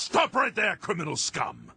Stop right there, criminal scum!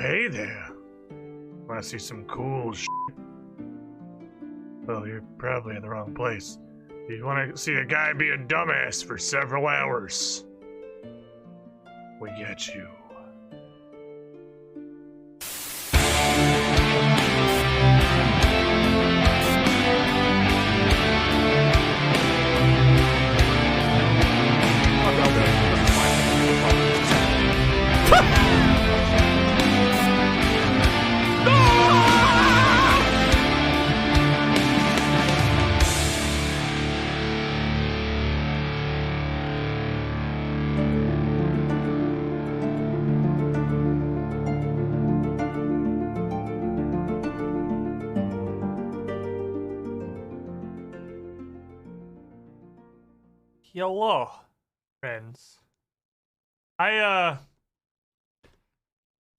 hey there. Wanna see some cool shit? Well, you're probably in the wrong place. You wanna see a guy be a dumbass for several hours? We get you. Hello, friends. I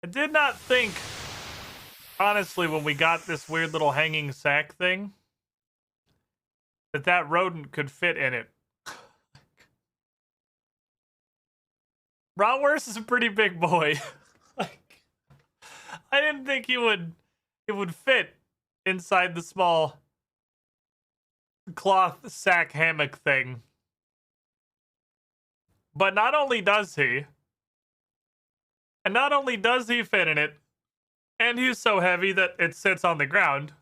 did not think, honestly, when we got this weird little hanging sack thing, that rodent could fit in it. Bratwurst is a pretty big boy. Like, I didn't think it would fit inside the small cloth sack hammock thing. But not only does he fit in it, and he's so heavy that it sits on the ground,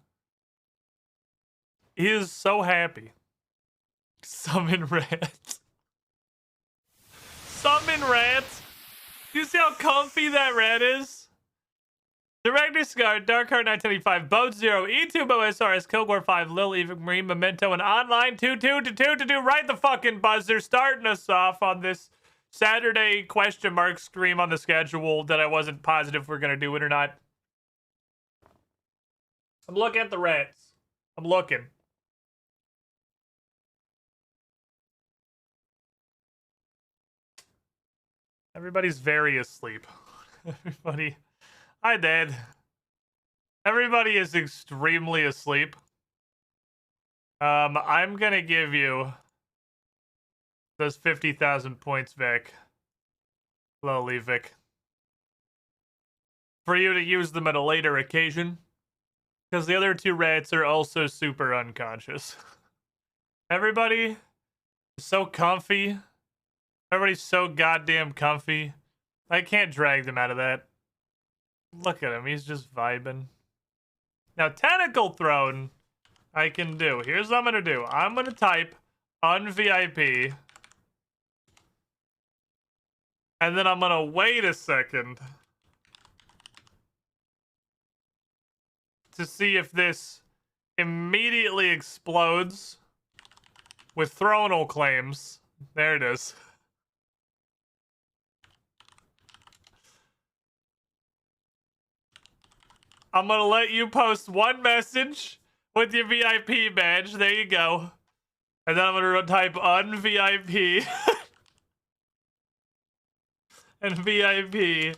he is so happy. Summon rats. Summon rats. Do you see how comfy that rat is? Director Scar, Dark Heart 975, Boat Zero, E2 OSRS, Kilgore 5, Lil Eva Marine, Memento, and Online 222222. Right the fucking buzzer, starting us off on this Saturday question mark stream on the schedule that I wasn't positive if we're gonna do it or not. I'm looking at the rats. I'm looking. Everybody's very asleep. Everybody. Hi, Dad. Everybody is extremely asleep. I'm gonna give you those 50,000 points, Vic. Slowly, Vic. For you to use them at a later occasion. Because the other two rats are also super unconscious. Everybody is so comfy. Everybody's so goddamn comfy. I can't drag them out of that. Look at him, he's just vibing. Now, Tentacle Throne, I can do. Here's what I'm gonna do. I'm gonna type unVIP. And then I'm gonna wait a second to see if this immediately explodes with thronal claims. There it is. I'm gonna let you post one message with your VIP badge. There you go. And then I'm gonna type unVIP. And VIP.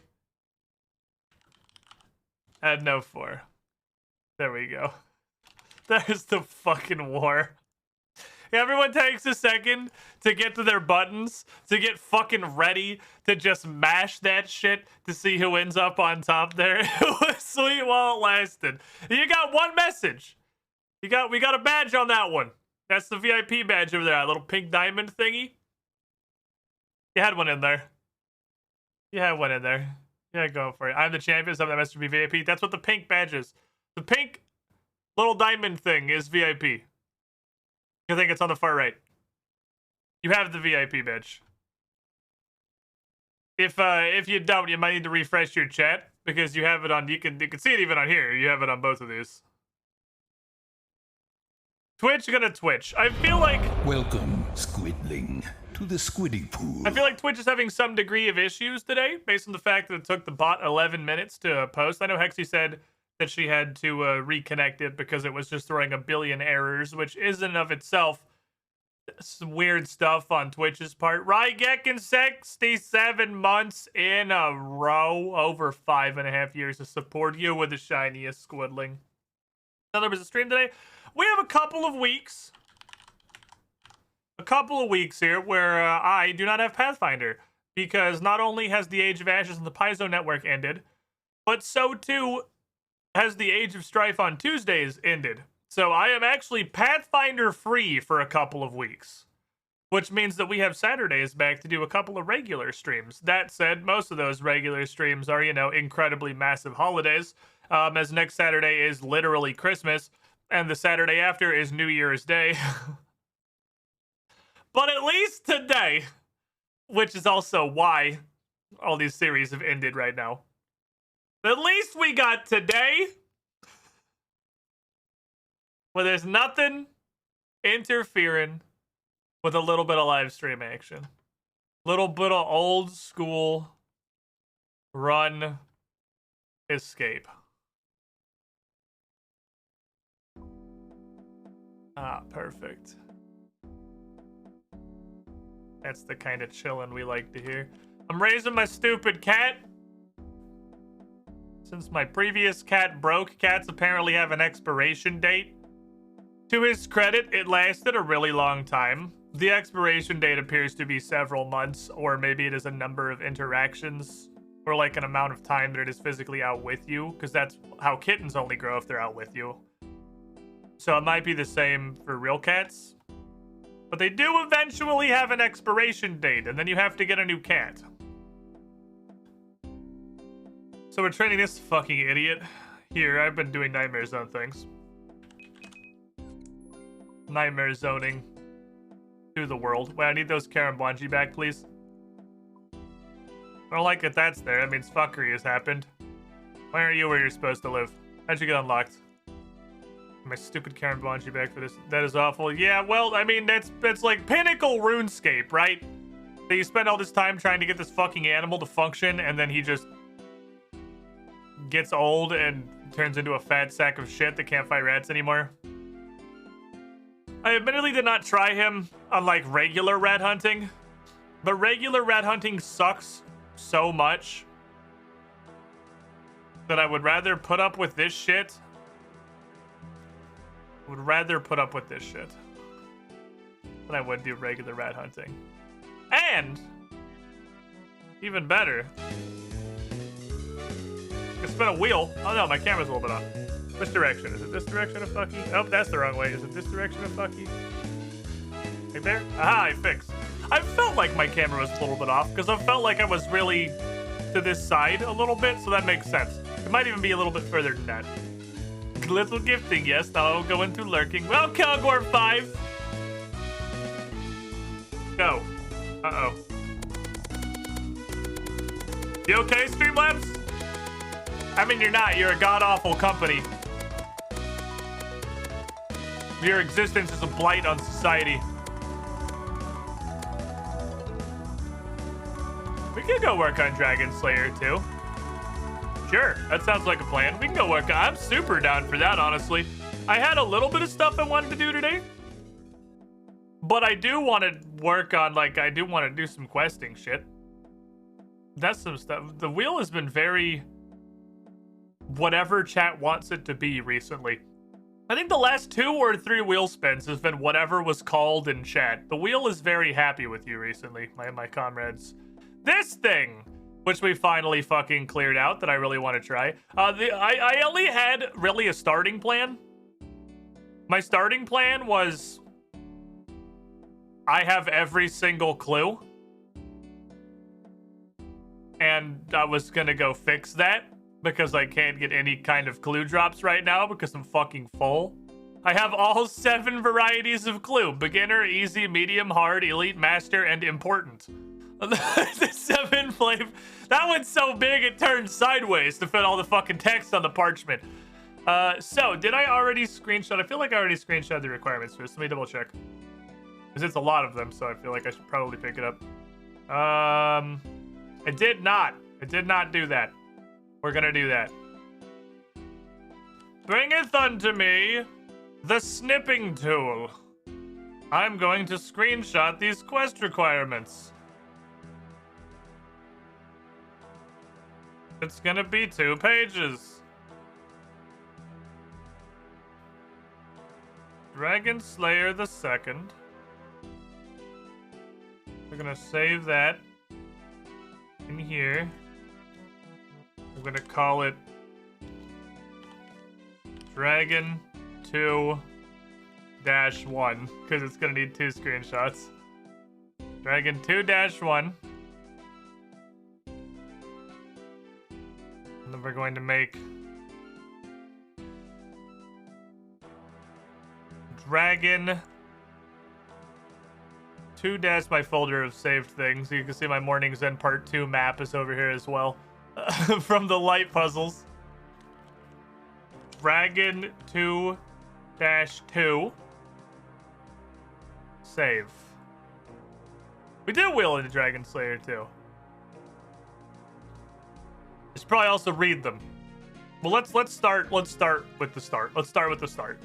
Add no 4. There we go. There's the fucking war. Everyone takes a second to get to their buttons, to get fucking ready to just mash that shit to see who ends up on top there. It was sweet while it lasted. You got one message. We got a badge on that one. That's the VIP badge over there, that little pink diamond thingy. You had one in there. You had one in there. Yeah, go for it. I'm the champion, so that must be VIP. That's what the pink badge is. The pink little diamond thing is VIP. I think it's on the far right. You have the VIP badge. If you don't, you might need to refresh your chat because you have it on. You can see it even on here. You have it on both of these. Twitch gonna Twitch. I feel like. Welcome, Squidling, to the Squiddy Pool. I feel like Twitch is having some degree of issues today, based on the fact that it took the bot 11 minutes to post. I know Hexy said that she had to reconnect it because it was just throwing a billion errors, which is in of itself some weird stuff on Twitch's part. Rygekin 67 months in a row, over 5.5 years to support you with the shiniest Squidling. Now there was a stream today. We have a couple of weeks here where I do not have Pathfinder because not only has the Age of Ashes and the Paizo network ended, but so too has the Age of Strife on Tuesdays ended. So I am actually Pathfinder free for a couple of weeks, which means that we have Saturdays back to do a couple of regular streams. That said, most of those regular streams are, you know, incredibly massive holidays, as next Saturday is literally Christmas, and the Saturday after is New Year's Day. But at least today, which is also why all these series have ended right now, at least we got today where there's nothing interfering with a little bit of live stream action. Little bit of old school run escape. Ah, perfect. That's the kind of chillin' we like to hear. I'm raising my stupid cat. Since my previous cat broke, cats apparently have an expiration date. To his credit, it lasted a really long time. The expiration date appears to be several months, or maybe it is a number of interactions, or like an amount of time that it is physically out with you, because that's how kittens only grow if they're out with you. So it might be the same for real cats. But they do eventually have an expiration date, and then you have to get a new cat. So we're training this fucking idiot. Here, I've been doing nightmare zone things. Nightmare zoning to the world. Wait, I need those Karambwanji back, please. I don't like that that's there. That means fuckery has happened. Why aren't you where you're supposed to live? How'd you get unlocked? My stupid Karambwanji back for this. That is awful. Yeah, well, I mean, that's like pinnacle RuneScape, right? That you spend all this time trying to get this fucking animal to function, and then he just gets old and turns into a fat sack of shit that can't fight rats anymore. I admittedly did not try him on, like, regular rat hunting, but regular rat hunting sucks so much that I would rather put up with this shit. Than I would do regular rat hunting. And, even better, I can spin a wheel. Oh no, my camera's a little bit off. Which direction? Is it this direction of fucky? Oh, that's the wrong way. Is it this direction of fucky? Right there? Aha, I fixed. I felt like my camera was a little bit off because I felt like I was really to this side a little bit, so that makes sense. It might even be a little bit further than that. Little gifting, yes. Now I'll go into lurking. Well, Kilgore 5. Go. Uh-oh. You okay, Streamlabs? I mean, you're not. You're a god-awful company. Your existence is a blight on society. We could go work on Dragon Slayer, too. Sure, that sounds like a plan. We can go work on... I'm super down for that, honestly. I had a little bit of stuff I wanted to do today. But I do want to work on, like, I do want to do some questing shit. That's some stuff. The wheel has been very... whatever chat wants it to be recently. I think the last 2 or 3 wheel spins has been whatever was called in chat. The wheel is very happy with you recently, my comrades. This thing, which we finally fucking cleared out that I really want to try. I only had really a starting plan. My starting plan was I have every single clue. And I was gonna go fix that because I can't get any kind of clue drops right now because I'm fucking full. I have all 7 varieties of clue. Beginner, easy, medium, hard, elite, master, and important. The 7 flavor. That one's so big it turned sideways to fit all the fucking text on the parchment. So, did I already screenshot? I feel like I already screenshot the requirements for this. Let me double check. Because it's a lot of them, so I feel like I should probably pick it up. I did not. I did not do that. We're gonna do that. Bringeth unto me the snipping tool. I'm going to screenshot these quest requirements. It's gonna be 2 pages. Dragon Slayer the Second. We're gonna save that in here. I'm gonna call it Dragon 2-1 because it's gonna need 2 screenshots. Dragon 2-1. And then we're going to make Dragon 2 my folder of saved things. You can see my Morning's End Part 2 map is over here as well. From the light puzzles. Dragon 2-2. Save. We did wheel into Dragon Slayer too. I should probably also read them. Well, let's start with the start. Let's start with the start.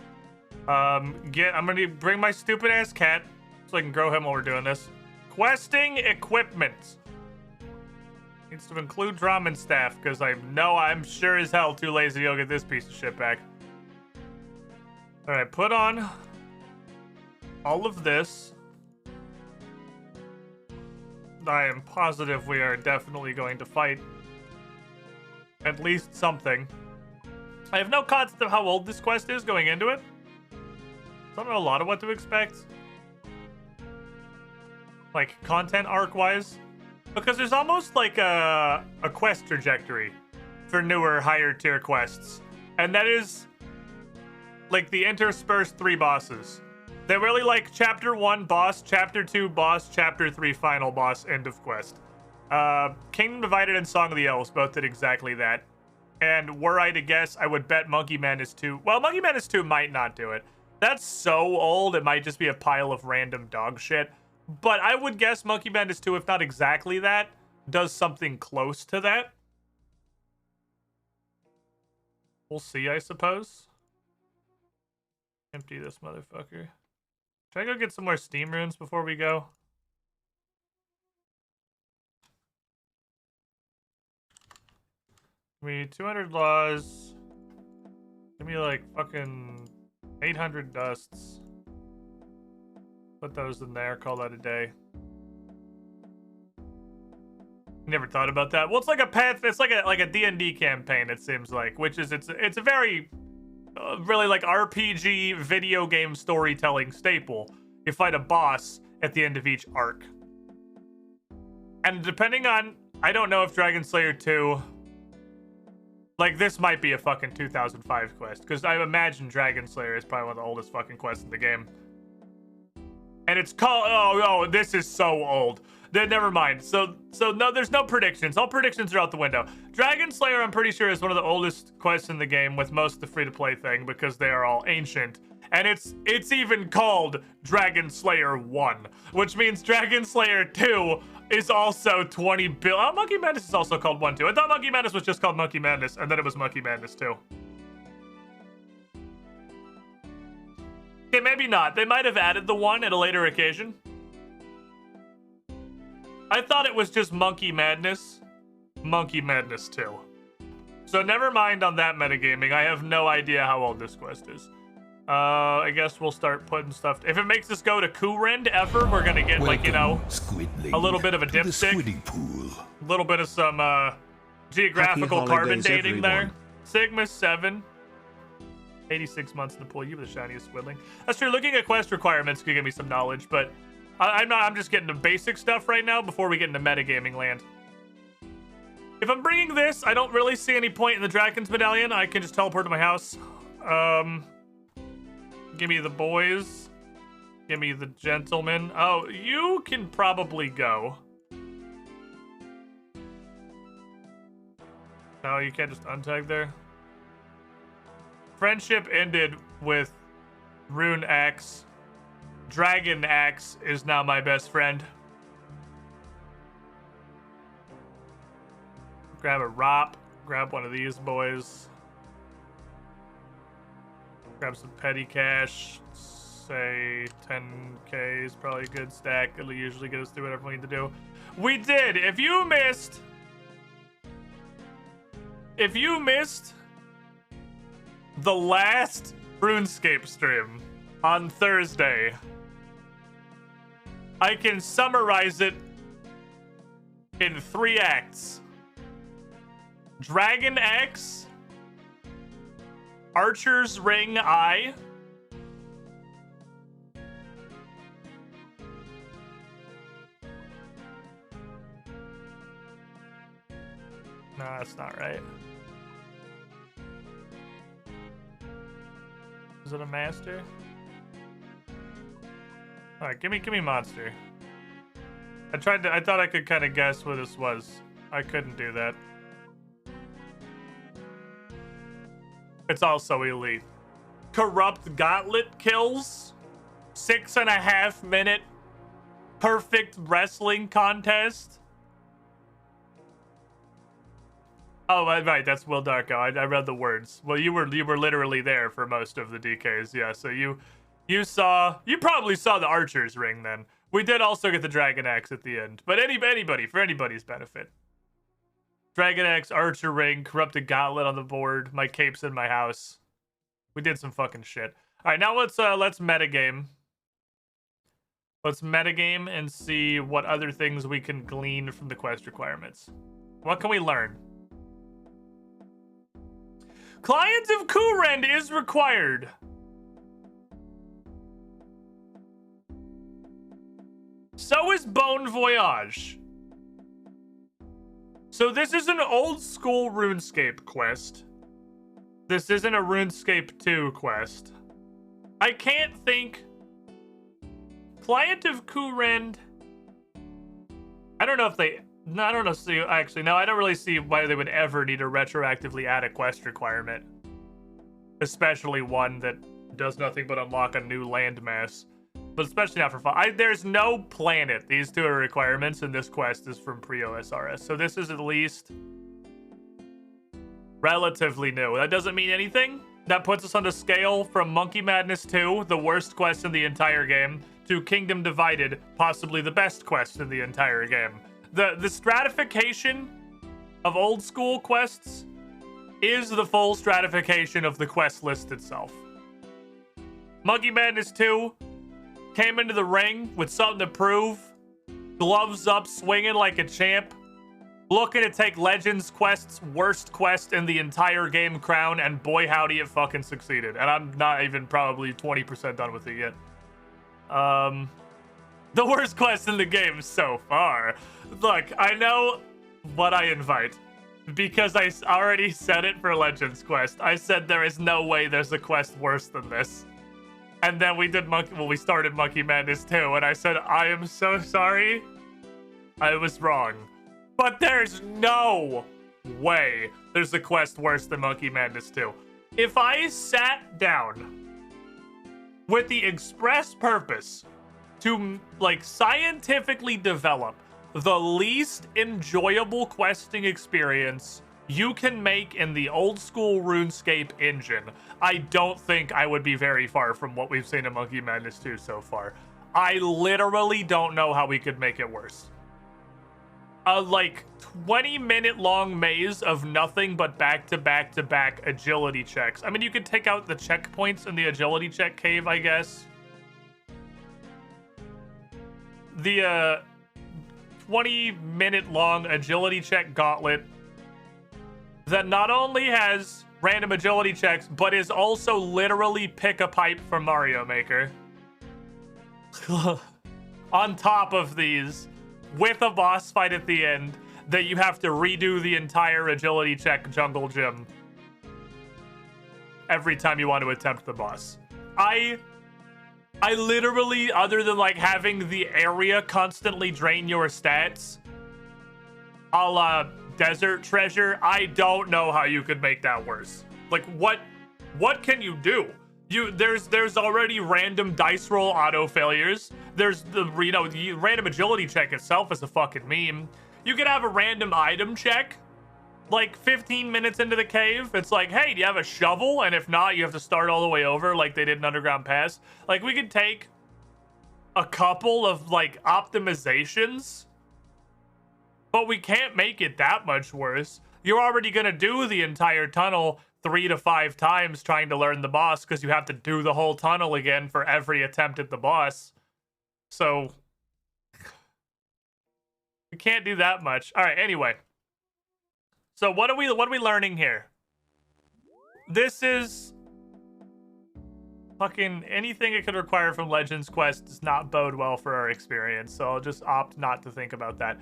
I'm gonna bring my stupid ass cat so I can grow him while we're doing this. Questing equipment. Needs to include drum and staff, because I'm sure as hell too lazy to go get this piece of shit back. Alright, put on all of this. I am positive we are definitely going to fight at least something. I have no concept of how old this quest is going into it. I don't know a lot of what to expect. Like, content arc-wise. Because there's almost like a quest trajectory for newer, higher tier quests. And that is like the interspersed 3 bosses. They're really like chapter 1 boss, chapter 2 boss, chapter 3 final boss, end of quest. Kingdom Divided and Song of the Elves both did exactly that. And were I to guess, I would bet Monkey Madness 2. Well, Monkey Madness 2 might not do it. That's so old, it might just be a pile of random dog shit. But I would guess Monkey Madness 2, if not exactly that, does something close to that. We'll see, I suppose. Empty this motherfucker. Should I go get some more Steam runes before we go? Give me 200 laws. Give me like fucking 800 dusts. Put those in there, call that a day. Never thought about that. Well, it's like a path, it's like a D&D campaign, it seems like, which is, it's a very, really like RPG video game storytelling staple. You fight a boss at the end of each arc. And depending on, I don't know if Dragon Slayer 2, like this might be a fucking 2005 quest, because I imagine Dragon Slayer is probably one of the oldest fucking quests in the game. And it's called, oh, this is so old. Then never mind. So no, there's no predictions. All predictions are out the window. Dragon Slayer, I'm pretty sure, is one of the oldest quests in the game with most of the free-to-play thing because they are all ancient. And it's even called Dragon Slayer 1, which means Dragon Slayer 2 is also 20 billion. Oh, Monkey Madness is also called 1 too. I thought Monkey Madness was just called Monkey Madness, and then it was Monkey Madness 2. Okay, maybe not. They might have added the 1 at a later occasion. I thought it was just Monkey Madness 2. So never mind on that metagaming. I have no idea how old this quest is. I guess we'll start putting stuff. If it makes us go to Kurend ever, we're gonna get, like, you know, a little bit of a dipstick. A little bit of some geographical carbon dating there. Sigma 7. 86 months in the pool. You were the shiniest squidling. That's true. Looking at quest requirements could give me some knowledge, but I'm just getting the basic stuff right now before we get into metagaming land. If I'm bringing this, I don't really see any point in the Dragon's Medallion. I can just teleport to my house. Give me the boys. Give me the gentlemen. Oh, you can probably go. No, you can't just untag there. Friendship ended with Rune Axe. Dragon Axe is now my best friend. Grab a Rop. Grab one of these boys. Grab some petty cash. Say 10k is probably a good stack. It'll usually get us through whatever we need to do. We did! If you missed the last RuneScape stream on Thursday, I can summarize it in 3 acts. Dragon X, Archer's Ring I, no, that's not right. Is it a master? All right, give me monster. I thought I could kind of guess what this was. I couldn't do that. It's also elite. Corrupt Gauntlet kills. 6.5 minute perfect wrestling contest. Oh, right, that's Will Darko. I read the words. Well, you were literally there for most of the DKs, yeah. So you probably saw the Archer's Ring then. We did also get the Dragon Axe at the end, but anybody for anybody's benefit. Dragon Axe, Archer Ring, Corrupted Gauntlet on the board. My cape's in my house. We did some fucking shit. All right, now let's metagame. Let's metagame and see what other things we can glean from the quest requirements. What can we learn? Client of Kurend is required. So is Bon Voyage. So this is an old school RuneScape quest. This isn't a RuneScape 2 quest. I can't think. Client of Kurend. I don't know if they. No, I don't know. See, actually, no, I don't really see why they would ever need to retroactively add a quest requirement, especially one that does nothing but unlock a new landmass. But especially not for fun. There's no planet. These two are requirements, and this quest is from pre-OSRS. So this is at least relatively new. That doesn't mean anything. That puts us on the scale from Monkey Madness 2, the worst quest in the entire game, to Kingdom Divided, possibly the best quest in the entire game. The stratification of old school quests is the full stratification of the quest list itself. Monkey Madness 2 came into the ring with something to prove, gloves up, swinging like a champ, looking to take Legends Quest's worst quest in the entire game crown, and boy howdy it fucking succeeded. And I'm not even probably 20% done with it yet. The worst quest in the game so far. Look, I know what I invite, because I already said it for Legends Quest. I said there is no way there's a quest worse than this. And then we did we started Monkey Madness 2, and I said, I am so sorry. I was wrong. But there's no way there's a quest worse than Monkey Madness 2. If I sat down with the express purpose to, like, scientifically develop the least enjoyable questing experience you can make in the old school RuneScape engine, I don't think I would be very far from what we've seen in Monkey Madness 2 so far. I literally don't know how we could make it worse. A, like, 20-minute long maze of nothing but back-to-back-to-back agility checks. I mean, you could take out the checkpoints in the agility check cave, I guess. The 20-minute long agility check gauntlet that not only has random agility checks, but is also literally pick a pipe from Mario Maker. On top of these, with a boss fight at the end, that you have to redo the entire agility check jungle gym every time you want to attempt the boss. I literally, other than like having the area constantly drain your stats, a la Desert Treasure, I don't know how you could make that worse. Like, what can you do? There's already random dice roll auto failures. There's the random agility check itself is a fucking meme. You could have a random item check, like 15 minutes into the cave. It's like, hey, do you have a shovel? And if not, you have to start all the way over like they did in Underground Pass. Like, we could take a couple of like optimizations, but we can't make it that much worse. You're already gonna do the entire tunnel 3 to 5 times trying to learn the boss, because you have to do the whole tunnel again for every attempt at the boss. So we can't do that much. All right, anyway. So what are we learning here? This is fucking anything it could require from Legends Quest does not bode well for our experience, so I'll just opt not to think about that.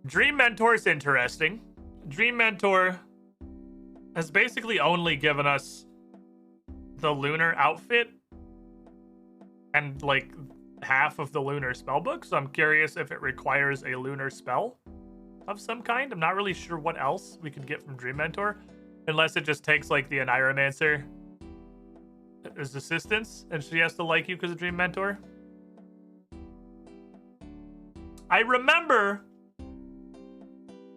Dream Mentor is interesting. Dream Mentor has basically only given us the lunar outfit and like half of the lunar spellbook, so I'm curious if it requires a lunar spell of some kind. I'm not really sure what else we could get from Dream Mentor, unless it just takes like the Aniromancer as assistance and she has to like you because of Dream Mentor. I remember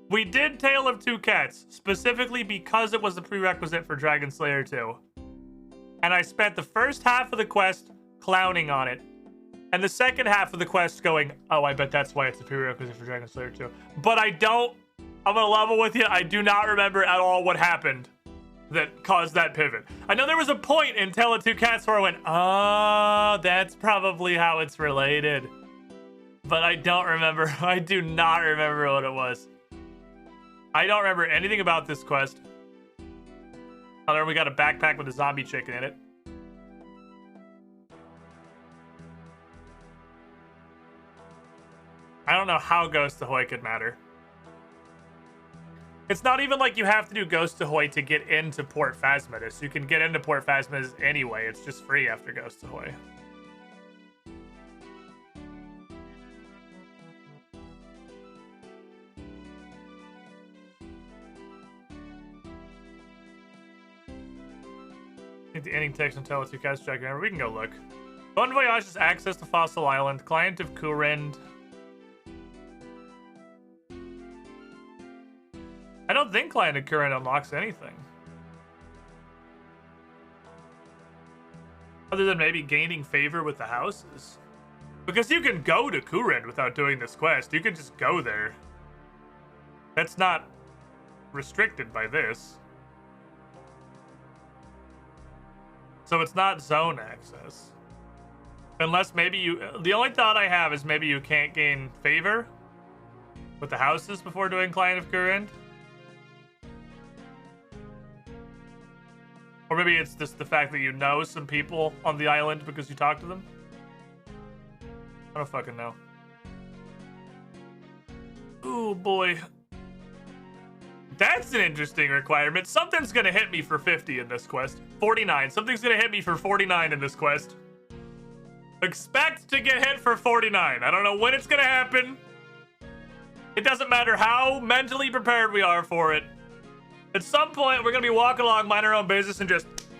we did Tale of Two Cats specifically because it was a prerequisite for Dragon Slayer 2. And I spent the first half of the quest clowning on it. And the second half of the quest going, oh, I bet that's why it's a prerequisite for Dragon Slayer 2. But I'm gonna level with you, I do not remember at all what happened that caused that pivot. I know there was a point in Tale of Two Cats where I went, oh, that's probably how it's related. But I don't remember. I do not remember what it was. I don't remember anything about this quest. Other than we got a backpack with a zombie chicken in it. I don't know how Ghost Ahoy could matter. It's not even like you have to do Ghost Ahoy to get into Port Phasmidus. You can get into Port Phasmidus anyway. It's just free after Ghost Ahoy. The ending text and Tale of Two Cats check. Remember, we can go look. Bon Voyage is access to Fossil Island. Client of Kurind. I don't think Client of Kurind unlocks anything. Other than maybe gaining favor with the houses. Because you can go to Kurind without doing this quest. You can just go there. That's not restricted by this. So it's not zone access. Unless maybe you... The only thought I have is maybe you can't gain favor with the houses before doing Client of Kurind. Or maybe it's just the fact that you know some people on the island because you talk to them. I don't fucking know. Ooh, boy. That's an interesting requirement. Something's gonna hit me for 50 in this quest. 49. Something's gonna hit me for 49 in this quest. Expect to get hit for 49. I don't know when it's gonna happen. It doesn't matter how mentally prepared we are for it. At some point, we're gonna be walking along, mind our own business, and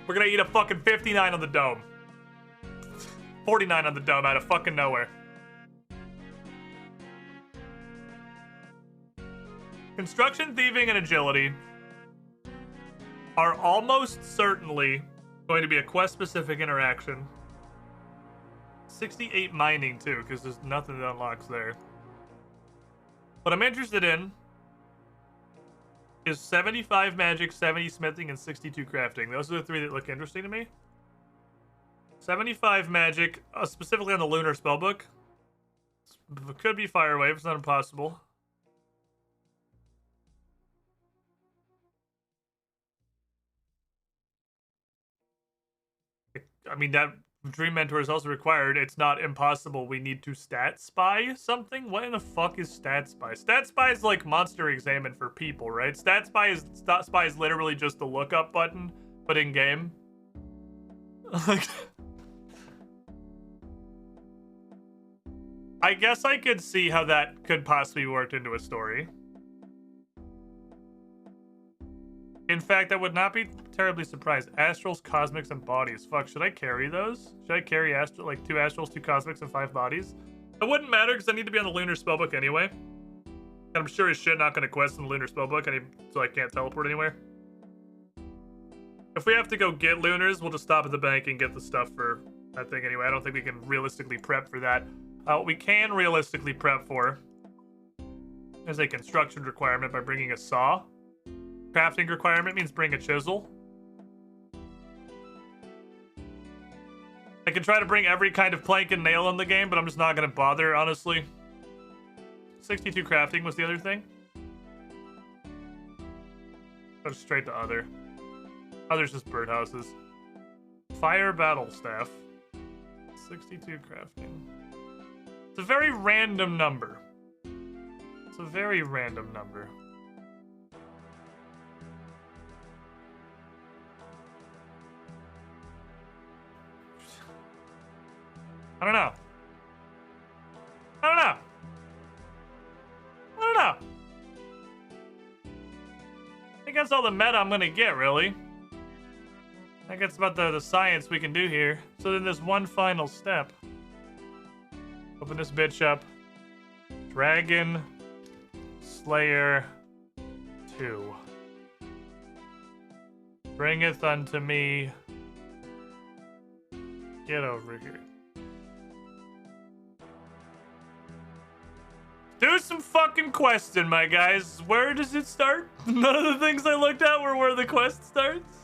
we're gonna eat a fucking 59 on the dome. 49 on the dome out of fucking nowhere. Construction, thieving, and agility are almost certainly going to be a quest-specific interaction. 68 mining, too, because there's nothing that unlocks there. What I'm interested in is 75 magic, 70 smithing, and 62 crafting. Those are the three that look interesting to me. 75 magic, specifically on the lunar spellbook. It could be fire wave, it's not impossible. I mean, that Dream Mentor is also required. It's not impossible. We need to stat spy something? What in the fuck is stat spy? Stat spy is like monster examine for people, right? Stat spy is literally just the lookup button, but in game. I guess I could see how that could possibly be worked into a story. In fact, I would not be terribly surprised. Astrals, cosmics, and bodies. Fuck, should I carry those? Should I carry like 2 astrals, 2 cosmics, and 5 bodies? It wouldn't matter because I need to be on the lunar spellbook anyway. And I'm sure as shit not going to quest in the lunar spellbook, so I can't teleport anywhere. If we have to go get lunars, we'll just stop at the bank and get the stuff for that thing anyway. I don't think we can realistically prep for that. What we can realistically prep for is a construction requirement by bringing a saw. Crafting requirement means bring a chisel. I can try to bring every kind of plank and nail in the game, but I'm just not going to bother, honestly. 62 crafting was the other thing. Go straight to other. Other's just birdhouses. Fire battle staff. 62 crafting. It's a very random number. It's a very random number. I don't know. I don't know. I don't know. I think that's all the meta I'm gonna get, really. I think it's about the science we can do here. So then there's one final step. Open this bitch up. Dragon Slayer 2. Bringeth unto me. Get over here. Do some fucking questing, my guys. Where does it start? None of the things I looked at were where the quest starts.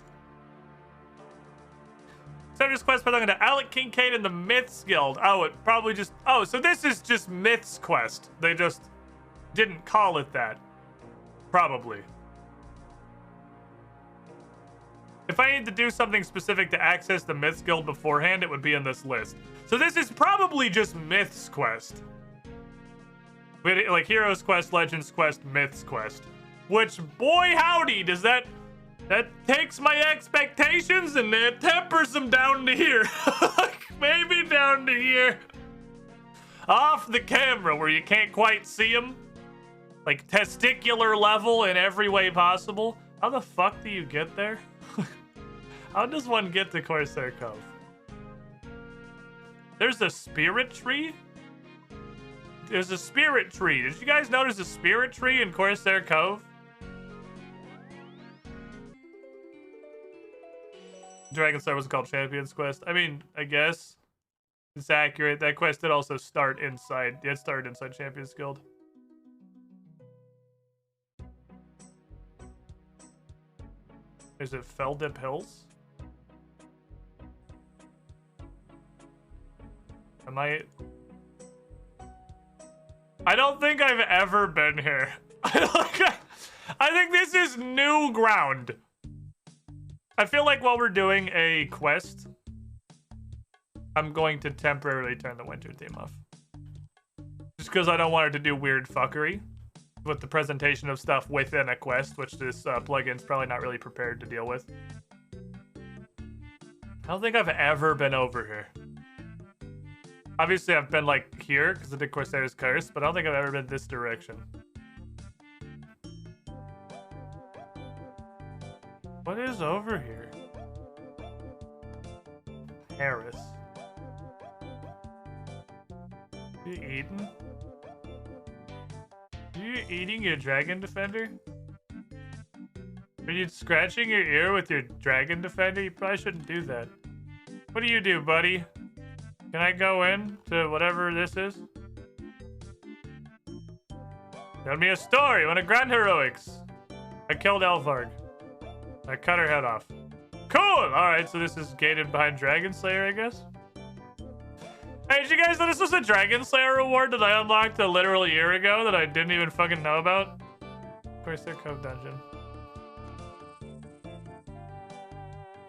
Start this quest by talking to Alec Kincaid and the Myths Guild. Oh, it probably just... Oh, so this is just Myths Quest. They just didn't call it that. Probably. If I need to do something specific to access the Myths Guild beforehand, it would be in this list. So this is probably just Myths Quest. We had, like, Heroes Quest, Legends Quest, Myths Quest. Which, boy howdy, does that takes my expectations and it tempers them down to here. Maybe down to here. Off the camera where you can't quite see them. Like, testicular level in every way possible. How the fuck do you get there? How does one get to Corsair Cove? There's a spirit tree? There's a spirit tree. Did you guys notice a spirit tree in Corsair Cove? Dragon Slayer was called Champions Quest. I mean, I guess it's accurate. That quest did also start inside. It started inside Champions Guild. Is it Feldip Hills? Am I don't think I've ever been here. I think this is new ground. I feel like while we're doing a quest, I'm going to temporarily turn the winter theme off. Just because I don't want it to do weird fuckery with the presentation of stuff within a quest, which this plugin's probably not really prepared to deal with. I don't think I've ever been over here. Obviously, I've been, like, here, because I did Corsair's Curse, but I don't think I've ever been this direction. What is over here? Harris. You eating? Are you eating your Dragon Defender? Are you scratching your ear with your Dragon Defender? You probably shouldn't do that. What do you do, buddy? Can I go in to whatever this is? Tell me a story. One of Grand Heroics. I killed Elvarg. I cut her head off. Cool! Alright, so this is gated behind Dragon Slayer, I guess? Hey, did you guys know this was a Dragon Slayer reward that I unlocked a literal year ago that I didn't even fucking know about? Corsair Cove Dungeon.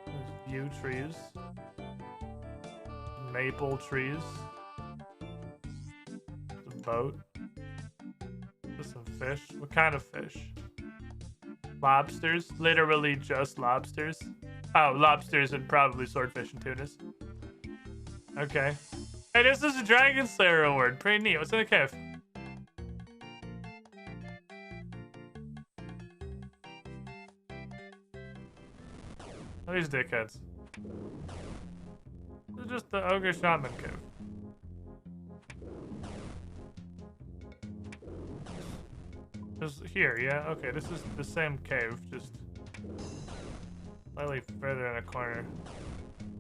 There's yew trees. Maple trees. There's a boat. There's some fish. What kind of fish? Lobsters. Literally just lobsters. Oh, lobsters and probably swordfish and tunas. Okay. Hey, this is a Dragon Slayer award. Pretty neat. What's in the cave? What are these dickheads? This is just the Ogre Shaman cave. Just here, yeah? Okay, this is the same cave, just slightly further in a corner.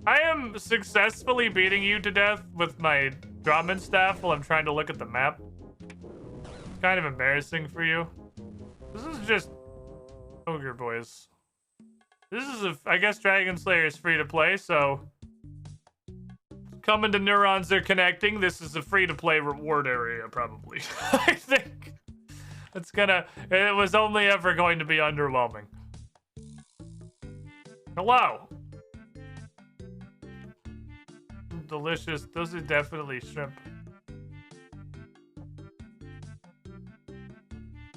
I am successfully beating you to death with my Drummond staff while I'm trying to look at the map. It's kind of embarrassing for you. This is just Ogre Boys. This is I guess Dragon Slayer is free to play, so coming to Neurons Are Connecting, this is a free to play reward area, probably. I think it's gonna, it was only ever going to be underwhelming. Hello. Delicious. Those are definitely shrimp.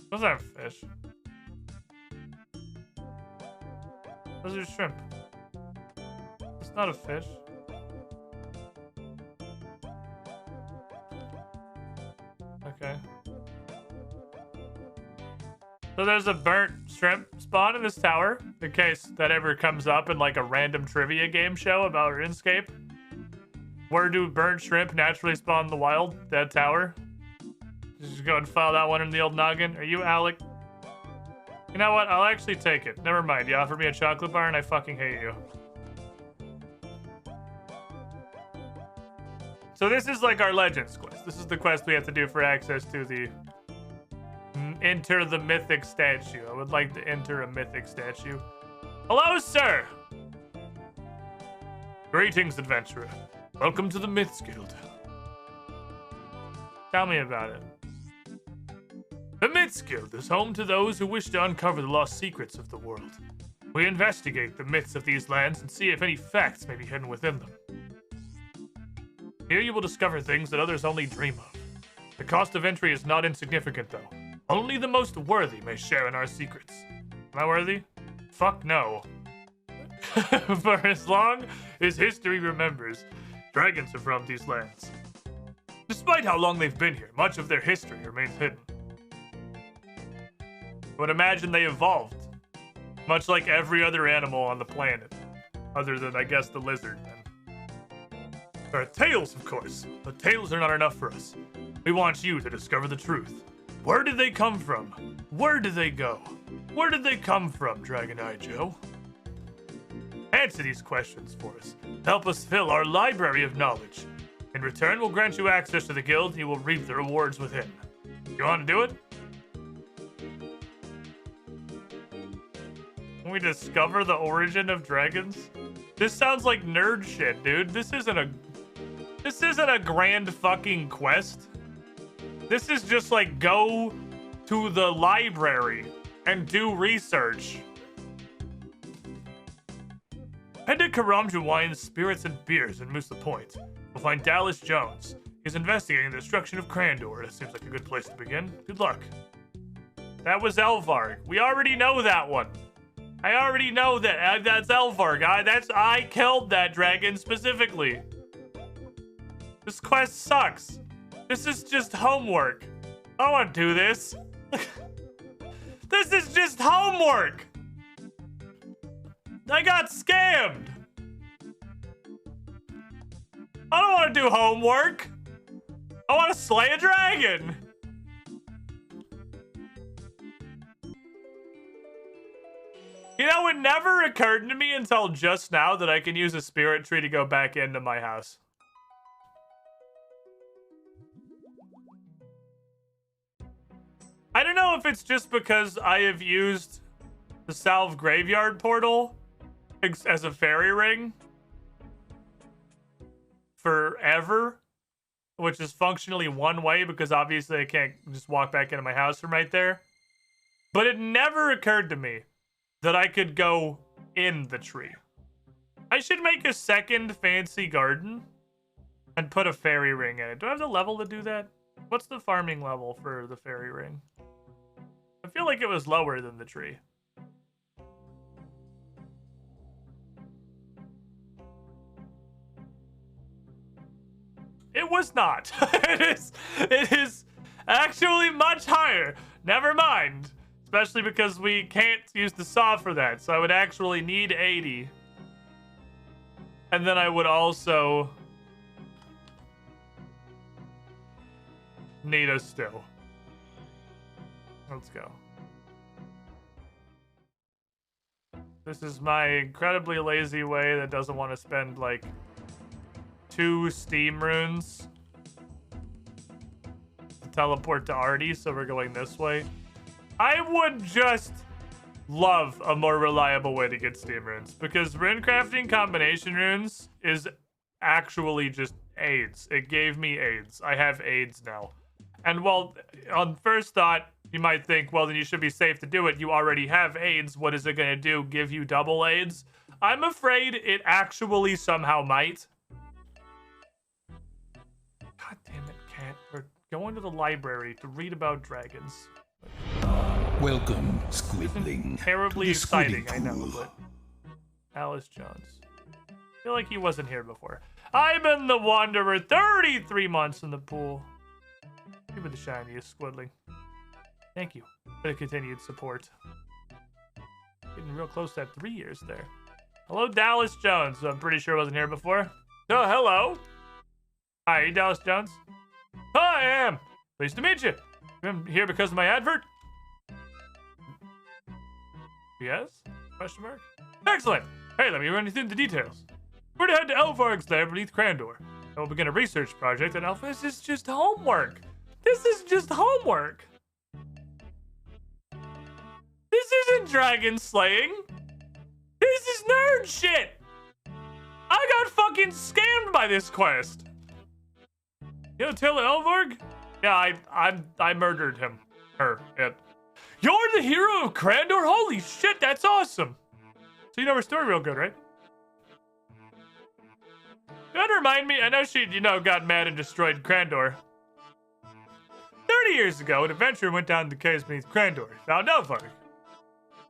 Those aren't fish. Those are shrimp. It's not a fish. Okay. So there's a burnt shrimp spawn in this tower, in case that ever comes up in like a random trivia game show about RuneScape. Where do burnt shrimp naturally spawn in the wild? That tower? Just go and file that one in the old noggin. Are you Alec? You know what? I'll actually take it. Never mind. You offered me a chocolate bar and I fucking hate you. So this is like our Legends quest. This is the quest we have to do for access to the enter the mythic statue. I would like to enter a mythic statue. Hello, sir. Greetings, adventurer. Welcome to the Myths Guild. Tell me about it. The Myths Guild is home to those who wish to uncover the lost secrets of the world. We investigate the myths of these lands and see if any facts may be hidden within them. Here you will discover things that others only dream of. The cost of entry is not insignificant, though. Only the most worthy may share in our secrets. Am I worthy? Fuck no. For as long as history remembers, dragons have roamed these lands. Despite how long they've been here, much of their history remains hidden. I would imagine they evolved, much like every other animal on the planet, other than, I guess, the lizard. There are tales, of course, but tales are not enough for us. We want you to discover the truth. Where did they come from? Where did they go? Where did they come from, Dragon Eye Joe? Answer these questions for us. Help us fill our library of knowledge. In return, we'll grant you access to the guild and you will reap the rewards within. You want to do it? Can we discover the origin of dragons? This sounds like nerd shit, dude. This isn't a grand fucking quest. This is just like go to the library and do research. Head to Karamja Wine's Spirits and Beers in Moosa Point. We'll find Dallas Jones. He's investigating the destruction of Crandor. That seems like a good place to begin. Good luck. That was Elvarg. We already know that one. I already know that. That's Elvarg. I killed that dragon specifically. This quest sucks. This is just homework. I don't want to do this. This is just homework. I got scammed. I don't want to do homework. I want to slay a dragon. You know, it never occurred to me until just now that I can use a spirit tree to go back into my house. I don't know if it's just because I have used the Salve Graveyard portal as a fairy ring forever, which is functionally one way because obviously I can't just walk back into my house from right there. But it never occurred to me that I could go in the tree. I should make a second fancy garden and put a fairy ring in it. Do I have the level to do that? What's the farming level for the fairy ring? I feel like it was lower than the tree. It was not. It is actually much higher. Never mind. Especially because we can't use the saw for that. So I would actually need 80. And then I would also need a still. Let's go. This is my incredibly lazy way that doesn't want to spend like 2 steam runes to teleport to Artie, so we're going this way. I would just love a more reliable way to get steam runes, because rune crafting combination runes is actually just AIDS. It gave me AIDS. I have AIDS now. And while on first thought, you might think, well, then you should be safe to do it. You already have AIDS. What is it going to do? Give you double AIDS? I'm afraid it actually somehow might. God damn it, cat. We're going to the library to read about dragons. Welcome, Squidling. Terribly to the exciting, squidding I know, pool. but Alice Jones. I feel like he wasn't here before. I've been the Wanderer 33 months in the pool. You were the shiniest, Squidling. Thank you for the continued support. Getting real close to that 3 years there. Hello, Dallas Jones. I'm pretty sure wasn't here before. Oh, hello. Hi, Dallas Jones. Hi, I am. Pleased to meet you. I'm here because of my advert. Yes? Question mark? Excellent. Hey, let me run you through the details. We're to head to Elvarg's lab beneath Crandor. And we'll begin a research project on Alpha. This is just homework. This is just homework. This isn't dragon slaying. This is nerd shit. I got fucking scammed by this quest. You know Tell Elvarg? Yeah, I murdered him. Her. It. You're the hero of Crandor? Holy shit, that's awesome. So you know her story real good, right? Don't remind me, I know she, got mad and destroyed Crandor. 30 years ago, an adventurer went down the caves beneath Crandor, found Elvarg.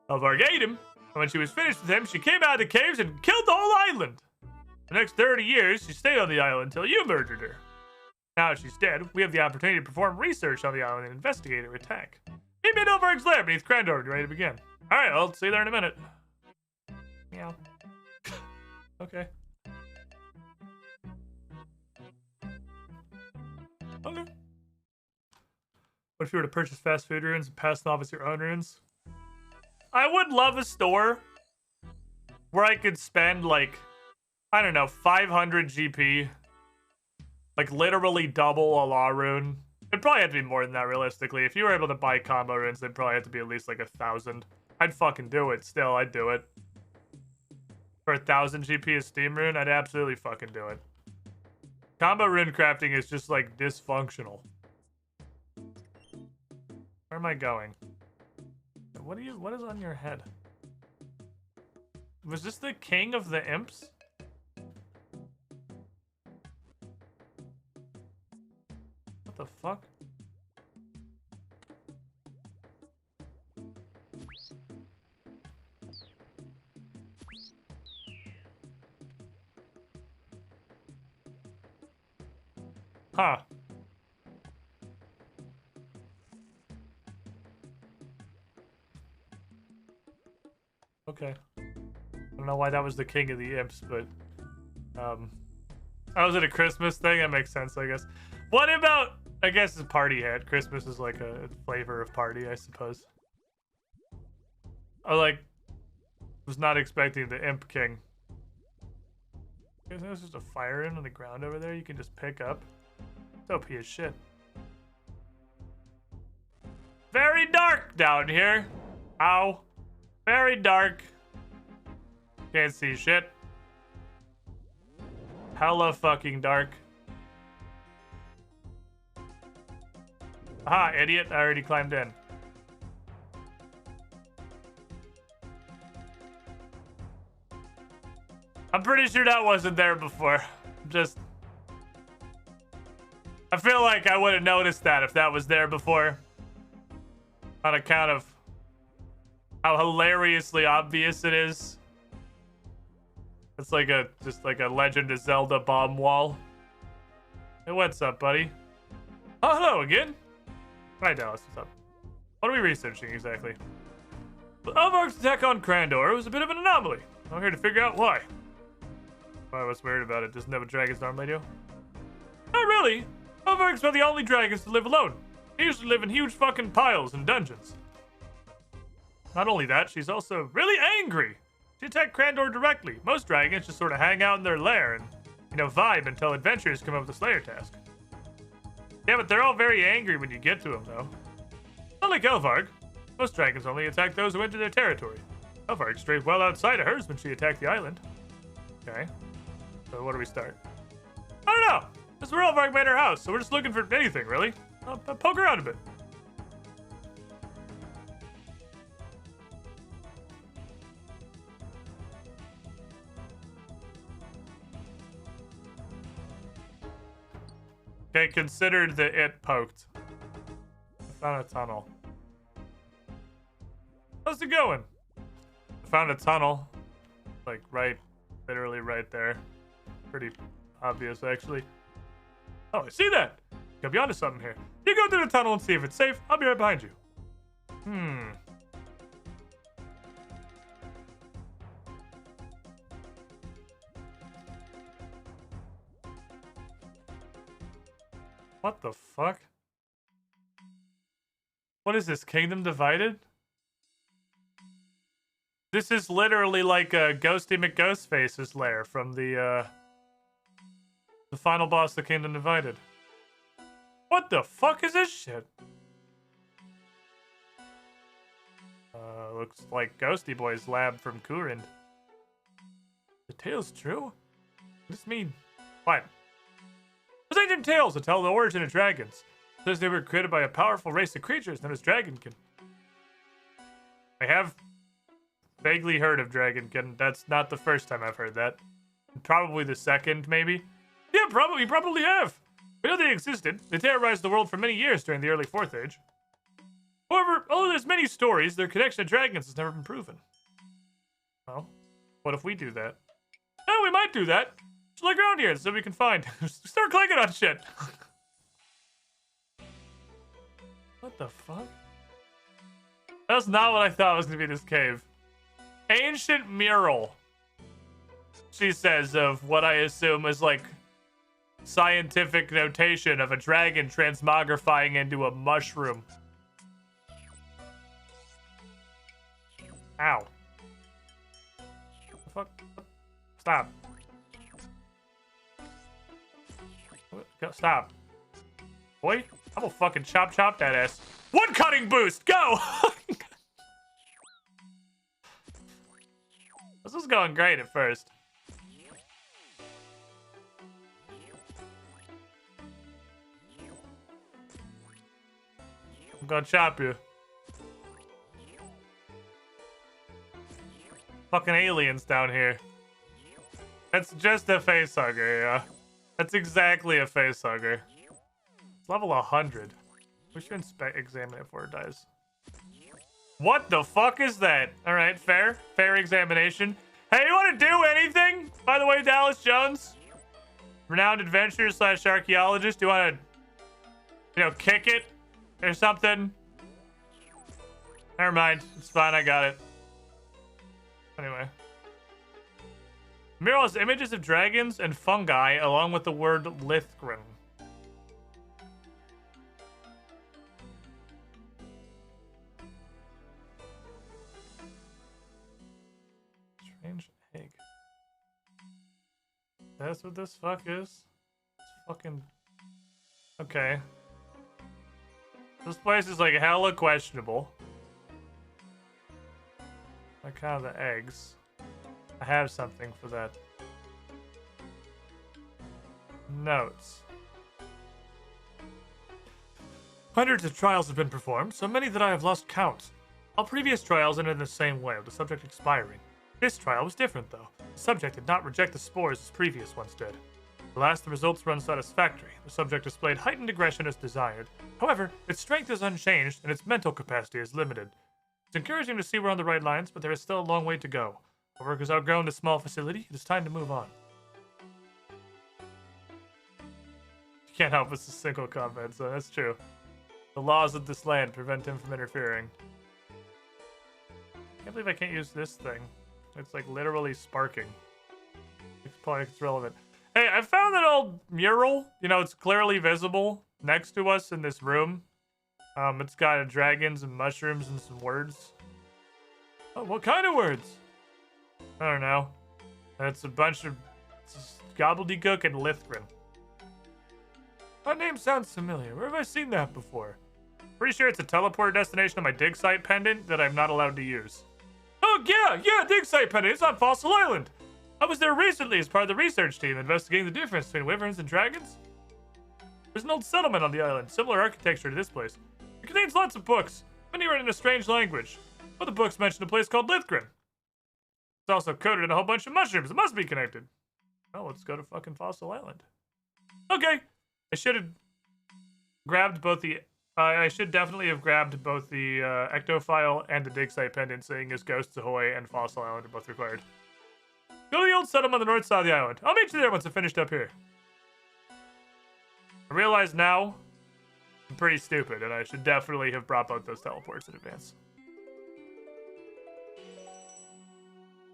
Elvarg ate him, and when she was finished with him, she came out of the caves and killed the whole island. The next 30 years, she stayed on the island until you murdered her. Now she's dead, we have the opportunity to perform research on the island and investigate her attack. Meet me at Elvarg's lair beneath Crandor, ready to begin. Alright, I'll see you there in a minute. Meow. Okay. Okay. What if you were to purchase fast food runes and pass them off as your own runes? I would love a store where I could spend, like, I don't know, 500 GP. Like, literally double a law rune. It'd probably have to be more than that, realistically. If you were able to buy combo runes, they'd probably have to be at least, like, 1,000. I'd fucking do it. Still, I'd do it. For 1,000 GP of Steam rune, I'd absolutely fucking do it. Combo rune crafting is just, like, dysfunctional. Where am I going? What is on your head? Was this the king of the imps? What the fuck? Huh. Okay. I don't know why that was the king of the imps, but I was at a Christmas thing. That makes sense, I guess. What about, I guess it's party hat. Christmas is like a flavor of party, I suppose. I was not expecting the imp king. There's just a fire in on the ground over there you can just pick up. It's OP as shit. Very dark down here. Ow. Very dark. Can't see shit. Hella fucking dark. Aha, idiot. I already climbed in. I'm pretty sure that wasn't there before. I feel like I would have noticed that if that was there before. On account of how hilariously obvious it is. It's like just like a Legend of Zelda bomb wall. Hey, what's up, buddy? Oh, hello again. Hi, Dallas. What's up? What are we researching exactly? Well, Elvarg's attack on Crandor was a bit of an anomaly. I'm here to figure out why. Why, what's weird about it? Doesn't have a dragons normally do? Not really. Elvarg's one of the only dragons to live alone. They usually live in huge fucking piles in dungeons. Not only that, she's also really angry. She attacked Crandor directly. Most dragons just sort of hang out in their lair and, vibe until adventurers come up with a slayer task. Yeah, but they're all very angry when you get to them, though. Not like Elvarg. Most dragons only attack those who enter their territory. Elvarg strayed well outside of hers when she attacked the island. Okay. So where do we start? I don't know. This is where Elvarg made her house, so we're just looking for anything, really. I'll poke around a bit. Okay, considered that it poked. I found a tunnel. How's it going? I found a tunnel. Like, literally right there. Pretty obvious, actually. Oh, I see that! Could be onto something here. You go through the tunnel and see if it's safe. I'll be right behind you. What the fuck? What is this, Kingdom Divided? This is literally like a Ghosty McGhostface's lair from the final boss of Kingdom Divided. What the fuck is this shit? Looks like Ghosty Boy's lab from Kurind. The tale's true? What does this mean? What? Those ancient tales that tell the origin of dragons. It says they were created by a powerful race of creatures known as Dragonkin. I have vaguely heard of Dragonkin. That's not the first time I've heard that. Probably the second, maybe. Yeah, probably have. We know they existed. They terrorized the world for many years during the early Fourth Age. However, although there's many stories, their connection to dragons has never been proven. Well, what if we do that? Oh, we might do that. Just look around here so we can find. Start clicking on shit. What the fuck? That's not what I thought was gonna be this cave. Ancient mural. She says of what I assume is like scientific notation of a dragon transmogrifying into a mushroom. Ow. Fuck. Stop. Stop. Boy, I'm gonna fucking chop that ass. One cutting boost, go! This was going great at first. I'm gonna chop you. Fucking aliens down here. That's just a facehugger, yeah. That's exactly a facehugger. It's level 100. We should examine it before it dies. What the fuck is that? Alright, fair. Fair examination. Hey, you wanna do anything? By the way, Dallas Jones? Renowned adventurer / archaeologist. Do you wanna, kick it? Or something? Never mind. It's fine, I got it. Anyway. The mural has images of dragons and fungi along with the word Lithgren. Strange egg. That's what this fuck is? It's fucking... Okay. This place is like hella questionable. I count the eggs. I have something for that. Notes. Hundreds of trials have been performed, so many that I have lost count. All previous trials ended in the same way, with the subject expiring. This trial was different, though. The subject did not reject the spores as previous ones did. Alas, the results were unsatisfactory. The subject displayed heightened aggression as desired. However, its strength is unchanged, and its mental capacity is limited. It's encouraging to see we're on the right lines, but there is still a long way to go. Our work has outgrown this small facility. It is time to move on. You can't help but a single comment, so that's true. The laws of this land prevent him from interfering. I can't believe I can't use this thing. It's like literally sparking. It's relevant. Hey, I found an old mural. It's clearly visible next to us in this room. It's got dragons and mushrooms and some words. Oh, what kind of words? I don't know. It's a bunch of gobbledygook and Lithgren. That name sounds familiar. Where have I seen that before? Pretty sure it's a teleport destination on my dig site pendant that I'm not allowed to use. Oh, yeah, dig site pendant. It's on Fossil Island. I was there recently as part of the research team investigating the difference between wyverns and dragons. There's an old settlement on the island, similar architecture to this place. It contains lots of books, many written in a strange language. One of the books mentioned a place called Lithgren. It's also coated in a whole bunch of mushrooms. It must be connected. Oh, let's go to fucking Fossil Island. Okay. I should have grabbed both the... I should definitely have grabbed both the ectophile and the dig site pendant, seeing as Ghosts Ahoy and Fossil Island are both required. Go to the old settlement on the north side of the island. I'll meet you there once I'm finished up here. I realize now I'm pretty stupid, and I should definitely have brought both those teleports in advance.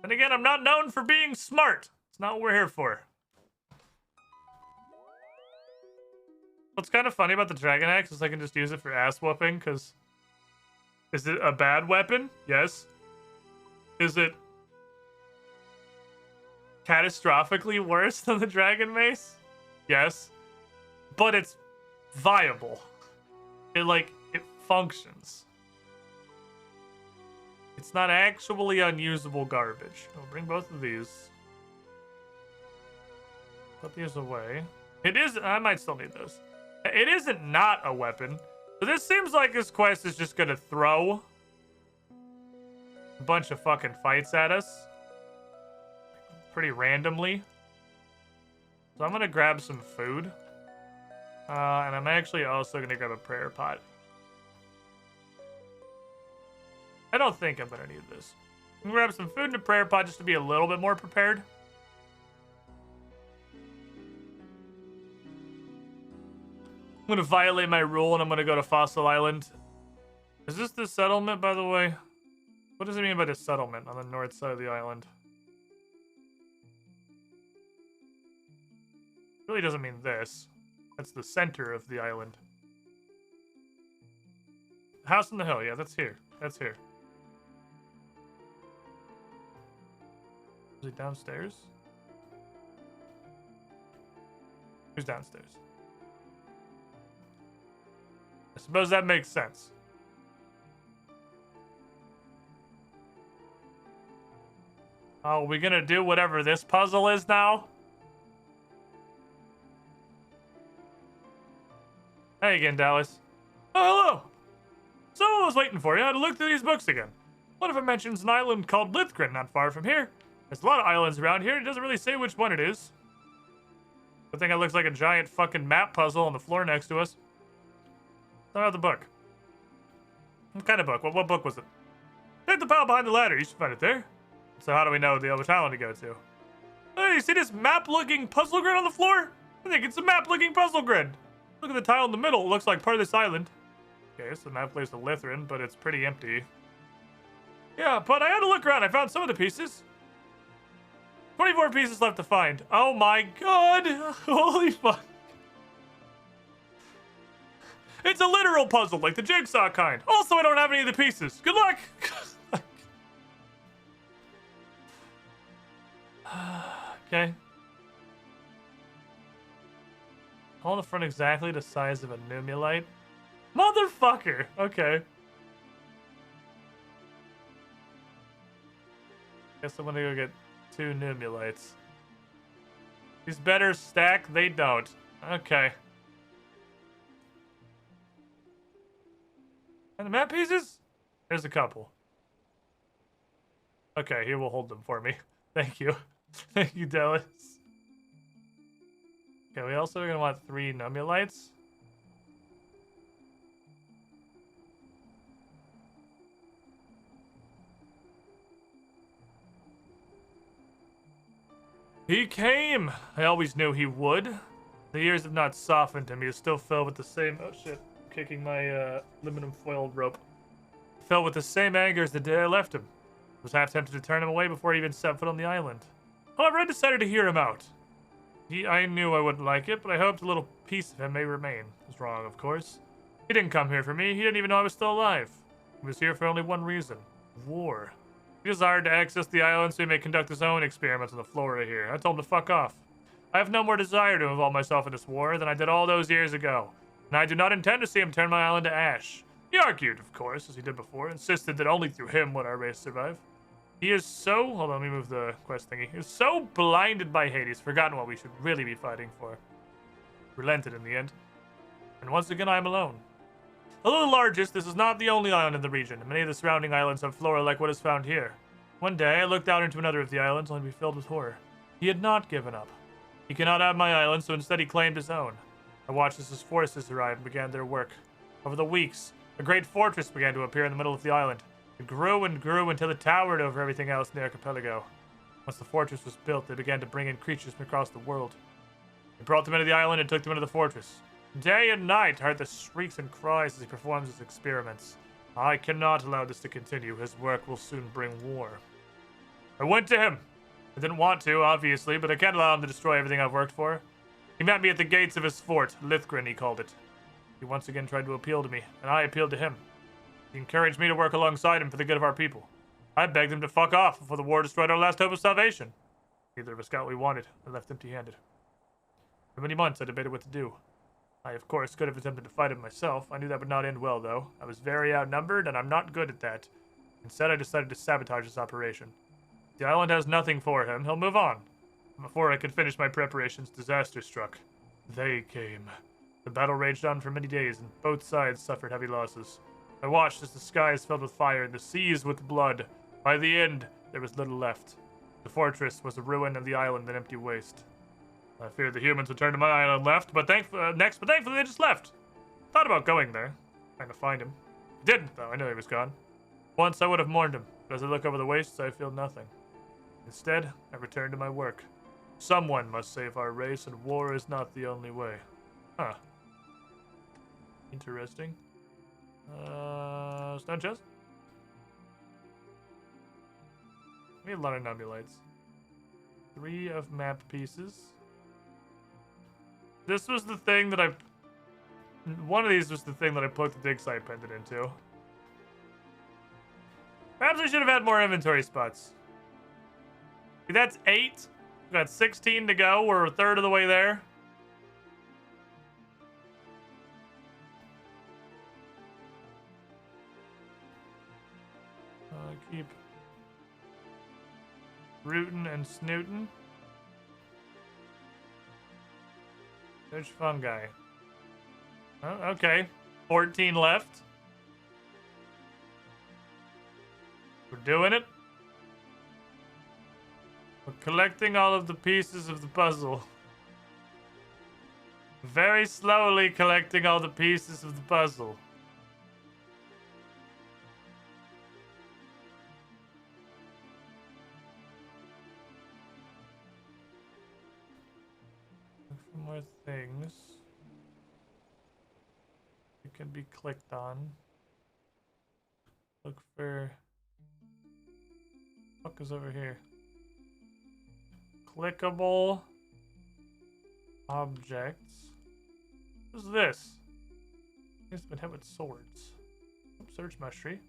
And again, I'm not known for being smart. It's not what we're here for. What's kind of funny about the Dragon Axe is I can just use it for ass whooping, because... Is it a bad weapon? Yes. Is it catastrophically worse than the Dragon Mace? Yes. But it's viable. It functions. It's not actually unusable garbage. I'll bring both of these. Put these away. It is... I might still need those. It isn't not a weapon. But this seems like this quest is just gonna throw a bunch of fucking fights at us. Pretty randomly. So I'm gonna grab some food. And I'm actually also gonna grab a prayer pot. I don't think I'm gonna need this. I'm gonna grab some food and a prayer pot just to be a little bit more prepared. I'm gonna violate my rule and I'm gonna go to Fossil Island. Is this the settlement, by the way? What does it mean by the settlement on the north side of the island? It really doesn't mean this. That's the center of the island. House on the hill, yeah, that's here. That's here. Is it downstairs? Who's downstairs? I suppose that makes sense. Oh, are we gonna do whatever this puzzle is now? Hey again, Dallas. Oh, hello! Someone was waiting for you. I had to look through these books again. One of them mentions an island called Lithgren not far from here. There's a lot of islands around here. It doesn't really say which one it is. I think it looks like a giant fucking map puzzle on the floor next to us. Tell me about the book. What kind of book? What book was it? Take the pile behind the ladder. You should find it there. So how do we know the other island to go to? Hey, you see this map-looking puzzle grid on the floor? I think it's a map-looking puzzle grid. Look at the tile in the middle. It looks like part of this island. Okay, so the map plays the Lithrin, but it's pretty empty. Yeah, but I had to look around. I found some of the pieces. 24 pieces left to find. Oh my god! Holy fuck. It's a literal puzzle, like the jigsaw kind. Also, I don't have any of the pieces. Good luck! Okay. Hole in the front exactly the size of a numulite. Motherfucker! Okay. Guess I'm gonna go get 2 numulites. These better stack? They don't. Okay. And the map pieces? There's a couple. Okay, here, we'll hold them for me. Thank you. Thank you, Dallas. Okay, we also are going to want 3 numulites. He came! I always knew he would. The years have not softened him. He is still filled with the same... Oh, shit. I'm kicking my aluminum foiled rope. Filled with the same anger as the day I left him. I was half tempted to turn him away before he even set foot on the island. However, I decided to hear him out. I knew I wouldn't like it, but I hoped a little piece of him may remain. I was wrong, of course. He didn't come here for me. He didn't even know I was still alive. He was here for only one reason. War. He desired to access the island so he may conduct his own experiments on the flora here. I told him to fuck off. I have no more desire to involve myself in this war than I did all those years ago. And I do not intend to see him turn my island to ash. He argued, of course, as he did before, insisted that only through him would our race survive. He is so... Hold on, let me move the quest thingy. He is so blinded by hate, he's forgotten what we should really be fighting for. Relented in the end. And once again, I am alone. Although the largest, this is not the only island in the region. Many of the surrounding islands have flora like what is found here. One day, I looked out into another of the islands only to be filled with horror. He had not given up. He cannot have my island, so instead he claimed his own. I watched as his forces arrived and began their work. Over the weeks, a great fortress began to appear in the middle of the island. It grew and grew until it towered over everything else in the archipelago. Once the fortress was built, they began to bring in creatures from across the world. They brought them into the island and took them into the fortress. Day and night, I heard the shrieks and cries as he performs his experiments. I cannot allow this to continue. His work will soon bring war. I went to him. I didn't want to, obviously, but I can't allow him to destroy everything I've worked for. He met me at the gates of his fort, Lithgren he called it. He once again tried to appeal to me, and I appealed to him. He encouraged me to work alongside him for the good of our people. I begged him to fuck off before the war destroyed our last hope of salvation. Neither of us got what we wanted, and left empty-handed. For many months I debated what to do. I, of course, could have attempted to fight him myself. I knew that would not end well, though. I was very outnumbered, and I'm not good at that. Instead, I decided to sabotage this operation. The island has nothing for him. He'll move on. Before I could finish my preparations, disaster struck. They came. The battle raged on for many days, and both sides suffered heavy losses. I watched as the skies filled with fire and the seas with blood. By the end, there was little left. The fortress was a ruin and the island an empty waste. I feared the humans would turn to my island but thankfully they just left. Thought about going there, trying to find him. Didn't, though. I knew he was gone. Once I would have mourned him, but as I look over the wastes, I feel nothing. Instead, I return to my work. Someone must save our race, and war is not the only way. Huh. Interesting. Stone chest? We need a lot of nubulites. 3 of map pieces. This was the thing that one of these was the thing that I put the dig site pendant into. Perhaps I should have had more inventory spots. See, that's 8. We've got 16 to go. We're a third of the way there. Keep rootin' and snootin'. Search fungi. Oh, okay. 14 left. We're doing it. We're collecting all of the pieces of the puzzle. Very slowly collecting all the pieces of the puzzle. Look for more things. It can be clicked on. Look for... What is over here? Clickable objects. What is this? It's been hit with swords. Search mushroom.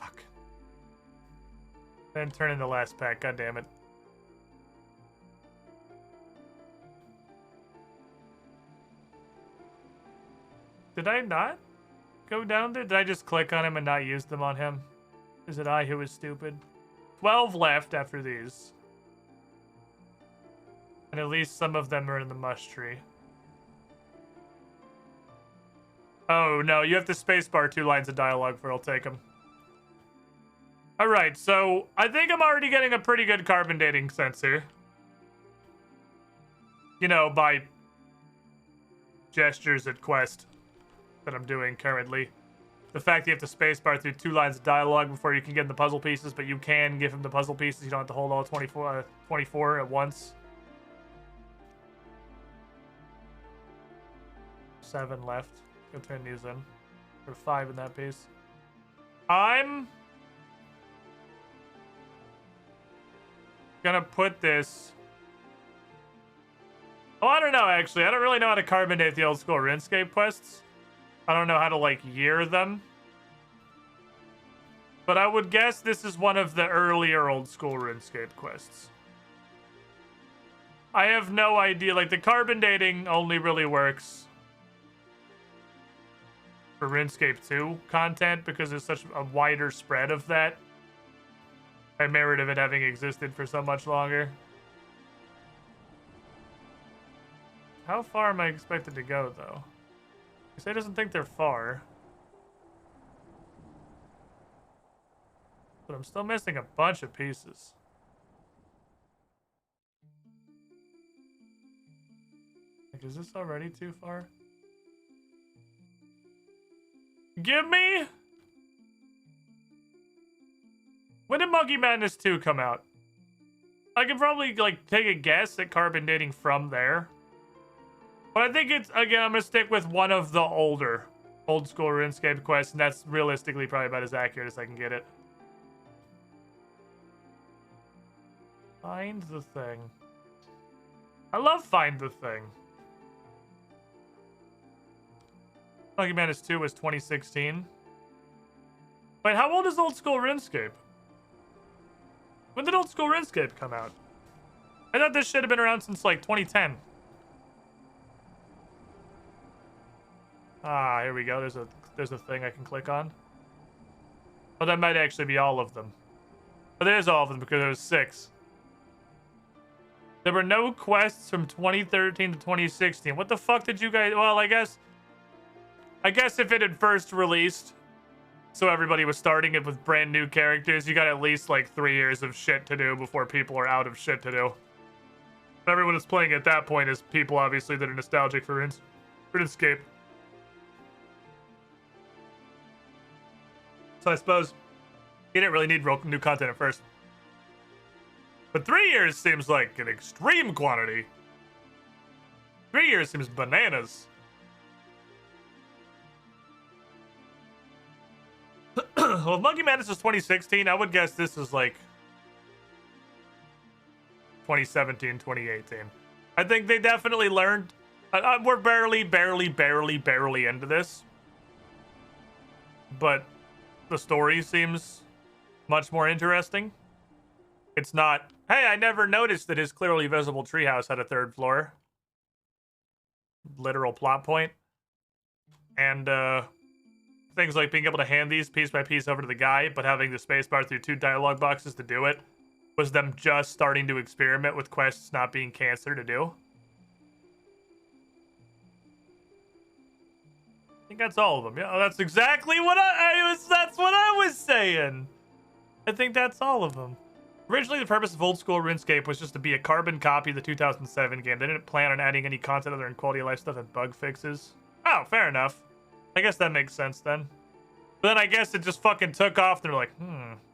Fuck. Then turn in the last pack. God damn it. Did I not go down there? Did I just click on him and not use them on him? Is it I who was stupid? 12 left after these. And at least some of them are in the mush tree. Oh, no. You have to spacebar 2 lines of dialogue for I'll take them. Alright, so I think I'm already getting a pretty good carbon dating sensor. You know, by gestures at quest that I'm doing currently. The fact that you have to spacebar through 2 lines of dialogue before you can get the puzzle pieces, but you can give him the puzzle pieces. You don't have to hold all 24 at once. 7 left. Go turn these in. Or 5 in that piece. I'm gonna put this... Oh, I don't know, actually. I don't really know how to carbon date the old school RuneScape quests. I don't know how to, like, year them. But I would guess this is one of the earlier old school RuneScape quests. I have no idea. Like, the carbon dating only really works for RuneScape 2 content because there's such a wider spread of that. By merit of it having existed for so much longer. How far am I expected to go, though? He say doesn't think they're far. But I'm still missing a bunch of pieces. Like is this already too far? Give me... When did Monkey Madness 2 come out? I could probably, like, take a guess at carbon dating from there. But I think it's, again, I'm gonna stick with one of the old school RuneScape quests, and that's realistically probably about as accurate as I can get it. Find the thing. I love Find the Thing. Monkey Madness 2 was 2016. Wait, how old is old school RuneScape? When did old school RuneScape come out? I thought this should have been around since like 2010. Ah, here we go. There's a thing I can click on. Oh, that might actually be all of them. But there's all of them because there was 6. There were no quests from 2013 to 2016. What the fuck did you guys... Well, I guess if it had first released, so everybody was starting it with brand new characters, you got at least like 3 years of shit to do before people are out of shit to do. Everyone is playing at that point is people, obviously, that are nostalgic for RuneScape. So I suppose you didn't really need new content at first. But 3 years seems like an extreme quantity. 3 years seems bananas. Well, Monkey Madness was 2016. I would guess this is like 2017, 2018. I think they definitely learned. We're barely into this. But the story seems much more interesting. It's not, hey, I never noticed that his clearly visible treehouse had a 3rd floor. Literal plot point. And things like being able to hand these piece by piece over to the guy, but having the spacebar through 2 dialogue boxes to do it was them just starting to experiment with quests not being cancer to do. I think that's all of them. Yeah, that's exactly what that's what I was saying. I think that's all of them. Originally, the purpose of old school RuneScape was just to be a carbon copy of the 2007 game. They didn't plan on adding any content other than quality of life stuff and bug fixes. Oh, fair enough. I guess that makes sense then. But then I guess it just fucking took off. They're like,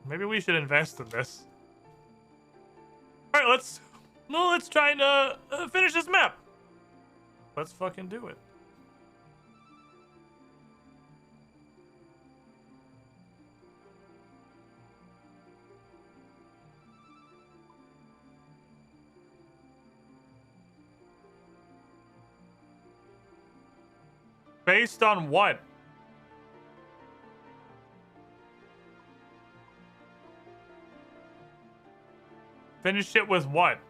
maybe we should invest in this. All right, let's try and finish this map. Let's fucking do it. Based on what? Finish it with what?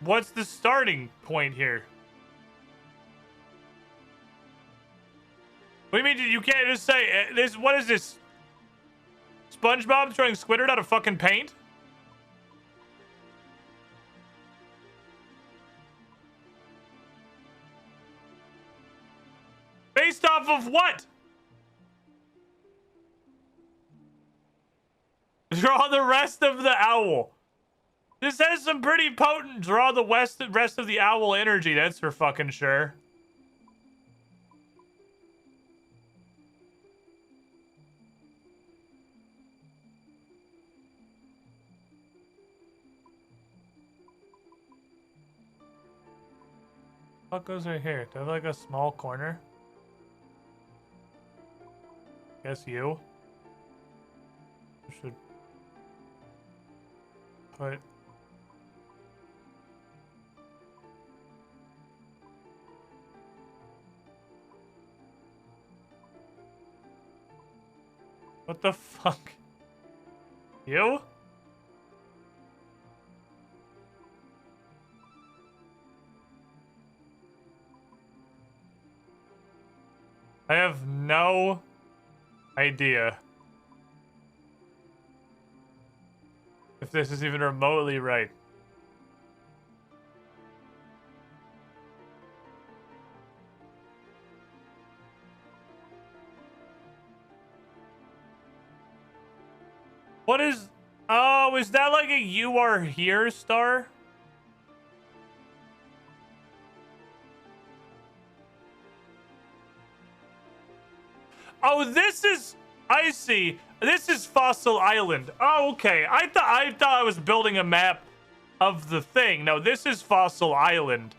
What's the starting point here? What do you mean you can't just say this? What is this? SpongeBob throwing Squidward out of fucking paint? Based off of what? Draw the rest of the owl. This has some pretty potent draw the rest of the owl energy, that's for fucking sure. What goes right here? Do I have like a small corner? Guess you should put what the fuck? You? I have no idea if this is even remotely right. What is... Oh, is that like a "you are here" star? Oh, this is... I see. This is Fossil Island. Oh, okay. I thought I was building a map of the thing. No, this is Fossil Island.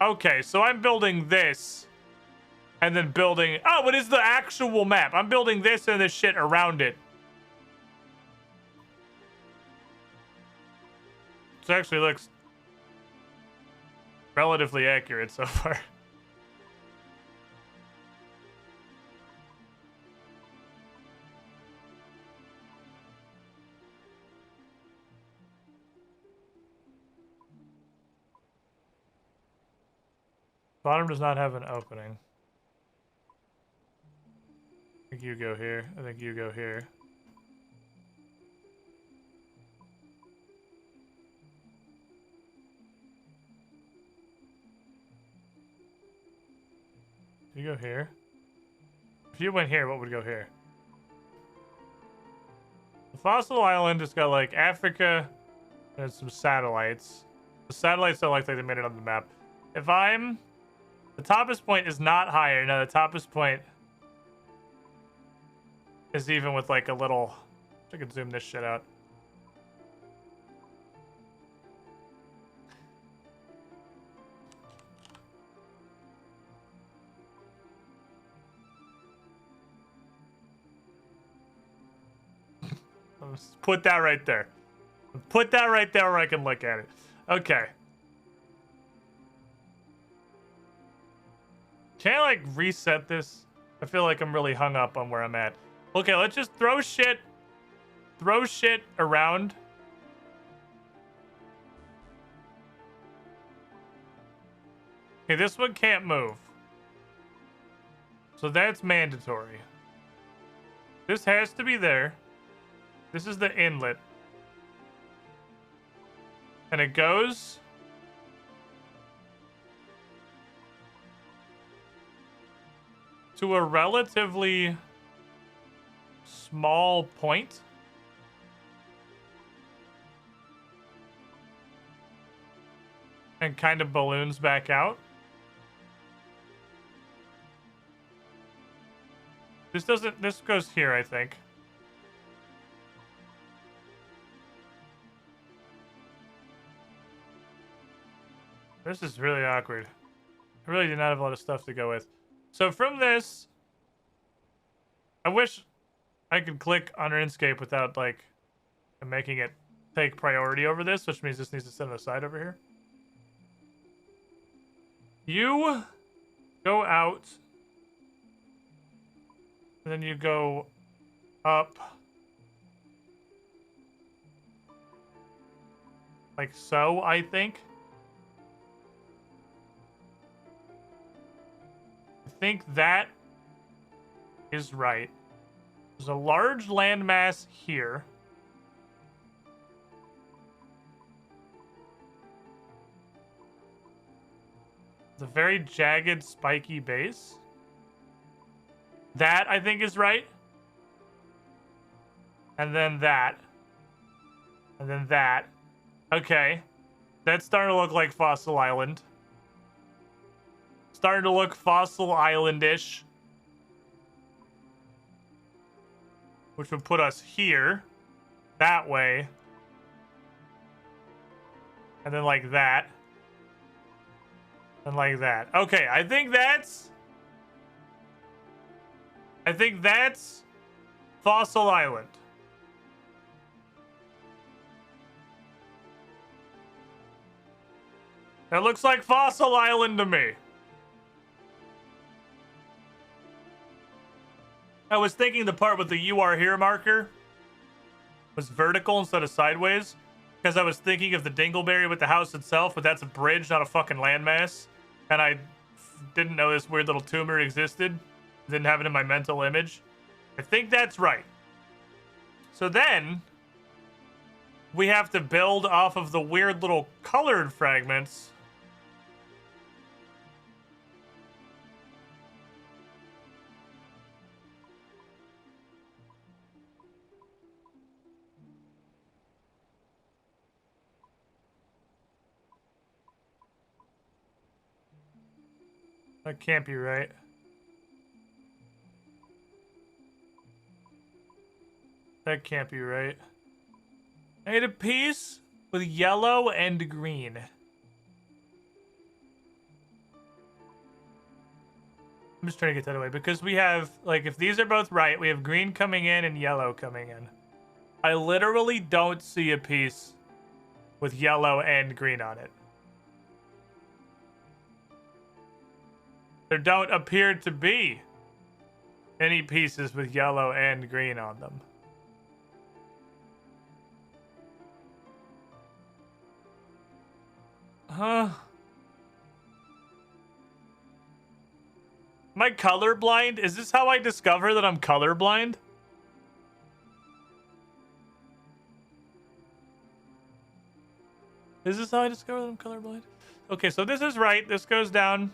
Okay, so I'm building this. And then building... Oh, it is the actual map. I'm building this and this shit around it. It actually looks relatively accurate so far. Bottom does not have an opening. I think you go here. I think you go here. You go here. If you went here, what would go here? The Fossil Island has got like Africa and some satellites. The satellites don't look like they made it on the map. If I'm... The toppest point is not higher. No, the toppest point is even with like a little... I could zoom this shit out. Put that right there. Put that right there where I can look at it. Okay. Can I, like, reset this? I feel like I'm really hung up on where I'm at. Okay, let's just throw shit around. Okay, this one can't move. So that's mandatory. This has to be there. This is the inlet. And it goes... to a relatively small point. And kind of balloons back out. This goes here, I think. This is really awkward. I really did not have a lot of stuff to go with. So from this, I wish I could click on RuneScape without, like, making it take priority over this, which means this needs to sit on the side over here. You go out, and then you go up, like so, I think. I think that is right. There's a large landmass here. It's a very jagged, spiky base. That, I think, is right. And then that. And then that. Okay. That's starting to look like Fossil Island. Starting to look Fossil Island-ish. Which would put us here. That way. And then like that. And like that. Okay, I think that's Fossil Island. That looks like Fossil Island to me. I was thinking the part with the "you are here" marker was vertical instead of sideways, because I was thinking of the dingleberry with the house itself, but that's a bridge, not a fucking landmass. And I didn't know this weird little tumor existed. Didn't have it in my mental image. I think that's right. So then we have to build off of the weird little colored fragments. That can't be right. That can't be right. I need a piece with yellow and green. I'm just trying to get that away because we have, like, if these are both right, we have green coming in and yellow coming in. I literally don't see a piece with yellow and green on it. There don't appear to be any pieces with yellow and green on them. Huh? Am I colorblind? Is this how I discover that I'm colorblind? Is this how I discover that I'm colorblind? Okay, so this is right. This goes down.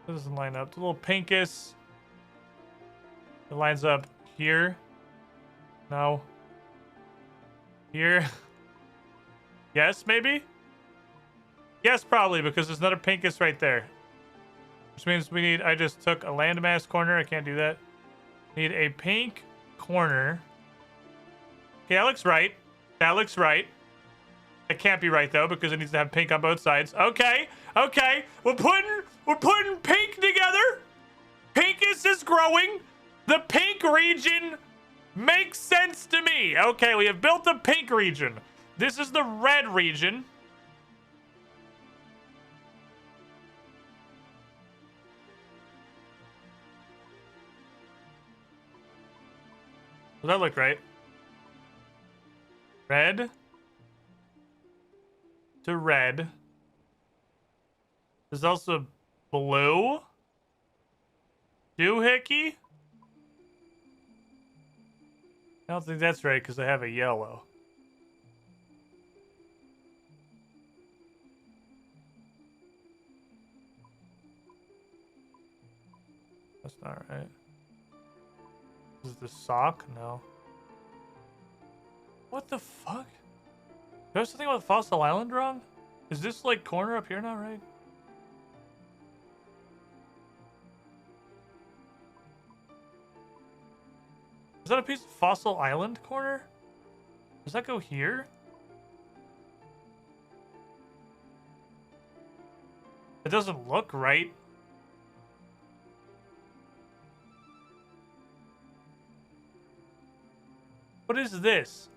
This doesn't line up. It's a little pinkish. It lines up here. No. Here. Yes, maybe? Yes, probably, because there's another pinkish right there. Which means we need... I just took a landmass corner. I can't do that. Need a pink corner. Okay, that looks right. That looks right. It can't be right, though, because it needs to have pink on both sides. Okay, okay. We're putting pink together. Pinkish is growing. The pink region makes sense to me. Okay, we have built the pink region. This is the red region. Does that look right? Red to red. There's also blue. Doohickey? I don't think that's right because I have a yellow. That's not right. Is the sock? No. What the fuck? There's something about Fossil Island wrong? Is this like corner up here now, right? Is that a piece of Fossil Island corner? Does that go here? It doesn't look right. What is this?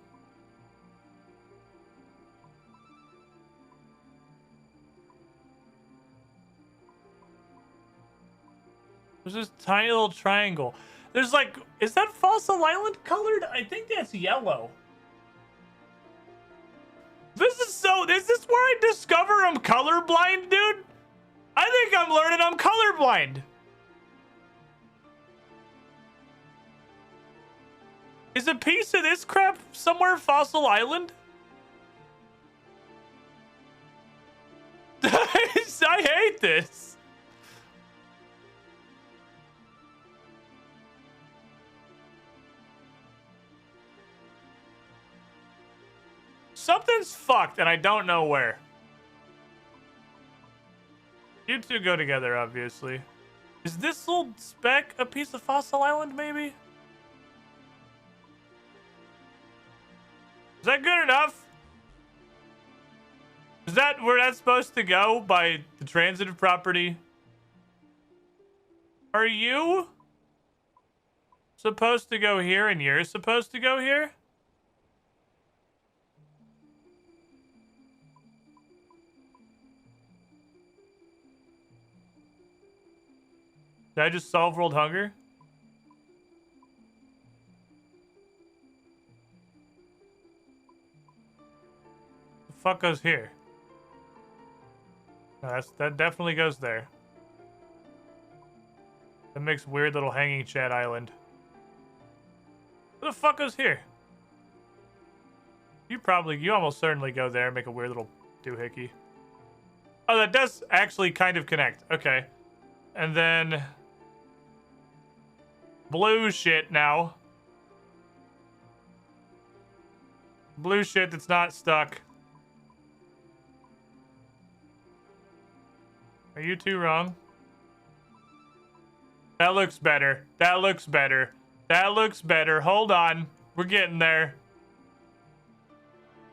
There's this tiny little triangle. There's like, is that Fossil Island colored? I think that's yellow. This is where I discover I'm colorblind, dude? I think I'm learning I'm colorblind. Is a piece of this crap somewhere Fossil Island? I hate this. Something's fucked and I don't know where. You two go together, obviously. Is this little speck a piece of Fossil Island, maybe? Is that good enough? Is that where that's supposed to go by the transitive property? Are you supposed to go here and you're supposed to go here? Did I just solve world hunger? The fuck goes here? No, that definitely goes there. That makes weird little hanging chat island. Who the fuck is here? You almost certainly go there and make a weird little doohickey. Oh, that does actually kind of connect. Okay. And then... blue shit now. Blue shit that's not stuck. Are you two wrong? That looks better. That looks better. That looks better. Hold on. We're getting there.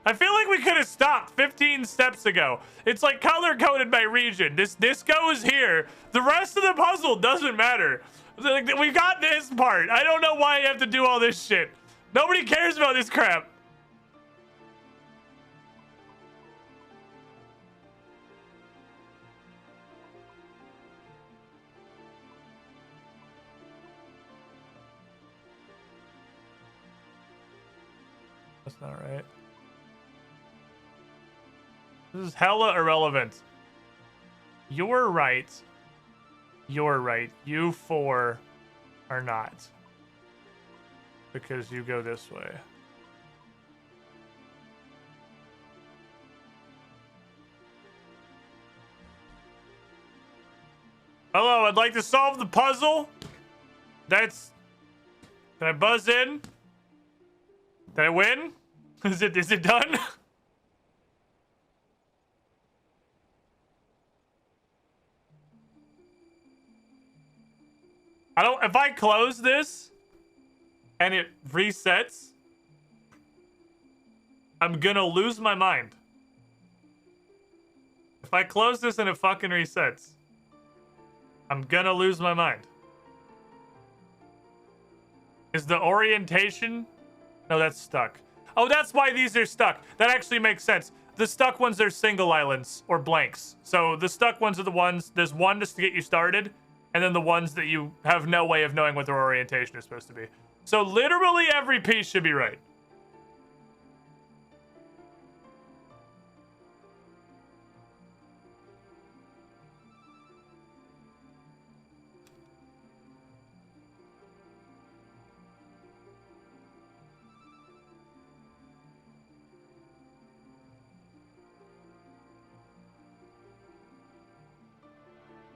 I feel like we could have stopped 15 steps ago. It's like color-coded by region. This goes here. The rest of the puzzle doesn't matter. We got this part. I don't know why you have to do all this shit. Nobody cares about this crap. That's not right. This is hella irrelevant. You're right. You're right. You four are not. Because you go this way. Hello, I'd like to solve the puzzle. That's... Can I buzz in? Did I win? Is it done? If I close this and it resets, I'm gonna lose my mind. If I close this and it fucking resets, I'm gonna lose my mind. Is the orientation? No, that's stuck. Oh, that's why these are stuck. That actually makes sense. The stuck ones are single islands or blanks. So the stuck ones are the ones, there's one just to get you started, and then the ones that you have no way of knowing what their orientation is supposed to be. So literally every piece should be right.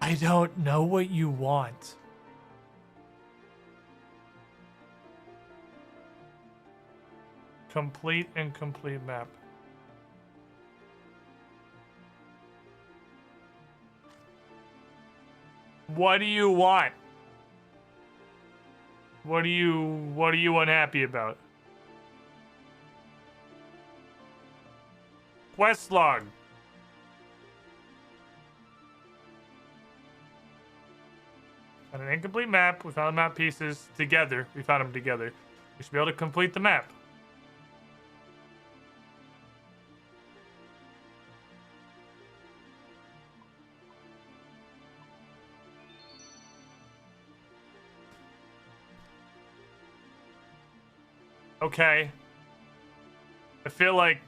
I don't know what you want. Complete incomplete map. What do you want? What are you unhappy about? Quest log. On an incomplete map, we found the map pieces together. We found them together. We should be able to complete the map. Okay. I feel like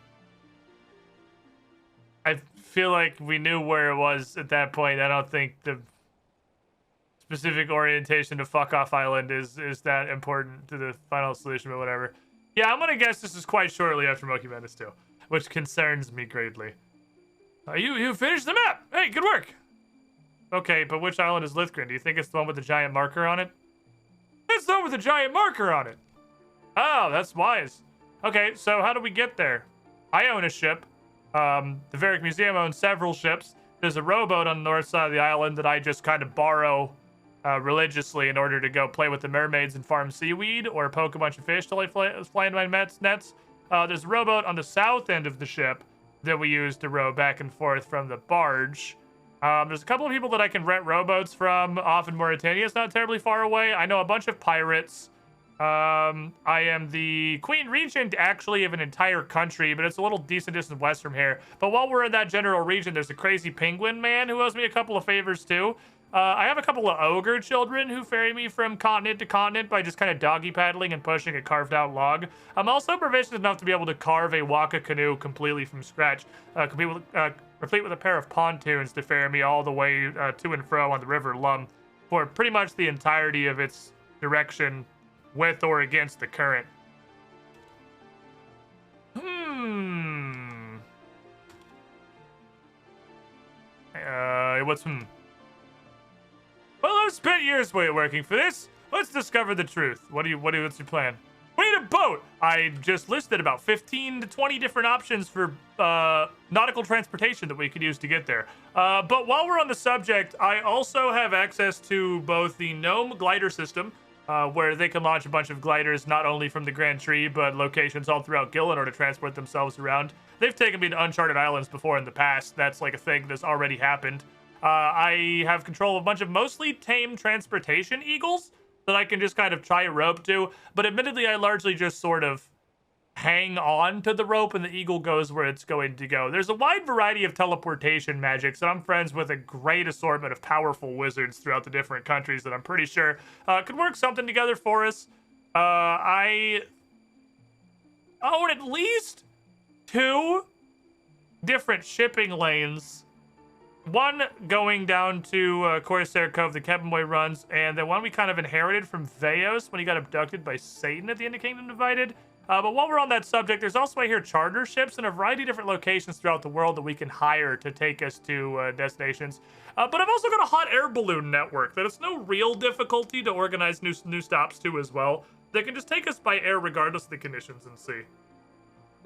we knew where it was at that point. I don't think the specific orientation to Fuck Off Island is that important to the final solution, but whatever. Yeah, I'm gonna guess this is quite shortly after Monkey Madness 2, which concerns me greatly. You finished the map! Hey, good work! Okay, but which island is Lithgren? Do you think it's the one with the giant marker on it? It's the one with the giant marker on it! Oh, that's wise. Okay, so how do we get there? I own a ship. The Varick Museum owns several ships. There's a rowboat on the north side of the island that I just kind of borrow religiously in order to go play with the mermaids and farm seaweed or poke a bunch of fish till I fly into my nets. There's a rowboat on the south end of the ship that we use to row back and forth from the barge. There's a couple of people that I can rent rowboats from off in Mauritania. It's not terribly far away. I know a bunch of pirates. I am the Queen Regent, actually, of an entire country, but it's a little decent distance west from here. But while we're in that general region, there's a crazy penguin man who owes me a couple of favors, too. I have a couple of ogre children who ferry me from continent to continent by just kind of doggy paddling and pushing a carved-out log. I'm also proficient enough to be able to carve a waka canoe completely from scratch, complete with a pair of pontoons to ferry me all the way to and fro on the River Lum. for pretty much the entirety of its direction with or against the current. Well, I've spent years working for this. Let's discover the truth. What's your plan? We need a boat. I just listed about 15 to 20 different options for nautical transportation that we could use to get there. But while we're on the subject, I also have access to both the Gnome glider system, where they can launch a bunch of gliders not only from the Grand Tree, but locations all throughout Gil in order to transport themselves around. They've taken me to uncharted islands before in the past. That's like a thing that's already happened. I have control of a bunch of mostly tame transportation eagles that I can just kind of tie a rope to, but admittedly I largely just sort of hang on to the rope and the eagle goes where it's going to go. There's a wide variety of teleportation magics, and I'm friends with a great assortment of powerful wizards throughout the different countries that I'm pretty sure could work something together for us. I own at least 2 different shipping lanes. One going down to Corsair Cove that Kevin Boy runs, and the one we kind of inherited from Veos when he got abducted by Satan at the end of Kingdom Divided. But while we're on that subject, there's also I hear charter ships in a variety of different locations throughout the world that we can hire to take us to destinations. But I've also got a hot air balloon network that it's no real difficulty to organize new stops to as well. They can just take us by air regardless of the conditions and see.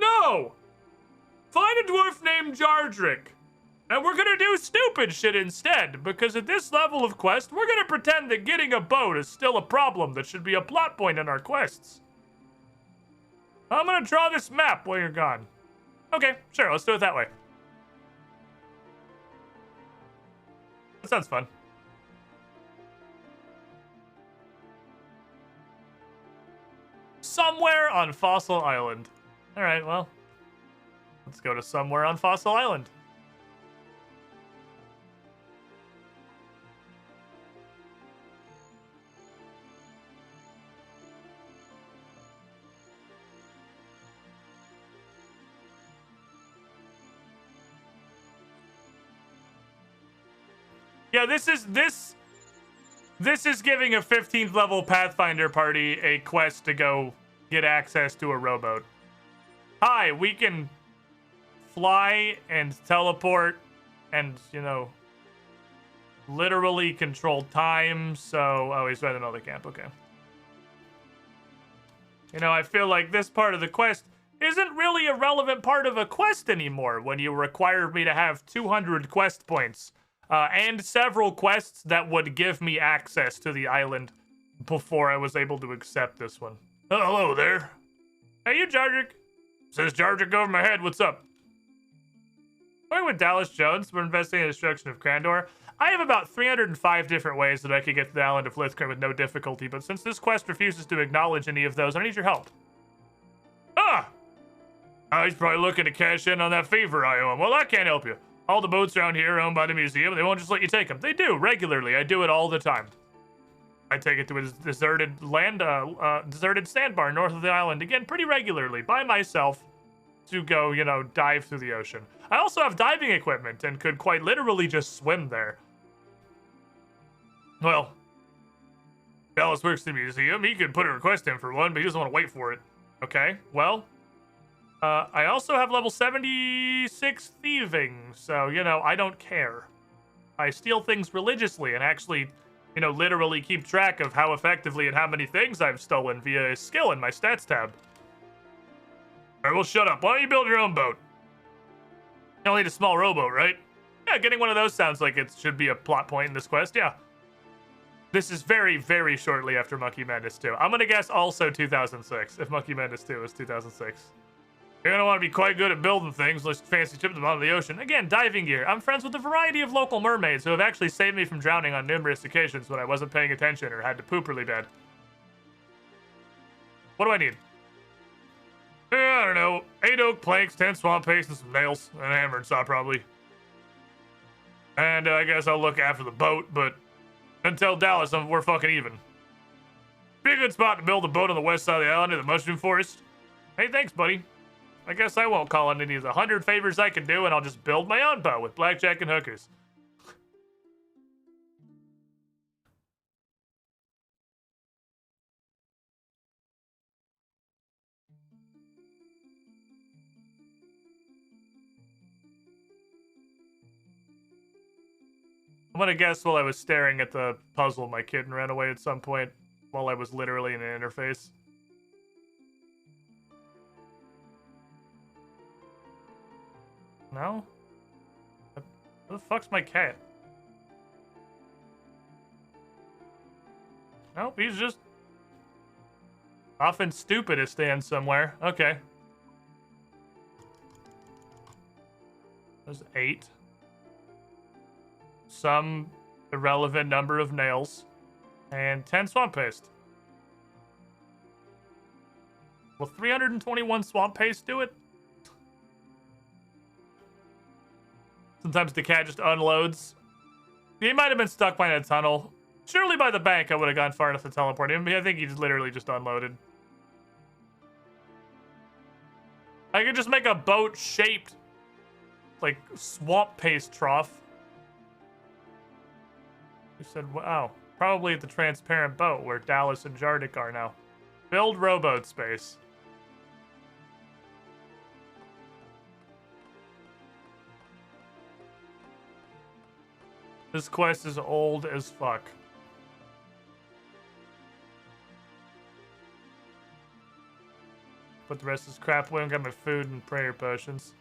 No! Find a dwarf named Jardrick. And we're gonna do stupid shit instead, because at this level of quest, we're gonna pretend that getting a boat is still a problem that should be a plot point in our quests. I'm gonna draw this map while you're gone. Okay, sure, let's do it that way. That sounds fun. Somewhere on Fossil Island. Alright, well, let's go to somewhere on Fossil Island. Yeah, this is giving a 15th level Pathfinder party a quest to go get access to a rowboat. Hi, we can fly and teleport and, you know, literally control time, so... Oh, he's at another camp, okay. You know, I feel like this part of the quest isn't really a relevant part of a quest anymore when you require me to have 200 quest points. And several quests that would give me access to the island before I was able to accept this one. Oh, hello there. Hey, you Jardrick. Says Jardrick over my head. What's up? Working with Dallas Jones, we're investigating the destruction of Crandor. I have about 305 different ways that I could get to the island of Lithcrim with no difficulty, but since this quest refuses to acknowledge any of those, I need your help. Ah! Oh, he's probably looking to cash in on that favor I owe him. Well, I can't help you. All the boats around here are owned by the museum. They won't just let you take them. They do, regularly. I do it all the time. I take it to a deserted deserted sandbar north of the island, again, pretty regularly, by myself, to go, you know, dive through the ocean. I also have diving equipment and could quite literally just swim there. Well, Dallas works at the museum. He could put a request in for one, but he doesn't want to wait for it. Okay, well... I also have level 76 thieving, so, you know, I don't care. I steal things religiously and actually, you know, literally keep track of how effectively and how many things I've stolen via a skill in my stats tab. Alright, well, shut up. Why don't you build your own boat? You only need a small rowboat, right? Yeah, getting one of those sounds like it should be a plot point in this quest, yeah. This is very, very shortly after Monkey Madness 2. I'm gonna guess also 2006, if Monkey Madness 2 was 2006. You're gonna want to be quite good at building things, like fancy ship at the bottom of the ocean. Again, diving gear. I'm friends with a variety of local mermaids who have actually saved me from drowning on numerous occasions when I wasn't paying attention or had to poop really bad. What do I need? I don't know. 8 oak planks, 10 swamp paste, and some nails. And a hammer and saw, probably. And I guess I'll look after the boat, but until Dallas, we're fucking even. Be a good spot to build a boat on the west side of the island in the mushroom forest. Hey, thanks, buddy. I guess I won't call on any of the 100 favors I can do, and I'll just build my own boat with blackjack and hookers. I'm gonna guess while I was staring at the puzzle, my kitten ran away at some point while I was literally in an interface. No? Where the fuck's my cat? Nope, he's just off in stupidistan somewhere. Okay. There's 8. Some irrelevant number of nails. And 10 swamp paste. Will 321 swamp paste do it? Sometimes the cat just unloads. He might have been stuck by a tunnel. Surely by the bank I would have gone far enough to teleport him. I think he just literally just unloaded. I could just make a boat shaped like swamp paste trough. You said, wow. Probably at the transparent boat where Dallas and Jardik are now. Build rowboat space. This quest is old as fuck. But the rest is crap. We don't got my food and prayer potions.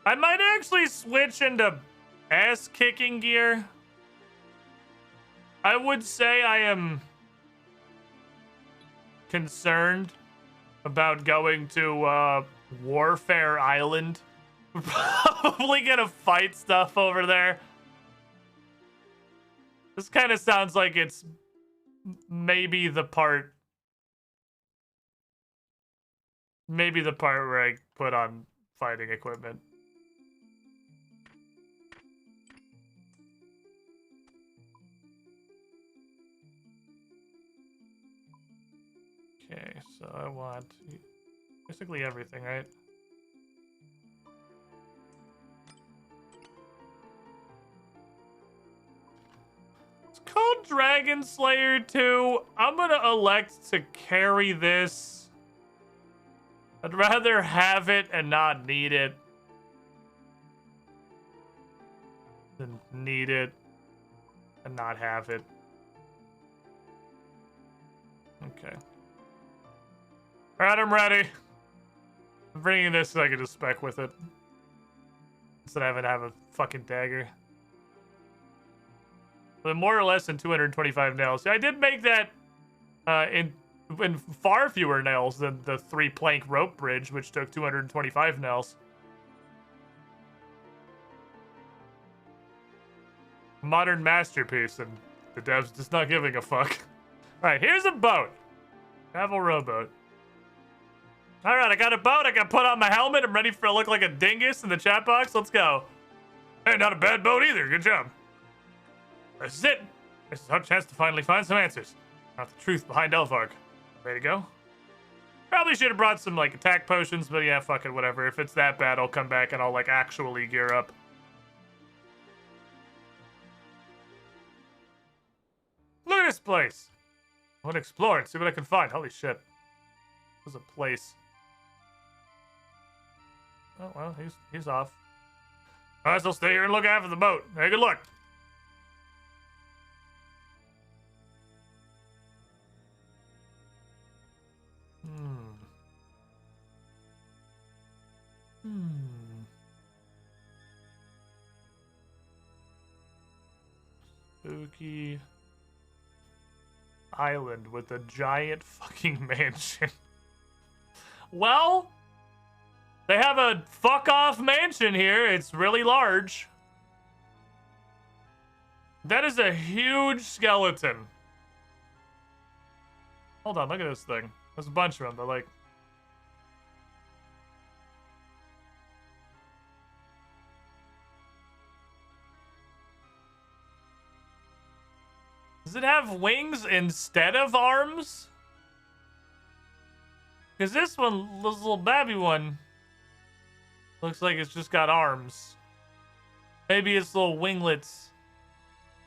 I might actually switch into ass-kicking gear. I would say I am concerned about going to Warfare Island. We're probably gonna fight stuff over there. This kind of sounds like it's maybe the part where I put on fighting equipment. Okay, so I want basically everything, right? It's called Dragon Slayer 2. I'm gonna elect to carry this. I'd rather have it and not need it than need it and not have it. Okay. Alright, I'm ready. I'm bringing this so I can just spec with it. Instead of having to have a fucking dagger. But more or less than 225 nails. See, I did make that in far fewer nails than the 3-plank rope bridge, which took 225 nails. Modern masterpiece, and the devs just not giving a fuck. Alright, here's a boat. Travel rowboat. Alright, I got a boat. I got put on my helmet. I'm ready for to look like a dingus in the chat box. Let's go. Hey, not a bad boat either. Good job. This is it. This is our chance to finally find some answers. Not the truth behind Elvarg. Ready to go? Probably should have brought some, like, attack potions, but yeah, fuck it, whatever. If it's that bad, I'll come back and I'll, like, actually gear up. Look at this place. I want to explore and see what I can find. Holy shit. This is a place. Oh, well, he's off. I guess I'll stay here and look after the boat. Hey, good luck. Spooky island with a giant fucking mansion. Well, they have a fuck-off mansion here. It's really large. That is a huge skeleton. Hold on, look at this thing. There's a bunch of them. They're like... Does it have wings instead of arms? Because this one, this little babby one, looks like it's just got arms. Maybe its little winglets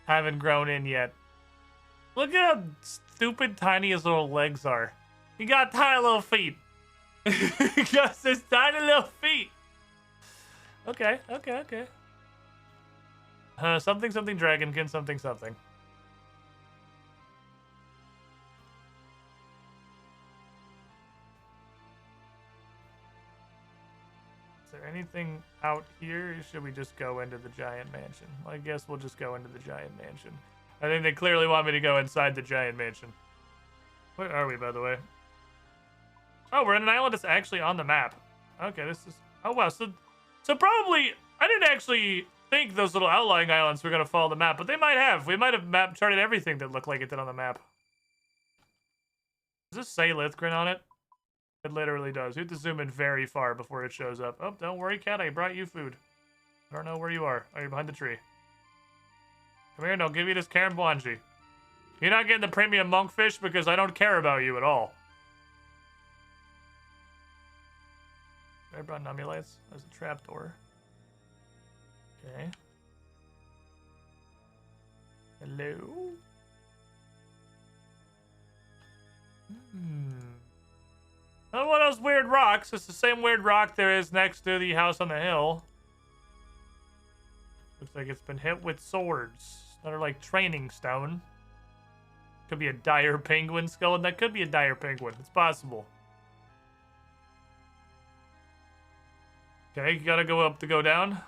haven't grown in yet. Look at how stupid tiny his little legs are. He got tiny little feet. He got his tiny little feet. Okay. Something something dragonkin something something. Is there anything out here? Or should we just go into the giant mansion? Well, I guess we'll just go into the giant mansion. I think they clearly want me to go inside the giant mansion. Where are we, by the way? Oh, we're in an island that's actually on the map. Okay, this is... Oh, wow. So probably... I didn't actually think those little outlying islands were going to follow the map, but they might have. We might have map charted everything that looked like it did on the map. Does this say Lithgren on it? It literally does. You have to zoom in very far before it shows up. Oh, don't worry, cat. I brought you food. I don't know where you are. Oh, you're behind the tree. Come here and I'll give you this Karambwanji. You're not getting the premium monkfish because I don't care about you at all. I brought Nummulites. There's a trapdoor. Okay. Hello? Oh, one of those weird rocks. It's the same weird rock there is next to the house on the hill. Looks like it's been hit with swords that are like training stone. Could be a dire penguin skull, and that could be a dire penguin. It's possible. Okay, you gotta go up to go down.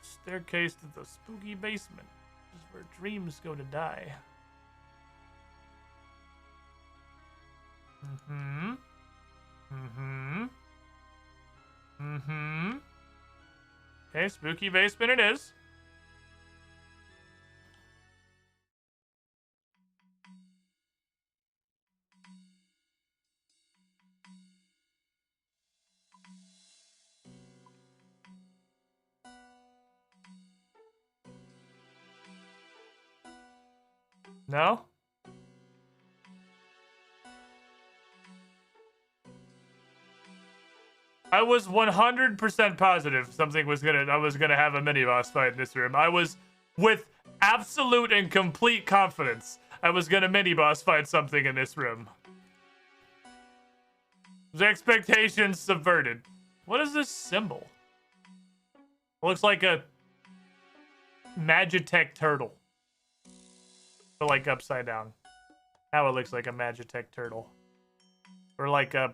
Staircase to the spooky basement. This is where dreams go to die. Okay, spooky basement it is. No? I was 100% positive something was I was gonna have a mini boss fight in this room. I was with absolute and complete confidence I was gonna mini boss fight something in this room. The expectations subverted. What is this symbol? It looks like a Magitech turtle. But like upside down. Now it looks like a Magitech turtle. Or like a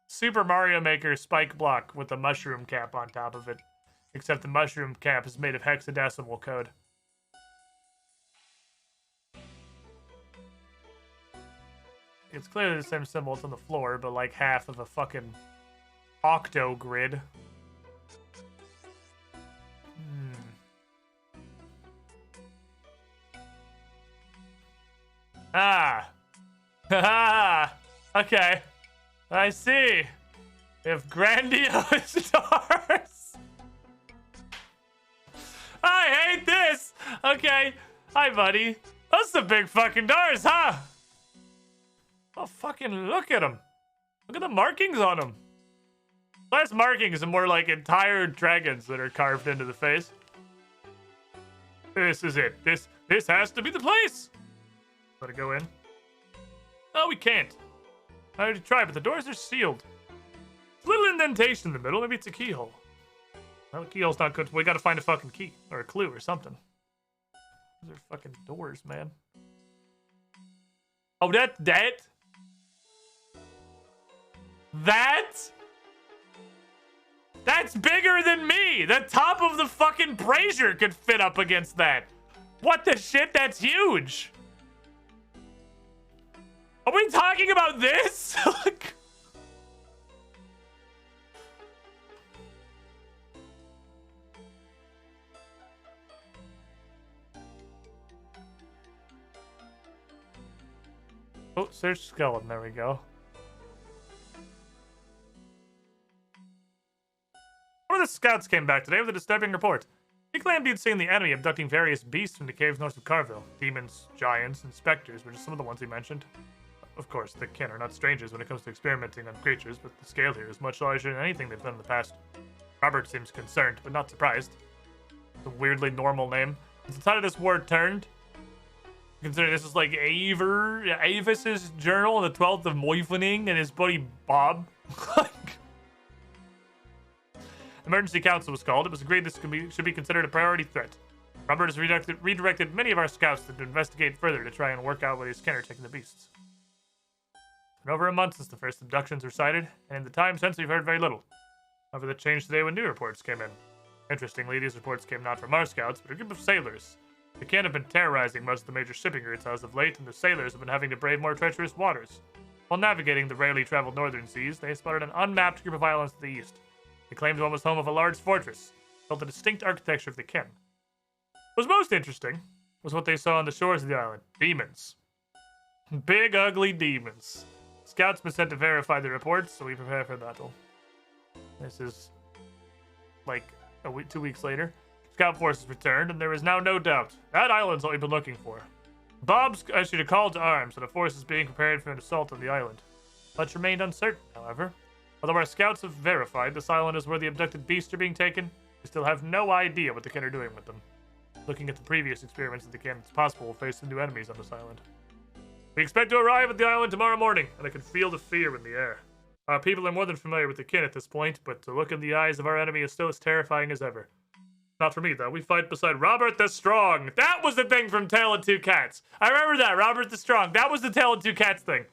Super Mario Maker spike block with a mushroom cap on top of it. Except the mushroom cap is made of hexadecimal code. It's clearly the same symbol. It's on the floor, but like half of a fucking octo grid. Ah. Haha. Okay. I see. If grandiose stars. I hate this. Okay. Hi, buddy. Those are big fucking doors, huh? Oh, fucking look at them. Look at the markings on them. Less markings and more like entire dragons that are carved into the face. This is it. This has to be the place. Let it go in. Oh, we can't. I already tried, but the doors are sealed. A little indentation in the middle. Maybe it's a keyhole. Well, the keyhole's not good. We gotta find a fucking key. Or a clue or something. Those are fucking doors, man. Oh, that's bigger than me! The top of the fucking brazier could fit up against that. What the shit? That's huge! Are we talking about this? Oh, search skeleton. There we go. One of the scouts came back today with a disturbing report. He claimed he'd seen the enemy abducting various beasts from the caves north of Carville. Demons, giants, and specters were just some of the ones he mentioned. Of course, the kin are not strangers when it comes to experimenting on creatures, but the scale here is much larger than anything they've done in the past. Robert seems concerned, but not surprised. It's a weirdly normal name. Since the tide of this war turned, considering this is like Avis's journal on the 12th of Moivening and his buddy Bob. Emergency council was called. It was agreed this should be considered a priority threat. Robert has redirected many of our scouts to investigate further to try and work out what is Kenner taking the beasts. It's been over a month since the first abductions were cited, and in the time since we've heard very little. However, that changed today when new reports came in. Interestingly, these reports came not from our scouts, but a group of sailors. The Ken have been terrorizing most of the major shipping routes as of late, and the sailors have been having to brave more treacherous waters. While navigating the rarely traveled northern seas, they spotted an unmapped group of islands to the east. They claimed one was home of a large fortress, built the distinct architecture of the Ken. What was most interesting was what they saw on the shores of the island. Demons. Big, ugly demons. Scouts been sent to verify the reports, so we prepare for battle. This is like 2 weeks later. Scout forces returned, and there is now no doubt. That island's what we've been looking for. Bob's issued a call to arms, and a force is being prepared for an assault on the island. Much remained uncertain, however. Although our scouts have verified this island is where the abducted beasts are being taken, we still have no idea what the Ken are doing with them. Looking at the previous experiments of the Ken, it's possible we'll face some new enemies on this island. We expect to arrive at the island tomorrow morning, and I can feel the fear in the air. Our people are more than familiar with the Ken at this point, but to look in the eyes of our enemy is still as terrifying as ever. Not for me, though. We fight beside Robert the Strong. That was the thing from Tale of Two Cats. I remember that. Robert the Strong. That was the Tale of Two Cats thing.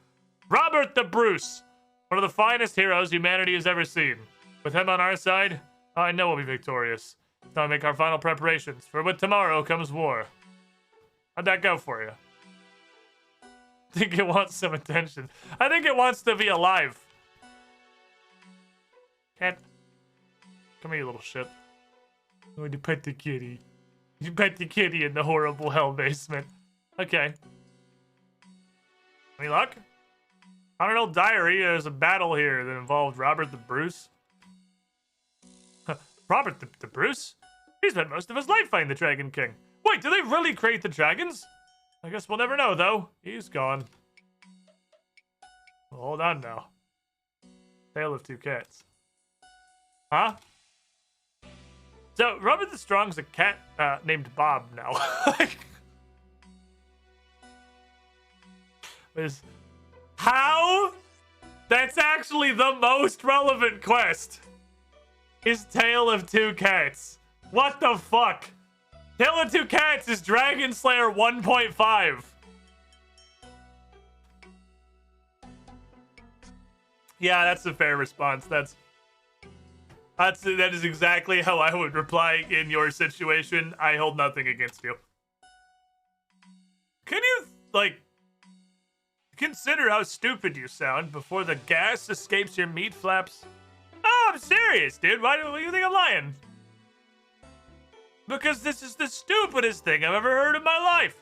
Robert the Bruce. One of the finest heroes humanity has ever seen. With him on our side, I know we'll be victorious. Now we make our final preparations, for with tomorrow comes war. How'd that go for you? I think it wants some attention. I think it wants to be alive. Cat. Come here, you little shit. I'm going to pet the kitty. You pet the kitty in the horrible hell basement. Okay. Any luck? I don't know, diary. There's a battle here that involved Robert the Bruce. Robert the Bruce? He spent most of his life fighting the Dragon King. Wait, did they really create the dragons? I guess we'll never know, though. He's gone. Well, hold on now. Tale of Two Cats. Huh? So, Robert the Strong's a cat named Bob now. How? That's actually the most relevant quest. Is Tale of Two Cats. What the fuck? Tale of Two Cats is Dragon Slayer 1.5. Yeah, that's a fair response. That is exactly how I would reply in your situation. I hold nothing against you. Can you, like, consider how stupid you sound before the gas escapes your meat flaps? Oh, I'm serious, dude. Why do you think I'm lying? Because this is the stupidest thing I've ever heard in my life.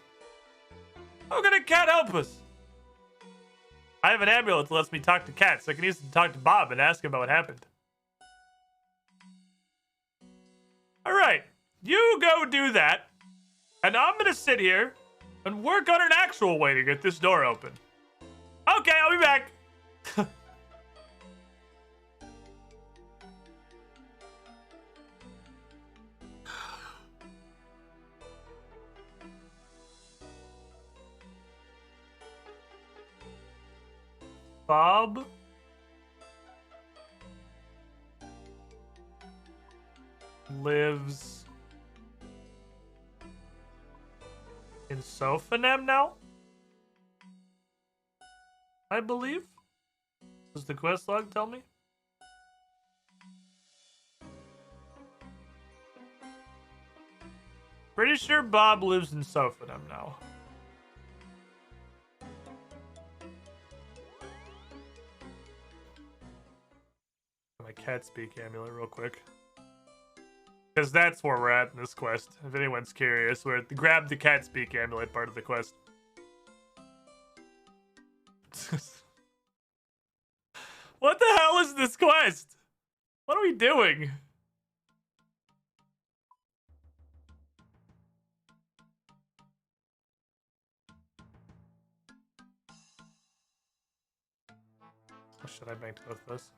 How can a cat help us? I have an amulet that lets me talk to cats, so I can use it to talk to Bob and ask him about what happened. Alright, you go do that, and I'm gonna sit here and work on an actual way to get this door open. Okay, I'll be back. Bob? Lives in Sophanem now? I believe? Does the quest log tell me? Pretty sure Bob lives in Sophanem now. My cat speak amulet real quick. Because that's where we're at in this quest. If anyone's curious, we're at the grab the cat speak amulet part of the quest. What the hell is this quest? What are we doing? Oh shit, I banked both of those.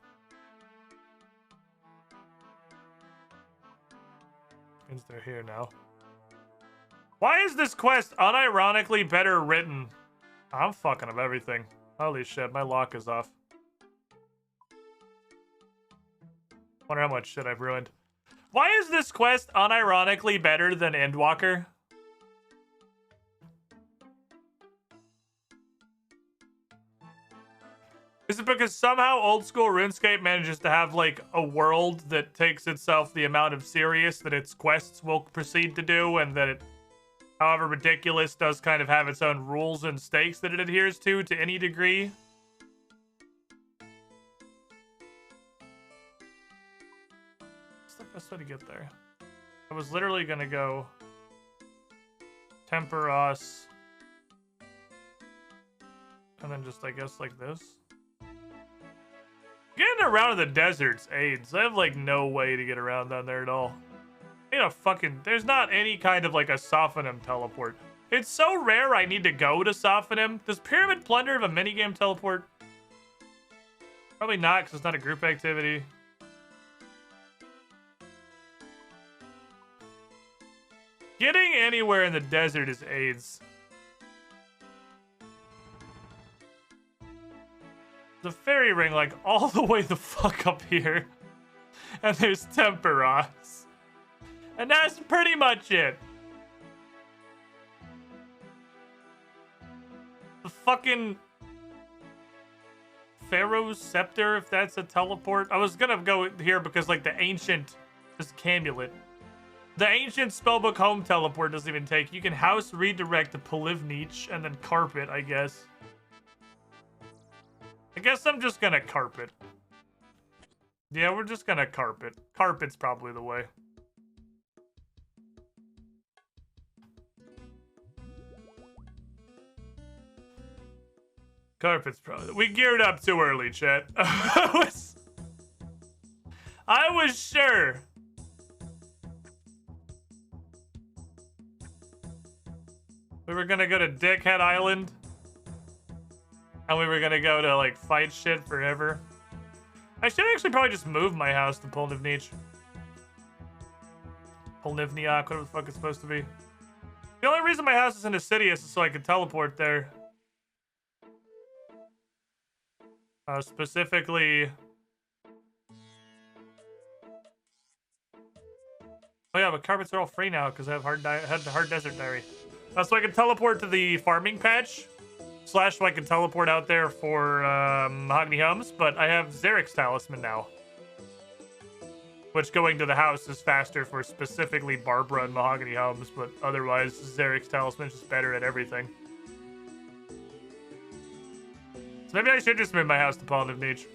Means they're here now. Why is this quest unironically better written? I'm fucking up everything. Holy shit, my lock is off. Wonder how much shit I've ruined. Why is this quest unironically better than Endwalker? Is it because somehow old school RuneScape manages to have like a world that takes itself the amount of serious that its quests will proceed to do, and that it, however ridiculous, does kind of have its own rules and stakes that it adheres to any degree? What's the best way to get there? I was literally gonna go Temperos, and then just, I guess, like this. Getting around in the desert's AIDS. I have like no way to get around down there at all. There's not any kind of like a Sophonim teleport. It's so rare I need to go to Sophonim. Does Pyramid Plunder have a minigame teleport? Probably not, because it's not a group activity. Getting anywhere in the desert is AIDS. The fairy ring, like, all the way the fuck up here. And there's Temperos. And that's pretty much it. The fucking Pharaoh's Scepter, if that's a teleport. I was gonna go here because, like, the ancient is Camulet. The ancient spellbook home teleport doesn't even take. You can house redirect to Polivnich and then carpet, I guess. I guess I'm just gonna carpet. Yeah, we're just gonna carpet. Carpet's probably the way. Carpet's probably... We geared up too early, chat. I was sure. We were gonna go to Dickhead Island. And we were gonna go to, like, fight shit forever. I should actually probably just move my house to Polnivnich. Polnivniak, whatever the fuck it's supposed to be. The only reason my house is in Assidious is so I can teleport there. Specifically... Oh yeah, but carpets are all free now because I have hard desert diary. So I can teleport to the farming patch. / so I can teleport out there for Mahogany Homes, but I have Zarek's Talisman now. Which going to the house is faster for specifically Barbara and Mahogany Homes, but otherwise Zarek's Talisman is just better at everything. So maybe I should just move my house to Polnivnich.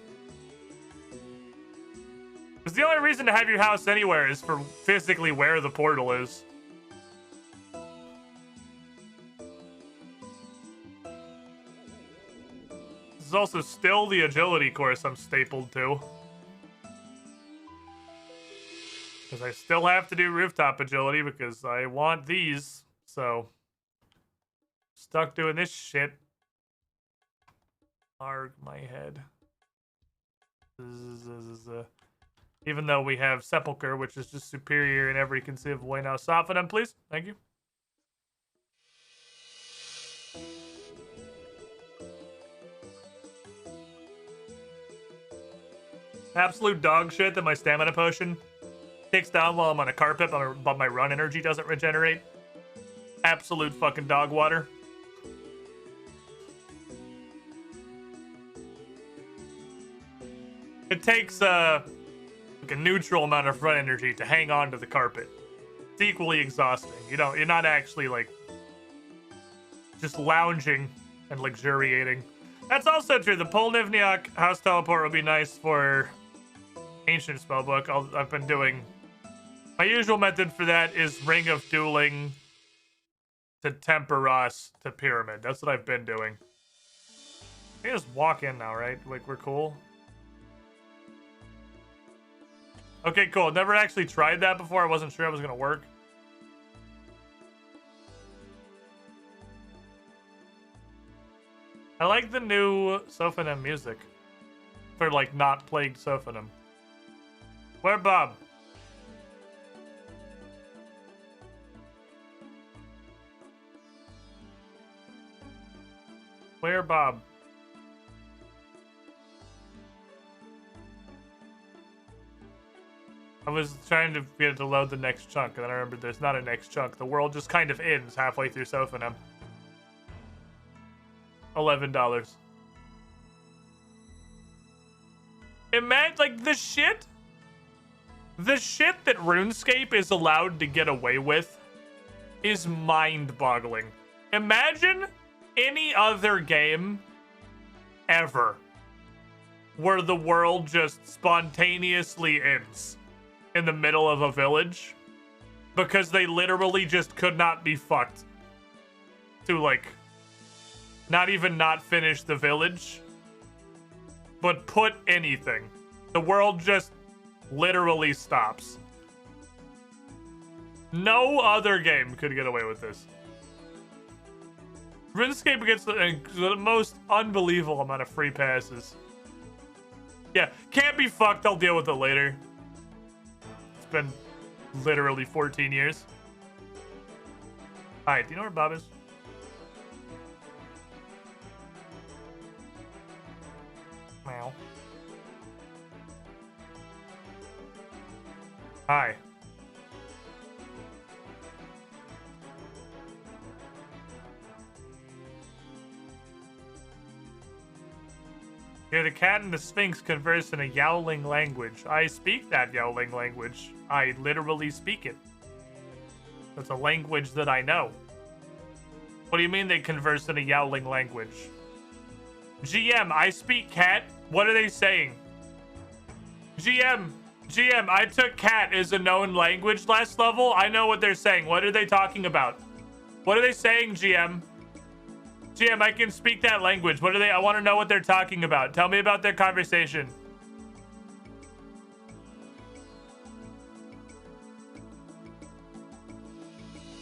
Because the only reason to have your house anywhere is for physically where the portal is. This is also still the agility course I'm stapled to. Because I still have to do rooftop agility because I want these. So, stuck doing this shit. Arg my head. Even though we have Sepulcher, which is just superior in every conceivable way now. Soften them, please. Thank you. Absolute dog shit that my stamina potion takes down while I'm on a carpet, but my run energy doesn't regenerate. Absolute fucking dog water. It takes like a neutral amount of run energy to hang on to the carpet. It's equally exhausting. You're not actually like just lounging and luxuriating. That's also true. The Polnivniak house teleport would be nice for Ancient Spellbook. I've been doing... My usual method for that is Ring of Dueling to Temperos to Pyramid. That's what I've been doing. I can just walk in now, right? Like, we're cool. Okay, cool. Never actually tried that before. I wasn't sure it was going to work. I like the new Sophonim music. For, like, not plagued Sophonim. Where Bob? Where Bob? I was trying to get it to load the next chunk, and then I remembered there's not a next chunk. The world just kind of ends halfway through Sophanum. $11. Imagine, like, the shit that RuneScape is allowed to get away with is mind-boggling. Imagine any other game ever where the world just spontaneously ends in the middle of a village because they literally just could not be fucked to, like, not even not finish the village, but put anything. The world just literally stops. No other game could get away with this. RuneScape gets the most unbelievable amount of free passes. Yeah, can't be fucked. I'll deal with it later. It's been literally 14 years. Alright, do you know where Bob is? Meow. Hi. Here, the cat and the Sphinx converse in a Yowling language. I speak that Yowling language. I literally speak it. That's a language that I know. What do you mean they converse in a Yowling language? GM, I speak cat. What are they saying? GM, I took cat as a known language last level. I know what they're saying. What are they talking about? What are they saying, GM? GM, I can speak that language. What are they? I want to know what they're talking about. Tell me about their conversation.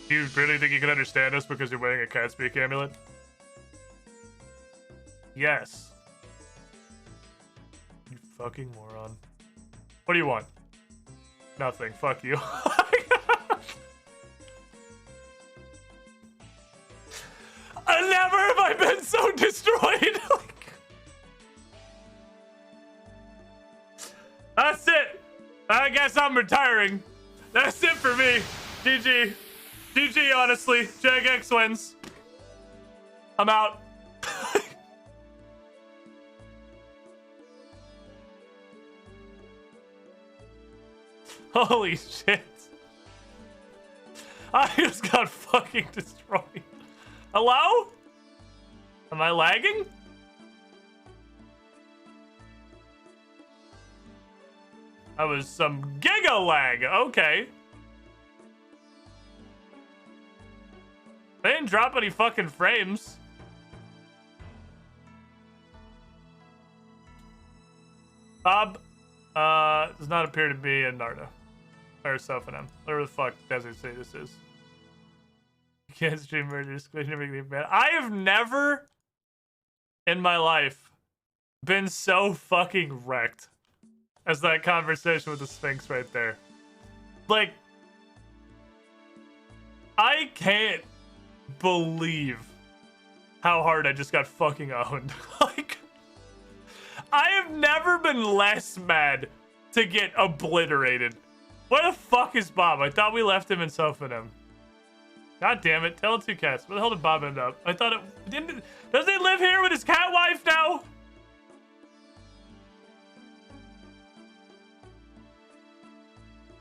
Do you really think you can understand us because you're wearing a cat speak amulet? Yes. You fucking moron. What do you want? Nothing. Fuck you. Never have I been so destroyed. That's it. I guess I'm retiring. That's it for me. GG. GG, honestly. JagX wins. I'm out. Holy shit. I just got fucking destroyed. Hello? Am I lagging? That was some giga lag. Okay. They didn't drop any fucking frames. Bob does not appear to be in Narda. Or Sophanum. Whatever the fuck Desert say this is. You can't stream murders. I have never in my life been so fucking wrecked as that conversation with the Sphinx right there. Like, I can't believe how hard I just got fucking owned. Like, I have never been less mad to get obliterated. What the fuck is Bob? I thought we left him in Sophanum. God damn it. Tell two cats. Where the hell did Bob end up? I thought it didn't. Does he live here with his cat wife now?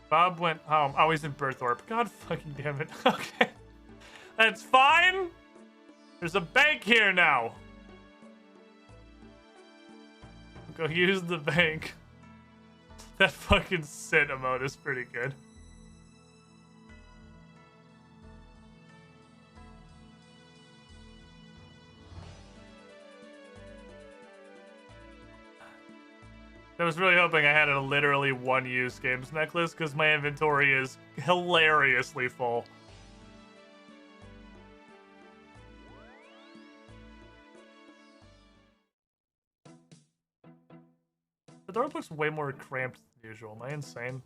Bob went home. Oh, he's in Berthorpe. God fucking damn it. Okay. That's fine. There's a bank here now. Go use the bank. That fucking sit emote is pretty good. I was really hoping I had a literally one-use games necklace because my inventory is hilariously full. The door looks way more cramped than usual. Am I insane?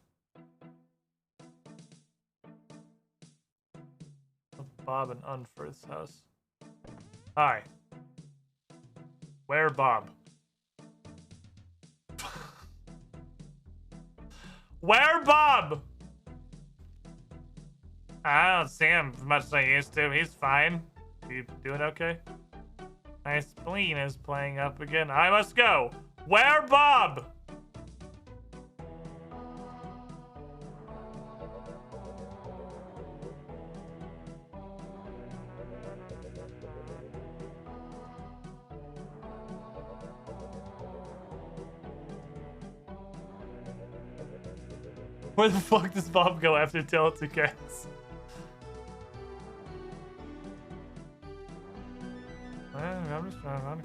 Bob and Unfirth's house. Hi. Where Bob? Where Bob? I don't see him as much as I used to. He's fine. You doing okay? My spleen is playing up again. I must go. Where Bob? Where the fuck does Bob go after Tell It to Cats? I'm just trying to run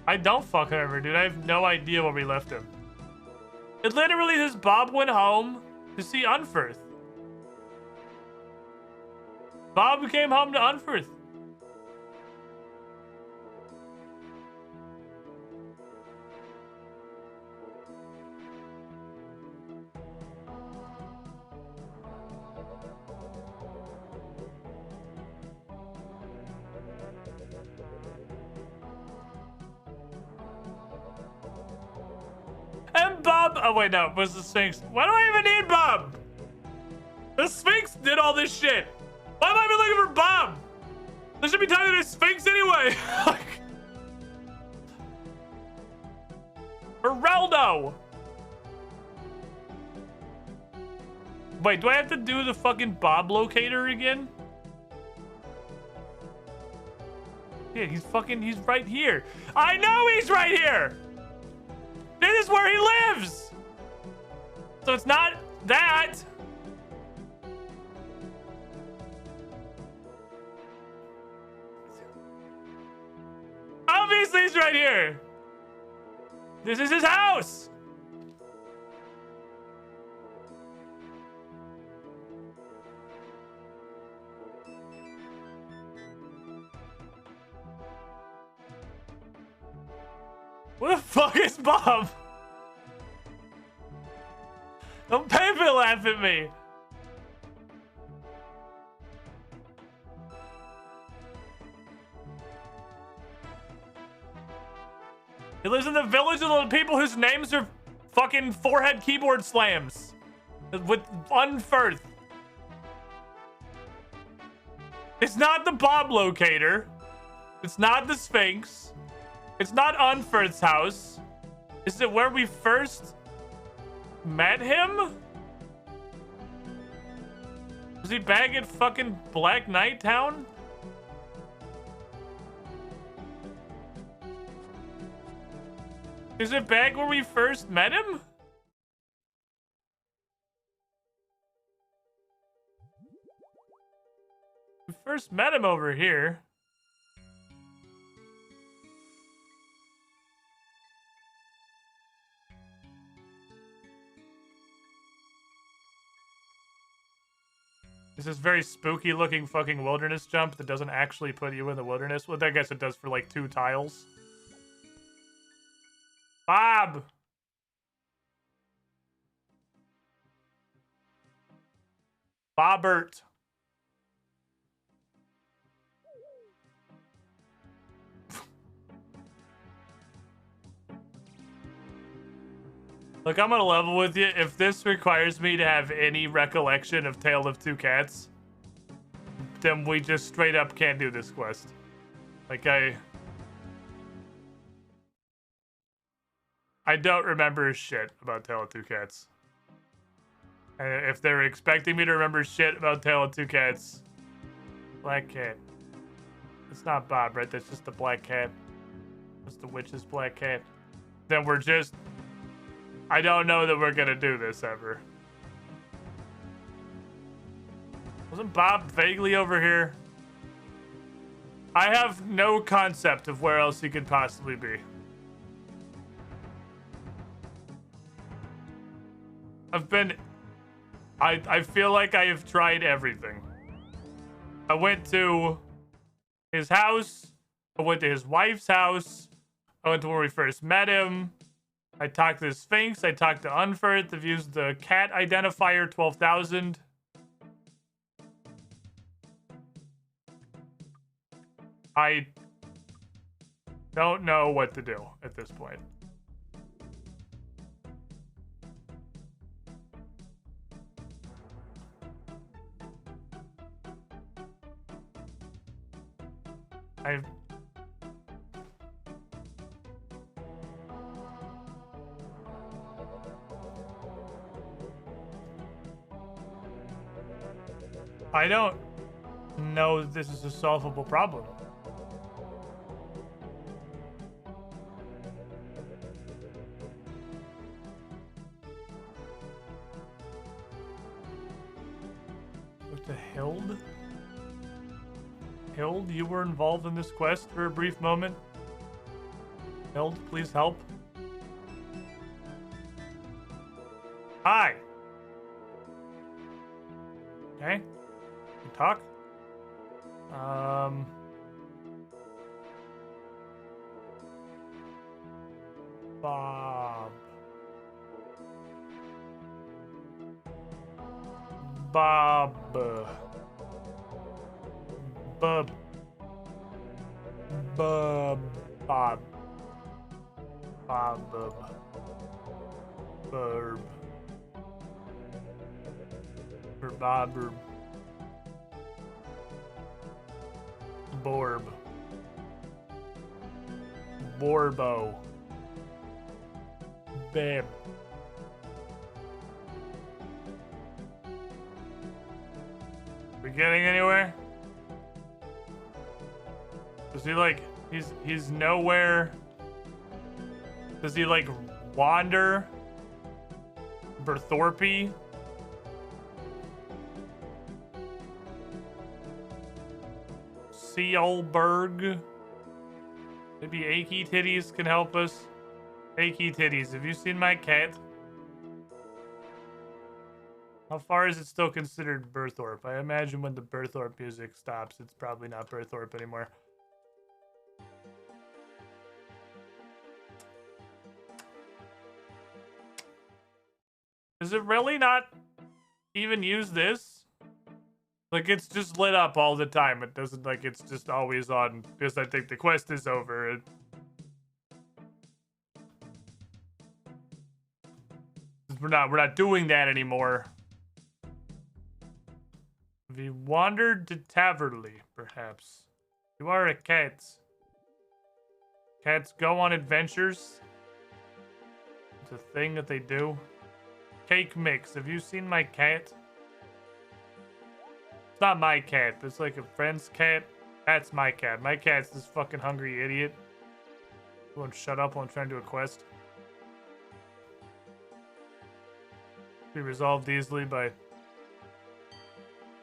I don't fucking remember, dude. I have no idea where we left him. It literally says Bob went home to see Unferth. Bob came home to Unferth. And Bob, oh wait, no, it was the Sphinx. Why do I even need Bob? The Sphinx did all this shit. Why am I even looking for Bob? There should be time to the Sphinx anyway. Geraldo. Wait, do I have to do the fucking Bob locator again? Yeah, he's right here. I know he's right here. This is where he lives. So it's not that. Obviously he's right here. This is his house. Where the fuck is Bob? Don't paper laugh at me. He lives in the village of the people whose names are fucking forehead keyboard slams. With Unferth. It's not the Bob locator. It's not the Sphinx. It's not Unferth's house. Is it where we first met him? Was he back at fucking Black Knight Town? Is it back where we first met him? We first met him over here. This is very spooky looking fucking wilderness jump that doesn't actually put you in the wilderness. Well, I guess it does for like 2 tiles. Bob! Bobbert. Look, I'm gonna level with you. If this requires me to have any recollection of Tale of Two Cats, then we just straight up can't do this quest. Like, I don't remember shit about Tale of Two Cats. And if they're expecting me to remember shit about Tale of Two Cats, Black Cat. It's not Bob, right? That's just the black cat. That's the witch's black cat. Then we're just... I don't know that we're gonna do this ever. Wasn't Bob vaguely over here? I have no concept of where else he could possibly be. I feel like I have tried everything. I went to his house. I went to his wife's house. I went to where we first met him. I talked to the Sphinx. I talked to Unferth. I've used the cat identifier 12,000. Don't know what to do at this point. I don't know this is a solvable problem. Look to Hild? Hild, you were involved in this quest for a brief moment. Hild, please help. Hi. Okay. You talk. Bob. Bob. Bub. Bub. Bob. Bob. Burb. Bob. Borb. Borbo. Bam. We getting anywhere? Does he like he's nowhere? Does he like wander? Berthorpe? Sealberg? Maybe Achy Titties can help us. Achy Titties, have you seen my cat? How far is it still considered Berthorpe? I imagine when the Berthorpe music stops, it's probably not Berthorpe anymore. Does it really not even use this? Like, it's just lit up all the time. It doesn't, like, it's just always on because I think the quest is over. We're not doing that anymore. Have you wandered to Taverley, perhaps? You are a cat. Cats go on adventures. It's a thing that they do. Cake mix. Have you seen my cat? It's not my cat. It's like a friend's cat. That's my cat. My cat's this fucking hungry idiot. He won't shut up while I'm trying to do a quest. Be resolved easily by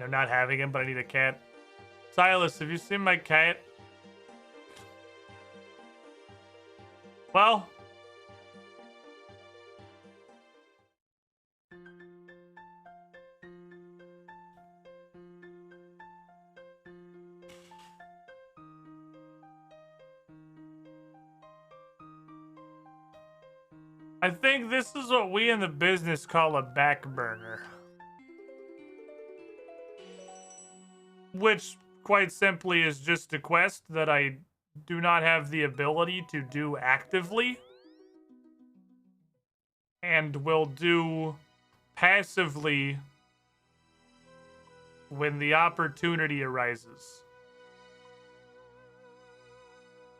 not having him, but I need a cat. Silas, have you seen my cat? Well, I think this is what we in the business call a back burner. Which, quite simply, is just a quest that I do not have the ability to do actively. And will do passively when the opportunity arises.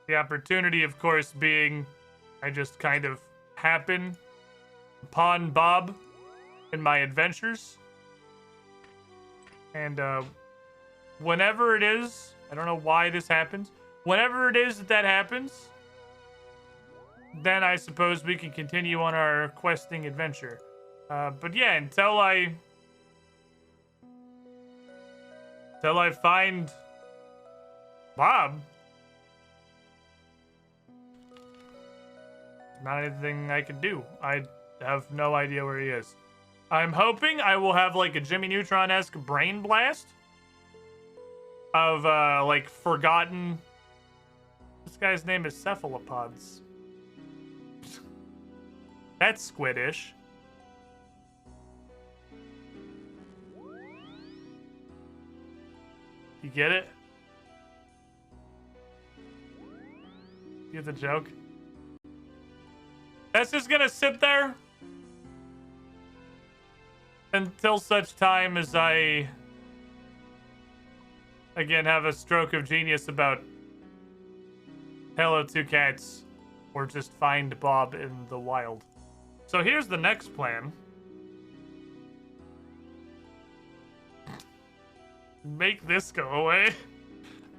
The opportunity, of course, being I just kind of happen upon Bob in my adventures. And whenever it is, I don't know why this happens. Whenever it is that happens, then I suppose we can continue on our questing adventure. But yeah, until I find Bob, not anything I can do. I have no idea where he is. I'm hoping I will have like a Jimmy Neutron-esque brain blast of like forgotten. This guy's name is Cephalopods. That's squidish. You get it? You get the joke? That's just gonna sit there until such time as I again have a stroke of genius about Hello Two Cats or just find Bob in the wild. So here's the next plan. Make this go away.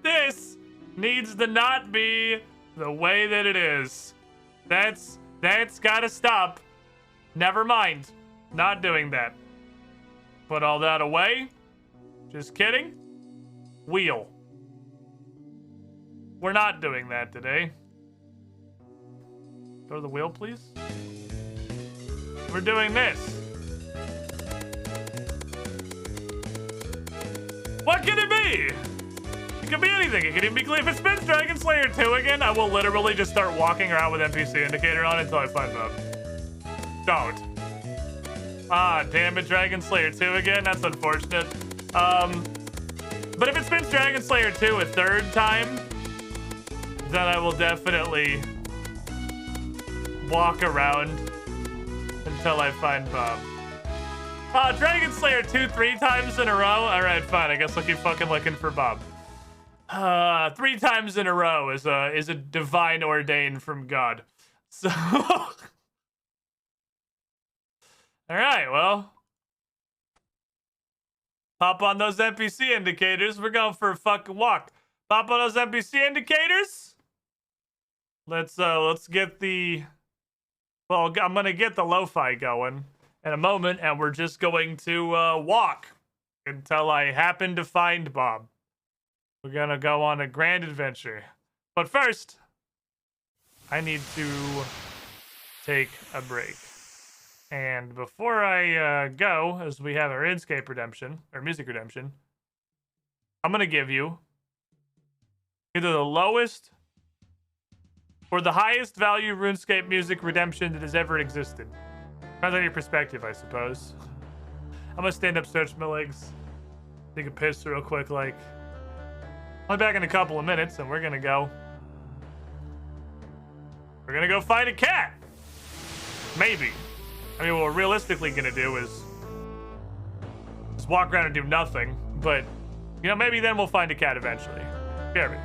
This needs to not be the way that it is. That's gotta stop. Never mind. Not doing that. Put all that away. Just kidding. Wheel. We're not doing that today. Go to the wheel, please. We're doing this. What can it be? It could be anything. It could even be if it spins Dragon Slayer 2 again, I will literally just start walking around with NPC indicator on until I find Bob. Don't. Ah, damn it, Dragon Slayer 2 again. That's unfortunate. But if it spins Dragon Slayer 2 a third time, then I will definitely walk around until I find Bob. Dragon Slayer 2 3 times in a row? Alright, fine. I guess I'll keep fucking looking for Bob. 3 times in a row is a divine ordained from God. So alright, well. Pop on those NPC indicators. We're going for a fucking walk. Pop on those NPC indicators. Let's get the... Well, I'm gonna get the lo-fi going in a moment, and we're just going to walk until I happen to find Bob. We're gonna go on a grand adventure. But first, I need to take a break. And before I go, as we have our RuneScape redemption, or music redemption, I'm gonna give you either the lowest or the highest value RuneScape music redemption that has ever existed. Depends on your perspective, I suppose. I'm gonna stand up, stretch my legs, take a piss real quick, like. I'll be back in a couple of minutes, and we're gonna go find a cat. Maybe. I mean, what we're realistically gonna do is just walk around and do nothing. But, you know, maybe then we'll find a cat eventually. Jeremy.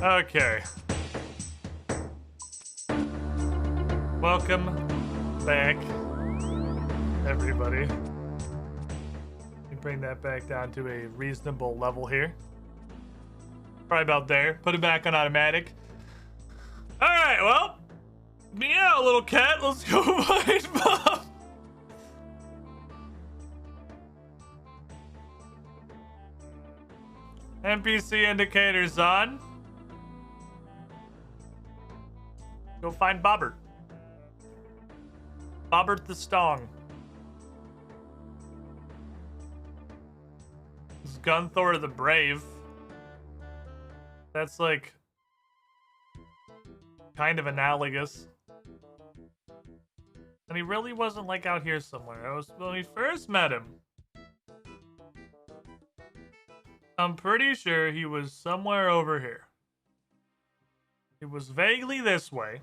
Okay. Welcome back, everybody. Let me bring that back down to a reasonable level here. Probably about there. Put it back on automatic. Alright, well. Yeah, little cat. Let's go find Mom. NPC indicators on. Go find Bobbert. Bobbert the Stong. This is Gunthor the Brave. That's like kind of analogous. And he really wasn't like out here somewhere. I was when we first met him. I'm pretty sure he was somewhere over here. It was vaguely this way.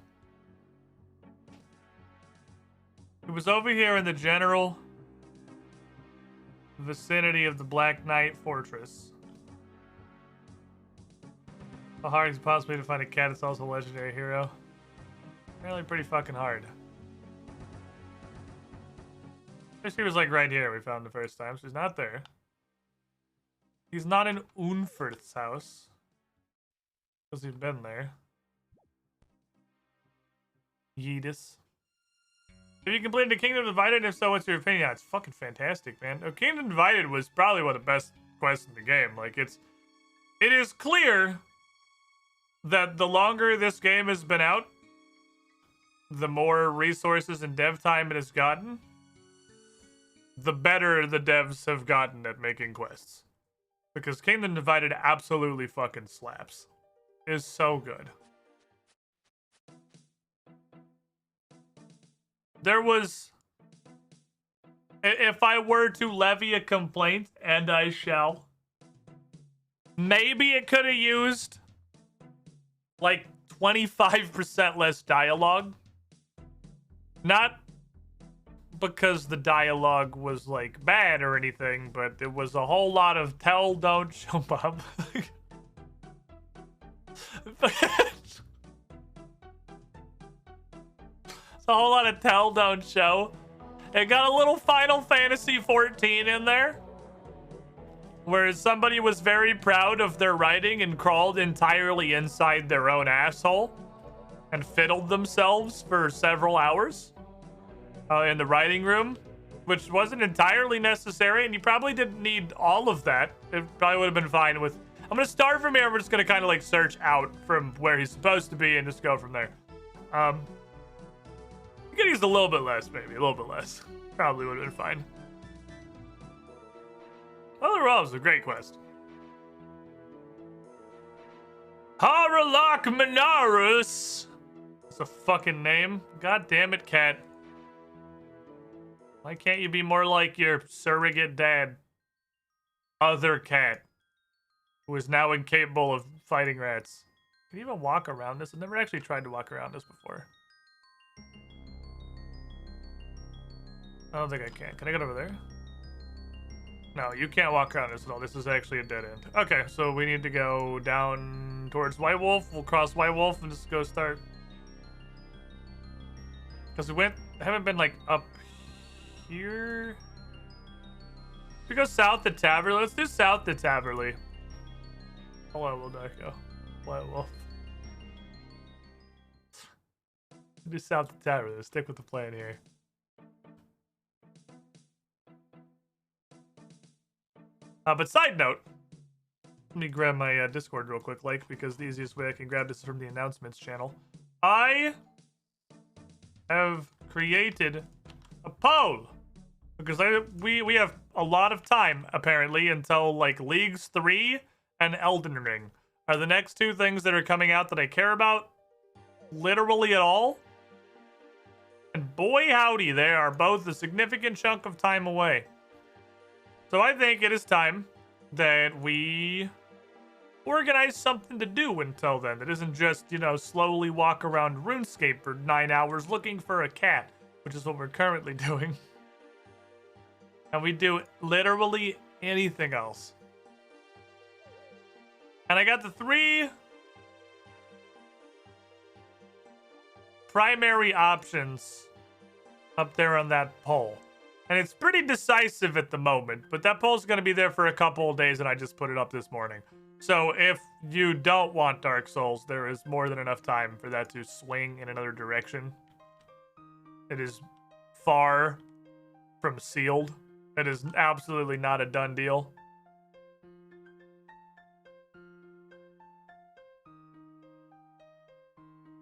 It was over here in the general vicinity of the Black Knight Fortress. How hard is it possibly to find a cat that's also a legendary hero? Apparently pretty fucking hard. Wish he was like right here we found the first time, so he's not there. He's not in Unferth's house. Because he's been there. Yeetus. Have you completed the Kingdom Divided? If so, what's your opinion? Yeah, it's fucking fantastic, man. Kingdom Divided was probably one of the best quests in the game. Like, it is clear that the longer this game has been out, the more resources and dev time it has gotten, the better the devs have gotten at making quests. Because Kingdom Divided absolutely fucking slaps. It is so good. There was... If I were to levy a complaint, and I shall, maybe it could have used like 25% less dialogue. Not because the dialogue was like bad or anything, but it was a whole lot of tell, don't, show up. It's a whole lot of tell, don't show. It got a little Final Fantasy 14 in there, where somebody was very proud of their writing and crawled entirely inside their own asshole and fiddled themselves for several hours in the writing room, which wasn't entirely necessary, and you probably didn't need all of that. It probably would have been fine with... I'm going to start from here. We're just going to kind of like search out from where he's supposed to be and just go from there. You could use a little bit less, maybe. A little bit less. Probably would have been fine. Overall, it was a great quest. Haralock Minarus. That's a fucking name. God damn it, cat. Why can't you be more like your surrogate dad? Other cat. Who is now incapable of fighting rats. Can you even walk around this? I've never actually tried to walk around this before. I don't think I can. Can I get over there? No, you can't walk around this at all. This is actually a dead end. Okay, so we need to go down towards White Wolf. We'll cross White Wolf and just go start. Because haven't been like up here. Should we go south to Taverley? Let's do south to Taverley. Hello, Wildeco. White Wolf. Do south to Taverley. Let's stick with the plan here. But side note, let me grab my Discord real quick, like, because the easiest way I can grab this is from the announcements channel. I have created a poll because we have a lot of time apparently until like Leagues 3 and Elden Ring are the next two things that are coming out that I care about literally at all. And boy howdy, they are both a significant chunk of time away. So I think it is time that we organize something to do until then. That isn't just, you know, slowly walk around RuneScape for 9 hours looking for a cat, which is what we're currently doing. And we do literally anything else. And I got the 3 primary options up there on that poll. And it's pretty decisive at the moment, but that poll's going to be there for a couple of days, and I just put it up this morning. So if you don't want Dark Souls, there is more than enough time for that to swing in another direction. It is far from sealed. It is absolutely not a done deal.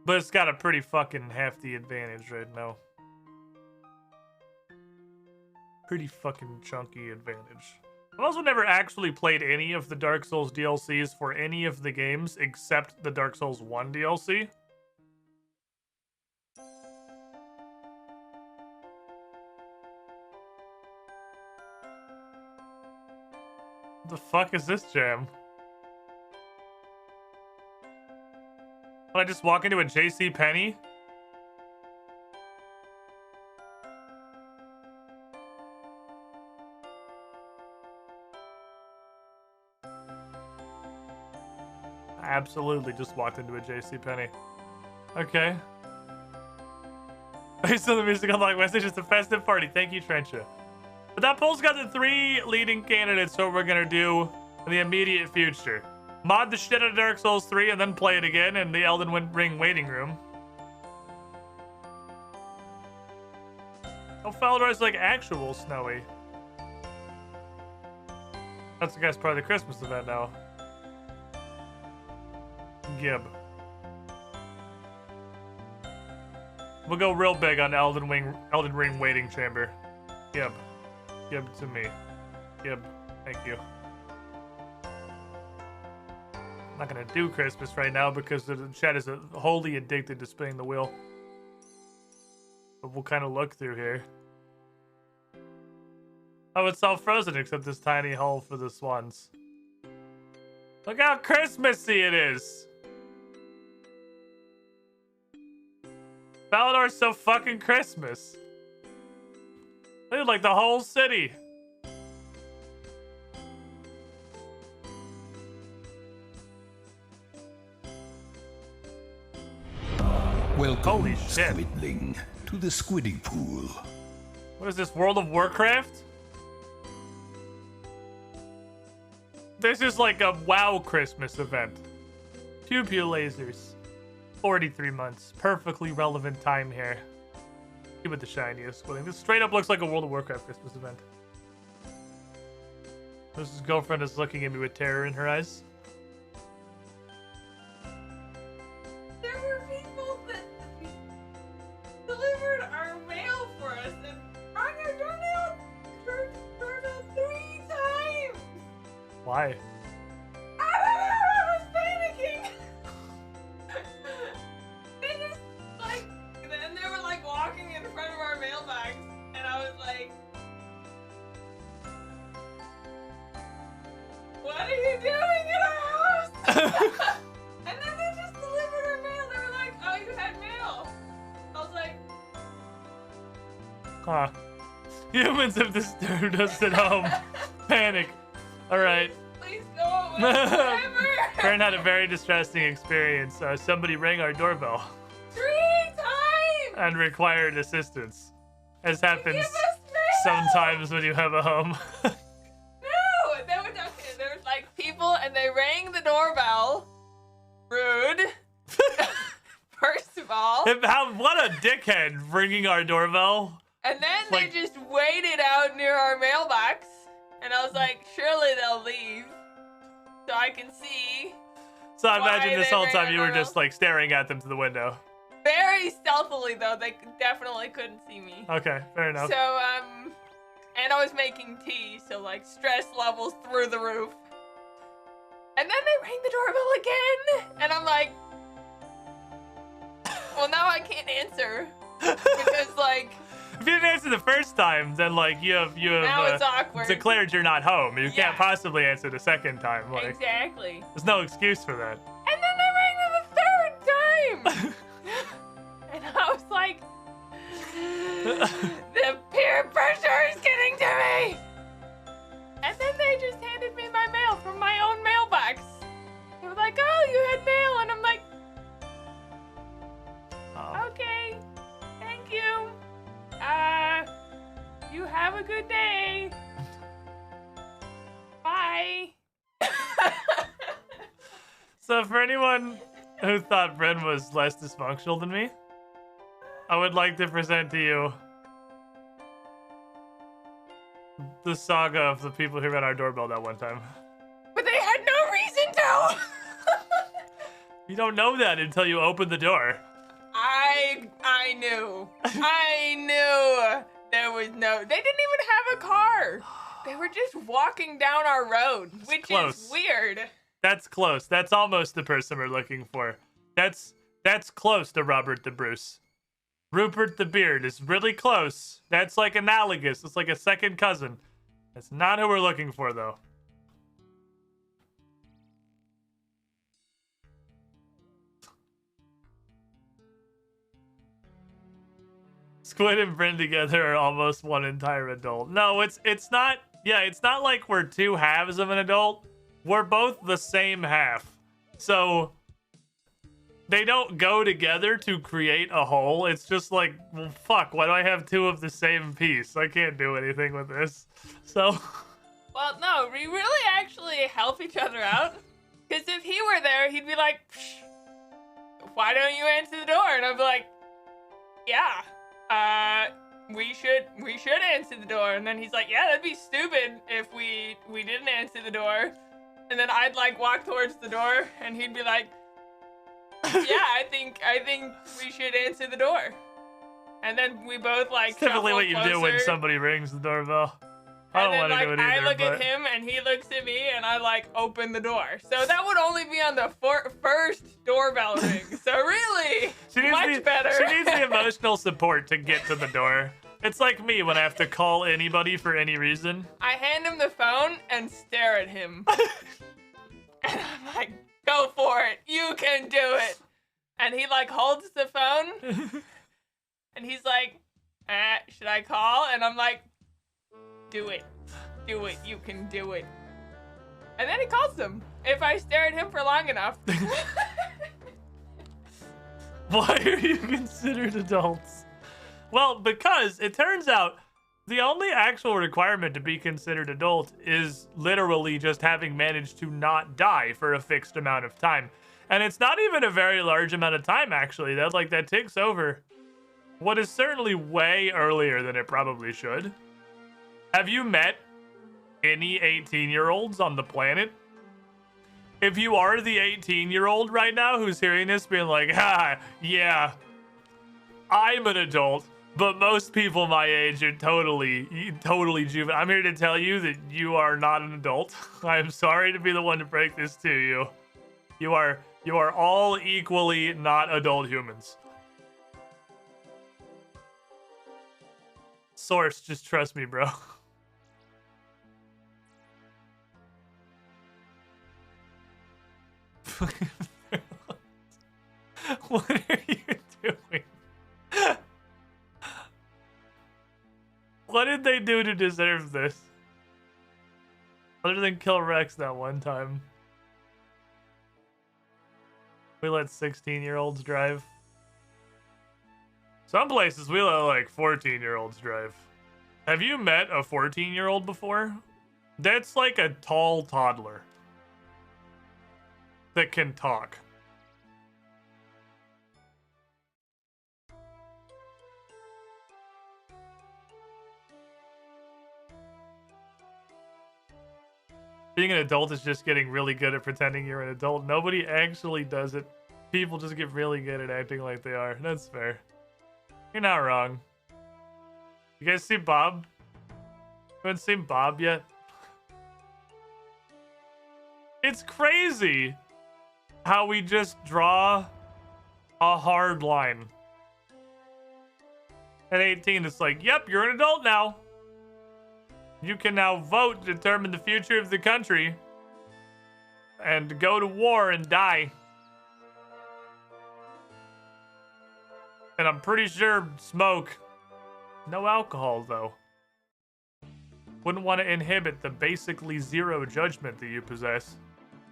But it's got a pretty fucking hefty advantage right now. Pretty fucking chunky advantage. I've also never actually played any of the Dark Souls DLCs for any of the games except the Dark Souls 1 DLC. The fuck is this jam? Did I just walk into a JC Penney? I absolutely just walked into a JC Penney. Okay. Based on the music on Long Message, it's a festive party. Thank you, Trencha. But that poll's got the 3 leading candidates, so we're gonna do in the immediate future. Mod the shit out of Dark Souls 3 and then play it again in the Elden Ring waiting room. Oh, Falador's like actual snowy. That's the guy's part of the Christmas event now. Gib. We'll go real big on Elden Ring waiting chamber. Gib. Gib to me. Gib. Thank you. I'm not gonna do Christmas right now because the chat is wholly addicted to spinning the wheel. But we'll kind of look through here. Oh, it's all frozen except this tiny hole for the swans. Look how Christmassy it is! Falador's so fucking Christmas. Dude, like the whole city. Welcome, Holy shit. Squidling, to the squidding pool. What is this, World of Warcraft? This is like a WoW Christmas event. Tubule lasers. 43 months. Perfectly relevant time here. Give it the shiniest squidding. This straight up looks like a World of Warcraft Christmas event. His girlfriend is looking at me with terror in her eyes. There were people that delivered our mail for us and rang our doorbell 3 times. Why? I don't know. I was panicking. They just like, then they were like walking in front of our mailbags, and I was like, "What are you doing in our house?" And then they just delivered our mail. They were like, "Oh, you had mail." I was like, Huh. Humans have disturbed us at home. Panic. Alright. "Please go away forever." Fern had a very distressing experience. Somebody rang our doorbell 3 times. and required assistance. As happens Give us mail. sometimes when you have a home. No, there was like people, and they rang the doorbell. Rude. First of all. What a dickhead ringing our doorbell. And then Like- they just waited out near our mailbox. And I was like, surely they'll leave. So I can see. So I Why imagine this they whole rang time our you were doorbell? just like staring at them through the window. Very stealthily, though. They definitely couldn't see me. Okay, fair enough. So, and I was making tea, so like stress levels through the roof. And then they rang the doorbell again, and I'm like, well, now I can't answer because like If you didn't answer the first time, then like you have now it's awkward. declared you're not home. You Yeah. can't possibly answer the second time. Like Exactly. there's no excuse for that. And then they rang the third time, and I was like, the peer pressure is getting to me. And then they just handed me my mail from my own mailbox. They were like, "Oh, you had mail," and I'm like, Oh. "Okay." So for anyone who thought Bren was less dysfunctional than me, I would like to present to you the saga of the people who ran our doorbell that one time. But they had no reason to. You don't know that until you open the door. I knew. I knew there was no. They didn't even have a car. They were just walking down our road, which is weird. That's close. That's almost the person we're looking for. That's close to Robert the Bruce. Rupert the Beard is really close. That's like analogous. It's like a second cousin. That's not who we're looking for, though. Squid and Bryn together are almost one entire adult. No, it's not. Yeah, it's not like we're two halves of an adult. We're both the same half. So they don't go together to create a whole. It's just like, well, fuck, why do I have two of the same piece? I can't do anything with this. So. Well, no, we really actually help each other out. Because if he were there, he'd be like, why don't you answer the door? And I'd be like, yeah, we should answer the door. And then he's like, yeah, that'd be stupid if we didn't answer the door. And then I'd like walk towards the door and he'd be like, yeah, I think we should answer the door. And then we both like it's typically what you closer. do when somebody rings the doorbell. I don't want to do it either. I look at him and he looks at me and I like open the door. So that would only be on the first doorbell ring. So really, much better. She needs the emotional support to get to the door. It's like me when I have to call anybody for any reason. I hand him the phone and stare at him. And I'm like, go for it. You can do it. And he like holds the phone. And he's like, should I call? And I'm like, do it. Do it. You can do it. And then he calls them. If I stare at him for long enough. Why are you considered adults? Well, because it turns out the only actual requirement to be considered adult is literally just having managed to not die for a fixed amount of time. And it's not even a very large amount of time, actually. That ticks over what is certainly way earlier than it probably should. Have you met any 18-year-olds on the planet? If you are the 18-year-old right now who's hearing this being like, yeah, I'm an adult, but most people my age are totally juvenile. I'm here to tell you that you are not an adult. I'm sorry to be the one to break this to you. You are all equally not adult humans. Source, just trust me, bro. What are you doing? What did they do to deserve this? Other than kill Rex that one time. We let 16-year-olds drive. Some places we let like 14-year-olds drive. Have you met a 14-year-old before? That's like a tall toddler that can talk. Being an adult is just getting really good at pretending you're an adult. Nobody actually does it. People just get really good at acting like they are. That's fair. You're not wrong. You guys see Bob? You haven't seen Bob yet? It's crazy how we just draw a hard line. At 18, it's like, yep, you're an adult now. You can now vote to determine the future of the country and go to war and die. And I'm pretty sure smoke. No alcohol, though. Wouldn't want to inhibit the basically zero judgment that you possess.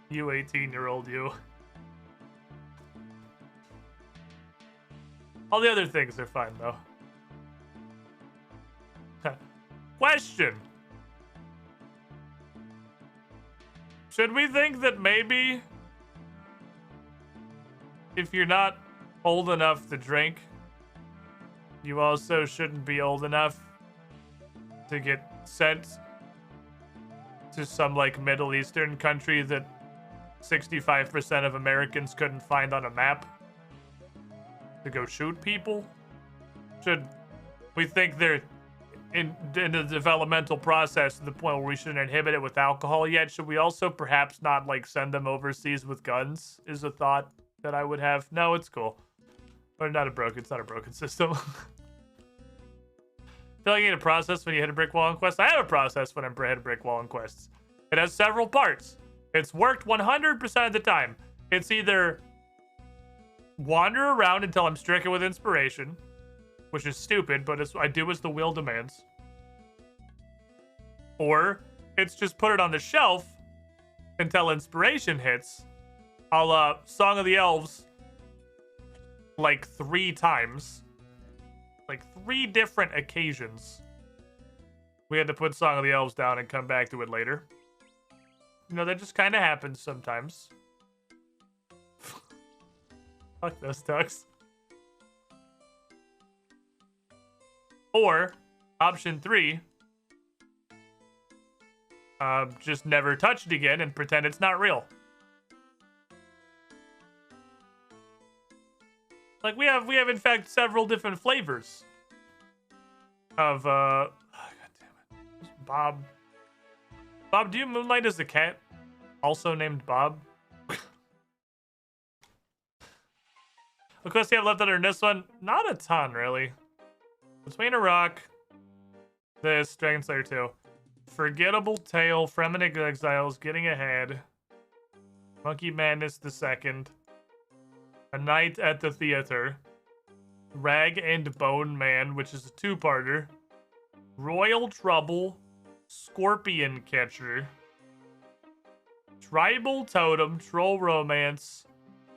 You 18-year-old you. All the other things are fine, though. Question. Should we think that maybe if you're not old enough to drink, you also shouldn't be old enough to get sent to some like Middle Eastern country that 65% of Americans couldn't find on a map to go shoot people. Should we think they're in the developmental process to the point where we shouldn't inhibit it with alcohol yet? Should we also perhaps not like send them overseas with guns? Is a thought that I would have. No, it's cool. Or it's not a broken system. Feel like you need a process when you hit a brick wall in quests? I have a process when I hit a brick wall in quests. It has several parts. It's worked 100% of the time. It's either wander around until I'm stricken with inspiration, which is stupid, but I do as the will demands. Or it's just put it on the shelf until inspiration hits. I'll Song of the Elves like 3 times. Like 3 different occasions. We had to put Song of the Elves down and come back to it later. You know, that just kind of happens sometimes. Fuck those ducks. Or, option 3, just never touch it again and pretend it's not real. Like, we have in fact several different flavors of, oh, God damn it. Bob. Bob, do you moonlight as a cat? Also named Bob? Of course, you have left under in this one. Not a ton, really. Between a Rock, this, Dragon Slayer 2. Forgettable Tale, Fremennik Exiles, Getting Ahead. Monkey Madness the Second. A Night at the Theater. Rag and Bone Man, which is a 2-parter. Royal Trouble. Scorpion Catcher. Tribal Totem, Troll Romance,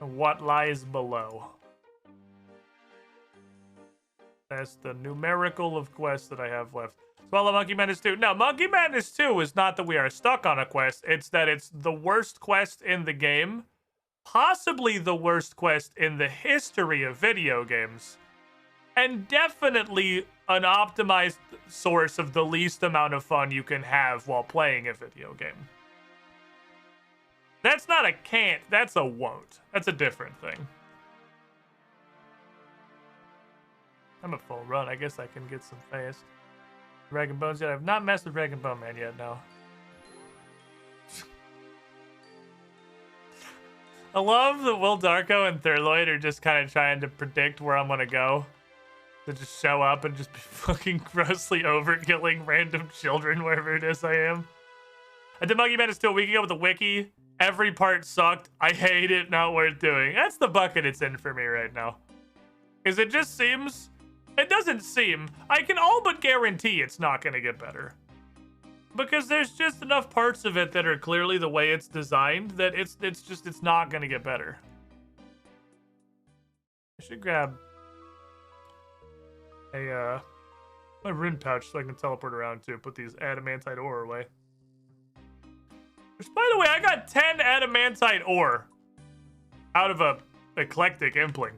and What Lies Below. That's the numerical of quests that I have left. Swallow Monkey Madness 2. No, Monkey Madness 2 is not that we are stuck on a quest. It's that it's the worst quest in the game. Possibly the worst quest in the history of video games. And definitely an optimized source of the least amount of fun you can have while playing a video game. That's not a can't, that's a won't. That's a different thing. I'm a full run. I guess I can get some fast. Rag and Bones yet. I've not messed with Rag and Bone Man yet, no. I love that Will Darko and Thurloid are just kind of trying to predict where I'm gonna go. To just show up and just be fucking grossly overkilling random children wherever it is I am. I did Monkey Madness 2 a week ago with the Wiki. Every part sucked. I hate it. Not worth doing. That's the bucket it's in for me right now. Is it just seems... It doesn't seem. I can all but guarantee it's not going to get better. Because there's just enough parts of it that are clearly the way it's designed that it's not going to get better. I should grab a my rune pouch so I can teleport around too. Put these adamantite ore away. Which, by the way, I got 10 adamantite ore out of a eclectic impling.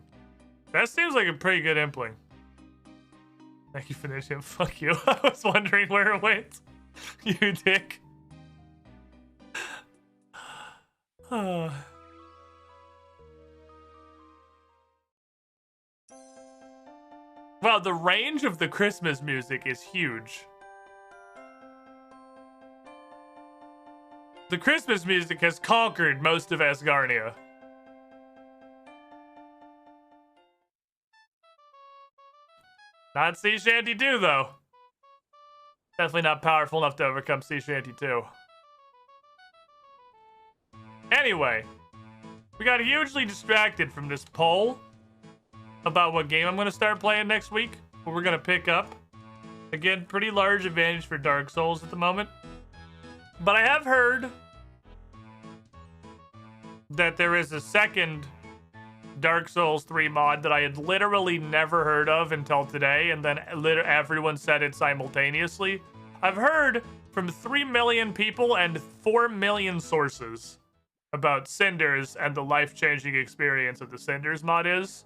That seems like a pretty good impling. Thank you for finishing. Fuck you. I was wondering where it went. You dick. Wow, the range of the Christmas music is huge. The Christmas music has conquered most of Asgarnia. Not Sea Shanty 2, though. Definitely not powerful enough to overcome Sea Shanty 2. Anyway, we got hugely distracted from this poll about what game I'm going to start playing next week. What we're going to pick up. Again, pretty large advantage for Dark Souls at the moment. But I have heard that there is a second Dark Souls 3 mod that I had literally never heard of until today, and then everyone said it simultaneously. I've heard from 3 million people and 4 million sources about Cinders and the life-changing experience of the Cinders mod is.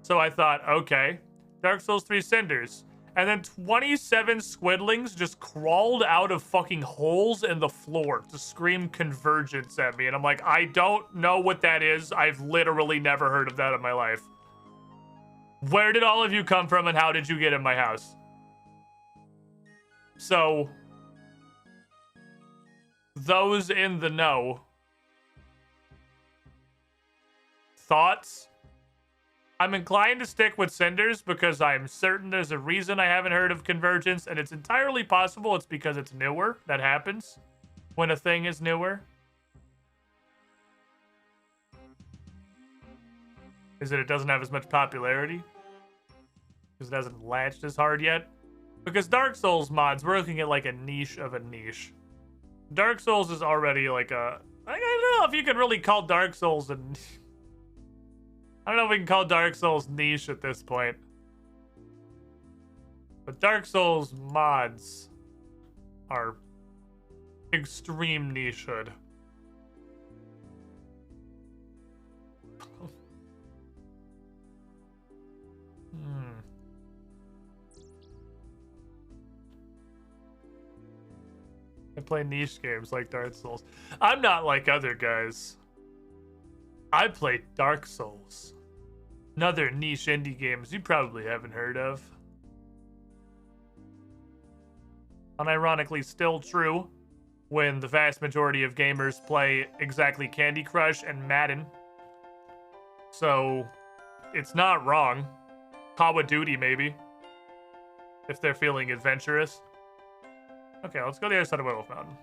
So I thought, okay, Dark Souls 3 Cinders. And then 27 squidlings just crawled out of fucking holes in the floor to scream convergence at me. And I'm like, I don't know what that is. I've literally never heard of that in my life. Where did all of you come from and how did you get in my house? So, those in the know. Thoughts? I'm inclined to stick with Cinders because I'm certain there's a reason I haven't heard of Convergence, and it's entirely possible it's because it's newer. That happens when a thing is newer. Is it doesn't have as much popularity? Because it hasn't latched as hard yet? Because Dark Souls mods, we're looking at like a niche of a niche. Dark Souls is already like a... I don't know if you can really call Dark Souls a... I don't know if we can call Dark Souls niche at this point. But Dark Souls mods are extreme nichehood. I play niche games like Dark Souls. I'm not like other guys. I play Dark Souls. Another niche indie games you probably haven't heard of. Unironically still true when the vast majority of gamers play exactly Candy Crush and Madden. So, it's not wrong. Call of Duty, maybe. If they're feeling adventurous. Okay, let's go to the other side of Werewolf Mountain.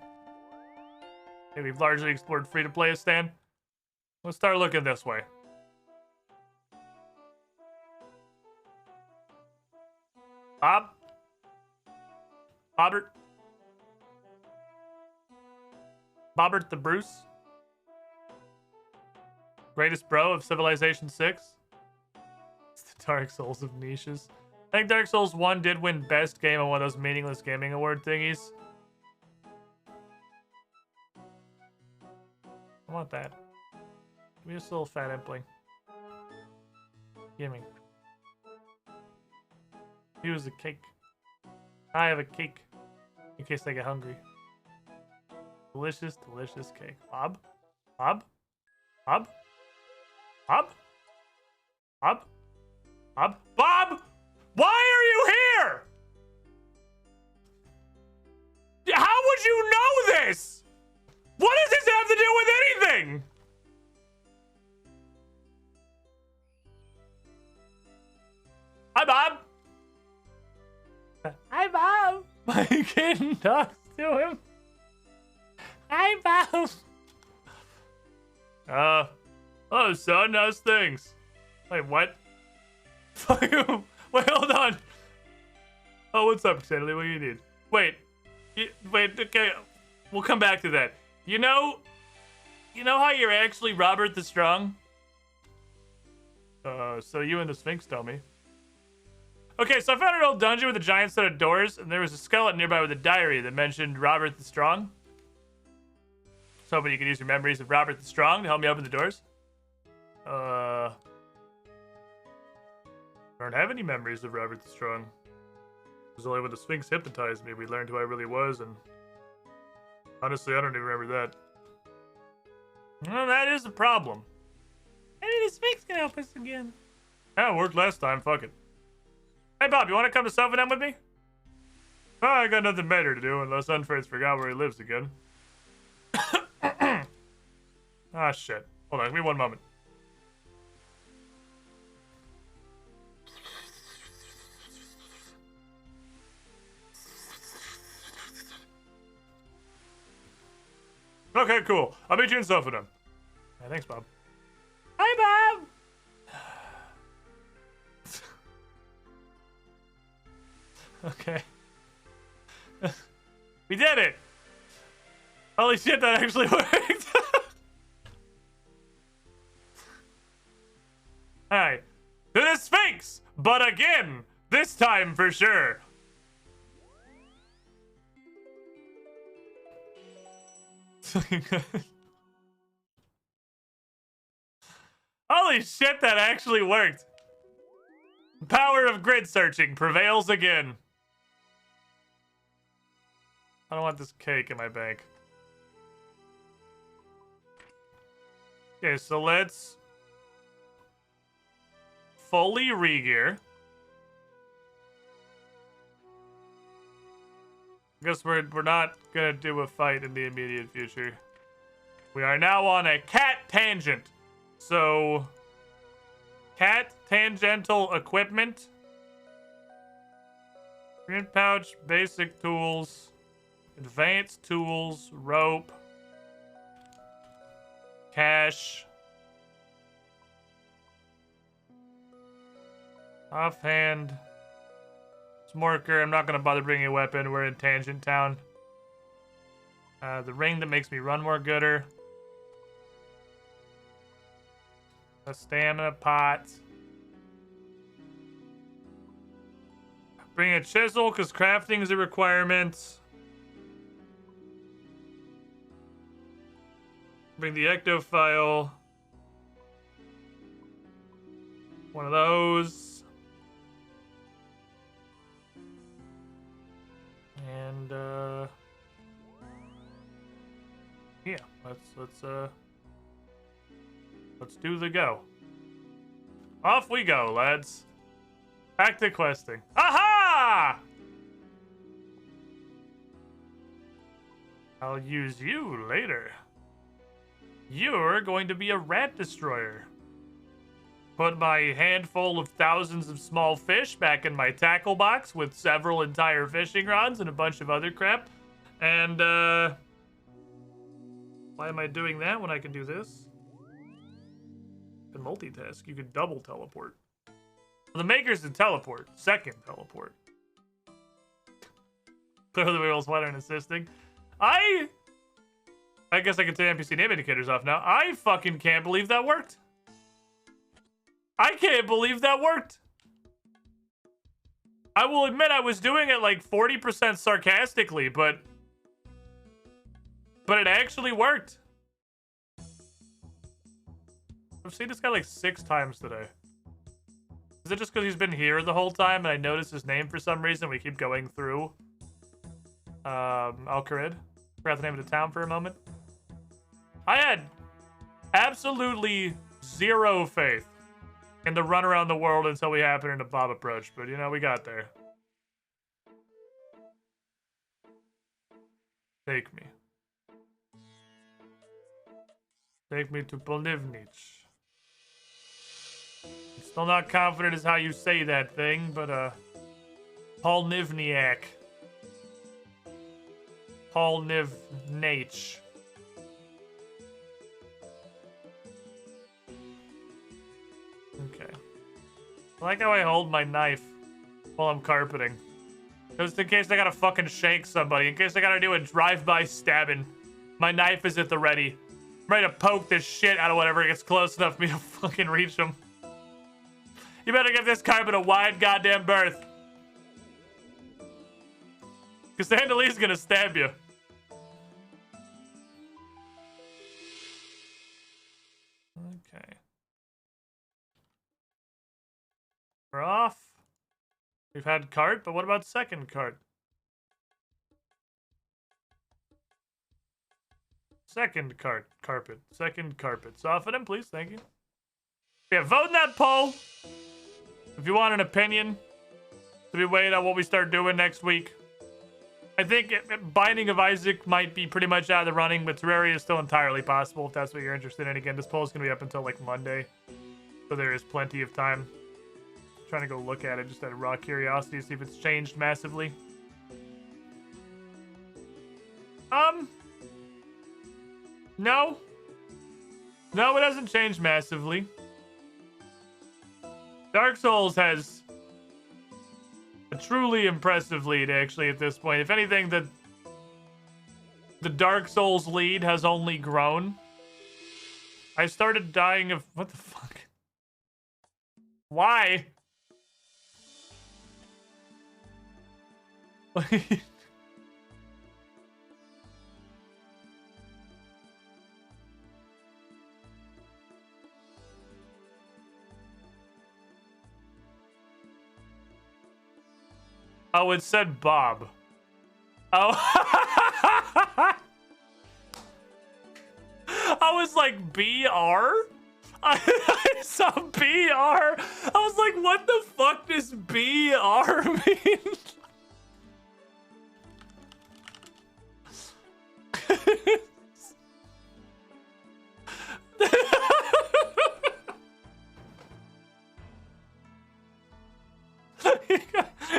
Okay, we've largely explored free-to-play Stan. Let's start looking this way. Bob? Bobbert? Bobbert the Bruce? Greatest bro of Civilization 6? It's the Dark Souls of niches. I think Dark Souls 1 did win best game on one of those meaningless gaming award thingies. I want that. Give me this little fat impling. Gimme. Here's a cake. I have a cake. In case I get hungry. Delicious, delicious cake. Bob? Bob? Bob? Bob? Bob? Bob? Bob! Why are you here? How would you know this? What does this have to do with anything? Hi, Bob. Hi, Bob. My kid talks to him. Hi, Bob. Oh, son, how's things? Wait, what? Fuck you. Wait, hold on. Oh, what's up, Stanley? What do you need? Wait. Wait, okay. We'll come back to that. You know how you're actually Robert the Strong? So you and the Sphinx tell me. Okay, so I found an old dungeon with a giant set of doors, and there was a skeleton nearby with a diary that mentioned Robert the Strong. So hoping you can use your memories of Robert the Strong to help me open the doors. I don't have any memories of Robert the Strong. It was only when the Sphinx hypnotized me we learned who I really was, and honestly, I don't even remember that. Well, that is a problem. Maybe the Sphinx can help us again. Yeah, it worked last time, fuck it. Hey, Bob, you want to come to Sylvanum with me? Oh, I got nothing better to do unless Unfair's forgot where he lives again. Ah, shit. Hold on, give me one moment. Okay, cool. I'll meet you in Sylvanum. Yeah, thanks, Bob. Hi, Bob! Okay. We did it! Holy shit, that actually worked! Alright. To the Sphinx! But again! This time for sure! Holy shit, that actually worked. The power of grid searching prevails again. I don't want this cake in my bank. Okay, so let's fully regear. I guess we're not gonna do a fight in the immediate future. We are now on a cat tangent. So, cat tangential equipment. Print pouch, basic tools, advanced tools, rope, cash, offhand, smorker. I'm not gonna bother bringing a weapon. We're in Tangent Town. The ring that makes me run more gooder. A stamina pot. Bring a chisel because crafting is a requirement. Bring the ectofile. One of those. And yeah, let's do the go. Off we go, lads. Back to questing. Aha! I'll use you later. You're going to be a rat destroyer. Put my handful of thousands of small fish back in my tackle box with several entire fishing rods and a bunch of other crap. And, why am I doing that when I can do this? You can multitask. You can double teleport. Well, the makers did teleport. Second teleport. Clearly the wheels wider and assisting. I guess I can take NPC name indicators off now. I fucking can't believe that worked. I can't believe that worked. I will admit I was doing it like 40% sarcastically, but it actually worked. I've seen this guy like 6 times today. Is it just because he's been here the whole time and I noticed his name for some reason? We keep going through Al-Kharid. Forgot the name of the town for a moment. I had absolutely zero faith in the run around the world until we happened into Bob Approach, but you know, we got there. Take me. Take me to Polnivnich. I'm still not confident as how you say that thing, but Polnivniak. Polnivnich. Okay. I like how I hold my knife while I'm carpeting. Just in case I gotta fucking shank somebody. In case I gotta do a drive-by stabbing. My knife is at the ready. I'm ready to poke this shit out of whatever gets close enough for me to fucking reach them. You better give this carpet a wide goddamn berth. Because Sandalee's gonna stab you. Okay. We're off. We've had cart, but what about second cart? Second cart, carpet. Second carpet. Soften him, please. Thank you. Yeah, vote in that poll. If you want an opinion to be weighed on what we start doing next week. I think Binding of Isaac might be pretty much out of the running, but Terraria is still entirely possible if that's what you're interested in. Again, this poll is going to be up until like Monday, so there is plenty of time. I'm trying to go look at it just out of raw curiosity to see if it's changed massively. No. No, it hasn't changed massively. Dark Souls has a truly impressive lead, actually, at this point. If anything, the Dark Souls lead has only grown. I started dying of... What the fuck? Why? Oh, it said Bob. Oh. I was like, BR? I saw BR. I was like, what the fuck does BR mean?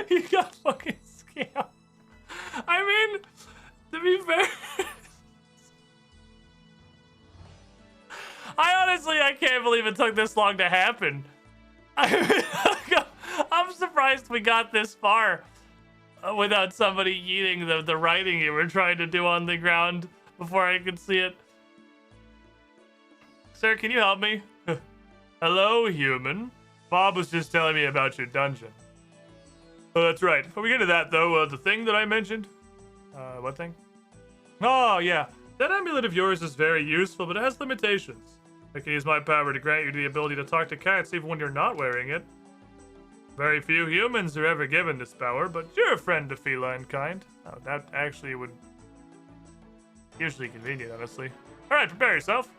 he got fucking scammed. I mean, to be fair, I can't believe it took this long to happen. I'm surprised we got this far without somebody eating the writing you were trying to do on the ground before I could see it. Sir, can you help me? Hello, human. Bob was just telling me about your dungeon. Oh, that's right. Before we get to that, though, the thing that I mentioned. What thing? Oh, yeah. That amulet of yours is very useful, but it has limitations. I can use my power to grant you the ability to talk to cats even when you're not wearing it. Very few humans are ever given this power, but you're a friend to feline kind. Oh, that actually would... usually convenient, honestly. Alright, prepare yourself.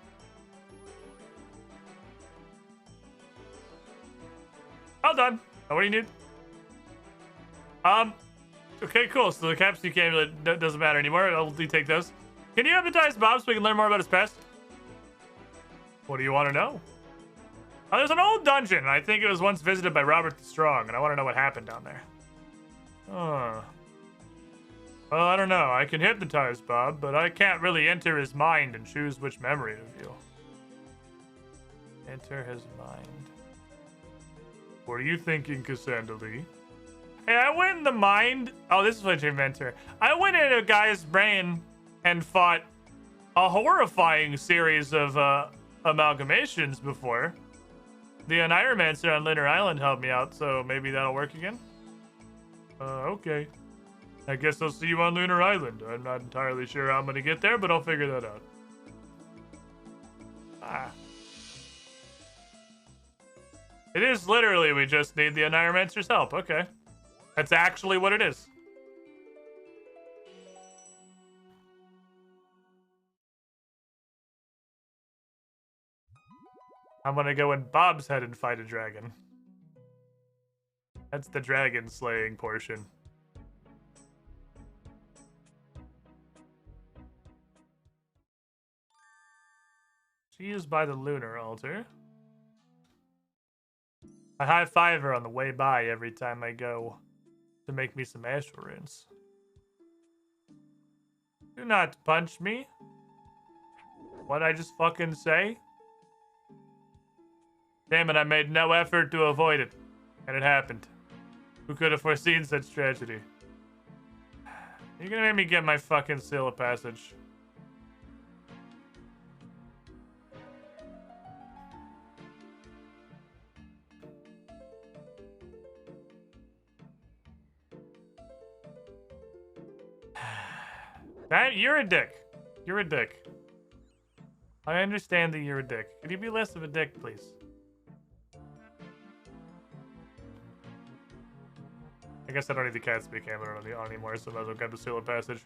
All done. Oh, what do you need? Okay, cool. So the capsule amulet doesn't matter anymore. I'll take those. Can you hypnotize Bob so we can learn more about his past? What do you want to know? Oh, there's an old dungeon. I think it was once visited by Robert the Strong, and I want to know what happened down there. Oh. Well, I don't know. I can hypnotize Bob, but I can't really enter his mind and choose which memory to view. Enter his mind. What are you thinking, Cassandra Lee? Hey, I went in the mind... Oh, this is what you meant her. I went in a guy's brain and fought a horrifying series of amalgamations before. The Ironmancer on Lunar Island helped me out, so maybe that'll work again? Okay. I guess I'll see you on Lunar Island. I'm not entirely sure how I'm gonna get there, but I'll figure that out. Ah. It is literally, we just need the Ironmancer's help. Okay. That's actually what it is. I'm gonna go in Bob's head and fight a dragon. That's the dragon slaying portion. She is by the lunar altar. I high-five her on the way by every time I go to make me some astral runes. Do not punch me. What'd I just fucking say? Damn it, I made no effort to avoid it. And it happened. Who could have foreseen such tragedy? You're gonna make me get my fucking seal of passage. You're a dick. You're a dick. I understand that you're a dick. Could you be less of a dick, please? I guess I don't need the cat speak hammer on anymore, so I might as well grab the seal of passage.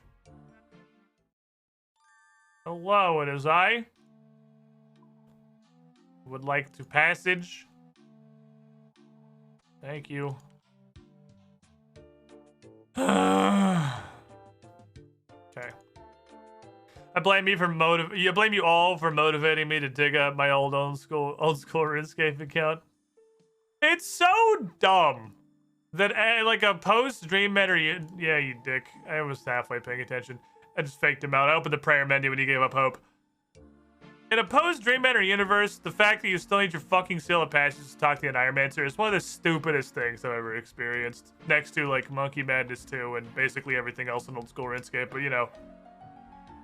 Hello, it is I. Would like to passage. Thank you. Okay. I blame you for blame you all for motivating me to dig up my old school RuneScape account. It's so dumb that like a post dream matter. Yeah, you dick. I was halfway paying attention. I just faked him out. I opened the prayer menu when he gave up hope. In a post dream matter universe, the fact that you still need your fucking seal of passage to talk to an Ironmancer is one of the stupidest things I've ever experienced. Next to like Monkey Madness 2 and basically everything else in old school RuneScape, but you know.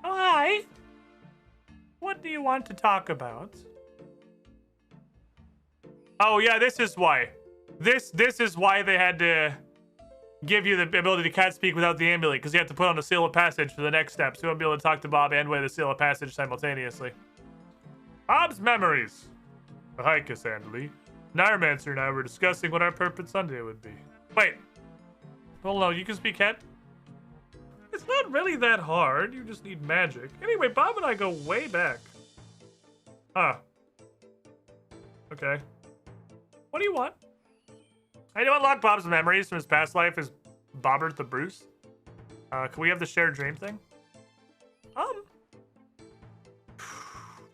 Oh, hi. What do you want to talk about? Oh yeah, this is why. This is why they had to give you the ability to cat speak without the amulet, because you have to put on the seal of passage for the next step, so you won't be able to talk to Bob and wear the seal of passage simultaneously. Bob's memories. Hi, Cassandra Lee. Ironmancer and I were discussing what our perfect Sunday would be. Wait. Well, no, you can speak cat. It's not really that hard. You just need magic. Anyway, Bob and I go way back. Huh. Okay. What do you want? I do unlock Bob's memories from his past life as Bobbert the Bruce. Can we have the shared dream thing? Never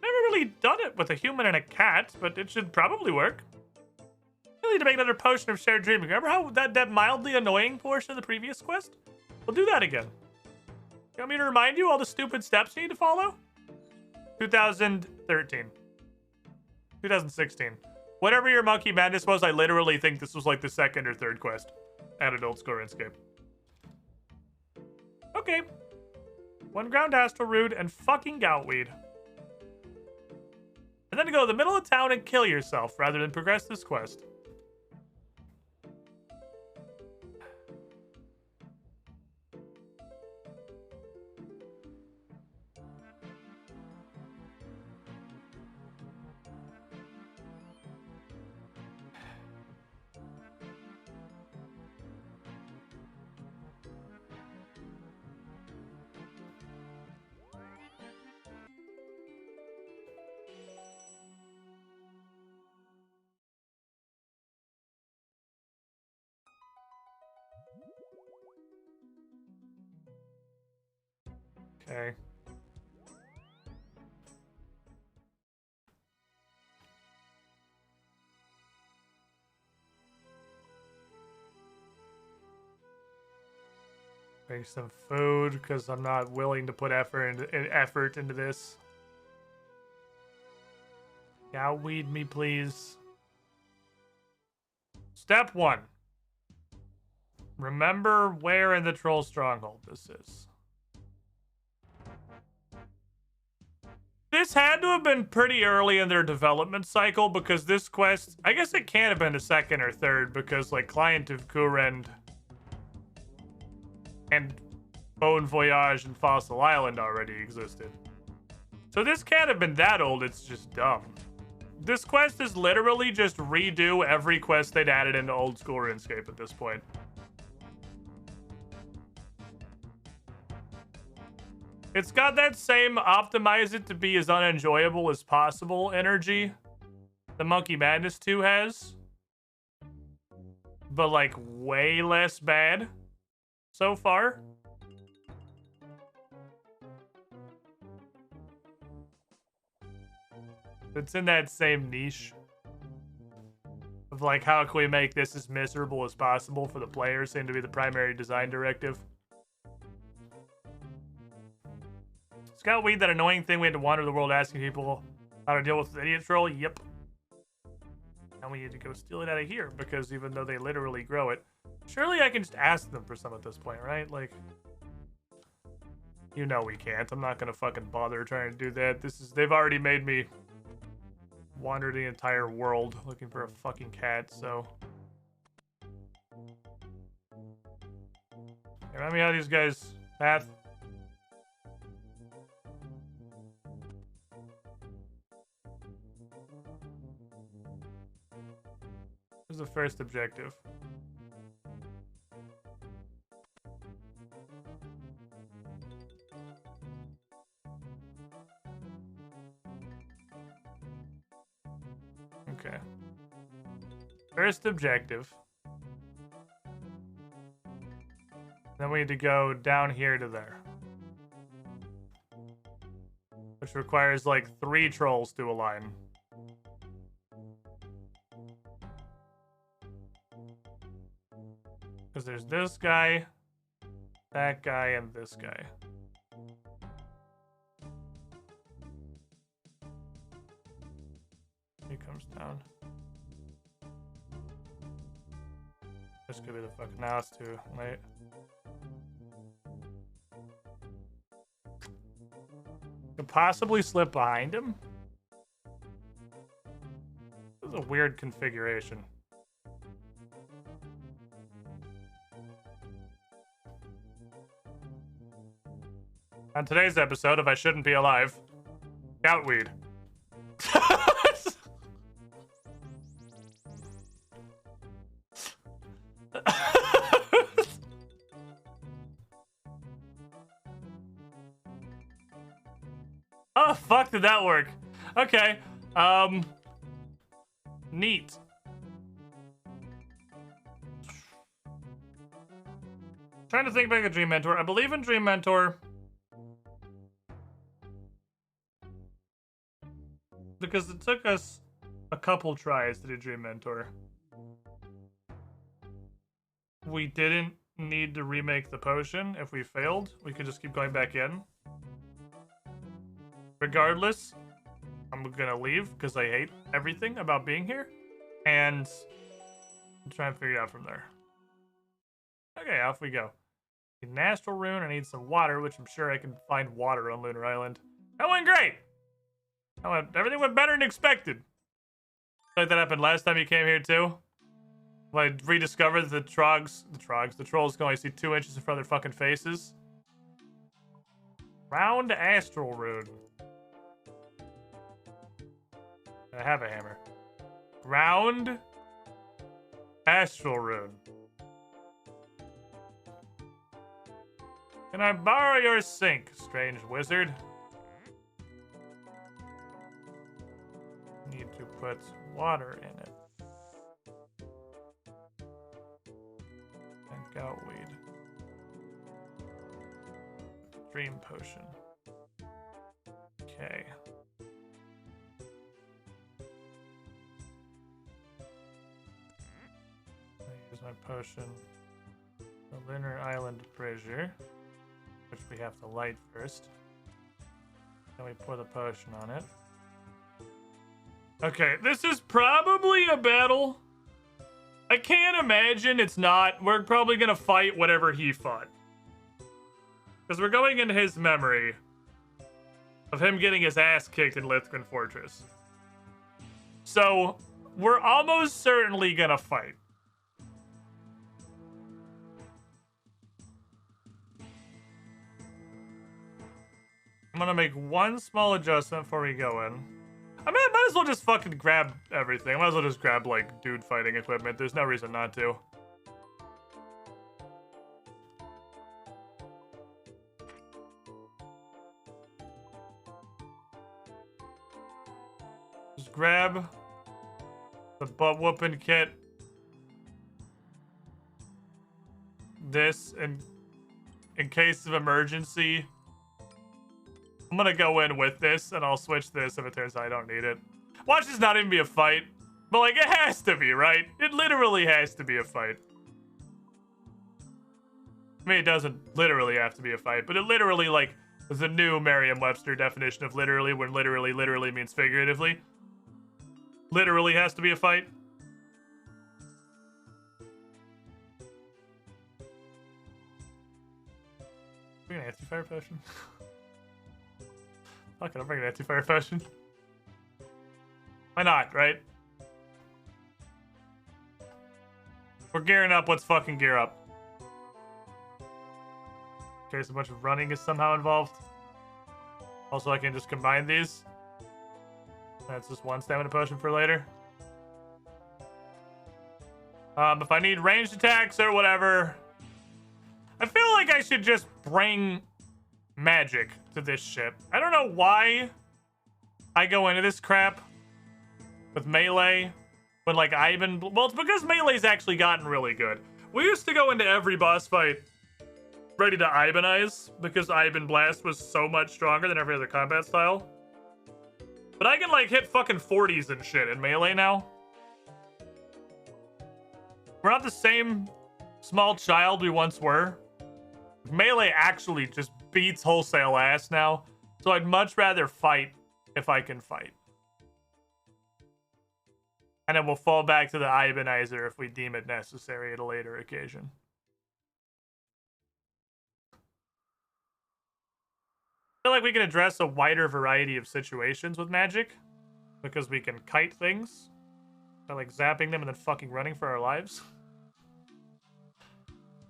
really done it with a human and a cat, but it should probably work. We'll need to make another potion of shared dreaming. Remember how that mildly annoying portion of the previous quest? We'll do that again. You want me to remind you all the stupid steps you need to follow? 2013. 2016. Whatever your Monkey Madness was, I literally think this was like the second or third quest at Adult School RuneScape. Okay. 1 ground astral root and fucking goutweed. And then to go to the middle of town and kill yourself rather than progress this quest. Okay. Make some food because I'm not willing to put effort into this. Outweed me, please. Step 1. Remember where in the Troll Stronghold this is. This had to have been pretty early in their development cycle because this quest, I guess it can't have been the second or third because like Client of Kurend and Bone Voyage and Fossil Island already existed. So this can't have been that old, it's just dumb. This quest is literally just redo every quest they'd added into Old School RuneScape at this point. It's got that same optimize it to be as unenjoyable as possible energy the Monkey Madness 2 has. But like way less bad so far. It's in that same niche of like how can we make this as miserable as possible for the players seem to be the primary design directive. Scoutweed, that annoying thing we had to wander the world asking people how to deal with the idiot troll? Yep. And we need to go steal it out of here, because even though they literally grow it, surely I can just ask them for some at this point, right? Like, you know we can't. I'm not gonna fucking bother trying to do that. They've already made me wander the entire world looking for a fucking cat, so. Remind me how these guys path. What's the first objective? Okay. First objective. Then we need to go down here to there. Which requires like 3 trolls to align. Because there's this guy, that guy, and this guy. He comes down. This could be the fucking house too. Wait. Could possibly slip behind him? This is a weird configuration. On today's episode of I Shouldn't Be Alive, Goutweed. fuck did that work? Okay. Neat. Trying to think back of Dream Mentor. I believe in Dream Mentor because it took us a couple tries to do Dream Mentor. We didn't need to remake the potion. If we failed, we could just keep going back in. Regardless, I'm gonna leave because I hate everything about being here, and I'm trying to figure it out from there. Okay, off we go. Need an astral rune. I need some water, which I'm sure I can find water on Lunar Island. That went great. Everything went better than expected. Like that happened last time you came here too. When I rediscovered the trolls can only see 2 inches in front of their fucking faces. Round astral rune. I have a hammer. Round astral rune. Can I borrow your sink, strange wizard? Need to put water in it. And goutweed. Dream potion. Okay. Use my potion. The Lunar Island brazier, which we have to light first. Then we pour the potion on it. Okay, this is probably a battle. I can't imagine it's not. We're probably gonna fight whatever he fought. Because we're going into his memory of him getting his ass kicked in Lithgren Fortress. So, we're almost certainly gonna fight. I'm gonna make one small adjustment before we go in. I mean, I might as well just fucking grab everything. I might as well just grab, like, dude fighting equipment. There's no reason not to. Just grab the butt whooping kit. This, in case of emergency. I'm gonna go in with this, and I'll switch this if it turns out I don't need it. Watch this not even be a fight. But, like, it has to be, right? It literally has to be a fight. I mean, it doesn't literally have to be a fight, but it literally, like, is a new Merriam-Webster definition of literally, when literally means figuratively. Literally has to be a fight. Bring an anti-fire potion. Fuck it, I'm bringing an anti-fire potion. Why not, right? We're gearing up, let's fucking gear up. Okay, so a bunch of running is somehow involved. Also, I can just combine these. That's just one stamina potion for later. If I need ranged attacks or whatever, I feel like I should just bring magic to this ship. I don't know why I go into this crap with melee when, like, Ivan... Well, it's because melee's actually gotten really good. We used to go into every boss fight ready to Ibanize because Ivan Blast was so much stronger than every other combat style. But I can, like, hit fucking 40s and shit in melee now. We're not the same small child we once were. Melee actually just beats wholesale ass now, so I'd much rather fight if I can fight. And then we'll fall back to the Ibanizer if we deem it necessary at a later occasion. I feel like we can address a wider variety of situations with magic, because we can kite things by, like, zapping them and then fucking running for our lives.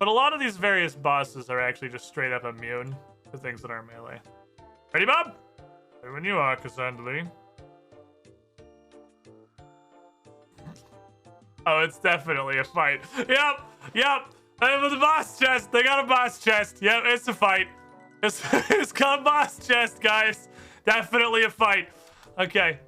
But a lot of these various bosses are actually just straight up immune to things that aren't melee. Ready, Bob? Ready when you are, Cassandra. Oh, it's definitely a fight. Yep. The boss chest. They got a boss chest. Yep, it's a fight. It's called boss chest, guys. Definitely a fight. Okay.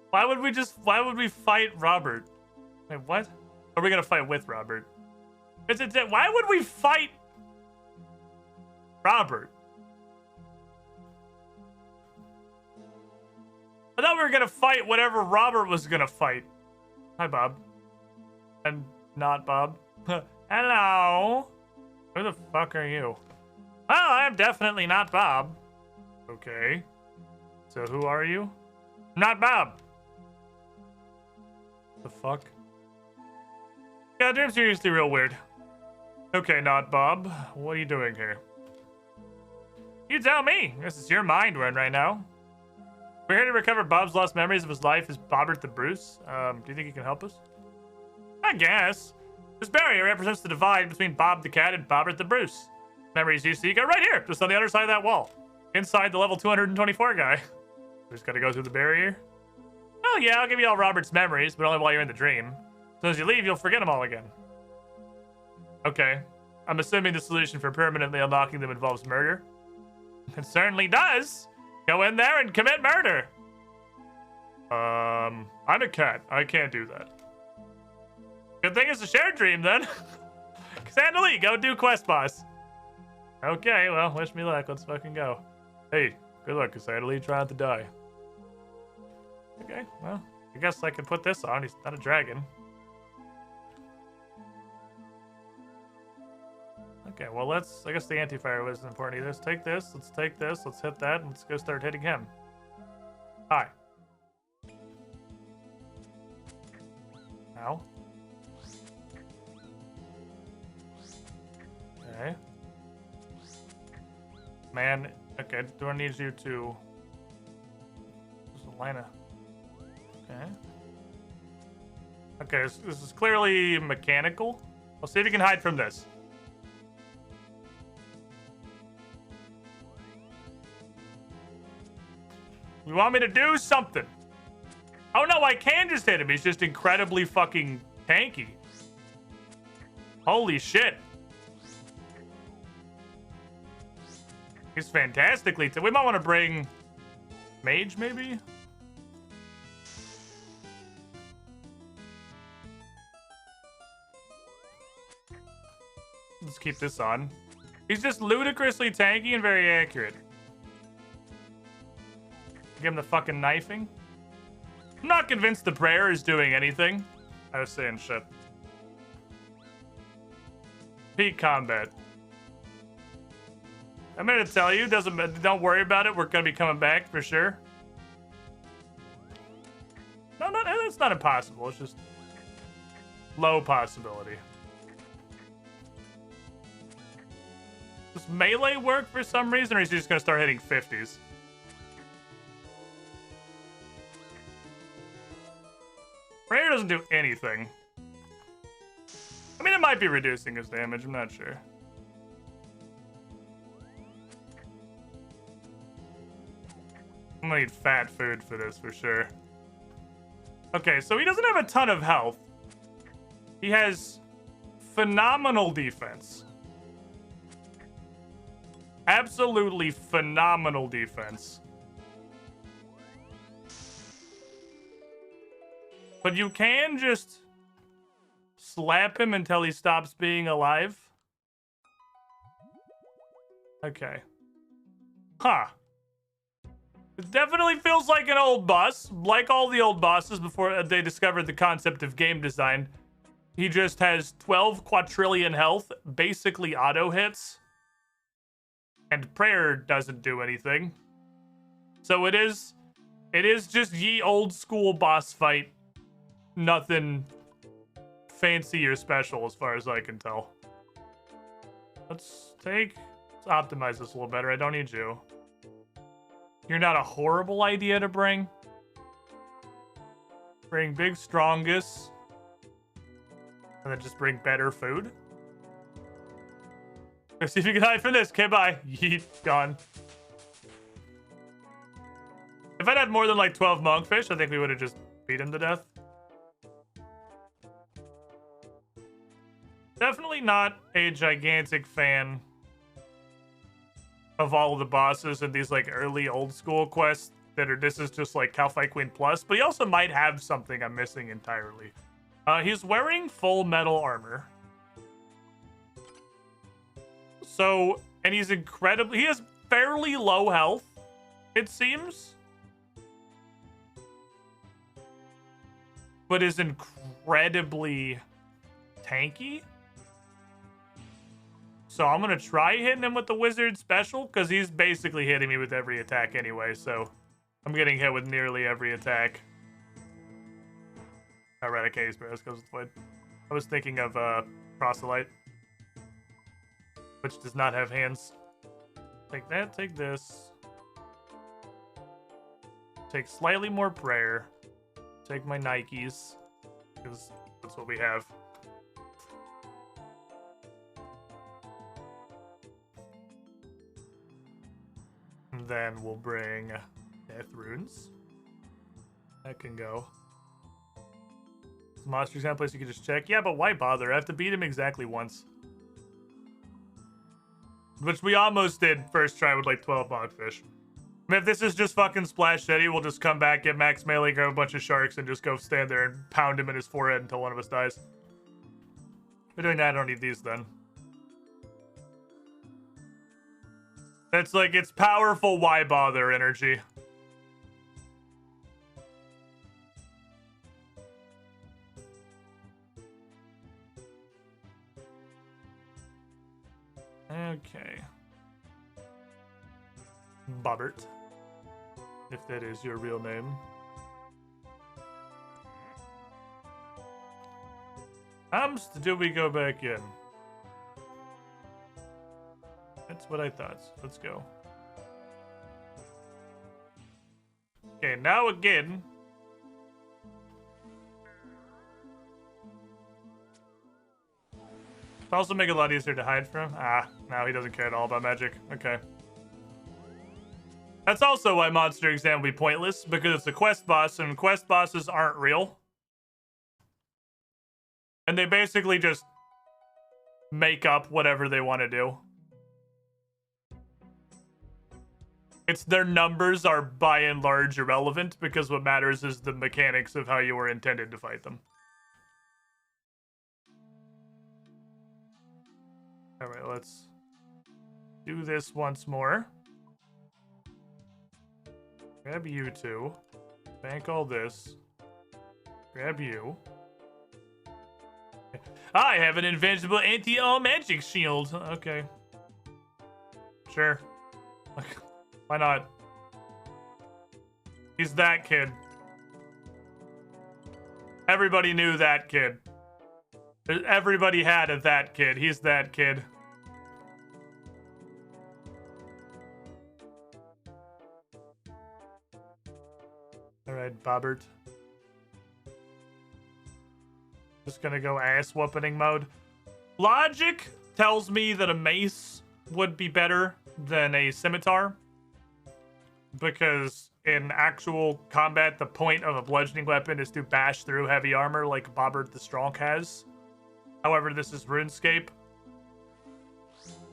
Why would we fight Robert? Wait, what? Are we gonna fight with Robert? Why would we fight Robert? I thought we were gonna fight whatever Robert was gonna fight. Hi, Bob. I'm not Bob. Hello. Who the fuck are you? Well, I'm definitely not Bob. Okay. So who are you? Not Bob. The fuck? Yeah, dream's seriously real weird. Okay, not Bob. What are you doing here? You tell me. This is your mind we're in right now. We're here to recover Bob's lost memories of his life as Bobbert the Bruce. Do you think you can help us? I guess. This barrier represents the divide between Bob the Cat and Bobbert the Bruce. Memories you seek are right here, just on the other side of that wall. Inside the level 224 guy. We just gotta go through the barrier. Oh yeah, I'll give you all Robert's memories, but only while you're in the dream. As soon as you leave, you'll forget them all again. Okay. I'm assuming the solution for permanently unlocking them involves murder. It certainly does. Go in there and commit murder. I'm a cat. I can't do that. Good thing it's a shared dream then. Sandali, go do quest boss. Okay, well, wish me luck. Let's fucking go. Hey, good luck, Sandali. Try not to die. Okay, well, I guess I can put this on. He's not a dragon. Okay, well, I guess the anti-fire wasn't important either. Let's take this, let's take this, let's hit that, and let's go start hitting him. Hi. Ow. Okay. Man, okay, do I need you to... There's a line of... Okay. Okay, this is clearly mechanical. I'll see if you can hide from this. You want me to do something? Oh no, I can just hit him. He's just incredibly fucking tanky. Holy shit. He's fantastically... We might want to bring... Mage, maybe? Let's keep this on. He's just ludicrously tanky and very accurate. Give him the fucking knifing. I'm not convinced the prayer is doing anything. I was saying shit. Peak combat. I'm gonna tell you, don't worry about it. We're gonna be coming back for sure. No, it's not impossible. It's just low possibility. Does melee work for some reason, or is he just gonna start hitting 50s? Prayer doesn't do anything. I mean, it might be reducing his damage. I'm not sure. I'm gonna need fat food for this for sure. Okay, so he doesn't have a ton of health. He has phenomenal defense. Absolutely phenomenal defense. But you can just slap him until he stops being alive. Okay. Huh. It definitely feels like an old boss. Like all the old bosses before they discovered the concept of game design. He just has 12 quadrillion health, basically auto hits. And prayer doesn't do anything. So it is just ye old school boss fight. Nothing fancy or special as far as I can tell. Let's optimize this a little better. I don't need you. You're not a horrible idea to bring. Bring big strongest. And then just bring better food. Let's see if you can hide from this. Okay, bye. Yeet, gone. If I'd had more than like 12 monkfish, I think we would have just beat him to death. Definitely not a gigantic fan of all of the bosses in these like early old school quests that are this is just like Cal Fight Queen Plus, but he also might have something I'm missing entirely. He's wearing full metal armor. So, and he has fairly low health, it seems. But is incredibly tanky. So I'm going to try hitting him with the wizard special, because he's basically hitting me with every attack anyway, so I'm getting hit with nearly every attack. Eradicate Sparrows goes with Void. I was thinking of Proselyte, which does not have hands. Take that, take this. Take slightly more prayer. Take my Nikes, because that's what we have. And then we'll bring Death Runes. That can go. Monster exam place you can just check. Yeah, but why bother? I have to beat him exactly once. Which we almost did first try with like 12 Mogfish. I mean, if this is just fucking Splash City, we'll just come back, get max melee, grab a bunch of sharks, and just go stand there and pound him in his forehead until one of us dies. We're doing that, I don't need these then. It's like, it's powerful, why bother energy. Okay. Bobbert. If that is your real name. Do we go back in? That's what I thought. Let's go. Okay, now again. It'll also make it a lot easier to hide from. Ah, no, he doesn't care at all about magic. Okay. That's also why Monster Exam will be pointless, because it's a quest boss, and quest bosses aren't real. And they basically just make up whatever they want to do. It's their numbers are by and large irrelevant, because what matters is the mechanics of how you were intended to fight them. Alright, let's do this once more. Grab you two. Bank all this. Grab you. I have an invincible anti-all magic shield. Okay. Sure. Why not? He's that kid. Everybody knew that kid. Everybody had a that kid. He's that kid. Alright, Bobbert. Just gonna go ass-whooping mode. Logic tells me that a mace would be better than a scimitar. Because in actual combat, the point of a bludgeoning weapon is to bash through heavy armor like Bobbert the Strong has. However, this is RuneScape.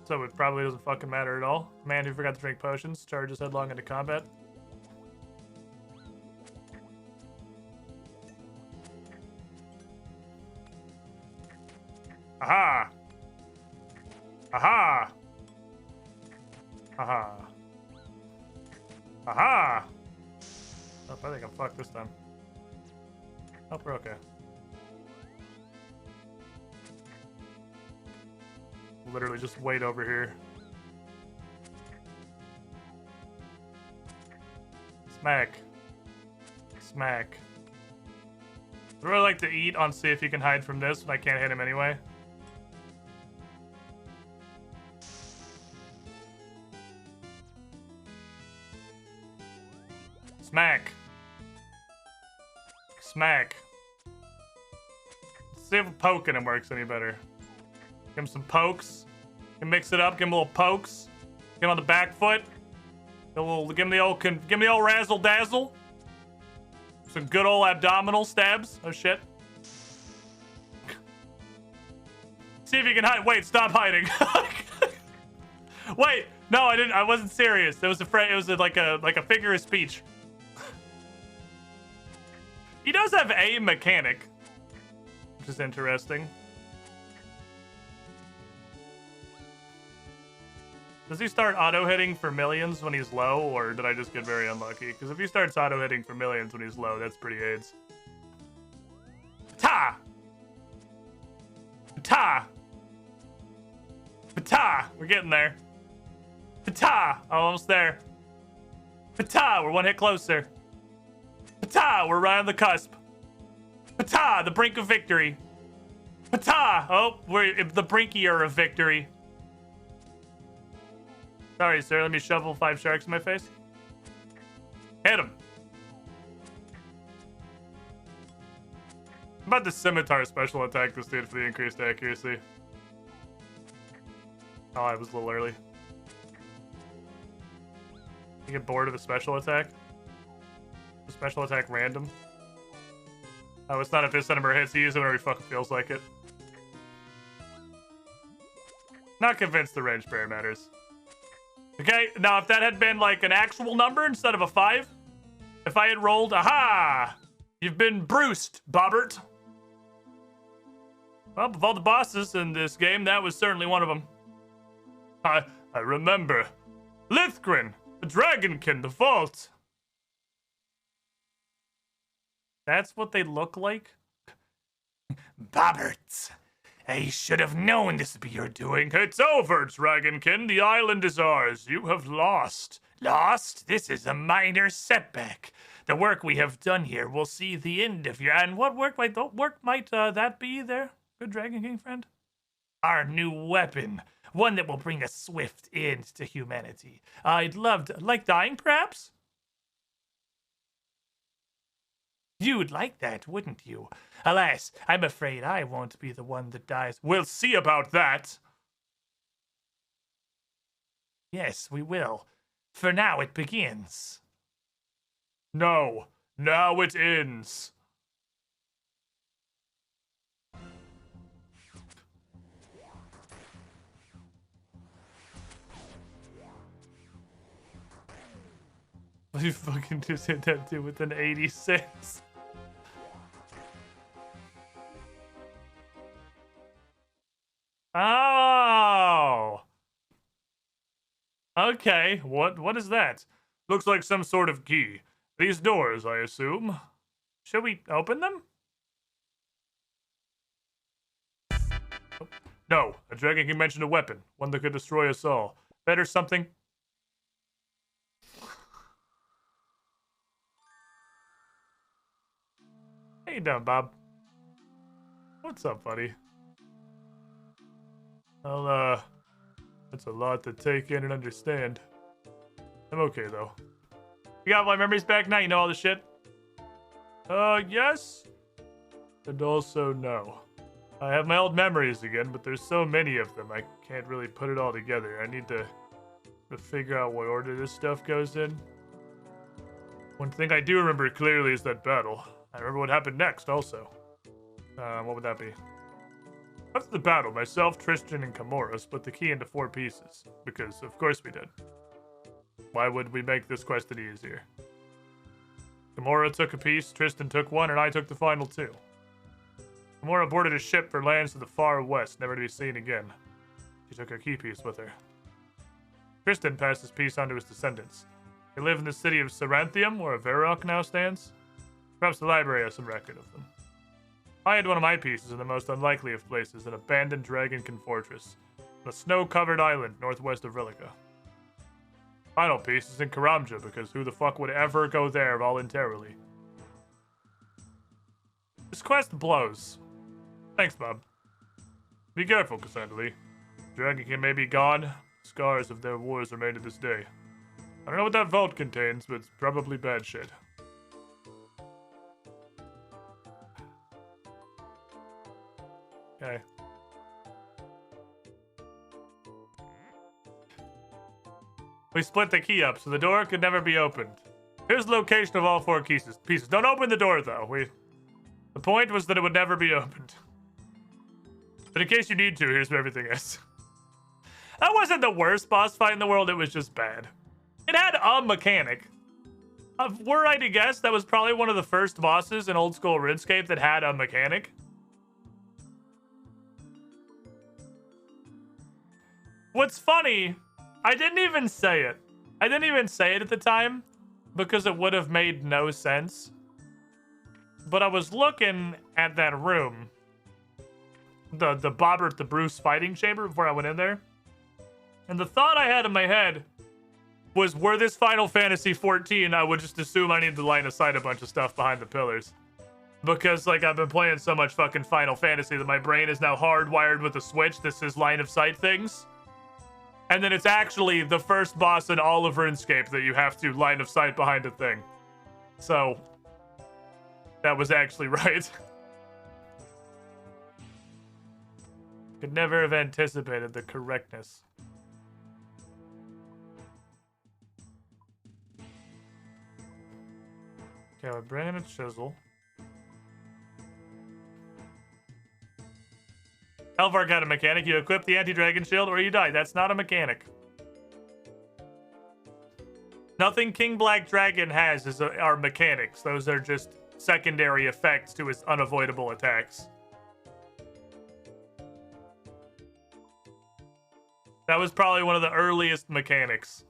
So it probably doesn't fucking matter at all. Man who forgot to drink potions charges headlong into combat. Aha! Aha! Aha! Aha! Oh, I think I'm fucked this time. Oh, we're okay. Literally just wait over here. Smack. Smack. I'd really like to eat on see if you can hide from this, but I can't hit him anyway. Smack. Smack. Let's see if poking him works any better. Give him some pokes. Can mix it up. Give him a little pokes. Get him on the back foot. Give him the old razzle dazzle. Some good old abdominal stabs. Oh, shit. See if you can hide. Wait, stop hiding. Wait, no, I didn't. I wasn't serious. It was like a figure of speech. He does have a mechanic, which is interesting. Does he start auto-hitting for millions when he's low, or did I just get very unlucky? Because if he starts auto-hitting for millions when he's low, that's pretty AIDS. Ta! Ta! Ta! We're getting there. Ta! Almost there. Ta! We're one hit closer. Ta! We're right on the cusp. Ta! The brink of victory. Ta! Oh, we're the brinkier of victory. Sorry, sir. Let me shovel 5 sharks in my face. Hit him. How about the scimitar special attack this dude for the increased accuracy? Oh, I was a little early. You get bored of the special attack? The special attack random? Oh, it's not if this number hits. He uses it whenever he fucking feels like it. Not convinced the range pair matters. Okay, now if that had been like an actual number instead of a 5, if I had rolled, aha! You've been bruised, Bobbert. Well, of all the bosses in this game, that was certainly one of them. I remember. Lithgren, the Dragonkin, the vault. That's what they look like? Bobbert. I should have known this would be your doing. It's over, Dragonkin. The island is ours. You have lost. Lost? This is a minor setback. The work we have done here will see the end of your... And what work might that be there, good Dragon King friend? Our new weapon. One that will bring a swift end to humanity. Like dying, perhaps? You'd like that, wouldn't you? Alas, I'm afraid I won't be the one that dies. We'll see about that. Yes, we will. For now, it begins. No, now it ends. You fucking just hit that dude with an 86. Oh. Okay, what is that? Looks like some sort of key. These doors, I assume. Should we open them? No, a dragon can mention a weapon, one that could destroy us all. Better something. How you doing, Bob? What's up, buddy? Well, that's a lot to take in and understand. I'm okay, though. You got my memories back now? You know all the shit? Yes. And also no. I have my old memories again, but there's so many of them, I can't really put it all together. I need to figure out what order this stuff goes in. One thing I do remember clearly is that battle. I remember what happened next, also. What would that be? After the battle, myself, Tristan, and Kimura split the key into 4 pieces. Because, of course we did. Why would we make this quest any easier? Kimura took a piece, Tristan took one, and I took the final 2. Kimura boarded a ship for lands to the far west, never to be seen again. She took her key piece with her. Tristan passed his piece on to his descendants. They live in the city of Seranthium, where Varrock now stands. Perhaps the library has some record of them. I had one of my pieces in the most unlikely of places, an abandoned Dragonkin fortress, on a snow-covered island northwest of Rilica. Final piece is in Karamja, because who the fuck would ever go there voluntarily? This quest blows. Thanks, Bob. Be careful, Cassandra Lee. Dragonkin may be gone. Scars of their wars remain to this day. I don't know what that vault contains, but it's probably bad shit. Okay. We split the key up, so the door could never be opened. Here's the location of all 4 pieces. Don't open the door, though. The point was that it would never be opened. But in case you need to, here's where everything is. That wasn't the worst boss fight in the world. It was just bad. It had a mechanic. Were I to guess, that was probably one of the first bosses in old school RuneScape that had a mechanic. What's funny, I didn't even say it. I didn't even say it at the time because it would have made no sense. But I was looking at that room, the Bobbert the Bruce fighting chamber before I went in there. And the thought I had in my head was, were this Final Fantasy 14, I would just assume I need to line of sight a bunch of stuff behind the pillars. Because, like, I've been playing so much fucking Final Fantasy that my brain is now hardwired with a switch that says line of sight things. And then it's actually the first boss in all of RuneScape that you have to line of sight behind a thing. So, that was actually right. Could never have anticipated the correctness. Okay, we're bringing a chisel. Elvar got a mechanic. You equip the anti-dragon shield or you die. That's not a mechanic. Nothing King Black Dragon has are mechanics. Those are just secondary effects to his unavoidable attacks. That was probably one of the earliest mechanics.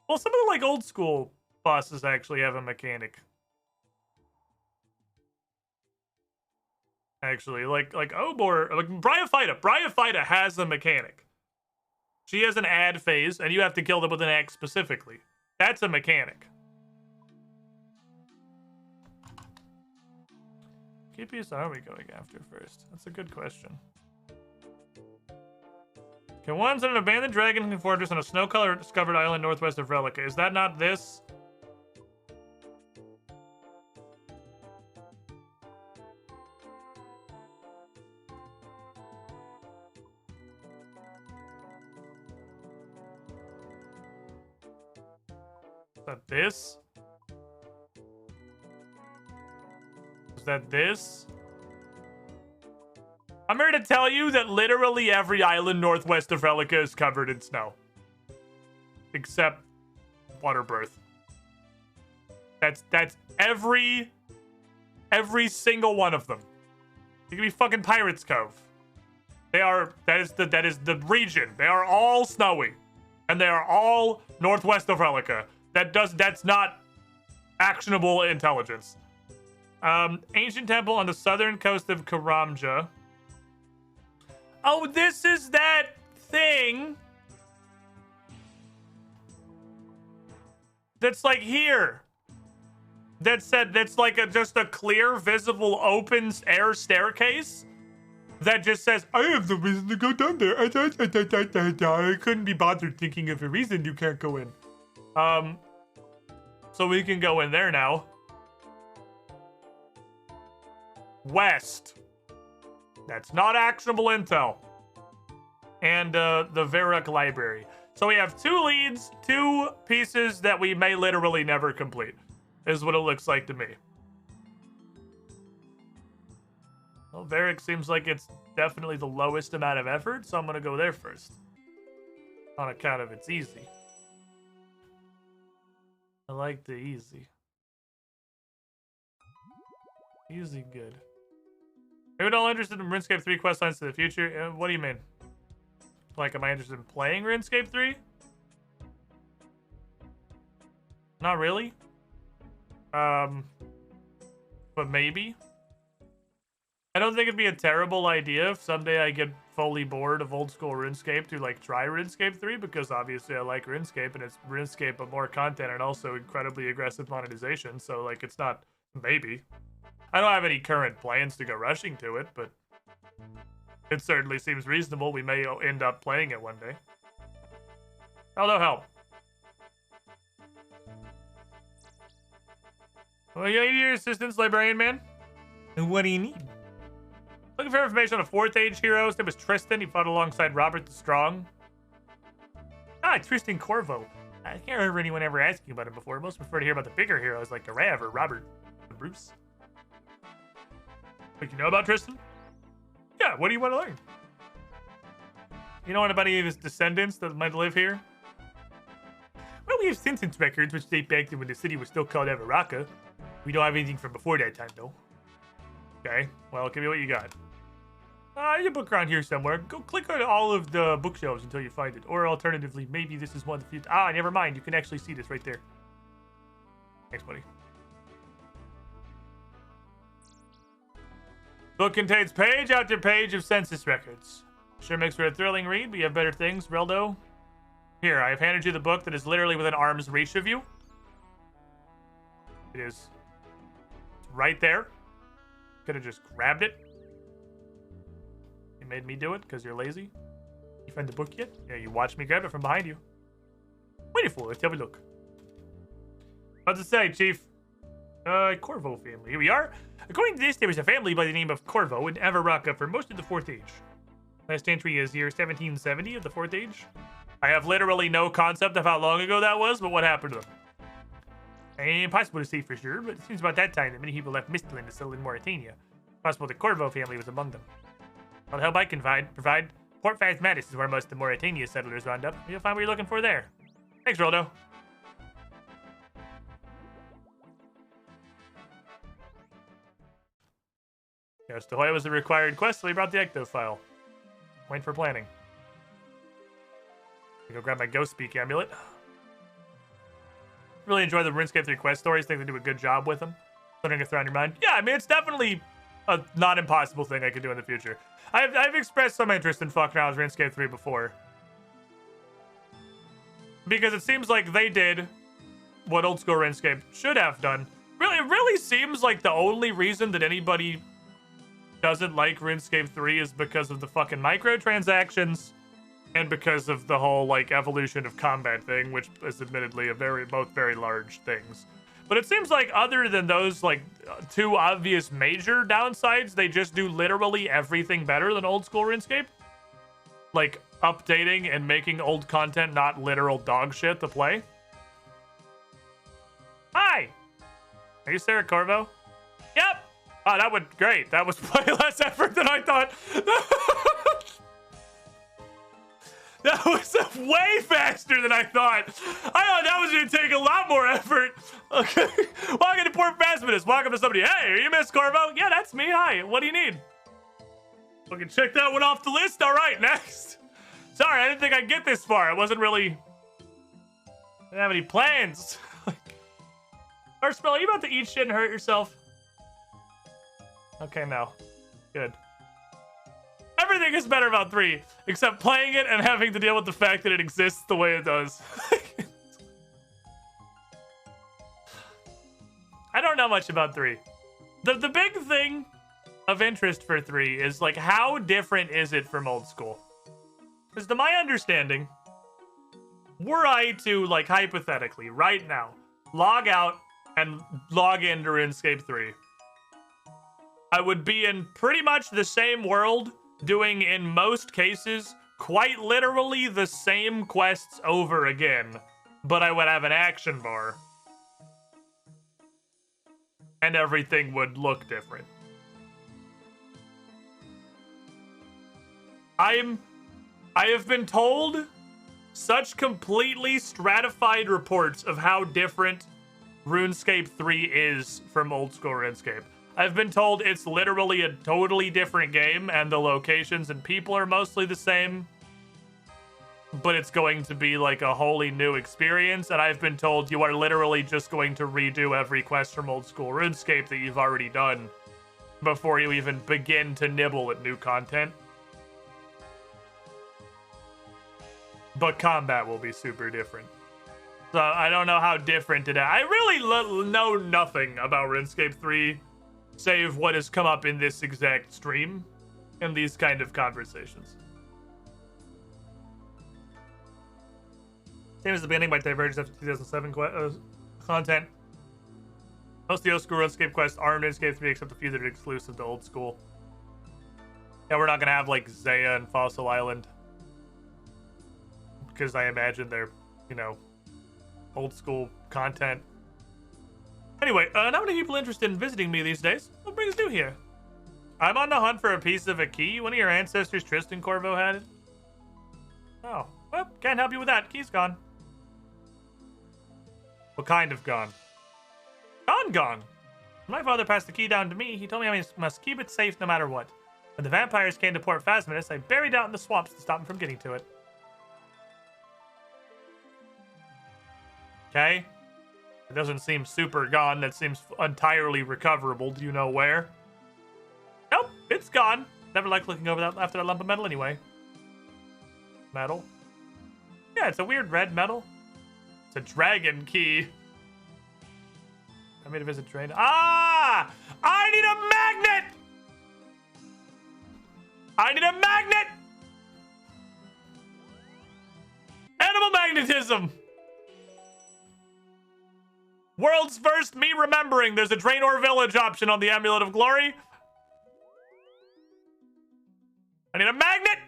Well, some of the, like, old school bosses actually have a mechanic. Actually, like Obor, like Bryophyta has a mechanic. She has an ad phase, and you have to kill them with an axe specifically. That's a mechanic. What piece are we going after first? That's a good question. Can one's an abandoned dragon fortress on a snow-covered island northwest of Relica. Is that not this? Is that this? Is that this? I'm here to tell you that literally every island northwest of Relica is covered in snow. Except Waterbirth. That's every single one of them. It could be fucking Pirates Cove. That is the region. They are all snowy. And they are all northwest of Relica. That's not actionable intelligence. Ancient temple on the southern coast of Karamja. Oh, this is that thing that's like here. That's like just a clear, visible, open air staircase that just says, I have the reason to go down there. I couldn't be bothered thinking of a reason you can't go in. So we can go in there now. West. That's not actionable intel. And the Varrock Library. So we have 2 leads, 2 pieces that we may literally never complete, is what it looks like to me. Well, Varrock seems like it's definitely the lowest amount of effort, so I'm going to go there first. On account of it's easy. I like the easy. Easy good. Are you all interested in RuneScape 3 quest lines to the future? What do you mean? Like, am I interested in playing RuneScape 3? Not really. But maybe. I don't think it'd be a terrible idea if someday I get fully bored of old school RuneScape to, like, try RuneScape 3, because obviously I like RuneScape, and it's RuneScape but more content and also incredibly aggressive monetization, so, like, it's not maybe. I don't have any current plans to go rushing to it, but it certainly seems reasonable we may end up playing it one day. Although help. Well, you need your assistance, librarian man? And what do you need? Looking for information on a 4th age hero. His name was Tristan. He fought alongside Robert the Strong. Ah, Tristan Corvo. I can't remember anyone ever asking about him before. Most prefer to hear about the bigger heroes like Rav or Robert or Bruce. Like, you know about Tristan? Yeah, what do you want to learn? You know anybody of his descendants that might live here? Well, we have census records which date back to when the city was still called Avaraka. We don't have anything from before that time, though. Okay, well, give me what you got. There's a book around here somewhere. Go click on all of the bookshelves until you find it. Or alternatively, maybe this is one of the few... never mind. You can actually see this right there. Thanks, buddy. Book contains page after page of census records. Sure makes for a thrilling read, but you have better things, Reldo. Here, I have handed you the book that is literally within arm's reach of you. It is. It's right there. Could have just grabbed it. You made me do it because you're lazy. You find the book yet? Yeah, you watched me grab it from behind you. Wonderful, let's have a look. What's it say, Chief? Corvo family. Here we are. According to this, there was a family by the name of Corvo in Avaraka for most of the 4th Age. Last entry is year 1770 of the 4th Age. I have literally no concept of how long ago that was, but what happened to them? Impossible to say for sure, but it seems about that time that many people left Mistland to settle in Mauritania. Possible the Corvo family was among them. All the help I can provide. Port Phasmatis is where most of the Mauritania settlers wound up. You'll find what you're looking for there. Thanks, Roldo. Yes, Tahoya was the required quest, so we brought the Ecto file. Wait for planning. Go grab my Ghost Speak amulet. Really enjoy the RuneScape 3 quest stories. Think they do a good job with them. Wondering if they're on your mind. Yeah, I mean, it's definitely a not impossible thing I could do in the future. I've expressed some interest in fucking around with RuneScape 3 before. Because it seems like they did what old school RuneScape should have done. Really, it really seems like the only reason that anybody doesn't like RuneScape 3 is because of the fucking microtransactions and because of the whole, like, evolution of combat thing, which is admittedly both very large things. But it seems like other than those, like, 2 obvious major downsides, they just do literally everything better than old school RuneScape. Like, updating and making old content not literal dog shit to play. Hi! Are you Sarah Corvo? Yep! Oh, that went great. That was way less effort than I thought. That was way faster than I thought. I thought that was going to take a lot more effort. Okay. Welcome to Port Phasmatis. Welcome to somebody. Hey, are you Miss Corvo? Yeah, that's me. Hi. What do you need? We can check that one off the list. All right, next. Sorry, I didn't think I'd get this far. I wasn't really... I didn't have any plans. Arspell, are you about to eat shit and hurt yourself? Okay, no. Good. Everything is better about 3, except playing it and having to deal with the fact that it exists the way it does. I don't know much about 3. The big thing of interest for 3 is, like, how different is it from old school? Because to my understanding, were I to, like, hypothetically, right now, log out and log into RuneScape 3, I would be in pretty much the same world, doing, in most cases, quite literally the same quests over again, but I would have an action bar. And everything would look different. I have been told such completely stratified reports of how different RuneScape 3 is from old school RuneScape. I've been told it's literally a totally different game and the locations and people are mostly the same, but it's going to be like a wholly new experience. And I've been told you are literally just going to redo every quest from old school RuneScape that you've already done before you even begin to nibble at new content. But combat will be super different. So I don't know how different it is. I really know nothing about RuneScape 3. Save what has come up in this exact stream and these kind of conversations. Same as the beginning by divergence after 2007 content. Most of the old school RuneScape quests are in RuneScape 3 except a few that are exclusive to old school. Yeah, we're not gonna have like Zaya and Fossil Island. Because I imagine they're, you know, old school content. Anyway, not many people interested in visiting me these days. What brings you here? I'm on the hunt for a piece of a key. One of your ancestors, Tristan Corvo, had it. Oh, well, can't help you with that. Key's gone. What kind of gone? Gone. When my father passed the key down to me, he told me I must keep it safe no matter what. When the vampires came to Port Phasminus, I buried out in the swamps to stop them from getting to it. Okay. It doesn't seem super gone. That seems entirely recoverable. Do you know where? Nope, it's gone. Never liked looking over that after that lump of metal anyway. Metal? Yeah, it's a weird red metal. It's a dragon key. I made a visit train. Ah! I need a magnet! I need a magnet! Animal magnetism! World's first me remembering there's a Draenor village option on the Amulet of Glory. I need a magnet!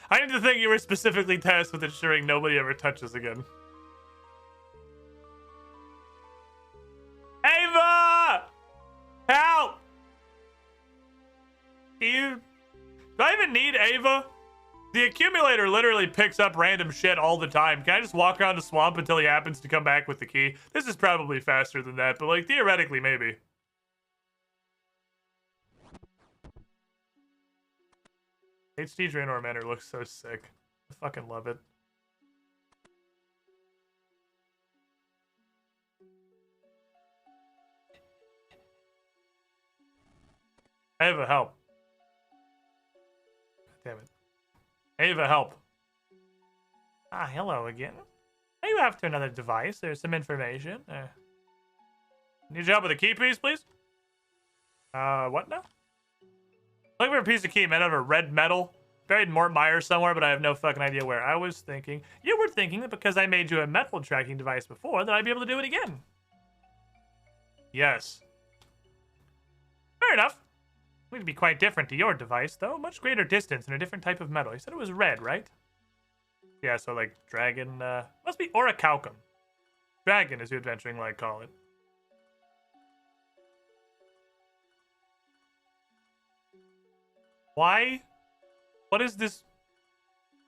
I need to think you were specifically tasked with ensuring nobody ever touches again. Ava! Help! Do I even need Ava? The accumulator literally picks up random shit all the time. Can I just walk around the swamp until he happens to come back with the key? This is probably faster than that, but like theoretically maybe. HD Draenor Manor looks so sick. I fucking love it. Ava, help. Damn it. Ava, help. Ah, hello again. Are you after another device? There's some information. Need your help with a key piece, please? What now? Looking for a piece of key made out of red metal. Buried in Mort Myers somewhere, but I have no fucking idea where. I was thinking... You were thinking that because I made you a metal tracking device before, that I'd be able to do it again. Yes. Fair enough. It would be quite different to your device, though. Much greater distance and a different type of metal. You said it was red, right? Yeah, so like dragon... must be orichalcum. Dragon, as you adventuring like call it. Why? What is this?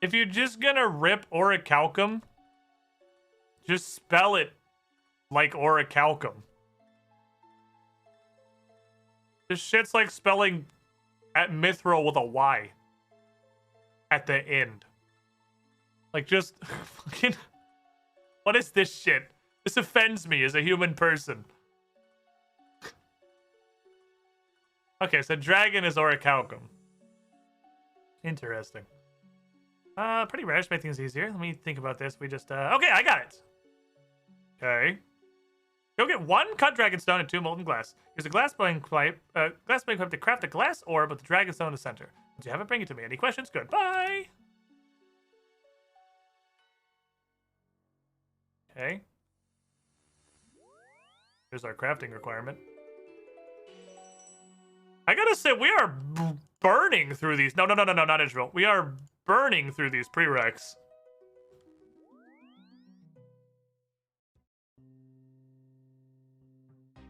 If you're just gonna rip orichalcum, just spell it like orichalcum. This shit's like spelling at mithril with a Y at the end. Like just fucking... What is this shit? This offends me as a human person. Okay, so dragon is orichalcum. Interesting. Pretty rare. Just make things easier. Let me think about this. We just, okay, I got it. Okay. Go get 1 cut dragon stone and 2 molten glass. Use a glass blowing pipe to craft a glass orb with the dragon stone in the center. Once you have it, bring it to me. Any questions? Goodbye. Okay. Here's our crafting requirement. I gotta say, we are burning through these. No, not Israel. We are burning through these prereqs.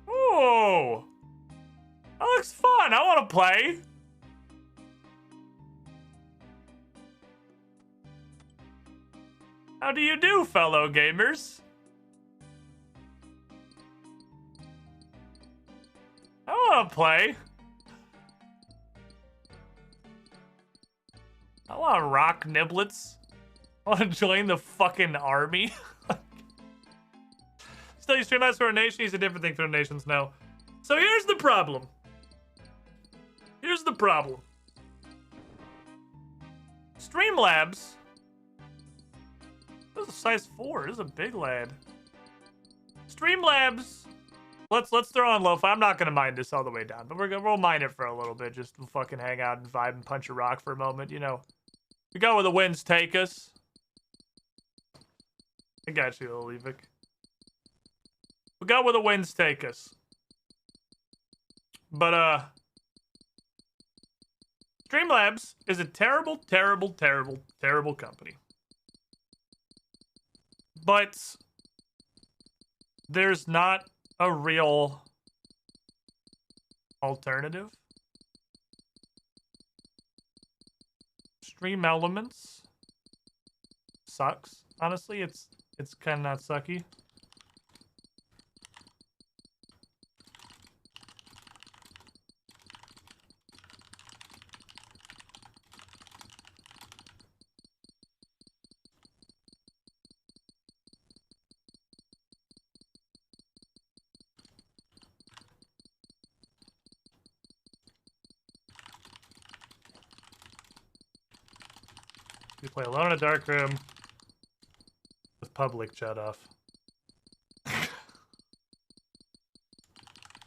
Ooh. That looks fun. I want to play. How do you do, fellow gamers? I want to play. I want to rock niblets. I want to join the fucking army. Still, you Streamlabs for a nation. He's a different thing for the nations now. So here's the problem. Here's the problem. Streamlabs. This is a size 4. This is a big lad. Streamlabs. Let's throw on lo-fi. I'm not gonna mine this all the way down, but we'll mine it for a little bit. Just fucking hang out and vibe and punch a rock for a moment, you know. We go where the winds take us. I got you, Olivik. We go where the winds take us. But Streamlabs is a terrible, terrible, terrible, terrible company. But there's not a real alternative. Stream Elements sucks. Honestly, it's kind of not sucky. You play alone in a dark room with public shut off.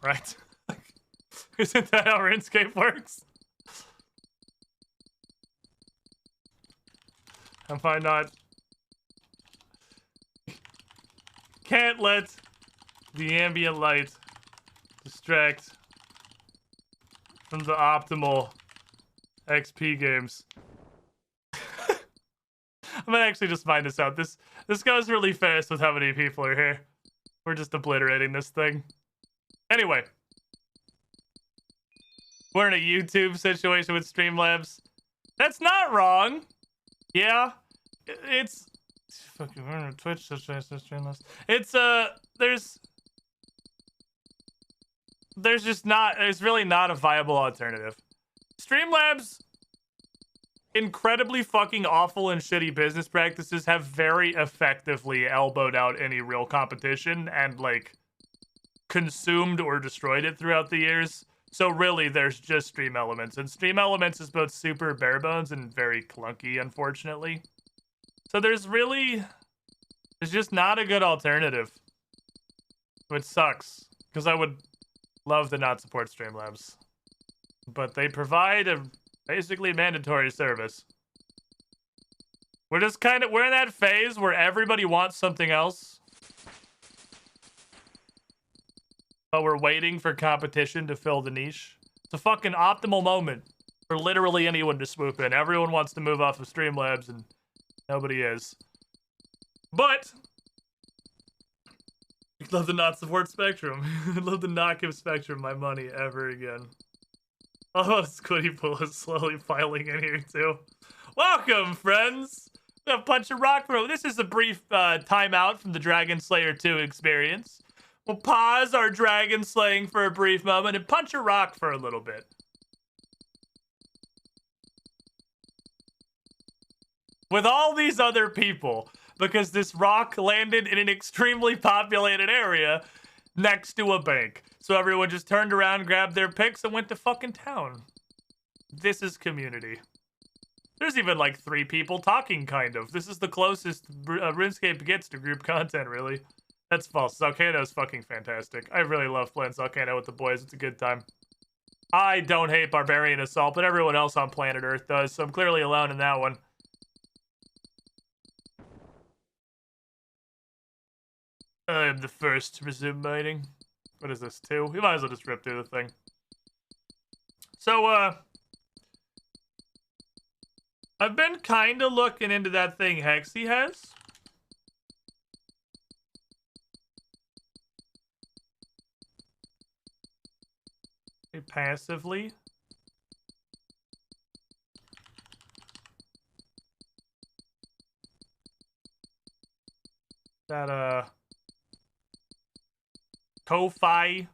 Right? Isn't that how RuneScape works? Am I not? Can't let the ambient light distract from the optimal XP games. I'm gonna actually just find this out. This goes really fast with how many people are here. We're just obliterating this thing. Anyway. We're in a YouTube situation with Streamlabs. That's not wrong. Yeah. It's fucking we're on Twitch, Streamlabs. It's there's just not there's really not a viable alternative. Streamlabs incredibly fucking awful and shitty business practices have very effectively elbowed out any real competition and like consumed or destroyed it throughout the years. So really there's just Stream Elements, and Stream Elements is both super bare bones and very clunky, unfortunately. So there's just not a good alternative, which sucks because I would love to not support Streamlabs, but they provide a basically mandatory service. We're in that phase where everybody wants something else, but we're waiting for competition to fill the niche. It's a fucking optimal moment for literally anyone to swoop in. Everyone wants to move off of Streamlabs and nobody is. But I'd love to not support Spectrum. I'd love to not give Spectrum my money ever again. Oh, Squiddy Pool is slowly piling in here too. Welcome, friends. We have Punch a Rock Bro. This is a brief timeout from the Dragon Slayer 2 experience. We'll pause our dragon slaying for a brief moment and punch a rock for a little bit. With all these other people, because this rock landed in an extremely populated area next to a bank. So everyone just turned around, grabbed their picks, and went to fucking town. This is community. There's even like 3 people talking, kind of. This is the closest RuneScape gets to group content, really. That's false. Volcano is fucking fantastic. I really love playing Volcano with the boys. It's a good time. I don't hate Barbarian Assault, but everyone else on planet Earth does, so I'm clearly alone in that one. I am the first to resume mining. What is this, 2? We might as well just rip through the thing. So, I've been kind of looking into that thing Hexy has. Passively. That, Ko-Fi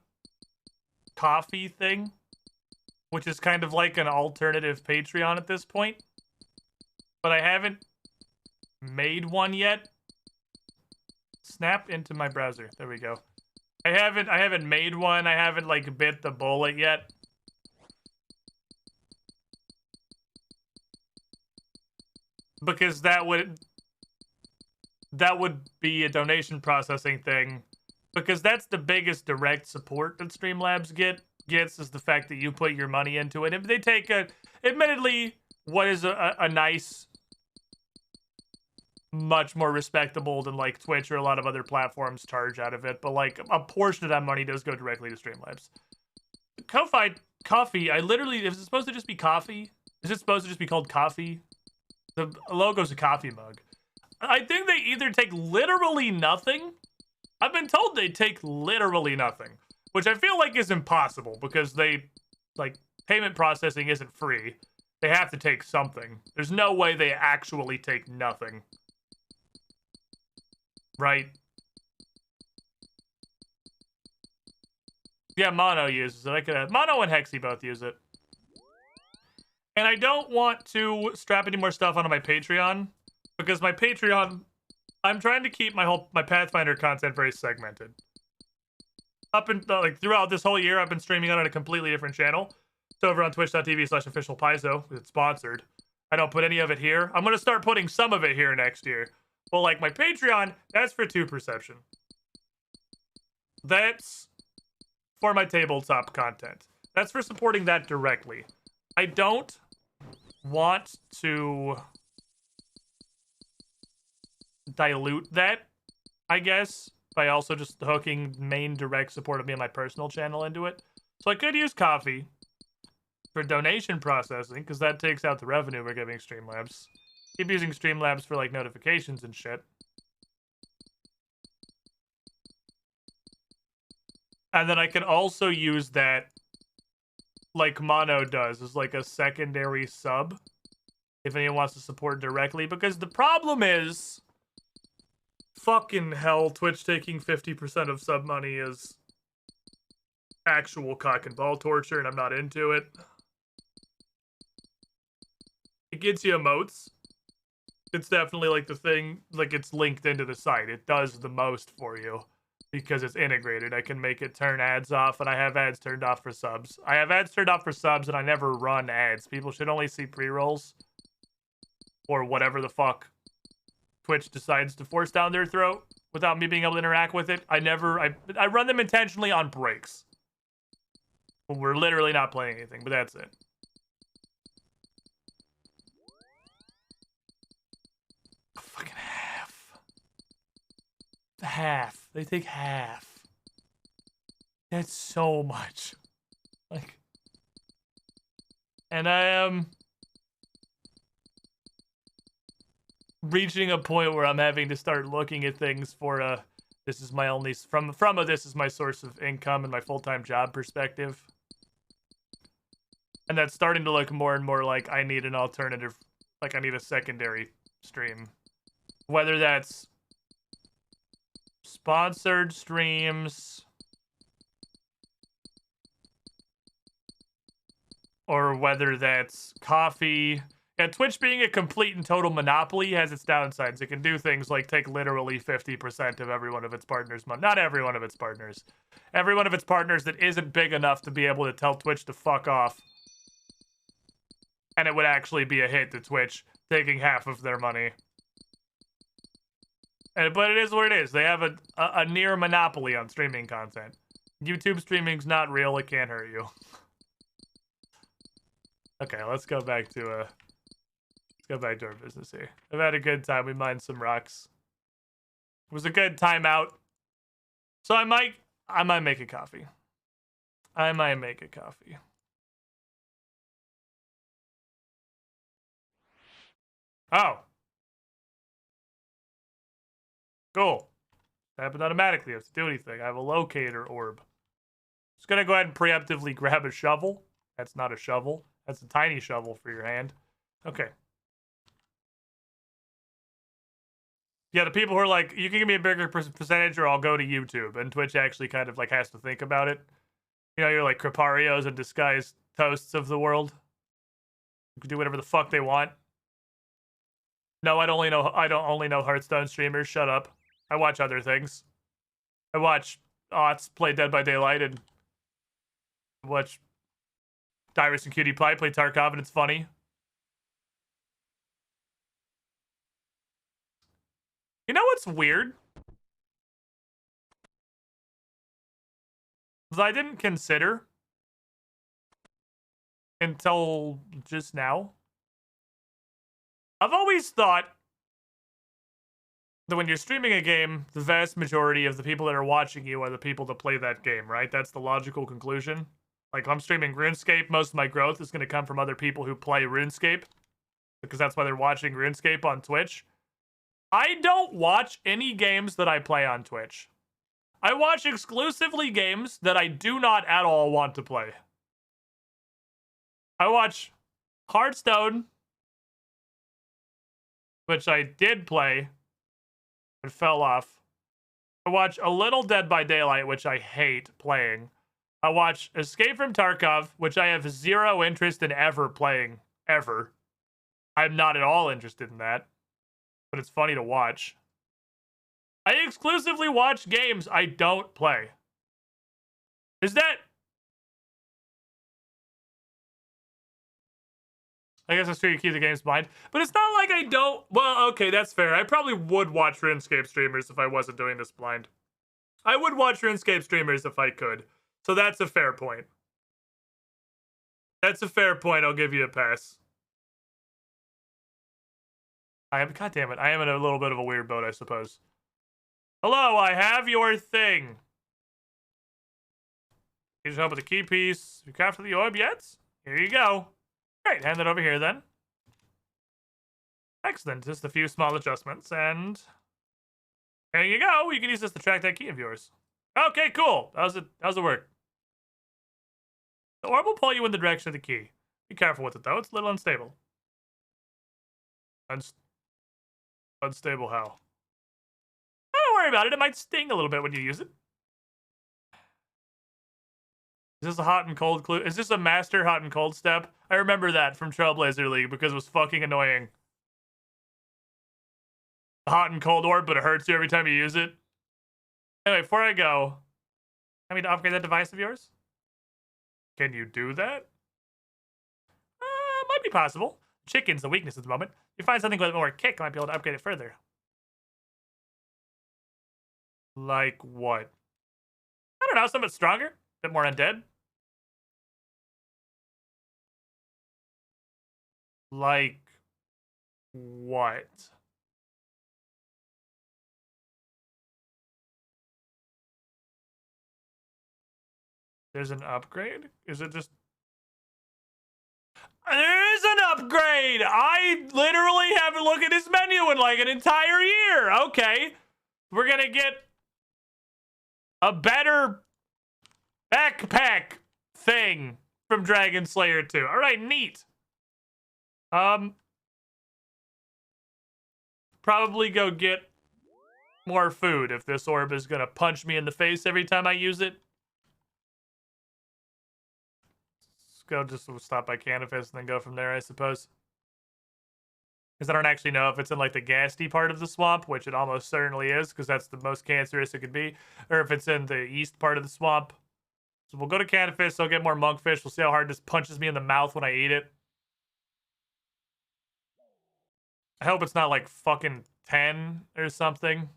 coffee thing, which is kind of like an alternative Patreon at this point. But I haven't made one yet. Snap into my browser. There we go. I haven't made one. I haven't like bit the bullet yet. Because that would be a donation processing thing. Because that's the biggest direct support that Streamlabs gets is the fact that you put your money into it. If they take admittedly, what is a nice, much more respectable than like Twitch or a lot of other platforms charge out of it, but like a portion of that money does go directly to Streamlabs. Ko-Fi coffee, I literally, is it supposed to just be coffee? Is it supposed to just be called coffee? The logo's a coffee mug. I think they either take literally nothing. I've been told they take literally nothing, which I feel like is impossible because payment processing isn't free. They have to take something. There's no way they actually take nothing. Right? Yeah, Mono uses it. Mono and Hexy both use it. And I don't want to strap any more stuff onto my Patreon because my Patreon, I'm trying to keep my Pathfinder content very segmented. Throughout this whole year, I've been streaming on a completely different channel. It's over on twitch.tv/officialpaizo. It's sponsored. I don't put any of it here. I'm gonna start putting some of it here next year. But like my Patreon, that's for 2 perception. That's for my tabletop content. That's for supporting that directly. I don't want to dilute that, I guess, by also just hooking main direct support of me and my personal channel into it. So I could use Coffee for donation processing, because that takes out the revenue we're giving Streamlabs. Keep using Streamlabs for like notifications and shit. And then I can also use that like Mono does, as like a secondary sub if anyone wants to support directly, because the problem is fucking hell, Twitch taking 50% of sub money is actual cock and ball torture, and I'm not into it. It gets you emotes. It's definitely like the thing, like it's linked into the site. It does the most for you because it's integrated. I can make it turn ads off, and I have ads turned off for subs. I have ads turned off for subs, and I never run ads. People should only see pre-rolls or whatever the fuck Twitch decides to force down their throat without me being able to interact with it. I run them intentionally on breaks. We're literally not playing anything, but that's it. Fucking half. Half. They take half. That's so much. Like, and I am reaching a point where I'm having to start looking at things for this is my only this is my source of income and my full-time job perspective. And that's starting to look more and more like I need an alternative, like I need a secondary stream. Whether that's sponsored streams or whether that's coffee. Yeah, Twitch being a complete and total monopoly has its downsides. It can do things like take literally 50% of every one of its partners' money. Not every one of its partners. Every one of its partners that isn't big enough to be able to tell Twitch to fuck off. And it would actually be a hit to Twitch taking half of their money. But it is what it is. They have a near monopoly on streaming content. YouTube streaming's not real. It can't hurt you. Okay, let's go back to our business here. I've had a good time. We mined some rocks. It was a good time out. So I might make a coffee. I might make a coffee. Oh. Cool. Happened automatically. I have to do anything. I have a locator orb. Just gonna go ahead and preemptively grab a shovel. That's not a shovel. That's a tiny shovel for your hand. Okay. Yeah, the people who are like, you can give me a bigger percentage or I'll go to YouTube. And Twitch actually kind of like has to think about it. You know, you're like Creparios and disguised toasts of the world. You can do whatever the fuck they want. No, I don't only know Hearthstone streamers. Shut up. I watch other things. I watch Aughts play Dead by Daylight and watch Dyrus and Cutie Pie play Tarkov, and it's funny. You know what's weird? That I didn't consider until just now. I've always thought that when you're streaming a game, the vast majority of the people that are watching you are the people that play that game, right? That's the logical conclusion. Like, if I'm streaming RuneScape, most of my growth is going to come from other people who play RuneScape, because that's why they're watching RuneScape on Twitch. I don't watch any games that I play on Twitch. I watch exclusively games that I do not at all want to play. I watch Hearthstone, which I did play, but fell off. I watch a little Dead by Daylight, which I hate playing. I watch Escape from Tarkov, which I have zero interest in ever playing, ever. I'm not at all interested in that, but it's funny to watch. I exclusively watch games I don't play. Is that... I guess that's true, you keep the games in mind. But it's not like I don't... Well, okay, that's fair. I probably would watch RuneScape streamers if I wasn't doing this blind. I would watch RuneScape streamers if I could. So that's a fair point. That's a fair point. I'll give you a pass. God damn it. I am in a little bit of a weird boat, I suppose. Hello, I have your thing. Need help with the key piece. You crafted the orb yet? Here you go. Great, hand that over here then. Excellent. Just a few small adjustments, and there you go. You can use this to track that key of yours. Okay, cool. How's it work? The orb will pull you in the direction of the key. Be careful with it, though. It's a little unstable. Unstable how? Don't worry about it. It might sting a little bit when you use it. Is this a hot and cold clue? Is this a master hot and cold step? I remember that from Trailblazer League because it was fucking annoying. The hot and cold orb, but it hurts you every time you use it. Anyway, before I go, I mean to upgrade that device of yours? Can you do that? Might be possible. Chicken's the weakness at the moment. If you find something with more kick, I might be able to upgrade it further. Like what? I don't know, something stronger? A bit more undead? Like what? There's an upgrade? Is it just... There is an upgrade! I literally haven't looked at this menu in like an entire year! Okay. We're gonna get a better backpack thing from Dragon Slayer 2. Alright, neat. Probably go get more food if this orb is gonna punch me in the face every time I use it. Just stop by Canifis and then go from there, I suppose. Because I don't actually know if it's in like the ghastly part of the swamp, which it almost certainly is, because that's the most cancerous it could be, or if it's in the east part of the swamp. So we'll go to Canifis, I'll get more monkfish, we'll see how hard this punches me in the mouth when I eat it. I hope it's not like fucking 10 or something.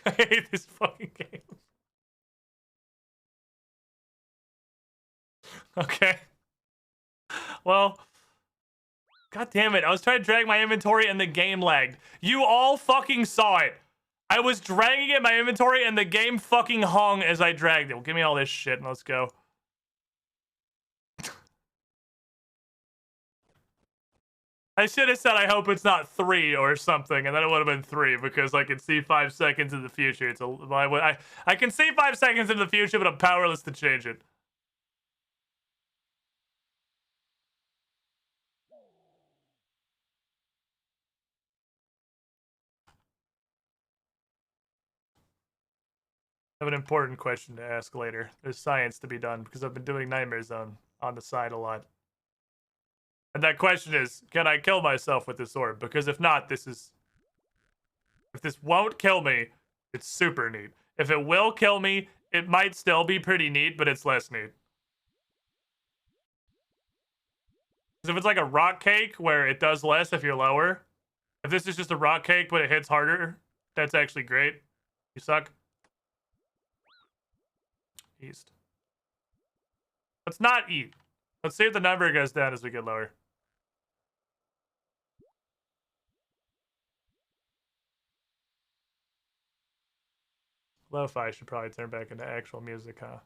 I hate this fucking game. Okay. Well, god damn it. I was trying to drag my inventory and the game lagged. You all fucking saw it. I was dragging it in my inventory and the game fucking hung as I dragged it. Well, give me all this shit and let's go. I should have said I hope it's not 3 or something, and then it would have been 3 because I can see 5 seconds in the future. I can see 5 seconds in the future, but I'm powerless to change it. I have an important question to ask later. There's science to be done because I've been doing Nightmare Zone on the side a lot. And that question is, can I kill myself with this orb? Because if not, if this won't kill me, it's super neat. If it will kill me, it might still be pretty neat, but it's less neat. Because if it's like a rock cake where it does less if you're lower, if this is just a rock cake but it hits harder, that's actually great. You suck. East. Let's not eat. Let's see if the number goes down as we get lower. Lo-fi should probably turn back into actual music, huh?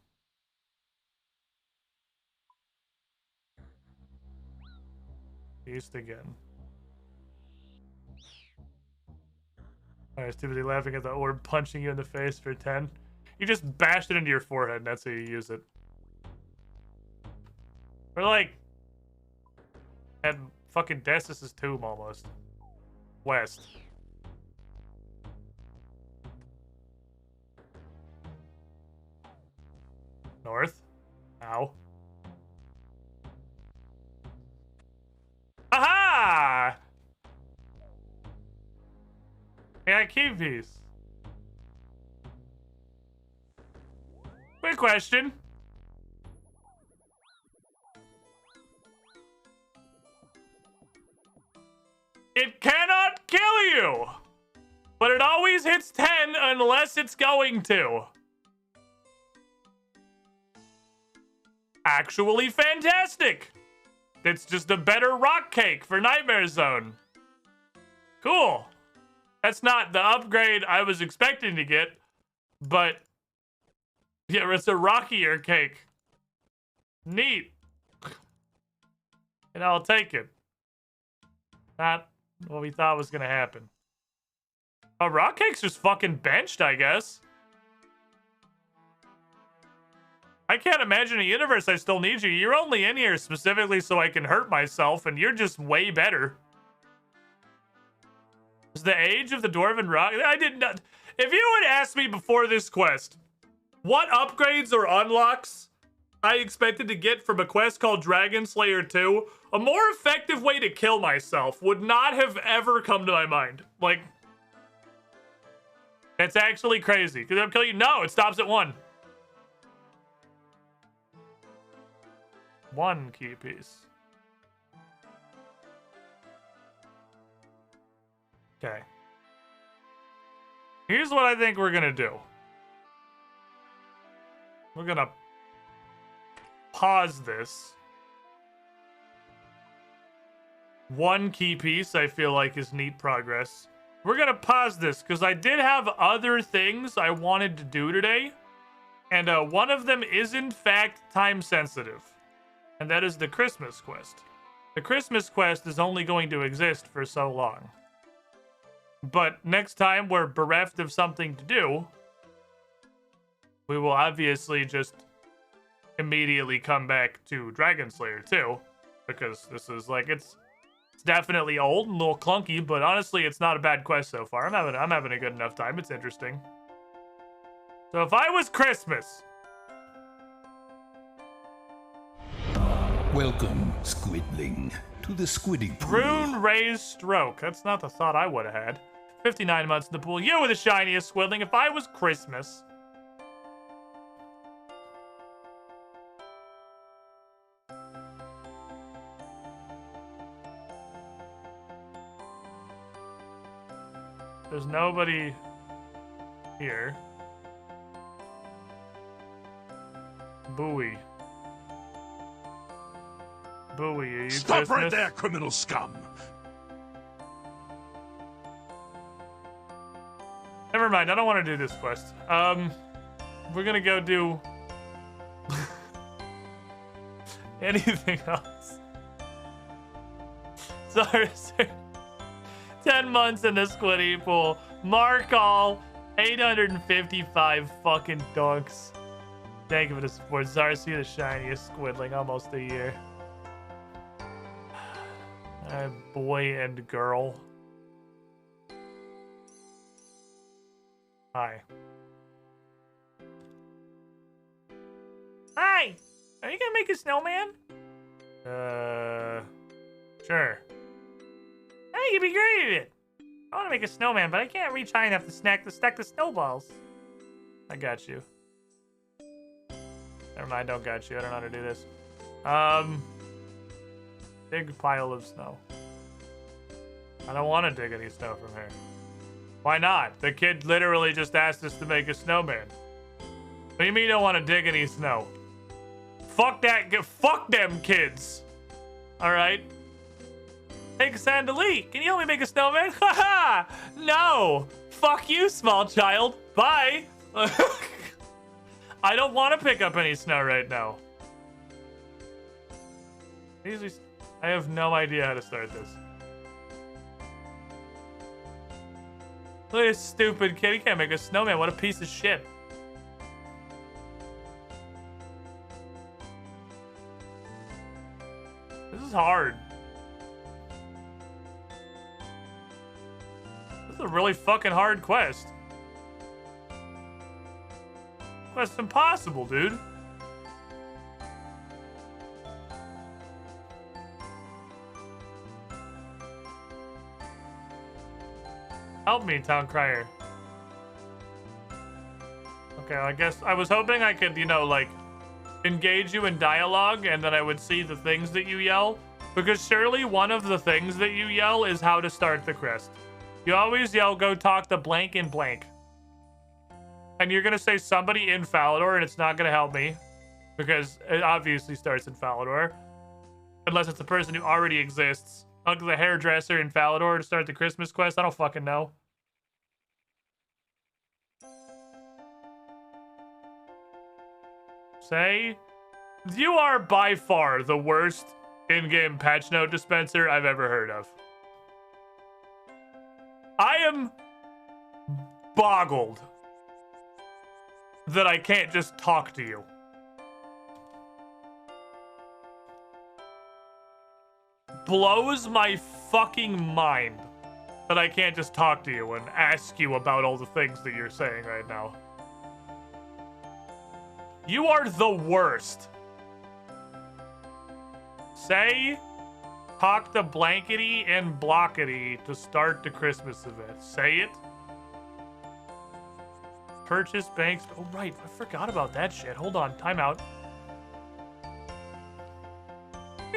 East again. Alright, too busy laughing at the orb punching you in the face for 10. You just bashed it into your forehead and that's how you use it. We're like at fucking Destus's tomb almost. West. North. Ow. Aha! I got a key piece. Quick question. It cannot kill you, but it always hits 10 unless it's going to. Actually fantastic. It's just a better rock cake for Nightmare Zone. Cool. That's not the upgrade I was expecting to get, but yeah, it's a rockier cake. Neat. And I'll take it. Not what we thought was gonna happen. Oh, rock cake's just fucking benched, I guess. I can't imagine a universe I still need you. You're only in here specifically so I can hurt myself, and you're just way better. Is the age of the Dwarven Rock? I did not. If you had asked me before this quest, what upgrades or unlocks I expected to get from a quest called Dragon Slayer 2, a more effective way to kill myself would not have ever come to my mind. Like, that's actually crazy. Because I'm killing you. No, it stops at 1. 1 key piece. Okay. Here's what I think we're gonna do. We're gonna pause this. 1 key piece I feel like is neat progress. We're gonna pause this because I did have other things I wanted to do today. And one of them is in fact time sensitive. And that is the Christmas quest. The Christmas quest is only going to exist for so long. But next time we're bereft of something to do, we will obviously just immediately come back to Dragon Slayer 2. Because this is like, it's definitely old and a little clunky, but honestly, it's not a bad quest so far. I'm having a good enough time. It's interesting. So if I was Christmas... Welcome, Squidling, to the squidding pool. Rune Raised Stroke. That's not the thought I would have had. 59 months in the pool. You were the shiniest Squidling. If I was Christmas... There's nobody here. Bowie. Bowie, are you Stop Christmas? right there, criminal scum! Never mind, I don't want to do this quest. We're gonna go do anything else. Sorry, sir. 10 months in the squiddy pool. Mark all 855 fucking dunks. Thank you for the support. Zarcy, the shiniest squidling, almost a year. Boy and girl. Hi. Hi! Are you gonna make a snowman? Sure. I think you'd be great at it. I want to make a snowman, but I can't reach high enough to stack the snowballs. I got you. Never mind, don't got you. I don't know how to do this. Big pile of snow. I don't want to dig any snow from here. Why not? The kid literally just asked us to make a snowman. What do you mean you don't want to dig any snow? Fuck that. Fuck them kids. All right. Take a Sandalee. Can you help me make a snowman? Haha! No! Fuck you, small child. Bye! I don't want to pick up any snow right now. I have no idea how to start this. Look at this stupid kid. He can't make a snowman. What a piece of shit. This is hard. This is a really fucking hard quest. Quest impossible, dude. Help me, Town Crier. Okay, I guess I was hoping I could, you know, like, engage you in dialogue and then I would see the things that you yell. Because surely one of the things that you yell is how to start the quest. You always yell, go talk to blank and blank. And you're gonna say somebody in Falador and it's not gonna help me. Because it obviously starts in Falador. Unless it's a person who already exists. Like the hairdresser in Falador to start the Christmas quest. I don't fucking know. Say, you are by far the worst in-game patch note dispenser I've ever heard of. I am boggled that I can't just talk to you. Blows my fucking mind that I can't just talk to you and ask you about all the things that you're saying right now. You are the worst. Say, talk to Blankety and Blockety to start the Christmas event. Say it. Purchase banks. Oh, right. I forgot about that shit. Hold on. Time out.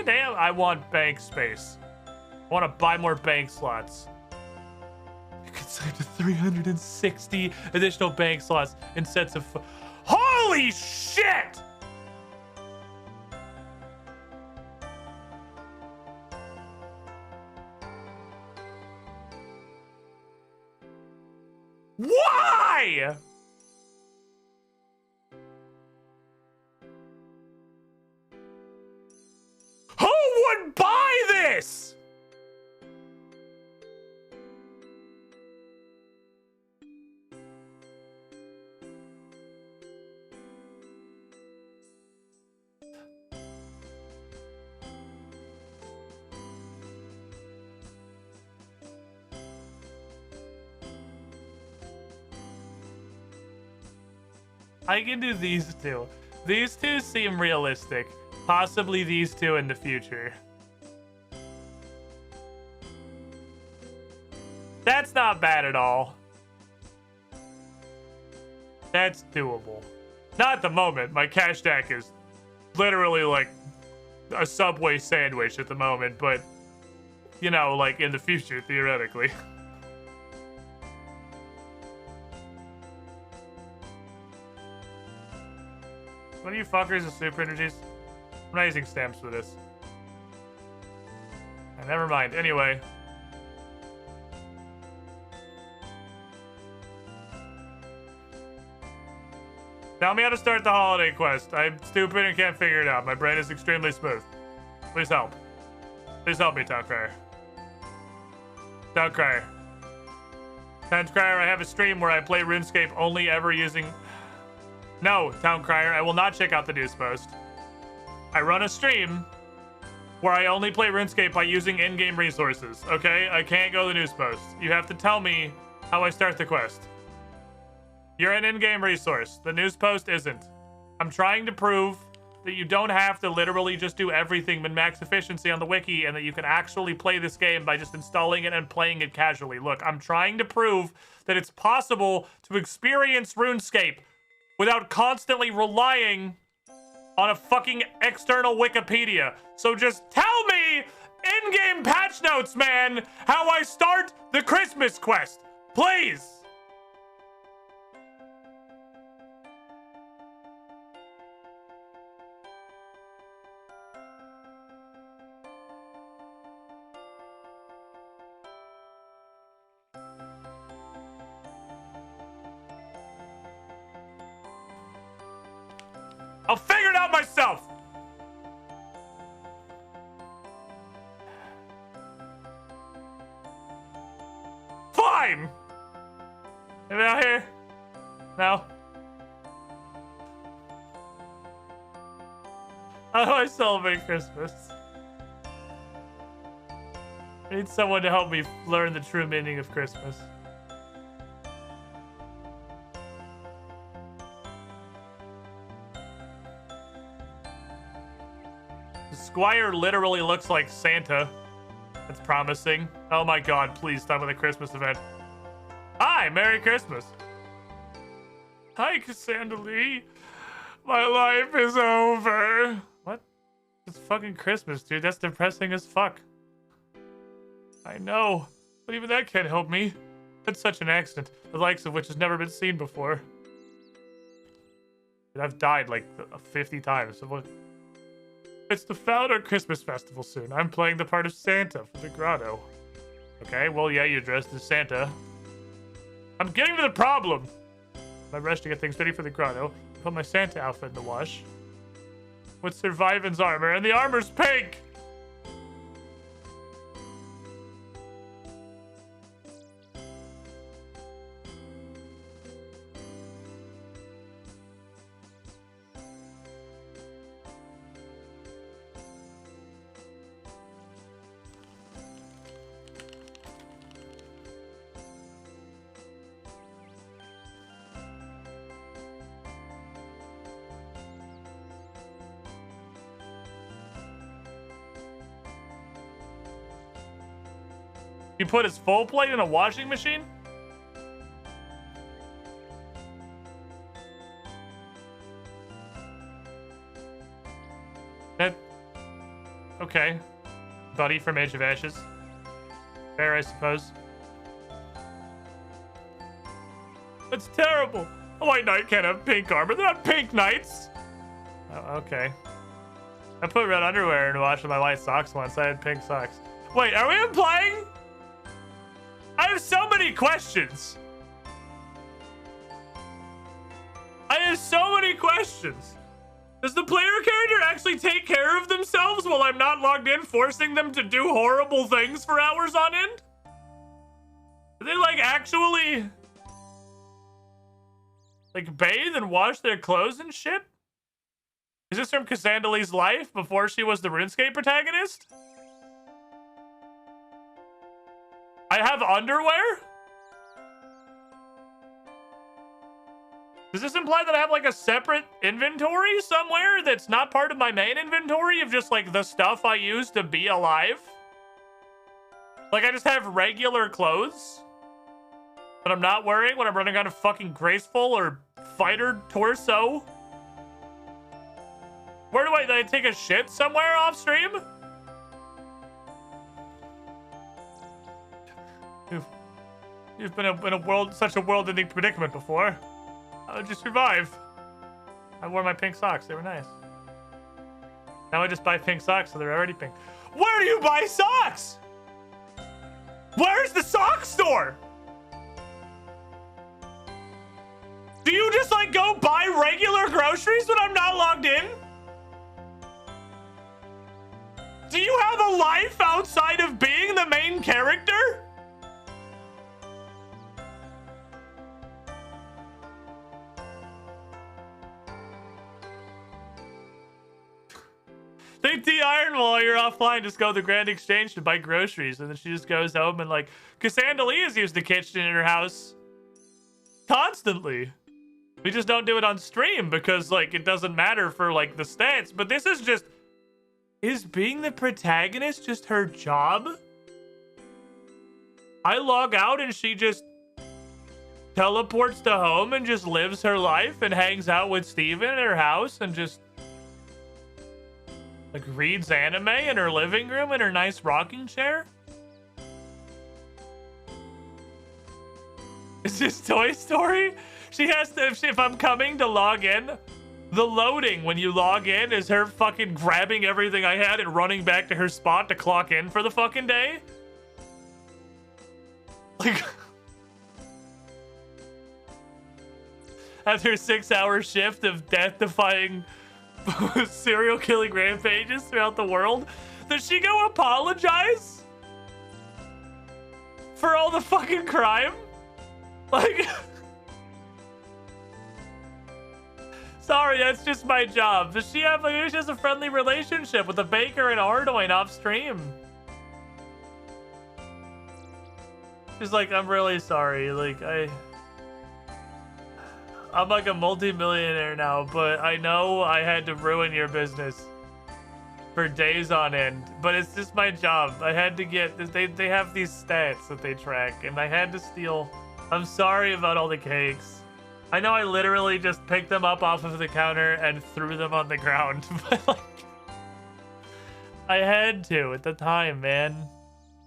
Damn, I want bank space. I want to buy more bank slots. You can sign to 360 additional bank slots in sets of... Holy shit! Why? Who would buy this? I can do these two. These two seem realistic. Possibly these two in the future. That's not bad at all. That's doable. Not at the moment. My cash stack is literally like a Subway sandwich at the moment, but you know, like in the future, theoretically. What are you fuckers with super energies? I'm not using stamps for this. Never mind. Anyway. Tell me how to start the holiday quest. I'm stupid and can't figure it out. My brain is extremely smooth. Please help. Please help me, Town Crier. Town Crier. Town Crier, I have a stream where I play RuneScape only ever using... No, Town Crier, I will not check out the news post. I run a stream where I only play RuneScape by using in-game resources, okay? I can't go to the news post. You have to tell me how I start the quest. You're an in-game resource. The news post isn't. I'm trying to prove that you don't have to literally just do everything with max efficiency on the wiki and that you can actually play this game by just installing it and playing it casually. Look, I'm trying to prove that it's possible to experience RuneScape without constantly relying on a fucking external Wikipedia. So just tell me in-game patch notes, man, how I start the Christmas quest. Please. I'll figure it out myself. Fine. Anybody out here? No. How do I celebrate Christmas? I need someone to help me learn the true meaning of Christmas. The Squire literally looks like Santa. That's promising. Oh my god, please stop with a Christmas event. Hi, Merry Christmas. Hi, Cassandra Lee. My life is over. What? It's fucking Christmas, dude. That's depressing as fuck. I know, but even that can't help me. It's such an accident, the likes of which has never been seen before. And I've died like 50 times. So what? It's the Founder Christmas Festival soon. I'm playing the part of Santa for the grotto. Okay, well, yeah, you're dressed as Santa. I'm getting to the problem. I rush to get things ready for the grotto. Put my Santa outfit in the wash. With Survivan's armor, and the armor's pink! You put his full plate in a washing machine? That... Okay. Buddy from Age of Ashes. Fair, I suppose. That's terrible! A white knight can't have pink armor. They're not pink knights! Oh, okay. I put red underwear in washing my white socks once. I had pink socks. Wait, are we implying? I have so many questions. I have so many questions. Does the player character actually take care of themselves while I'm not logged in, forcing them to do horrible things for hours on end? Do they, like, actually... like, bathe and wash their clothes and shit? Is this from Cassandra Lee's life before she was the RuneScape protagonist? I have underwear? Does this imply that I have like a separate inventory somewhere that's not part of my main inventory of just like the stuff I use to be alive? Like I just have regular clothes that I'm not wearing when I'm running on a fucking graceful or fighter torso? Where do I take a shit somewhere off stream? You've been in a world, such a world-ending predicament before. How did you survive? I wore my pink socks. They were nice. Now I just buy pink socks, so they're already pink. Where do you buy socks? Where's the sock store? Do you just like go buy regular groceries when I'm not logged in? Do you have a life outside of being the main character? Think the Iron while you're offline, just go to the Grand Exchange to buy groceries, and then she just goes home and like Cassandra Lee has used the kitchen in her house constantly. We just don't do it on stream because like it doesn't matter for like the stats. But this is just, is being the protagonist just her job? I log out and she just teleports to home and just lives her life and hangs out with Steven in her house and just like reads anime in her living room in her nice rocking chair? Is this Toy Story? She has to, if I'm coming to log in, the loading when you log in is her fucking grabbing everything I had and running back to her spot to clock in for the fucking day? Like, after a 6-hour shift of death-defying serial killing rampages throughout the world. Does she go apologize for all the fucking crime? Like, sorry, that's just my job. Does she have, like, she has a friendly relationship with a baker and Ardoin off stream? She's like, I'm really sorry. Like, I'm like a multi-millionaire now, but I know I had to ruin your business for days on end, but it's just my job. I had to get, they have these stats that they track, and I had to steal. I'm sorry about all the cakes. I know I literally just picked them up off of the counter and threw them on the ground, but like, I had to at the time, man.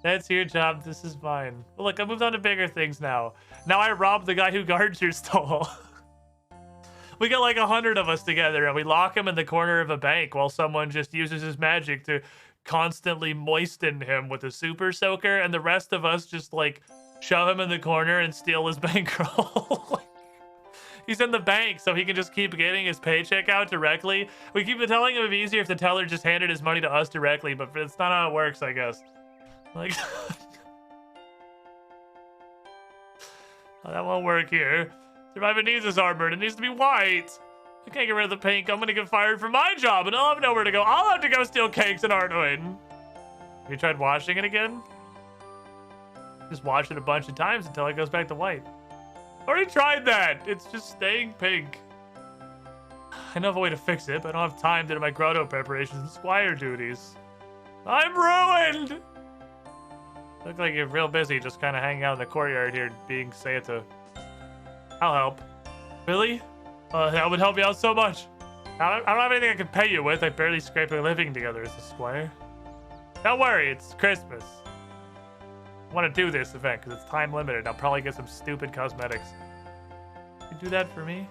That's your job, this is mine. Well, look, I moved on to bigger things now. Now I robbed the guy who guards your stall. We got like 100 of us together and we lock him in the corner of a bank while someone just uses his magic to constantly moisten him with a super soaker, and the rest of us just like shove him in the corner and steal his bankroll. He's in the bank, so he can just keep getting his paycheck out directly. We keep telling him it'd be easier if the teller just handed his money to us directly, but it's not how it works, I guess. Like, oh, that won't work here. Survivor needs his armor, and it needs to be white. I can't get rid of the pink. I'm gonna get fired from my job, and I'll have nowhere to go. I'll have to go steal cakes in Ardoin. Have you tried washing it again? Just wash it a bunch of times until it goes back to white. Already tried that. It's just staying pink. I know of a way to fix it, but I don't have time to do my grotto preparations and squire duties. I'm ruined! Look like you're real busy just kind of hanging out in the courtyard here being Santa. I'll help. Really? That would help me out so much. I don't have anything I can pay you with. I barely scrape a living together as a squire. Don't worry, it's Christmas. I want to do this event because it's time limited. I'll probably get some stupid cosmetics. You do that for me?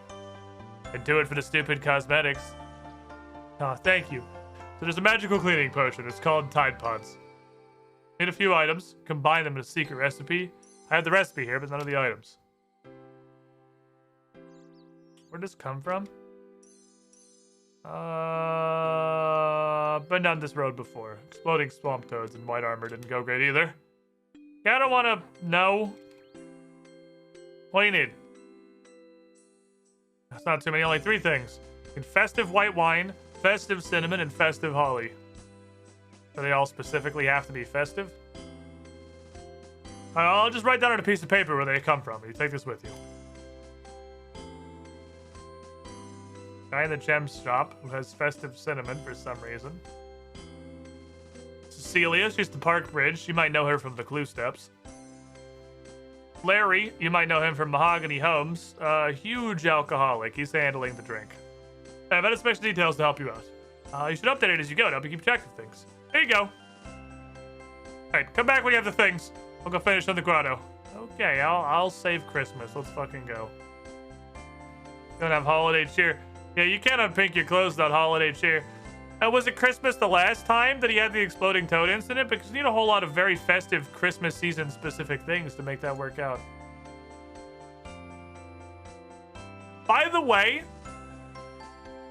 I'd do it for the stupid cosmetics. Oh, thank you. So there's a magical cleaning potion. It's called Tide Pods. Need a few items. Combine them in a secret recipe. I have the recipe here, but none of the items. Where'd this come from? Been down this road before. Exploding swamp toads in white armor didn't go great either. Yeah, I don't want to know. What do you need? That's not too many, only 3 things. Festive white wine, festive cinnamon, and festive holly. Do they all specifically have to be festive? I'll just write down on a piece of paper where they come from. You take this with you. Guy in the gem shop who has festive cinnamon for some reason. Cecilia, she's the park bridge. You might know her from the Clue Steps. Larry, you might know him from Mahogany Homes. Huge alcoholic. He's handling the drink. I've added special details to help you out. You should update it as you go to help you keep track of things. There you go. Alright, come back when you have the things. I'll go finish on the grotto. Okay, I'll save Christmas. Let's fucking go. Don't have holiday cheer. Yeah, you can't unpink your clothes without holiday cheer. Was it Christmas the last time that he had the exploding toad incident? Because you need a whole lot of very festive Christmas season specific things to make that work out. By the way,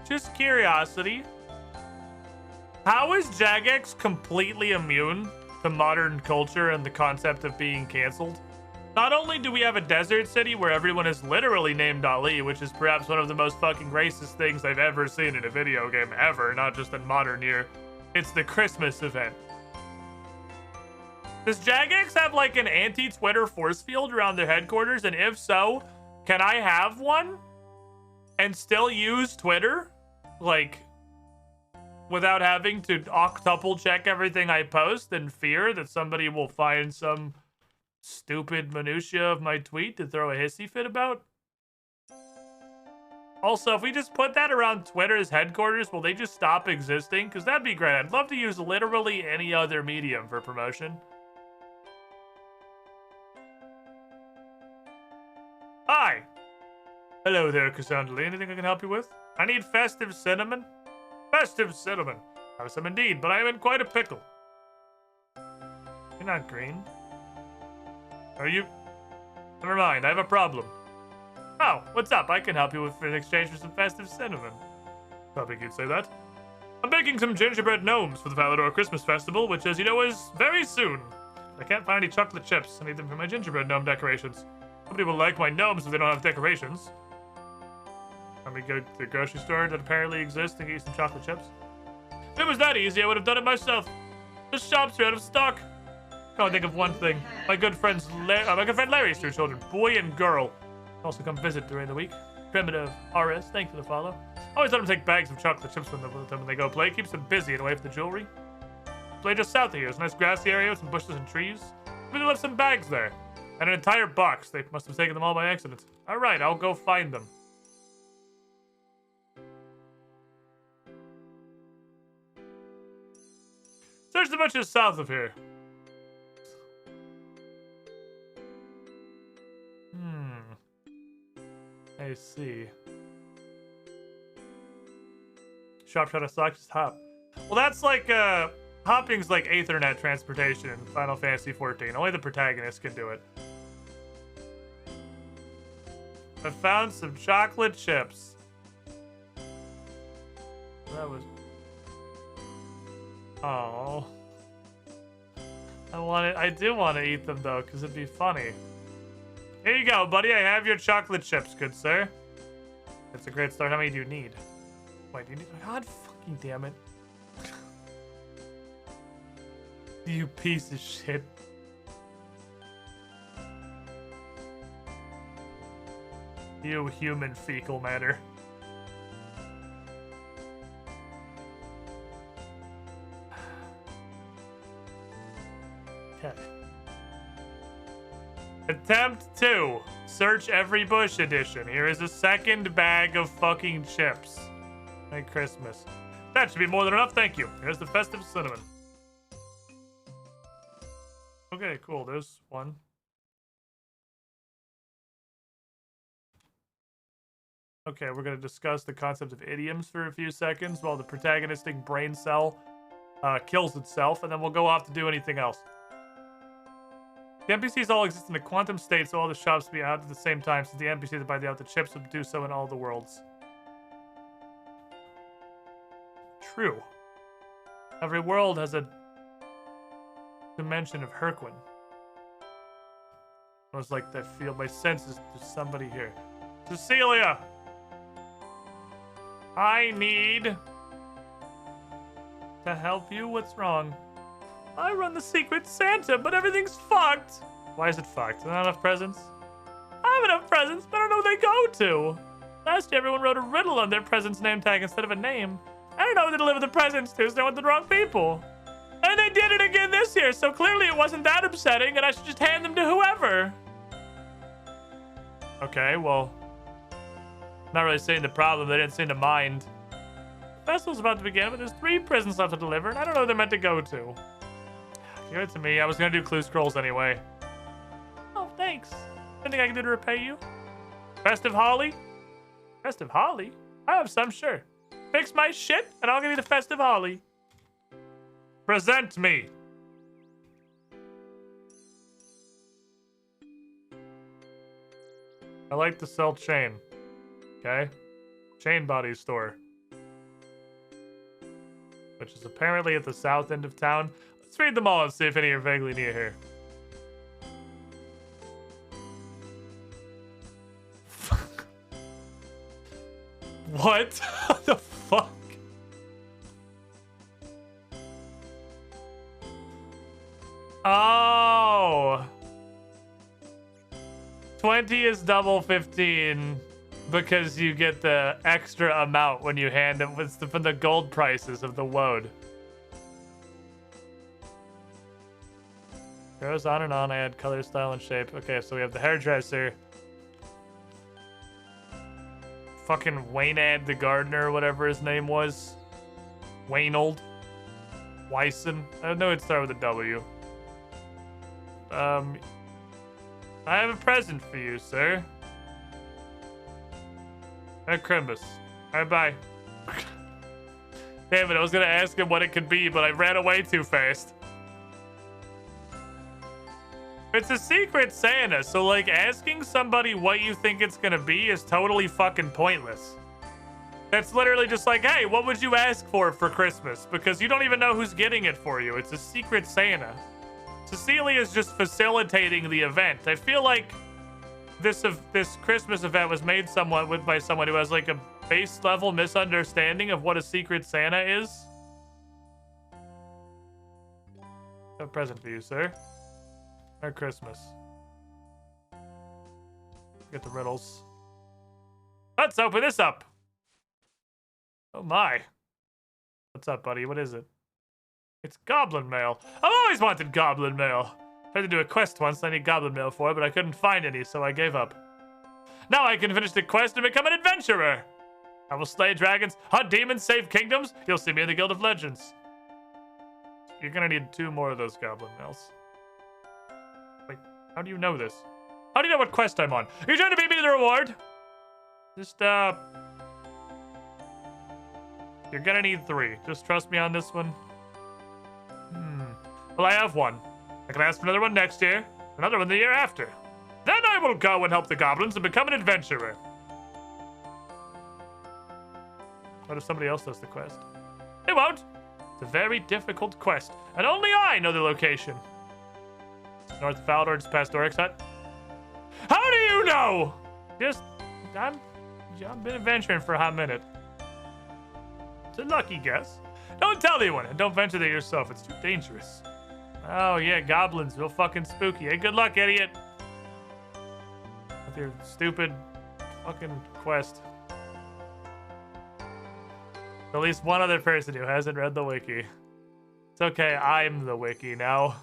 just curiosity, how is Jagex completely immune to modern culture and the concept of being canceled? Not only do we have a desert city where everyone is literally named Ali, which is perhaps one of the most fucking racist things I've ever seen in a video game ever, not just in modern year. It's the Christmas event. Does Jagex have like an anti-Twitter force field around their headquarters? And if so, can I have one and still use Twitter? Like, without having to octuple check everything I post and fear that somebody will find some stupid minutia of my tweet to throw a hissy fit about? Also, if we just put that around Twitter's headquarters, will they just stop existing? Because that'd be great. I'd love to use literally any other medium for promotion. Hi! Hello there, Cassandra. Anything I can help you with? I need festive cinnamon. Festive cinnamon. I have some indeed, but I am in quite a pickle. You're not green. Are you? Never mind, I have a problem. Oh, what's up? I can help you with an exchange for some festive cinnamon. I think you'd say that. I'm baking some gingerbread gnomes for the Valador Christmas Festival, which, as you know, is very soon. I can't find any chocolate chips. I need them for my gingerbread gnome decorations. Nobody will like my gnomes if they don't have decorations. Let me go to the grocery store that apparently exists and get you some chocolate chips. If it was that easy, I would have done it myself. The shops are out of stock. Can't think of one thing. My good friend Larry's two children, boy and girl, also come visit during the week. Primitive RS, thanks for the follow. Always let them take bags of chocolate chips with them when they go play. Keeps them busy and away from the jewelry. Play just south of here. There's a nice grassy area with some bushes and trees. Maybe they left some bags there. And an entire box. They must have taken them all by accident. Alright, I'll go find them. Search the bushes south of here. I see. Shop try to stock, just hop. Well, that's like, hopping's like Ethernet transportation in Final Fantasy XIV. Only the protagonist can do it. I found some chocolate chips. That was... Oh. I do want to eat them, though, because it'd be funny. Here you go, buddy. I have your chocolate chips, good sir. That's a great start. How many do you need? Wait, do you need... God fucking damn it. You piece of shit. You human fecal matter. Okay. Attempt 2. Search every bush edition. Here is a second bag of fucking chips. Merry Christmas. That should be more than enough, thank you. Here's the festive cinnamon. Okay, cool. There's one. Okay, we're going to discuss the concept of idioms for a few seconds while the protagonistic brain cell kills itself, and then we'll go off to do anything else. The NPCs all exist in a quantum state, so all the shops will be out at the same time, since the NPCs that buy out the chips would do so in all the worlds. True. Every world has a dimension of Herquin. I was like, I feel my senses. There's somebody here. Cecilia! I need to help you. What's wrong? I run the Secret Santa, but everything's fucked. Why is it fucked? Not enough presents? I have enough presents, but I don't know where they go to. Last year, everyone wrote a riddle on their present's name tag instead of a name. I don't know who to deliver the presents to, so they went to the wrong people. And they did it again this year, so clearly it wasn't that upsetting, and I should just hand them to whoever. Okay, well, not really seeing the problem. They didn't seem to mind. The festival's about to begin, but there's 3 presents left to deliver, and I don't know who they're meant to go to. Give it to me. I was gonna do clue scrolls anyway. Oh, thanks. Anything I can do to repay you? Festive holly? Festive holly? I have some, sure. Fix my shit, and I'll give you the festive holly. Present me. I like to sell chain. Okay? Chain body store. Which is apparently at the south end of town. Let's read them all and see if any are vaguely near here. What the fuck? Oh. 20 is double 15 because you get the extra amount when you hand it from the gold prices of the woad. Goes on and on. I add color, style, and shape. Okay, so we have the hairdresser. Fucking Waynad the gardener, or whatever his name was. Waynold. Wyson. I know it'd start with a W. I have a present for you, sir. A Crimbus. Alright, bye. Damn it, I was gonna ask him what it could be, but I ran away too fast. It's a Secret Santa, so like asking somebody what you think it's gonna be is totally fucking pointless. That's literally just like, hey, what would you ask for Christmas? Because you don't even know who's getting it for you. It's a secret Santa. Cecilia is just facilitating the event. I feel like this Christmas event was made by someone who has like a base level misunderstanding of what a secret Santa is. A present for you, sir. Merry Christmas. Get the riddles. Let's open this up. Oh my. What's up, buddy? What is it? It's goblin mail. I've always wanted goblin mail. Tried to do a quest once I need goblin mail for, but I couldn't find any, so I gave up. Now I can finish the quest and become an adventurer. I will slay dragons, hunt demons, save kingdoms. You'll see me in the Guild of Legends. You're gonna need 2 more of those goblin mails. Wait, how do you know this? How do you know what quest I'm on? Are you trying to beat me to the reward? Just, you're gonna need 3. Just trust me on this one. Well, I have 1. I can ask for another one next year, another one the year after. Then I will go and help the goblins and become an adventurer. What if somebody else does the quest? They won't. It's a very difficult quest, and only I know the location. North of Falador's past Doric's hut. How do you know? I've been adventuring for a hot minute. It's a lucky guess. Don't tell anyone, and don't venture there yourself. It's too dangerous. Oh yeah, goblins, real fucking spooky. Hey, good luck, idiot. With your stupid fucking quest. At least one other person who hasn't read the wiki. It's okay, I'm the wiki now.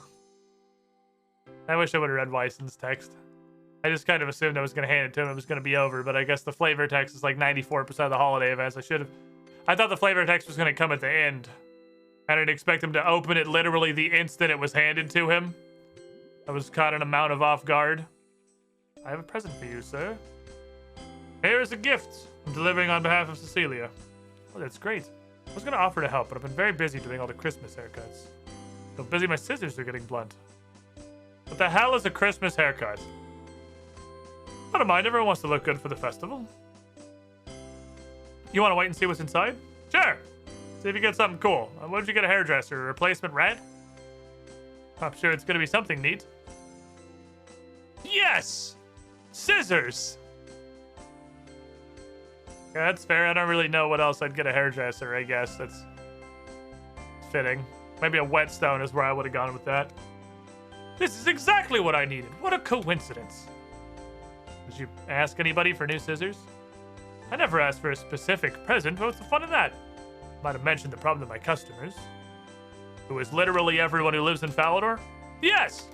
I wish I would have read Weisson's text. I just kind of assumed I was going to hand it to him. It was going to be over, but I guess the flavor text is like 94% of the holiday events. I thought the flavor text was going to come at the end. I didn't expect him to open it literally the instant it was handed to him. I was caught an amount of off guard. I have a present for you, sir. Here is a gift I'm delivering on behalf of Cecilia. Oh, that's great. I was going to offer to help, but I've been very busy doing all the Christmas haircuts. So busy my scissors are getting blunt. What the hell is a Christmas haircut? I don't mind, everyone wants to look good for the festival. You want to wait and see what's inside? Sure. See if you get something cool. What did you get, a hairdresser? A replacement rat? I'm sure it's going to be something neat. Yes! Scissors! Yeah, that's fair. I don't really know what else I'd get a hairdresser, I guess. That's fitting. Maybe a whetstone is where I would have gone with that. This is exactly what I needed. What a coincidence. Did you ask anybody for new scissors? I never asked for a specific present. What's the fun of that? Might have mentioned the problem to my customers. Who is literally everyone who lives in Falador? Yes!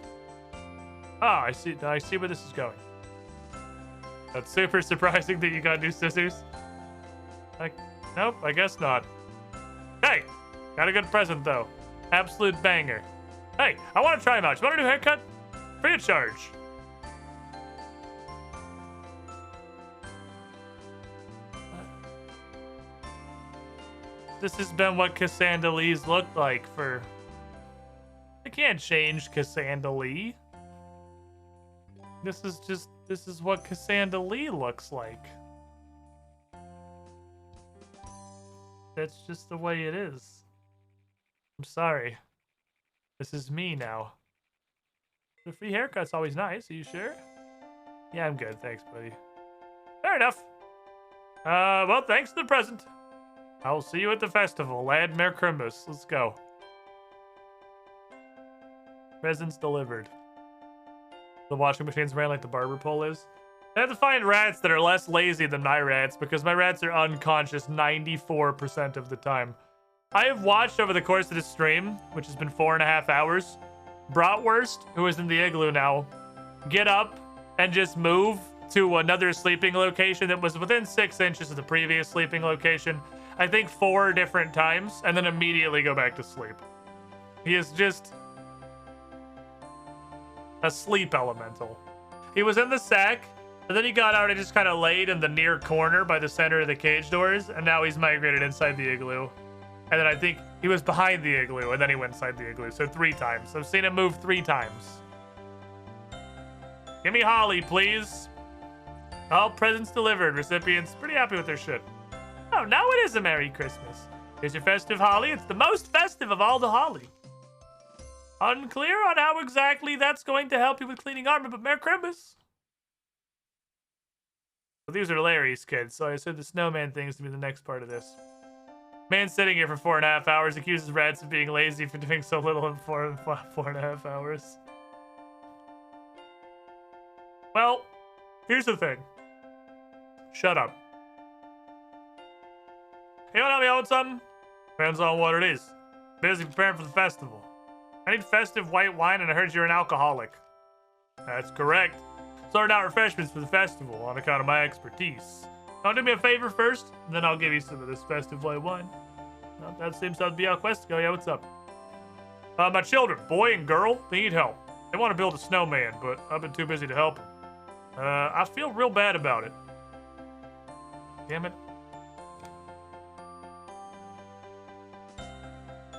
Ah, I see where this is going. That's super surprising that you got new scissors. Nope, I guess not. Hey! Got a good present, though. Absolute banger. Hey, I want to try them out. You want a new haircut? Free of charge. This has been what Cassandra Lee's looked like for... I can't change Cassandra Lee. This is what Cassandra Lee looks like. That's just the way it is. I'm sorry. This is me now. The free haircut's always nice. Are you sure? Yeah, I'm good. Thanks, buddy. Fair enough. Well, thanks for the present. I'll see you at the festival. Lad Merry Christmas. Let's go. Presents delivered. The washing machine's ran like the barber pole is. I have to find rats that are less lazy than my rats because my rats are unconscious 94% of the time. I have watched over the course of this stream, which has been 4.5 hours, Bratwurst, who is in the igloo now, get up and just move to another sleeping location that was within 6 inches of the previous sleeping location, I think 4 different times, and then immediately go back to sleep. He is just a sleep elemental. He was in the sack, and then he got out and just kind of laid in the near corner by the center of the cage doors, and now he's migrated inside the igloo. And then I think he was behind the igloo, and then he went inside the igloo. So 3 times. I've seen him move 3 times. Give me Holly, please. All presents delivered. Recipients pretty happy with their shit. Oh, Oh, now it is a Merry Christmas. Here's your festive holly. It's the most festive of all the holly. Unclear on how exactly that's going to help you with cleaning armor, but Merry Christmas. Well, these are Larry's kids, so I assume the snowman thing is to be the next part of this. Man sitting here for 4.5 hours accuses rats of being lazy for doing so little in 4.5 hours. Well, here's the thing. Shut up. You wanna help me out with something? Depends on what it is. Busy preparing for the festival. I need festive white wine, and I heard you're an alcoholic. That's correct. Sorting out refreshments for the festival on account of my expertise. Now do me a favor first, and then I'll give you some of this festive white wine. Well, that seems to be our quest to go. Yeah, what's up? My children, boy and girl, they need help. They want to build a snowman, but I've been too busy to help them. I feel real bad about it. Damn it.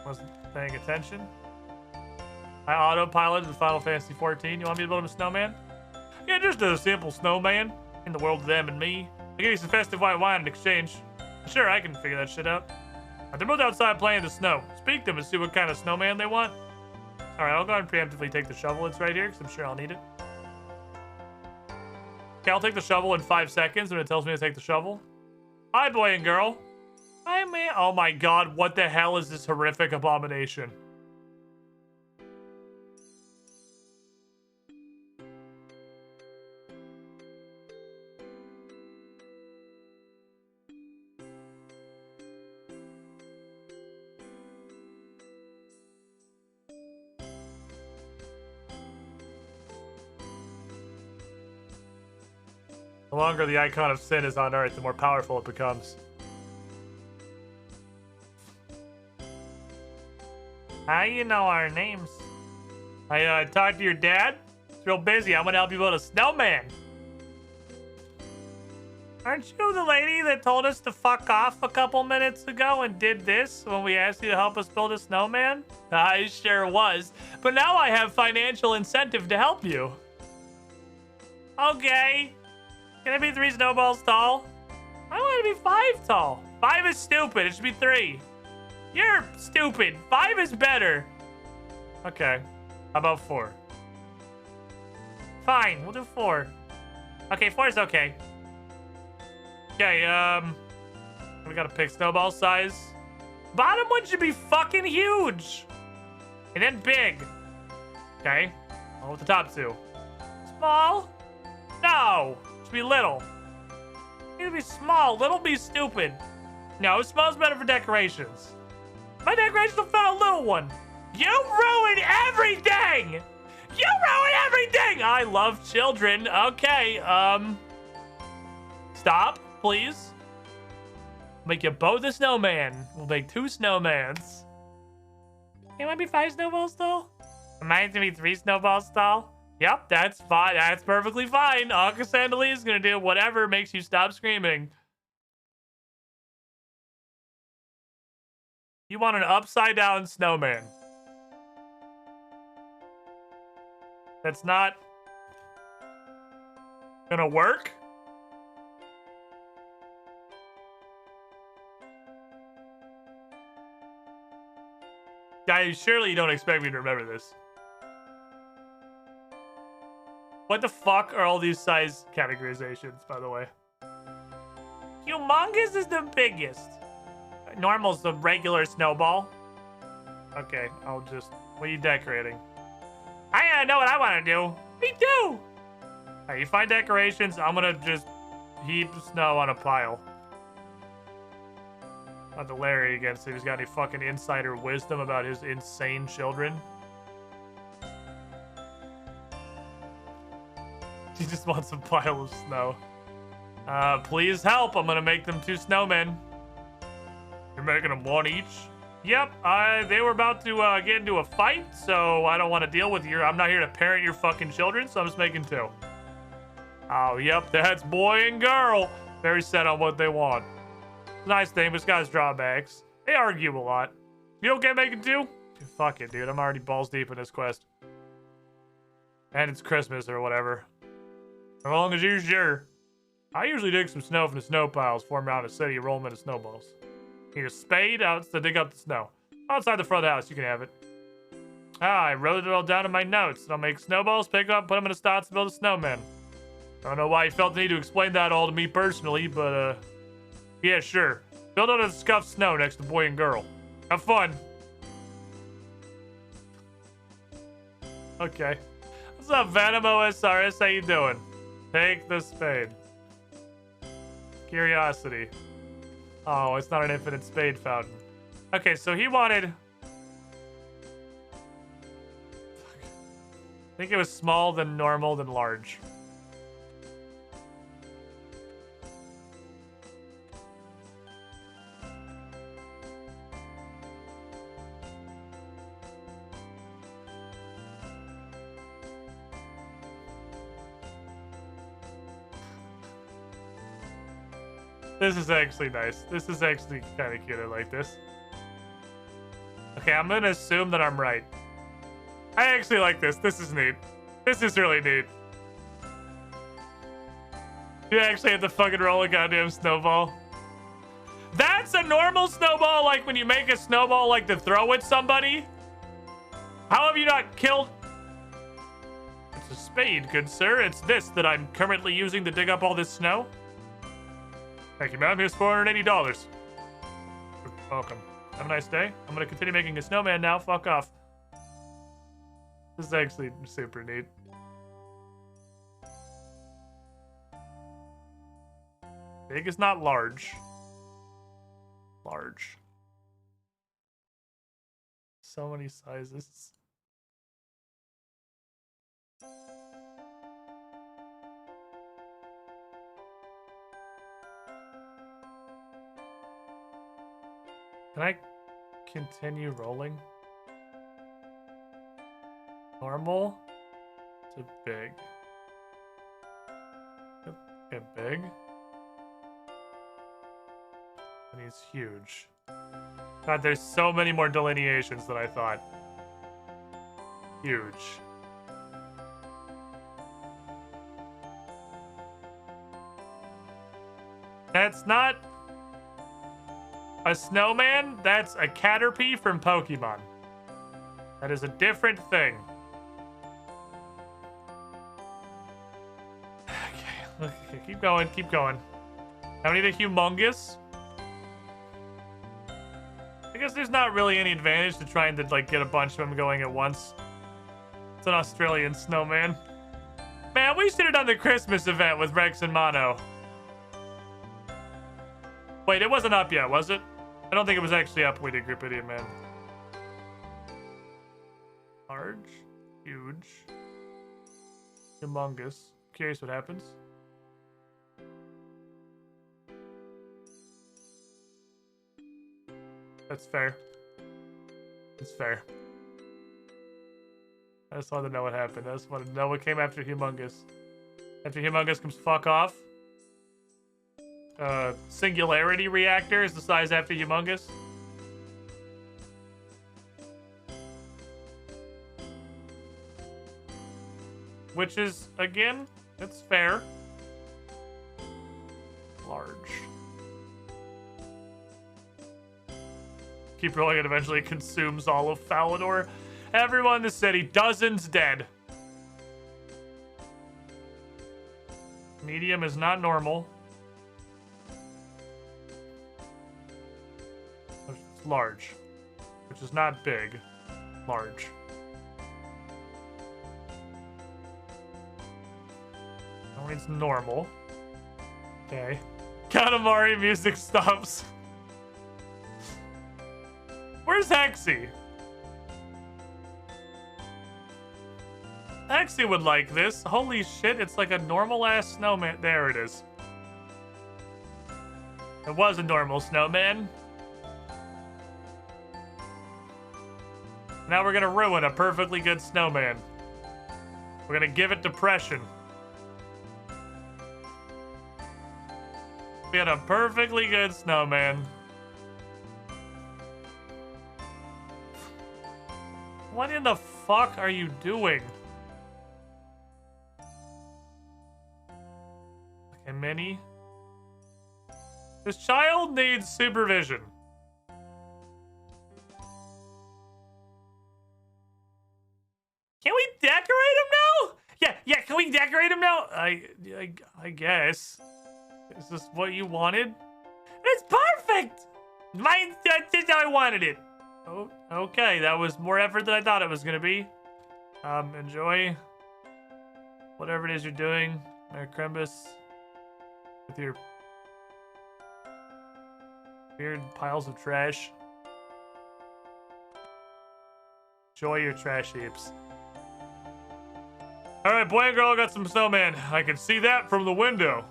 Wasn't paying attention. I autopiloted the Final Fantasy 14. You want me to build him a snowman? Yeah, just a simple snowman. In the world of them and me. I'll give you some festive white wine in exchange. Sure, I can figure that shit out. They're both outside playing in the snow. Speak to them and see what kind of snowman they want. Alright, I'll go ahead and preemptively take the shovel. It's right here, because I'm sure I'll need it. Okay, I'll take the shovel in 5 seconds when it tells me to take the shovel. Hi, boy and girl. Hi, man. Oh my god, what the hell is this horrific abomination? The longer the icon of sin is on Earth, the more powerful it becomes. How you know our names? I talked to your dad. He's real busy. I'm gonna help you build a snowman. Aren't you the lady that told us to fuck off a couple minutes ago and did this when we asked you to help us build a snowman? I sure was. But now I have financial incentive to help you. Okay. Can I be 3 snowballs tall? I want to be 5 tall. 5 is stupid. It should be 3. You're stupid. 5 is better. Okay. How about 4? Fine. We'll do 4. Okay, 4 is okay. Okay, we gotta pick snowball size. Bottom one should be fucking huge. And then big. Okay. What with the top 2? Small? No. Be little. Need to be small. Little be stupid. No, small's better for decorations. My decorations will fit a little one. You ruin everything! You ruin everything! I love children. Okay, stop, please. Make you both a snowman. We'll make 2 snowmans. You want to be 5 snowballs tall? Mine to be 3 snowballs tall? Yep, that's fine. That's perfectly fine. Uncle Sandali is gonna do whatever makes you stop screaming. You want an upside down snowman. That's not gonna work? Guys, surely you don't expect me to remember this. What the fuck are all these size categorizations, by the way? Humongous is the biggest. Normal's the regular snowball. Okay, I'll just... What are you decorating? I gotta know what I want to do. Me too! Alright, you find decorations, I'm gonna just heap snow on a pile. Not the Larry again, so he's got any fucking insider wisdom about his insane children. He just wants a pile of snow. Please help. I'm gonna make them 2 snowmen. You're making them 1 each? Yep, they were about to get into a fight, so I don't want to deal with your... I'm not here to parent your fucking children, so I'm just making 2. Oh, yep, that's boy and girl. Very set on what they want. Nice thing, but it's got its drawbacks. They argue a lot. You okay making 2? Fuck it, dude. I'm already balls deep in this quest. And it's Christmas or whatever. As long as you're sure. I usually dig some snow from the snow piles, form around a steady enrollment of snowballs. Need a spade out to dig up the snow. Outside the front of the house, you can have it. Ah, I wrote it all down in my notes. I'll make snowballs, pick up, put them in a stock to build a snowman. I don't know why you felt the need to explain that all to me personally, but, yeah, sure. Build out a scuffed snow next to boy and girl. Have fun. Okay. What's up, Venom OSRS? How you doing? Take the spade. Curiosity. Oh, it's not an infinite spade fountain. Okay, so he wanted... I think it was small, then normal, then large. This is actually nice. This is actually kind of cute. I like this. Okay, I'm gonna assume that I'm right. I actually like this. This is neat. This is really neat. You actually have to fucking roll a goddamn snowball. That's a normal snowball, like when you make a snowball like to throw at somebody? How have you not killed? It's a spade, good sir. It's this that I'm currently using to dig up all this snow. Thank you, ma'am. Here's $480. Welcome. Have a nice day. I'm gonna continue making a snowman now. Fuck off. This is actually super neat. Big is not large. Large. So many sizes. Can I continue rolling? Normal to big. Okay, big. And he's huge. God, there's so many more delineations than I thought. Huge. That's not a snowman. That's a Caterpie from Pokemon. That is a different thing. Okay, keep going, keep going. Now we need a humongous. I guess there's not really any advantage to trying to like get a bunch of them going at once. It's an Australian snowman. Man, we should have done the Christmas event with Rex and Mono. Wait, it wasn't up yet, was it? I don't think it was actually up when we did Group Idiot Man. Large, huge, humongous. Curious what happens. That's fair. It's fair. I just wanted to know what happened. I just wanted to know what came after humongous. After humongous comes fuck off. Singularity reactor is the size after humongous. Which is, again, it's fair. Large. Keep rolling, it eventually consumes all of Falador. Everyone in the city, dozens dead. Medium is not normal. It's large, which is not big. Large. That means normal. Okay. Katamari music stops. Where's Hexy? Hexy would like this. Holy shit, it's like a normal ass snowman. There it is. It was a normal snowman. Now we're gonna ruin a perfectly good snowman. We're gonna give it depression. We had a perfectly good snowman. What in the fuck are you doing? Okay, Mini. This child needs supervision. Can we decorate him now? Yeah, can we decorate him now? I guess. Is this what you wanted? It's perfect! Mine, that's how I wanted it. Oh, okay, that was more effort than I thought it was gonna be. Enjoy whatever it is you're doing, Mayor Krembus, with your weird piles of trash. Enjoy your trash heaps. All right, boy and girl got some snowman. I can see that from the window.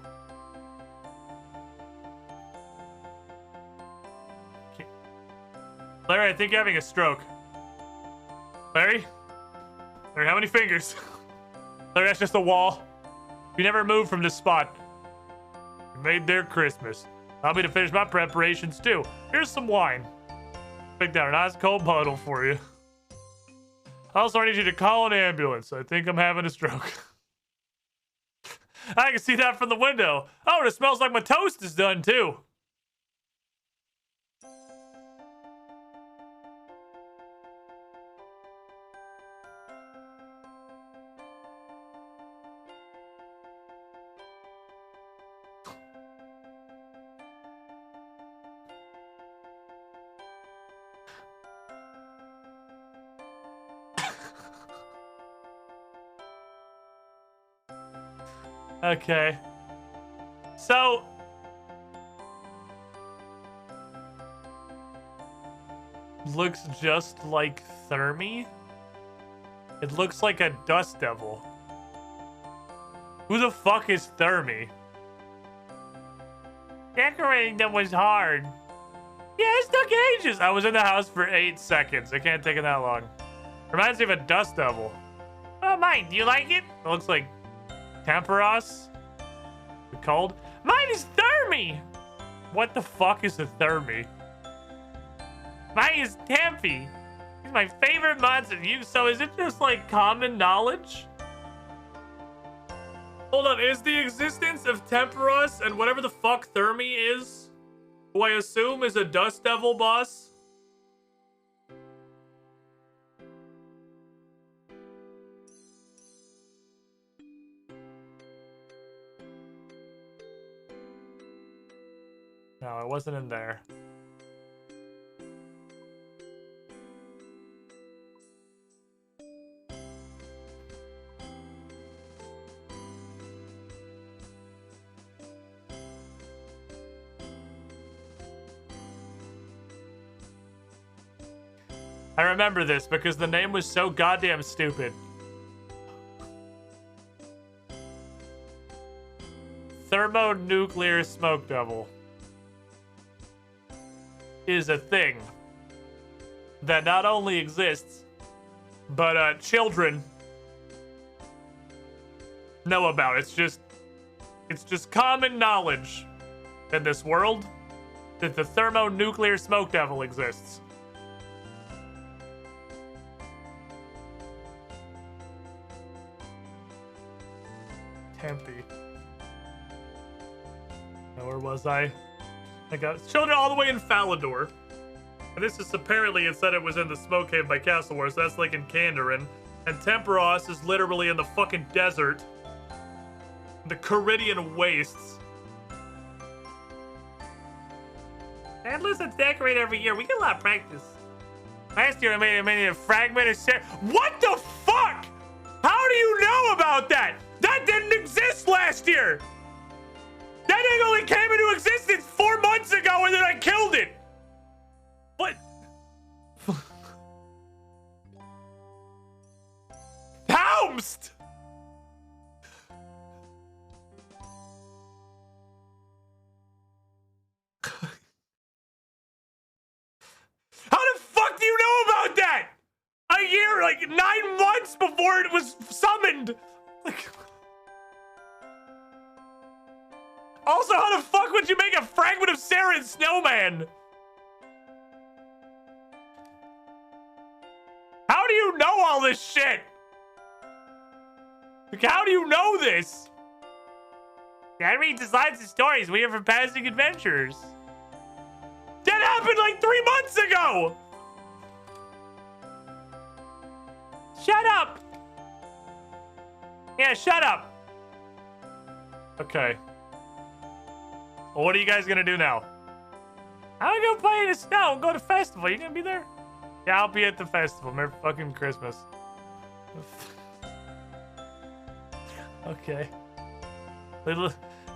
Larry, I think you're having a stroke. Larry, how many fingers? Larry, that's just a wall. You never moved from this spot. You made their Christmas. Allow me to finish my preparations too. Here's some wine. Picked out a nice cold bottle for you. Also, I need you to call an ambulance. I think I'm having a stroke. I can see that from the window. Oh, and it smells like my toast is done too. Okay. So looks just like Thermi. It looks like a dust devil. Who the fuck is Thermi? Decorating them was hard. Yeah, it took ages. I was in the house for 8 seconds. It can't take it that long. Reminds me of a dust devil. Oh, mine. Do you like it? It looks like Temperos? Cold? Mine is Thermi! What the fuck is a Thermi? Mine is Tempy. He's my favorite monster. So is it just like common knowledge? Hold on, is the existence of Temperos and whatever the fuck Thermi is, who I assume is a Dust Devil boss? No, it wasn't in there. I remember this because the name was so goddamn stupid. Thermonuclear Smoke Devil is a thing that not only exists, but children know about. It's just common knowledge in this world that the thermonuclear smoke devil exists. Tempe. Now, where was I? I got children all the way in Falador. And this is apparently, it said it was in the Smoke Cave by Castle War, so that's like in Kandarin. And Temperos is literally in the fucking desert. The Caridian wastes. And let's decorate every year. We get a lot of practice. Last year I made a fragment of What the fuck? How do you know about that? That didn't exist last year. That thing only came into existence 4 months ago and then I killed it. What? Pounced! How the fuck do you know about that? A year, like 9 months before it was summoned. Like... Also, how the fuck would you make a fragment of Sarah's snowman? How do you know all this shit? Like, how do you know this? Dad reads his lines and stories. We are from passing adventures. That happened like 3 months ago! Shut up! Yeah, shut up. Okay. Well, what are you guys gonna do now? I'm gonna go play in the snow and go to festival. You gonna be there? Yeah, I'll be at the festival. Merry fucking Christmas. Okay.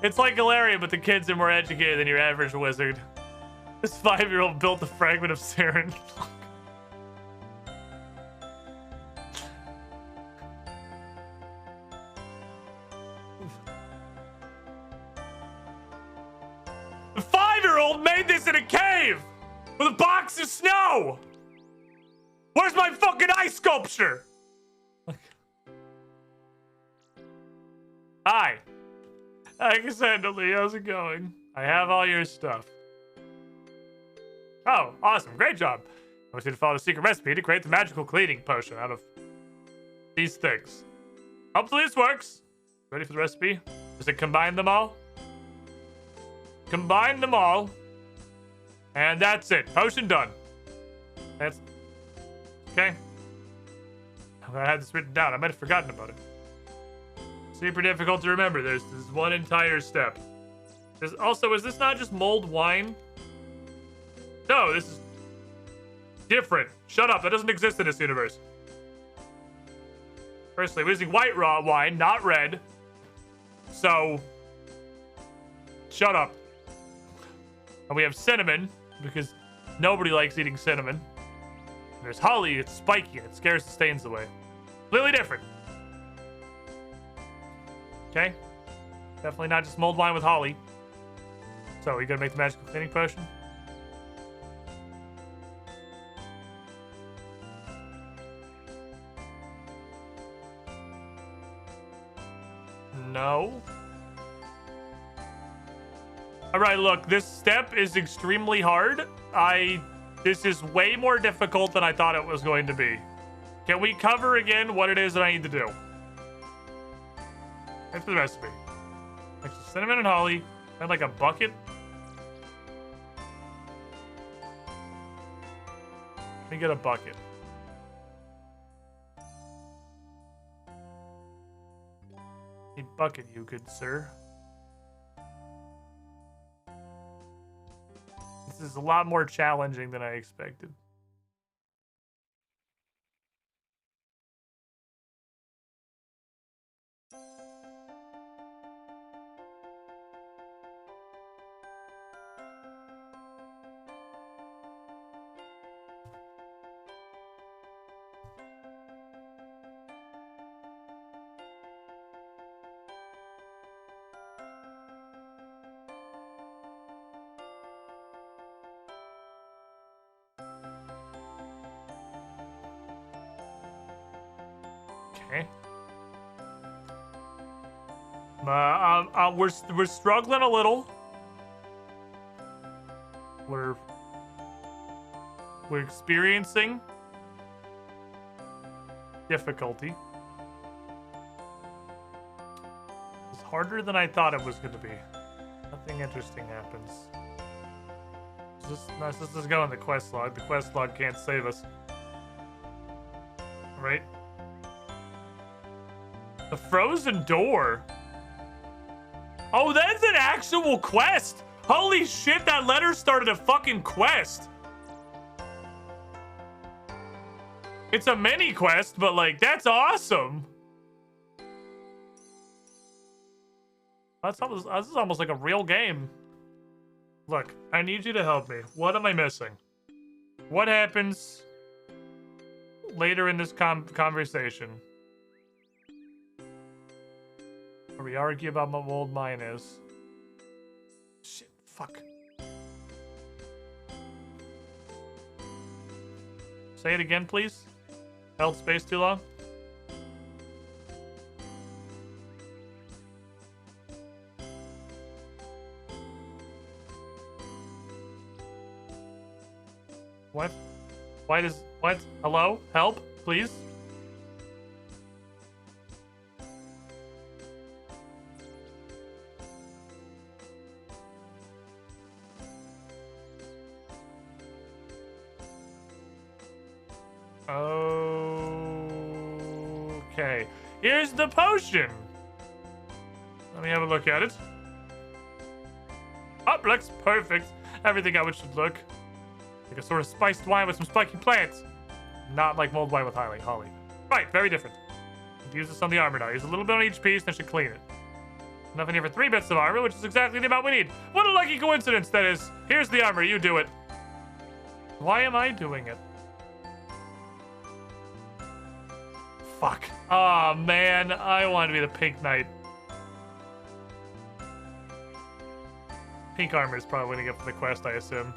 It's like Galarian, but the kids are more educated than your average wizard. This 5-year-old built a fragment of Saren. The 5-year-old made this in a cave with a box of snow. Where's my fucking ice sculpture? Hi. Hi, Cassandra Lee. How's it going? I have all your stuff. Oh, awesome. Great job. I want you to follow the secret recipe to create the magical cleaning potion out of these things. Hopefully this works. Ready for the recipe? Does it combine them all? Combine them all. And that's it. Potion done. That's... Okay. I had this written down. I might have forgotten about it. Super difficult to remember. There's this one entire step. Also, is this not just mulled wine? No, this is different. Shut up. That doesn't exist in this universe. Firstly, we're using white raw wine, not red. So, shut up. And we have cinnamon, because nobody likes eating cinnamon. And there's holly, it's spiky, and it scares the stains away. Completely different. Okay. Definitely not just mulled wine with holly. So, we gonna make the magical cleaning potion? No. Alright, look, this step is extremely hard. This is way more difficult than I thought it was going to be. Can we cover again what it is that I need to do? That's the recipe. Extra cinnamon and holly. And like a bucket. Let me get a bucket. A bucket, you good sir. This is a lot more challenging than I expected. Okay. We're struggling a little. We're experiencing difficulty. It's harder than I thought it was going to be. Nothing interesting happens. Let's just go on the quest log. The quest log can't save us. Right? The frozen door. Oh, that's an actual quest. Holy shit, that letter started a fucking quest. It's a mini quest, but like, that's awesome. This is almost like a real game. Look, I need you to help me. What am I missing? What happens later in this conversation? Where we argue about what old mine is. Shit, fuck. Say it again, please. Held space too long. What? Why does... What? Hello? Help, please? Okay. Here's the potion. Let me have a look at it. Oh, looks perfect. Everything how it should look. Like a sort of spiced wine with some spiky plants. Not like mulled wine with holly. Right, very different. Use this on the armor now. Use a little bit on each piece, then should clean it. Enough in here for 3 bits of armor, which is exactly the amount we need. What a lucky coincidence that is. Here's the armor, you do it. Why am I doing it? Fuck. Aw, oh, man. I want to be the pink knight. Pink armor is probably what I get for the quest, I assume.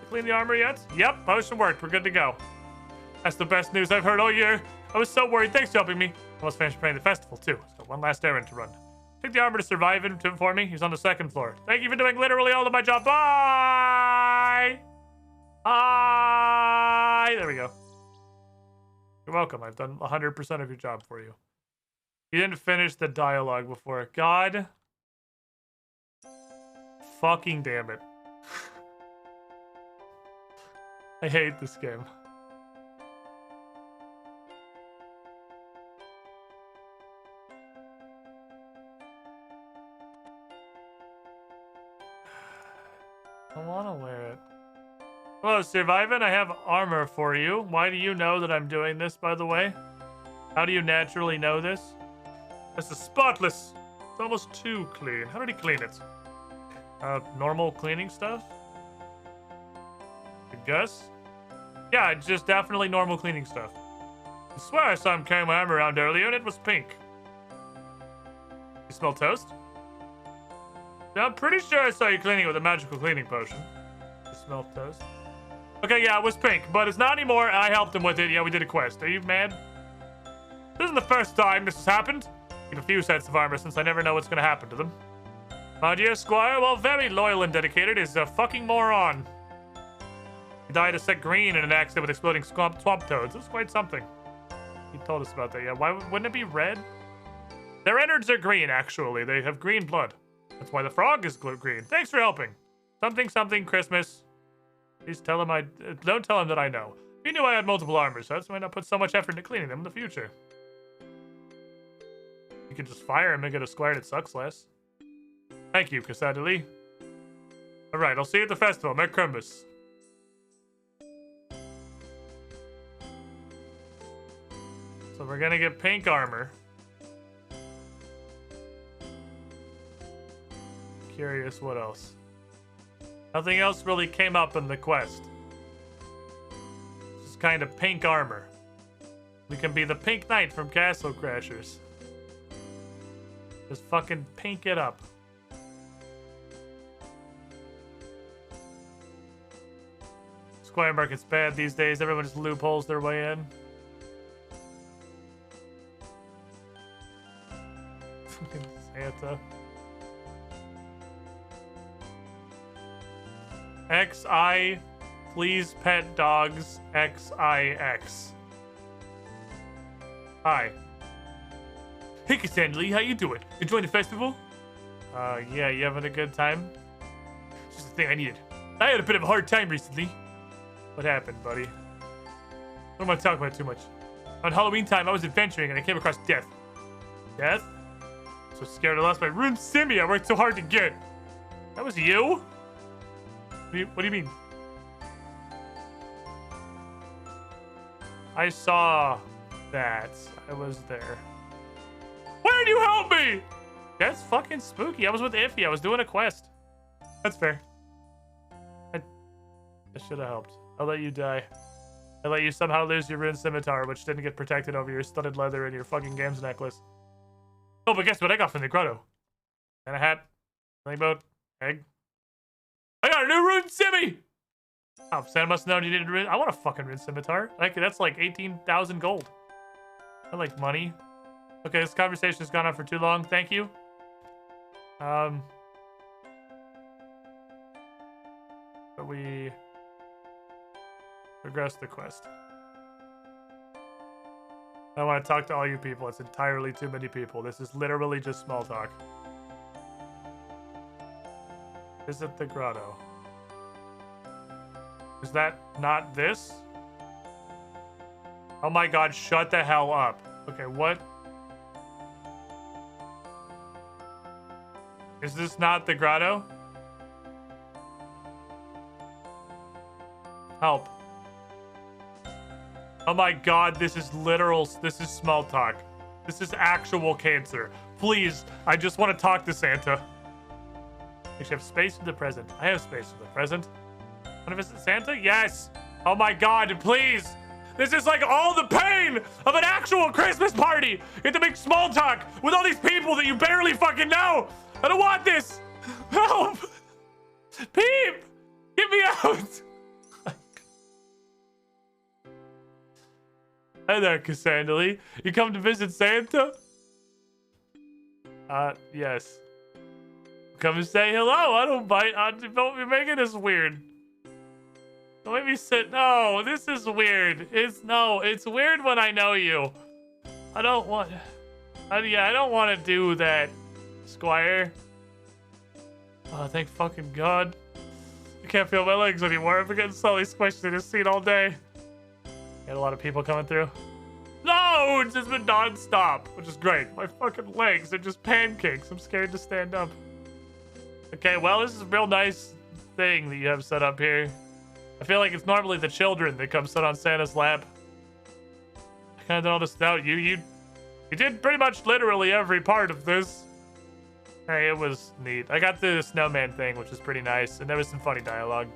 Clean the armor yet? Yep, potion worked. We're good to go. That's the best news I've heard all year. I was so worried. Thanks for helping me. Almost finished playing the festival, too. So one last errand to run. Take the armor to survive it for me. He's on the 2nd floor. Thank you for doing literally all of my job. Bye! Bye! There we go. You're welcome. I've done 100% of your job for you. You didn't finish the dialogue before. God. Fucking damn it. I hate this game. I want to wear it. Hello, Survivin'. I have armor for you. Why do you know that I'm doing this, by the way? How do you naturally know this? This is spotless. It's almost too clean. How did he clean it? Normal cleaning stuff? I guess? Yeah, it's just definitely normal cleaning stuff. I swear I saw him carrying my armor around earlier and it was pink. You smell toast? I'm pretty sure I saw you cleaning it with a magical cleaning potion. You smell toast? Okay, yeah, it was pink, but it's not anymore. I helped him with it. Yeah, we did a quest. Are you mad? This isn't the first time this has happened. I have a few sets of armor since I never know what's going to happen to them. My dear Squire, while very loyal and dedicated, is a fucking moron. He died a set green in an accident with exploding swamp toads. It was quite something. He told us about that. Yeah, why wouldn't it be red? Their innards are green, actually. They have green blood. That's why the frog is green. Thanks for helping. Something Christmas. Please tell him don't tell him that I know. He knew I had multiple armor sets, so I might not put so much effort into cleaning them in the future. You could just fire him and get a square that sucks less. Thank you, Cassadily. Alright, I'll see you at the festival. Merry Christmas. So we're gonna get pink armor. Curious what else. Nothing else really came up in the quest. Just kind of pink armor. We can be the Pink Knight from Castle Crashers. Just fucking pink it up. Squire Market's bad these days. Everyone just loopholes their way in. Santa. XI, please pet dogs, XIX. Hi. Hey, Cassandra, how you doing? Enjoying the festival? Yeah, you having a good time? It's just the thing I needed. I had a bit of a hard time recently. What happened, buddy? I don't want to talk about it too much. On Halloween time, I was adventuring and I came across death. Death? So scared I lost my rune Simi I worked so hard to get. That was you? What do you mean? I saw that. I was there. Why did you help me? That's fucking spooky. I was with Iffy. I was doing a quest. That's fair. I should have helped. I'll let you die. I let you somehow lose your rune scimitar, which didn't get protected over your studded leather and your fucking games necklace. Oh, but guess what I got from the grotto? And a hat, something boat, egg. I got a new rune Simi! Oh, Santa must have known you needed rune. I want a fucking rune scimitar. Like, that's like 18,000 gold. I like money. Okay, this conversation has gone on for too long. Thank you. But we progress the quest. I want to talk to all you people. It's entirely too many people. This is literally just small talk. Visit the grotto. Is that not this? Oh my god, shut the hell up. Okay, what? Is this not the grotto? Help. Oh my god, this is literal, this is small talk. This is actual cancer. Please, I just want to talk to Santa. You should have space for the present. I have space for the present. Want to visit Santa? Yes. Oh my god, please. This is like all the pain of an actual Christmas party. You have to make small talk with all these people that you barely fucking know. I don't want this. Help. Peep. Get me out. Hi there, Cassandra. You come to visit Santa? Yes. Come and say hello. I don't bite. Don't be making this weird. Don't make me sit. No, this is weird. It's weird when I know you. I don't want. Yeah, I don't want to do that, Squire. Oh, thank fucking God. I can't feel my legs anymore. I've been getting slowly squished in this seat all day. Got a lot of people coming through. No, it's just been non-stop, which is great. My fucking legs are just pancakes. I'm scared to stand up. Okay, well, this is a real nice thing that you have set up here. I feel like it's normally the children that come sit on Santa's lap. I kind of noticed out you did pretty much literally every part of this. Hey, it was neat. I got the snowman thing, which was pretty nice, and there was some funny dialogue.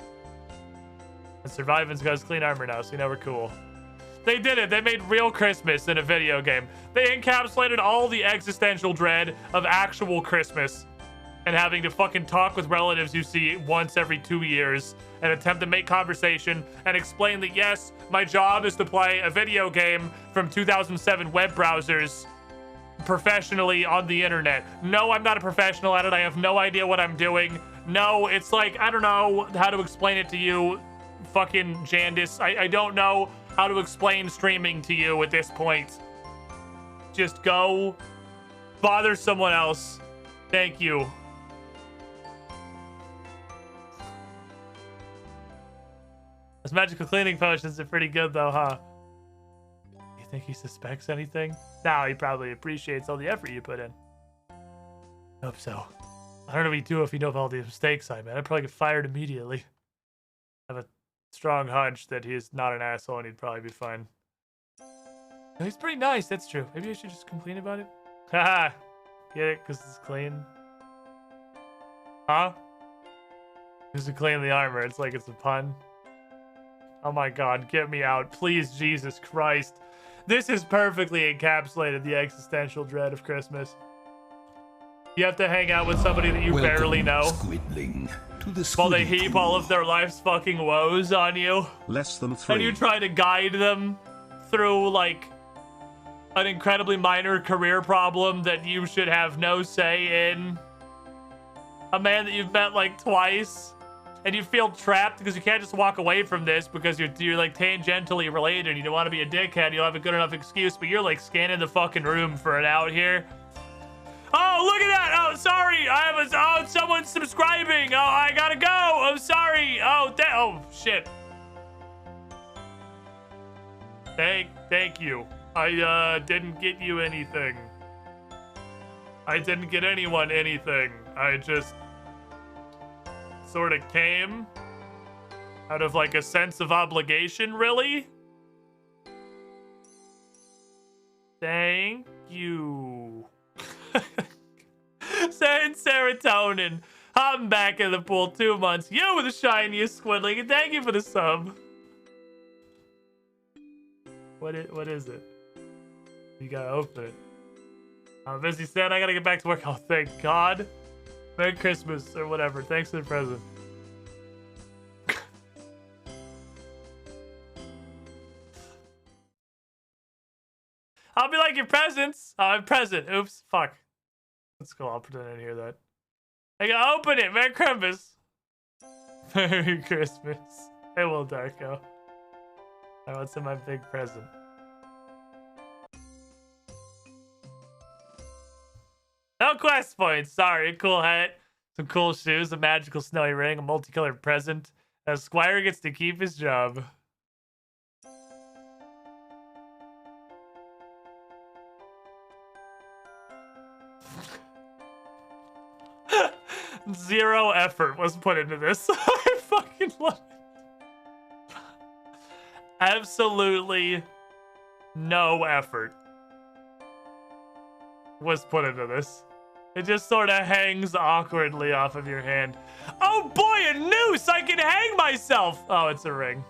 And Surviving's got his clean armor now, so you know we're cool. They did it. They made real Christmas in a video game. They encapsulated all the existential dread of actual Christmas and having to fucking talk with relatives you see once every 2 years and attempt to make conversation and explain that, yes, my job is to play a video game from 2007 web browsers professionally on the internet. No, I'm not a professional at it. I have no idea what I'm doing. No, it's like, I don't know how to explain it to you, fucking Jandis. I don't know how to explain streaming to you at this point. Just go bother someone else. Thank you. Those magical cleaning potions are pretty good though, huh? You think he suspects anything? No, he probably appreciates all the effort you put in. Hope so. I don't know what he'd do if he knew of all the mistakes I made. I'd probably get fired immediately. I have a strong hunch that he's not an asshole and he'd probably be fine. No, he's pretty nice, that's true. Maybe I should just complain about it? Haha! Get it? Because it's clean? Huh? Because to clean the armor, it's like it's a pun. Oh my god, get me out. Please, Jesus Christ. This has perfectly encapsulated the existential dread of Christmas. You have to hang out with somebody that you barely know. Squidling, to the while they heap all of their life's fucking woes on you. Less than 3. And you try to guide them through, like, an incredibly minor career problem that you should have no say in. A man that you've met, like, twice. And you feel trapped because you can't just walk away from this because you're like tangentially related and you don't want to be a dickhead. You don't have a good enough excuse, but you're like scanning the fucking room for an out here. Oh, look at that. Oh, sorry. Oh, someone's subscribing. Oh, I gotta go. I'm sorry. Oh, oh, shit. Thank you. I didn't get you anything. I didn't get anyone anything. I just sort of came out of like a sense of obligation, really. Thank you. Saying serotonin. I'm back in the pool 2 months. You were the shiniest squidling, and thank you for the sub. What is it? You gotta open it. I'm busy, Santa. I gotta get back to work. Oh, thank God. Merry Christmas, or whatever. Thanks for the present. I'll be like your presents. Oh, I'm present. Oops. Fuck. Let's go. I'll pretend I didn't hear that. I gotta open it. Merry Christmas. Merry Christmas. Hey, Will Darko. I want some of my big present. No quest points. Sorry. Cool hat. Some cool shoes. A magical snowy ring. A multicolored present. A Squire gets to keep his job. Zero effort was put into this. I fucking love it. Absolutely no effort was put into this. It just sort of hangs awkwardly off of your hand. Oh boy, a noose! I can hang myself! Oh, it's a ring.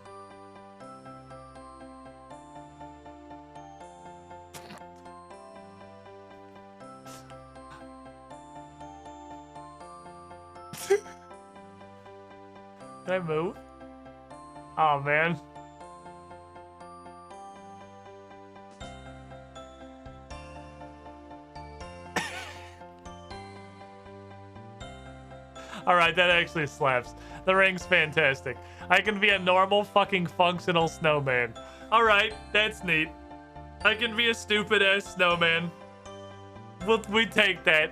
Can I move? Oh, man. Alright, that actually slaps. The ring's fantastic. I can be a normal fucking functional snowman. Alright, that's neat. I can be a stupid ass snowman. We take that.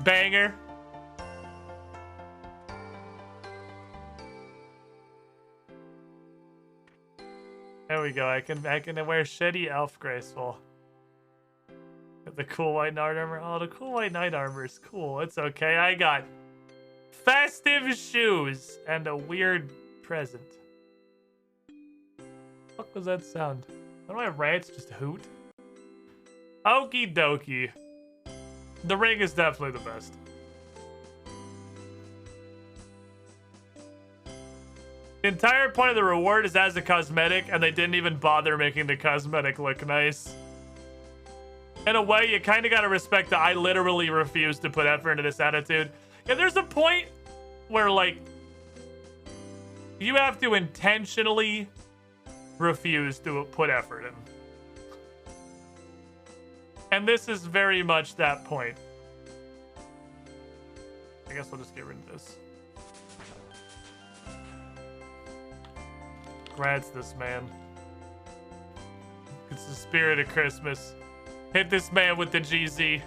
Banger. There we go. I can wear shitty elf graceful. The cool white knight armor. Oh, the cool white knight armor is cool. It's okay. I got festive shoes and a weird present. What was that sound? Why do my rats just hoot? Okie dokie. The ring is definitely the best. The entire point of the reward is as a cosmetic, and they didn't even bother making the cosmetic look nice. In a way, you kind of gotta respect that I literally refuse to put effort into this attitude. Yeah, there's a point where, like, you have to intentionally refuse to put effort in. And this is very much that point. I guess we'll just get rid of this. Grants this man. It's the spirit of Christmas. Hit this man with the GZ.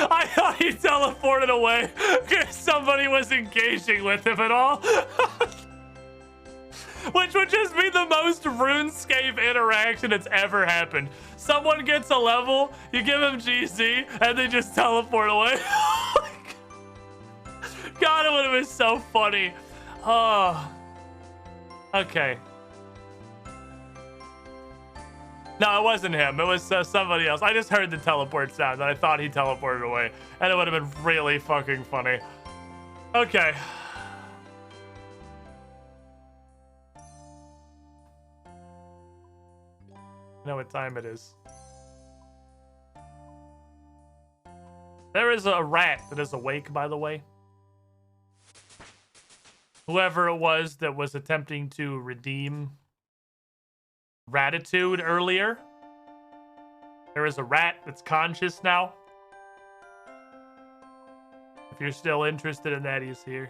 I thought he teleported away because somebody was engaging with him at all. Which would just be the most RuneScape interaction that's ever happened. Someone gets a level, you give him GZ, and they just teleport away. God, it would have been so funny. Oh. Okay. No, it wasn't him. It was somebody else. I just heard the teleport sound, and I thought he teleported away. And it would have been really fucking funny. Okay. I know what time it is. There is a rat that is awake, by the way. Whoever it was that was attempting to redeem Ratitude earlier. There is a rat that's conscious now. If you're still interested in that, he's here.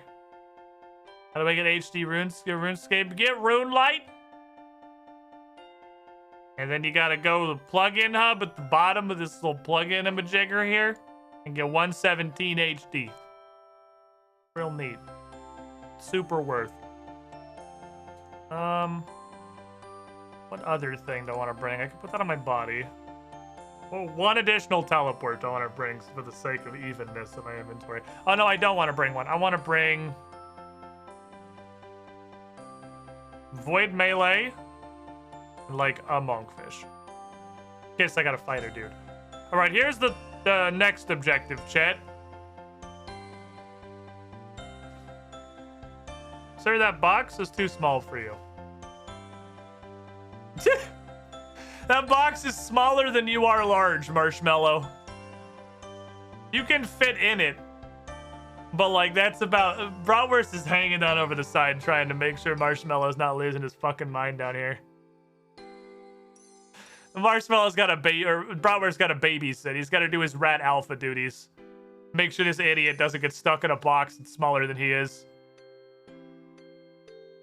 How do I get HD RuneScape? Get RuneLite. And then you gotta go to the plugin hub at the bottom of this little plugin imajigger here and get 117 HD. Real neat. Super worth. What other thing do I want to bring? I can put that on my body. Well, one additional teleport I want to bring for the sake of evenness in my inventory. Oh no, I don't want to bring one. I want to bring Void Melee and like a Monkfish. In case I gotta fight a dude. Alright, here's the next objective, chat. Sir, that box is too small for you. That box is smaller than you are large, Marshmallow. You can fit in it. But, like, that's about... Bratwurst is hanging down over the side trying to make sure Marshmallow's not losing his fucking mind down here. Marshmallow's got Bratwurst's got to babysit. He's got to do his rat alpha duties. Make sure this idiot doesn't get stuck in a box that's smaller than he is.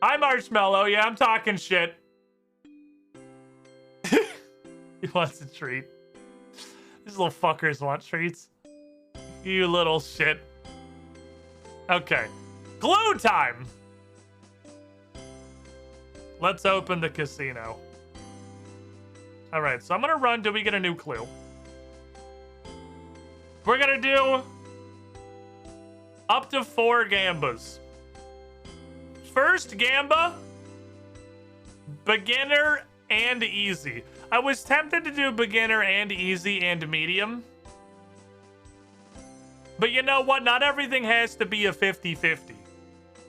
Hi, Marshmallow. Yeah, I'm talking shit. He wants a treat. These little fuckers want treats. You little shit. Okay. Glue time! Let's open the casino. Alright, so I'm gonna run till we get a new clue. We're gonna do up to 4 gambas. First gamba, beginner and easy. I was tempted to do beginner and easy and medium. But you know what? Not everything has to be a 50-50.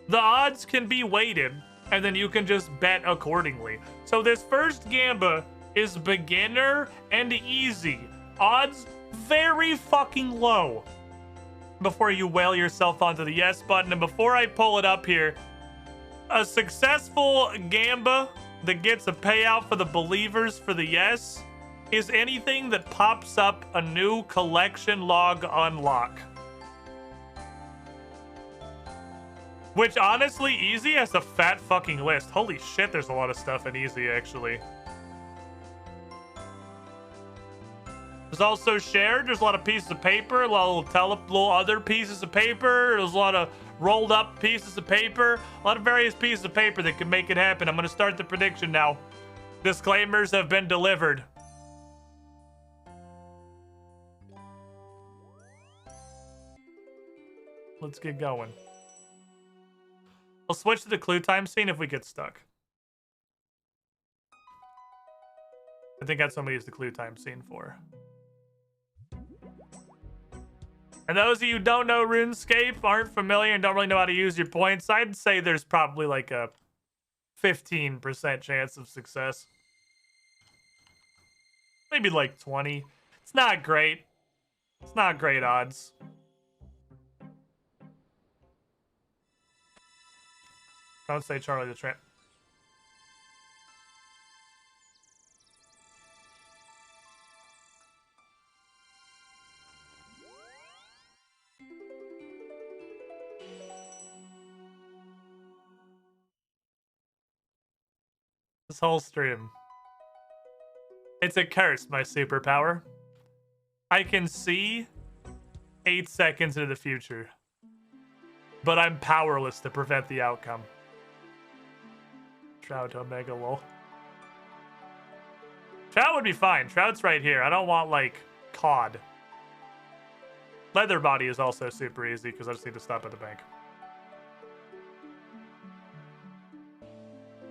The odds can be weighted, and then you can just bet accordingly. So this first gamba is beginner and easy. Odds very fucking low. Before you whale yourself onto the yes button, and before I pull it up here, a successful gamba that gets a payout for the believers for the yes is anything that pops up a new collection log unlock. Which, honestly, easy has a fat fucking list. Holy shit, there's a lot of stuff in easy, actually. There's also shared. There's a lot of pieces of paper, a lot of little other pieces of paper. There's a lot of rolled up pieces of paper. A lot of various pieces of paper that can make it happen. I'm going to start the prediction now. Disclaimers have been delivered. Let's get going. I'll switch to the clue time scene if we get stuck. I think that's what I'm gonna use the clue time scene for. And those of you who don't know RuneScape, aren't familiar, and don't really know how to use your points, I'd say there's probably like a 15% chance of success. Maybe like 20. It's not great. It's not great odds. Don't say Charlie the Tramp. This whole stream. It's a curse, my superpower. I can see 8 seconds into the future, but I'm powerless to prevent the outcome. Trout Omega lol. Trout would be fine. Trout's right here. I don't want, like, cod. Leather body is also super easy because I just need to stop at the bank.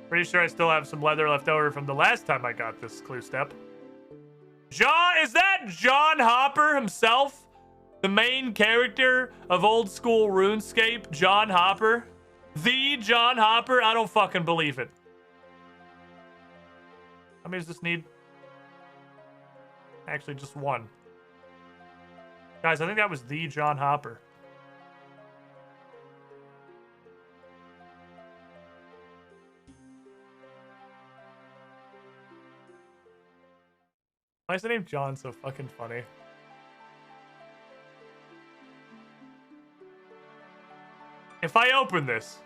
Pretty sure I still have some leather left over from the last time I got this clue step. John, is that John Hopper himself? The main character of old school RuneScape, John Hopper? The John Hopper? I don't fucking believe it. How many does this need? Actually, just one. Guys, I think that was the John Hopper. Why is the name John so fucking funny? If I open this,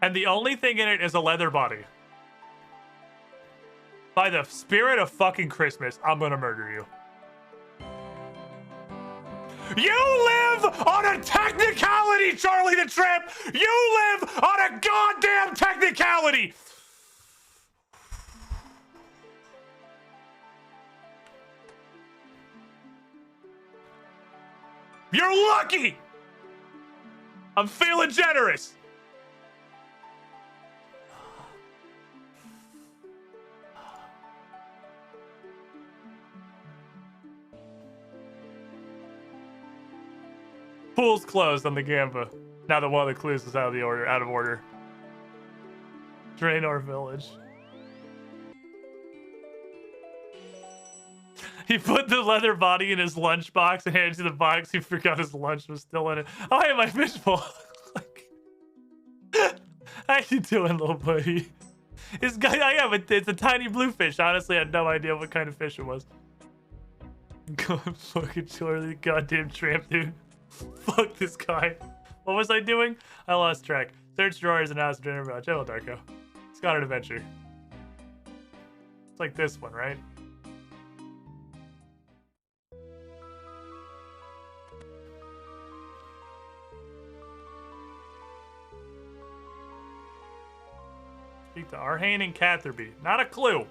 and the only thing in it is a leather body, by the spirit of fucking Christmas, I'm gonna murder you. You live on a technicality, Charlie the Tramp! You live on a goddamn technicality! You're lucky! I'm feeling generous. Pool's closed on the Gamba. Now that one of the clues is out of order. Draenor Village. He put the leather body in his lunchbox and handed you the box. He forgot his lunch was still in it. Oh, hey, my fishbowl. Like, how you doing, little buddy? This guy, yeah, but it's a tiny blue fish. Honestly, I had no idea what kind of fish it was. God, fucking Charlie, goddamn Tramp, dude. Fuck this guy. What was I doing? I lost track. Search drawers and ask dinner about Jello Darko. Scott Adventure. It's like this one, right? Speak to Arhane and Catherby. Not a clue.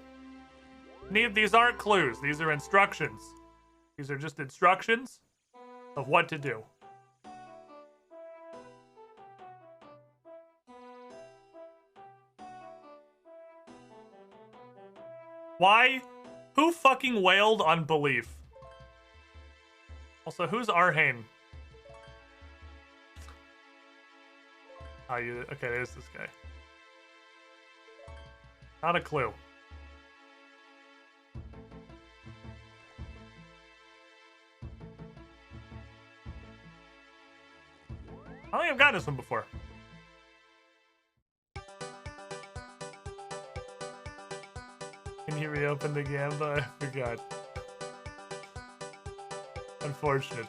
These aren't clues. These are instructions. These are just instructions of what to do. Why? Who fucking wailed on belief? Also, who's Arhane? Oh, you. Okay, there's this guy. Not a clue. I don't think I've gotten this one before. Can you reopen the Gamba? I forgot. Unfortunate.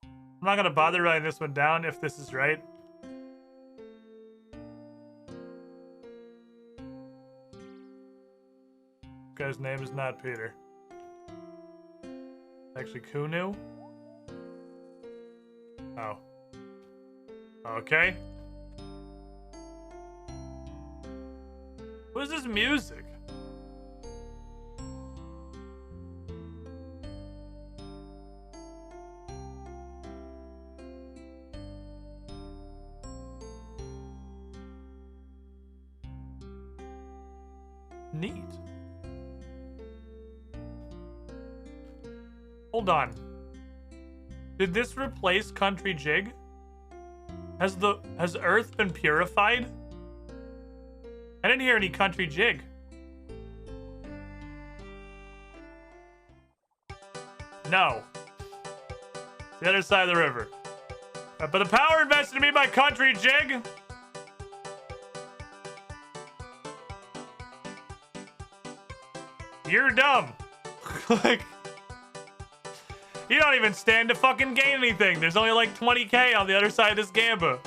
I'm not gonna bother writing this one down if this is right. Guy's name is not Peter. Actually, Kunu? Oh. Okay. What is this music? Neat. Hold on. Did this replace Country Jig? Has Earth been purified? I didn't hear any Country Jig. No. It's the other side of the river. But the power invested in me by Country Jig. You're dumb. Like, you don't even stand to fucking gain anything. There's only like 20k on the other side of this Gamba.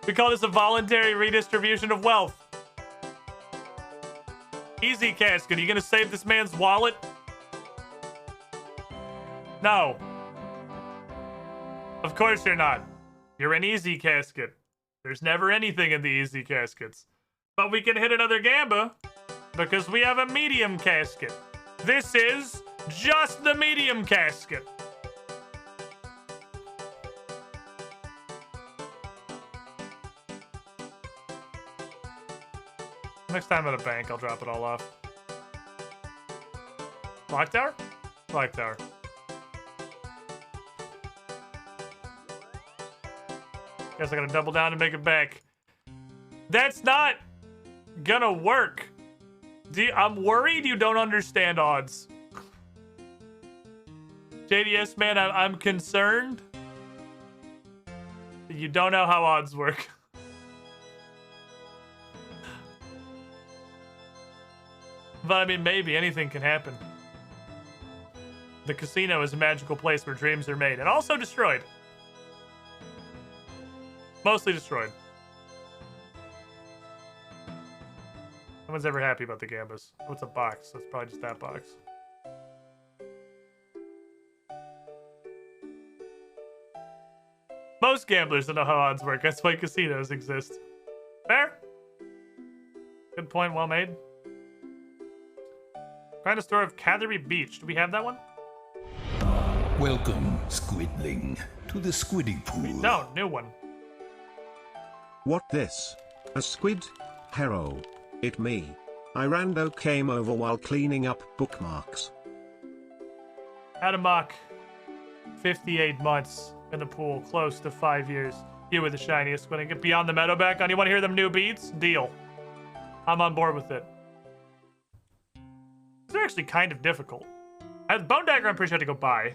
We call this a voluntary redistribution of wealth. Easy casket. Are you gonna save this man's wallet? No. Of course you're not. You're an easy casket. There's never anything in the easy caskets. But we can hit another Gamba because we have a medium casket. This is just the medium casket. Next time at a bank, I'll drop it all off. Clock tower? Clock tower. Guess I gotta double down and make it back. That's not gonna work. I'm worried you don't understand odds. JDS man, I'm concerned that you don't know how odds work. But I mean, maybe anything can happen. The casino is a magical place where dreams are made and also destroyed. Mostly destroyed. No one's ever happy about the Gambas. What's a box? That's probably just that box. Most gamblers don't know how odds work. That's why casinos exist. Fair? Good point, well made. Find a store of Catherby Beach. Do we have that one? Welcome, Squidling, to the squidding pool. No, new one. What this? A squid? Hero. It me. Irando came over while cleaning up bookmarks. Adamok. 58 months in the pool, close to 5 years. You were the shiniest when I get beyond the meadow back on. You want to hear them new beats? Deal. I'm on board with it. They're actually kind of difficult. Bone Dagger, I'm pretty sure I had to go buy.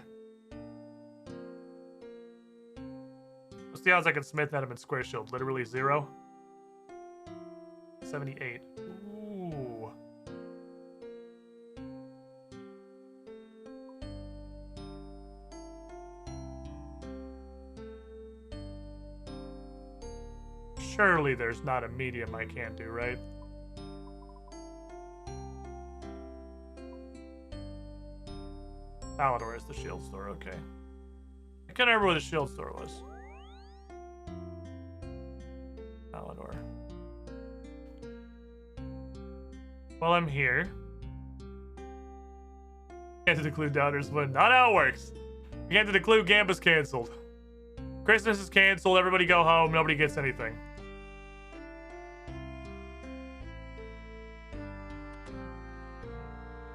What's the odds I can Smith Adam and Square Shield? Literally 0. 78. Ooh. Surely there's not a medium I can't do, right? Palador is the shield store, okay. I can't remember where the shield store was. Palador. Well, I'm here. Can't declude doubters win. Not how it works. You can't declude Gambus canceled. Christmas is canceled. Everybody go home. Nobody gets anything.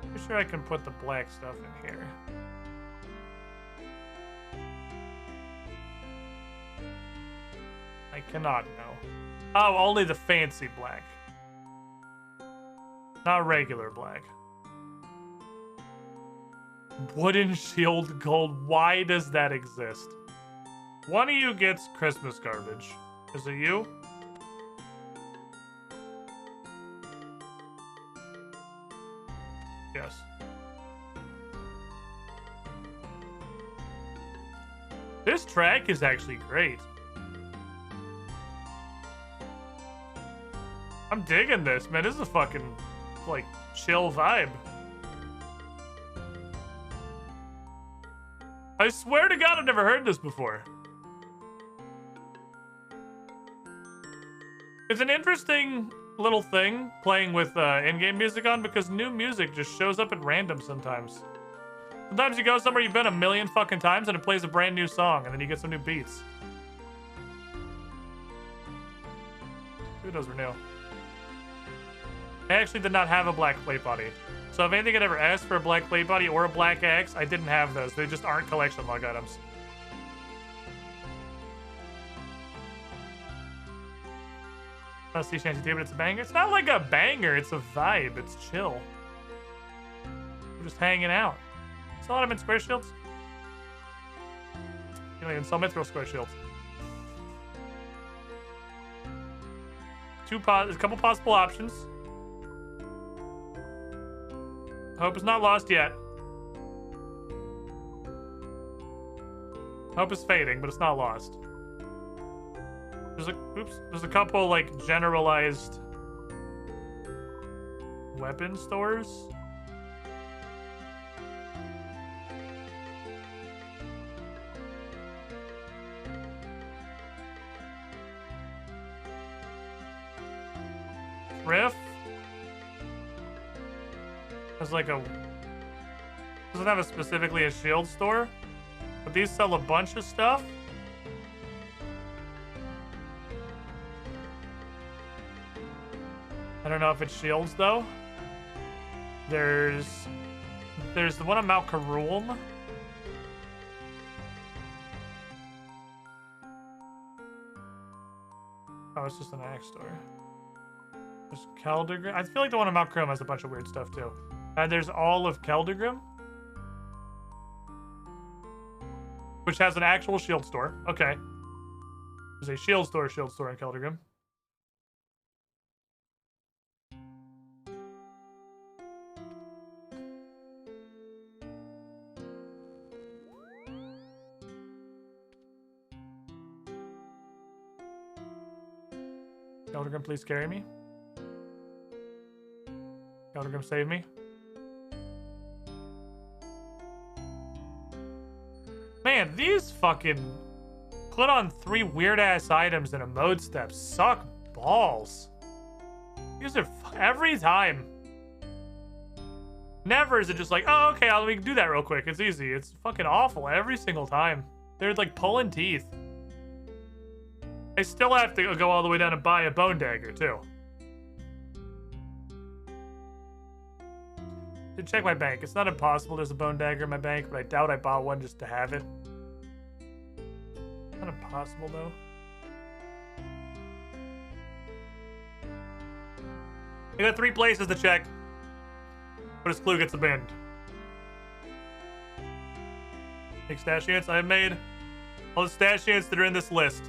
Pretty sure I can put the black stuff in here. I cannot, no. Oh, only the fancy black. Not regular black. Wooden shield gold. Why does that exist? One of you gets Christmas garbage. Is it you? Yes. This track is actually great. I'm digging this, man. This is a fucking, like, chill vibe. I swear to God, I've never heard this before. It's an interesting little thing playing with in-game music on because new music just shows up at random sometimes. Sometimes you go somewhere you've been a million fucking times and it plays a brand new song and then you get some new beats. Who those were new? I actually did not have a black plate body. So if anything had ever asked for a black plate body or a black axe, I didn't have those. They just aren't collection log items. Not sea shanty too, but it's a banger. It's not like a banger, it's a vibe. It's chill. We're just hanging out. Sell them in square shields. You know, you can sell mithril square shields. There's a couple possible options. Hope is not lost yet. Hope is fading, but it's not lost. There's a couple like generalized weapon stores. Riff has like a doesn't have specifically a shield store, but these sell a bunch of stuff. I don't know if it's shields though. There's the one on Mount Karulm. Oh, it's just an axe store. There's Keldegrim. I feel like the one on Mount Karulm has a bunch of weird stuff too. And there's all of Keldegrim, which has an actual shield store. Okay. There's a shield store in Keldegrim. Keldegrim, please carry me. Keldegrim, save me. Man, these fucking put on 3 weird ass items in a mode step suck balls. These are every time. Never is it just like, oh, okay, let me do that real quick. It's easy. It's fucking awful every single time. They're like pulling teeth. I still have to go all the way down and buy a bone dagger too. Did check my bank. It's not impossible there's a bone dagger in my bank, but I doubt I bought one just to have it. Not impossible though. You got 3 places to check, but his clue gets abandoned. Make stash units. I have made all the stash units that are in this list.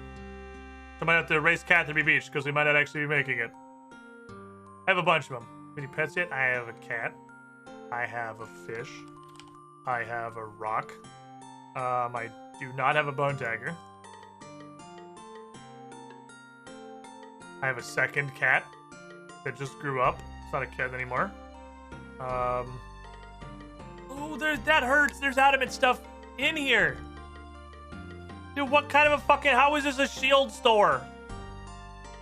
I might have to erase Catherby Beach because we might not actually be making it. I have a bunch of them. Any pets yet? I have a cat. I have a fish. I have a rock. I do not have a bone dagger. I have a second cat that just grew up. It's not a cat anymore. Oh, that hurts. There's adamant stuff in here. Dude, what kind of a fucking... How is this a shield store?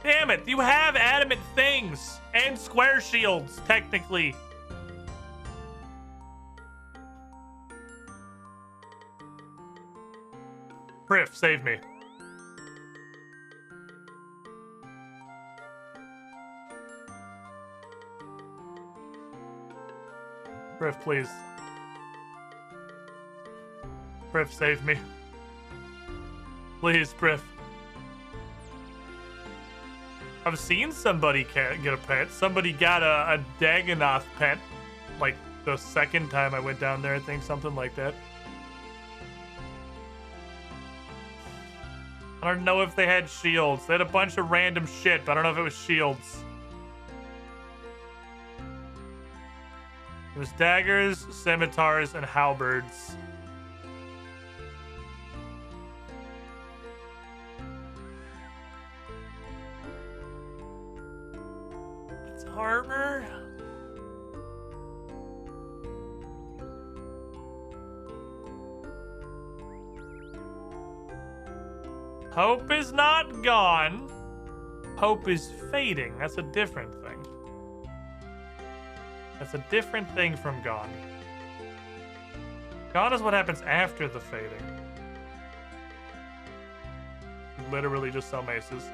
Damn it. You have adamant things. And square shields, technically. Priff, save me. Priff, please. Priff, save me. Please, Priff. I've seen somebody get a pet. Somebody got a Dagonoth pet. Like, the second time I went down there, I think. Something like that. I don't know if they had shields. They had a bunch of random shit, but I don't know if it was shields. It was daggers, scimitars, and halberds. It's armor. Hope is not gone. Hope is fading. That's a different thing. That's a different thing from gone. Gone is what happens after the fading. You literally just sell maces.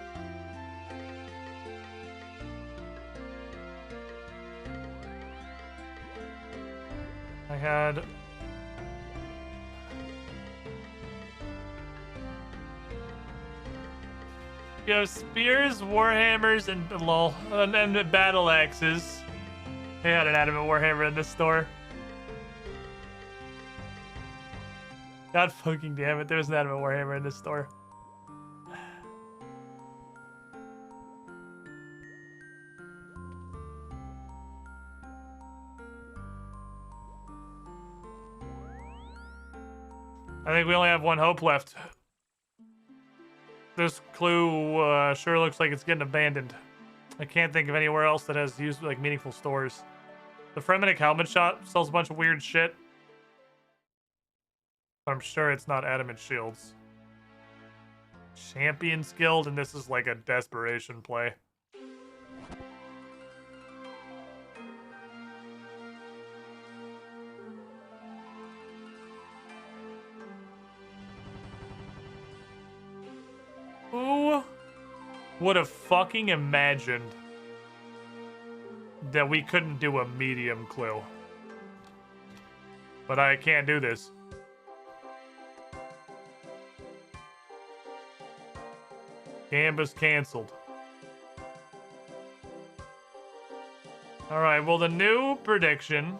I had... You have spears, warhammers, and lol, and battle axes. They had an adamant warhammer in this store. God fucking damn it, there was an adamant warhammer in this store. I think we only have one hope left. This clue sure looks like it's getting abandoned. I can't think of anywhere else that has used like meaningful stores. The Fremennik helmet shop sells a bunch of weird shit. But I'm sure it's not adamant shields. Champions Guild, and this is like a desperation play. Who would have fucking imagined that we couldn't do a medium clue? But I can't do this. Gambus canceled. Alright, well the new prediction,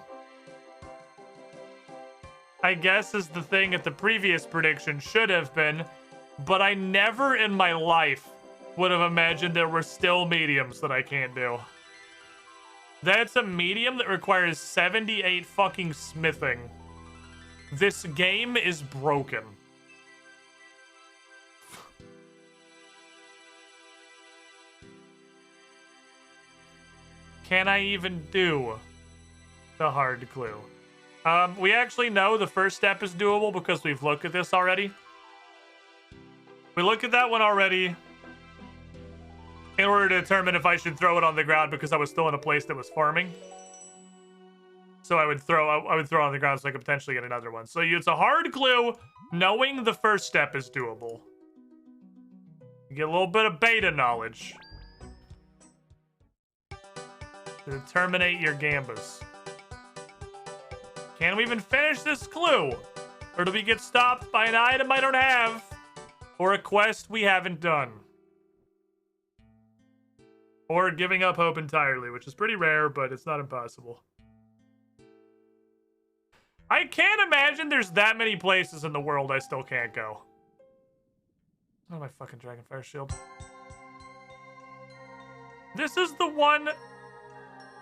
I guess, is the thing that the previous prediction should have been, but I never in my life would have imagined there were still mediums that I can't do. That's a medium that requires 78 fucking smithing. This game is broken. Can I even do the hard clue? We actually know the first step is doable because we've looked at this already. We looked at that one already in order to determine if I should throw it on the ground because I was still in a place that was farming. So I would throw it on the ground so I could potentially get another one. So it's a hard clue knowing the first step is doable. You get a little bit of beta knowledge to terminate your gambas. Can we even finish this clue? Or do we get stopped by an item I don't have? Or a quest we haven't done? Or giving up hope entirely, which is pretty rare, but it's not impossible. I can't imagine there's that many places in the world I still can't go. Oh, my fucking Dragonfire shield. This is the one...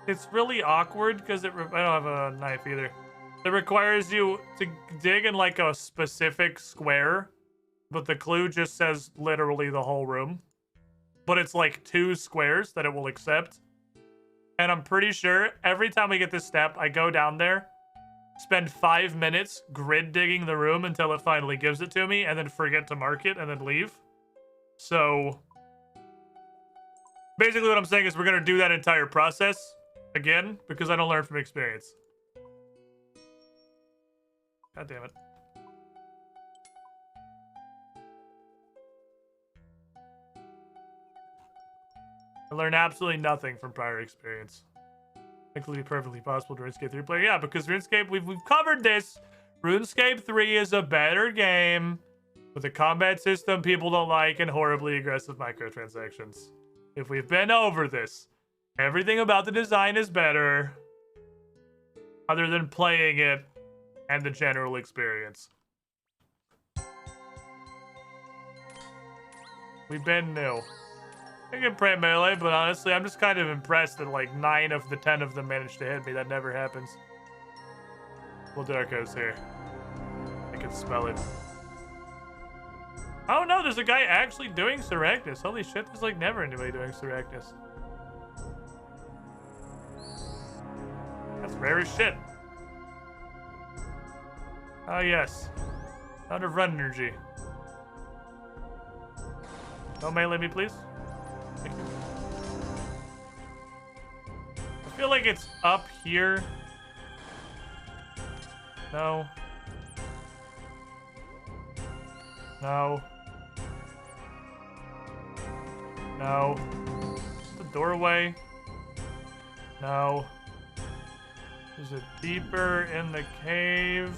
It's really awkward because I don't have a knife either. It requires you to dig in like a specific square, but the clue just says literally the whole room. But it's like 2 squares that it will accept. And I'm pretty sure every time we get this step, I go down there, spend 5 minutes grid digging the room until it finally gives it to me, and then forget to mark it and then leave. So basically what I'm saying is we're going to do that entire process again because I don't learn from experience. God damn it. I learned absolutely nothing from prior experience. It would be perfectly possible to RuneScape 3 player. Yeah, because RuneScape, we've covered this. RuneScape 3 is a better game with a combat system people don't like and horribly aggressive microtransactions. If we've been over this, everything about the design is better other than playing it and the general experience. We've been new. I can play melee, but honestly, I'm just kind of impressed that like 9 of the 10 of them managed to hit me. That never happens. Well, Darko's here. I can smell it. Oh no, there's a guy actually doing Seercull. Holy shit, there's like never anybody doing Seercull. That's rare as shit. Oh yes. Out of run energy. Don't melee me, please. Thank you. I feel like it's up here. No. No. No. The doorway. No. Is it deeper in the cave?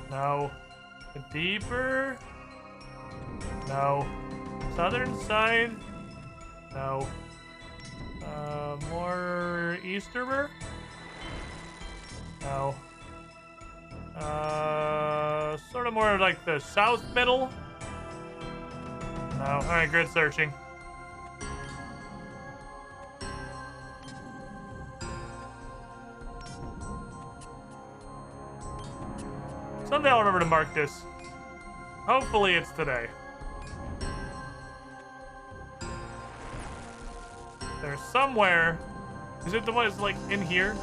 No. Deeper? No. Southern side? No. More easterber? No. Sort of more like the south middle? No. Alright, grid searching. Someday I'll remember to mark this. Hopefully it's today. There's somewhere. Is it the one that's like in here?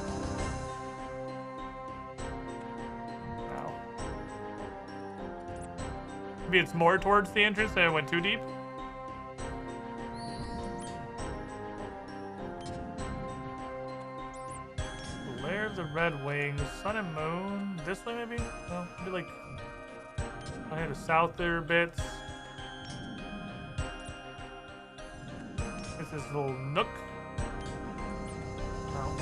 No. Maybe it's more towards the entrance and I went too deep. The Lair of the Red Wings, Sun and Moon. This way maybe? No, maybe like I had a south there bits. This little nook. No.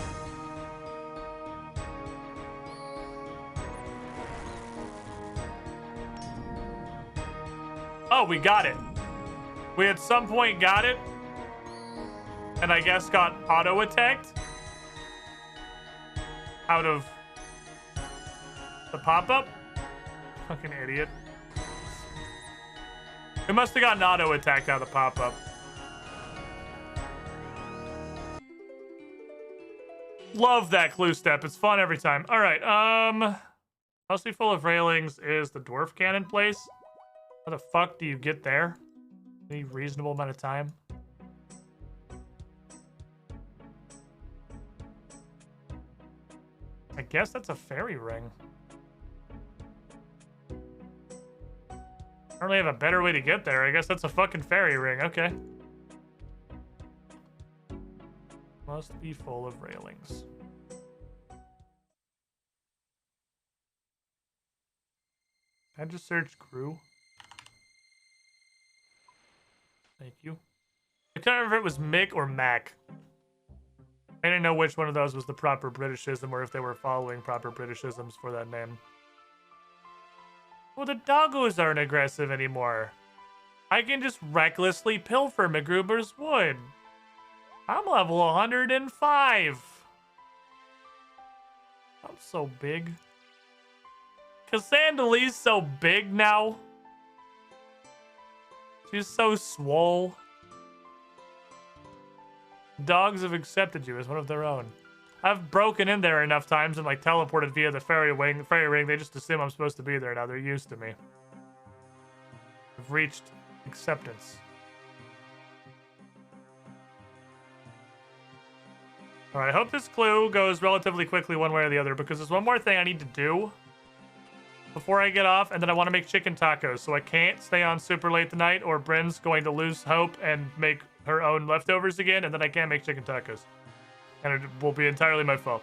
Oh, we got it. We at some point got it. And I guess got auto-attacked. Out of the pop-up. Fucking idiot. We must have gotten auto-attacked out of the pop-up. Love that clue step. It's fun every time. All right. Mostly full of railings is the dwarf cannon place. How the fuck do you get there? Any reasonable amount of time? I guess that's a fairy ring. I don't really have a better way to get there. I guess that's a fucking fairy ring. Okay. Must be full of railings. I just searched crew. Thank you. I can't remember if it was Mick or Mac. I didn't know which one of those was the proper Britishism or if they were following proper Britishisms for that name. Well, the doggos aren't aggressive anymore. I can just recklessly pilfer MacGruber's wood. I'm level 105. I'm so big. Cassandalee's so big now. She's so swole. Dogs have accepted you as one of their own. I've broken in there enough times and like teleported via the fairy ring. They just assume I'm supposed to be there now. They're used to me. I've reached acceptance. All right, I hope this clue goes relatively quickly one way or the other because there's one more thing I need to do before I get off, and then I want to make chicken tacos, so I can't stay on super late tonight or Bryn's going to lose hope and make her own leftovers again, and then I can't make chicken tacos. And it will be entirely my fault.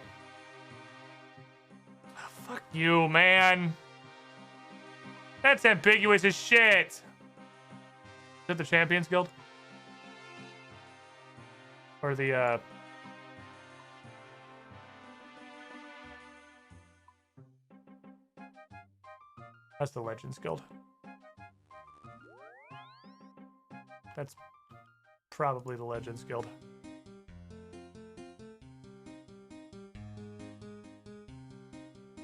Oh, fuck you, man. That's ambiguous as shit. Is it the Champions Guild? Or the, That's the Legends Guild. That's probably the Legends Guild.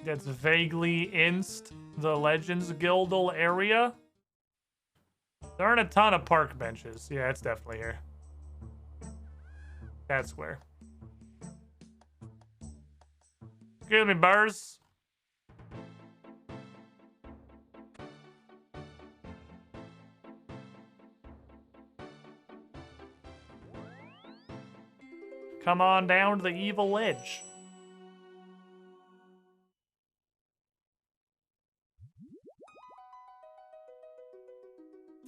That's vaguely inst the Legends Guildal area. There aren't a ton of park benches. Yeah, it's definitely here. That's where. Excuse me, Burrs. Come on down to the evil ledge.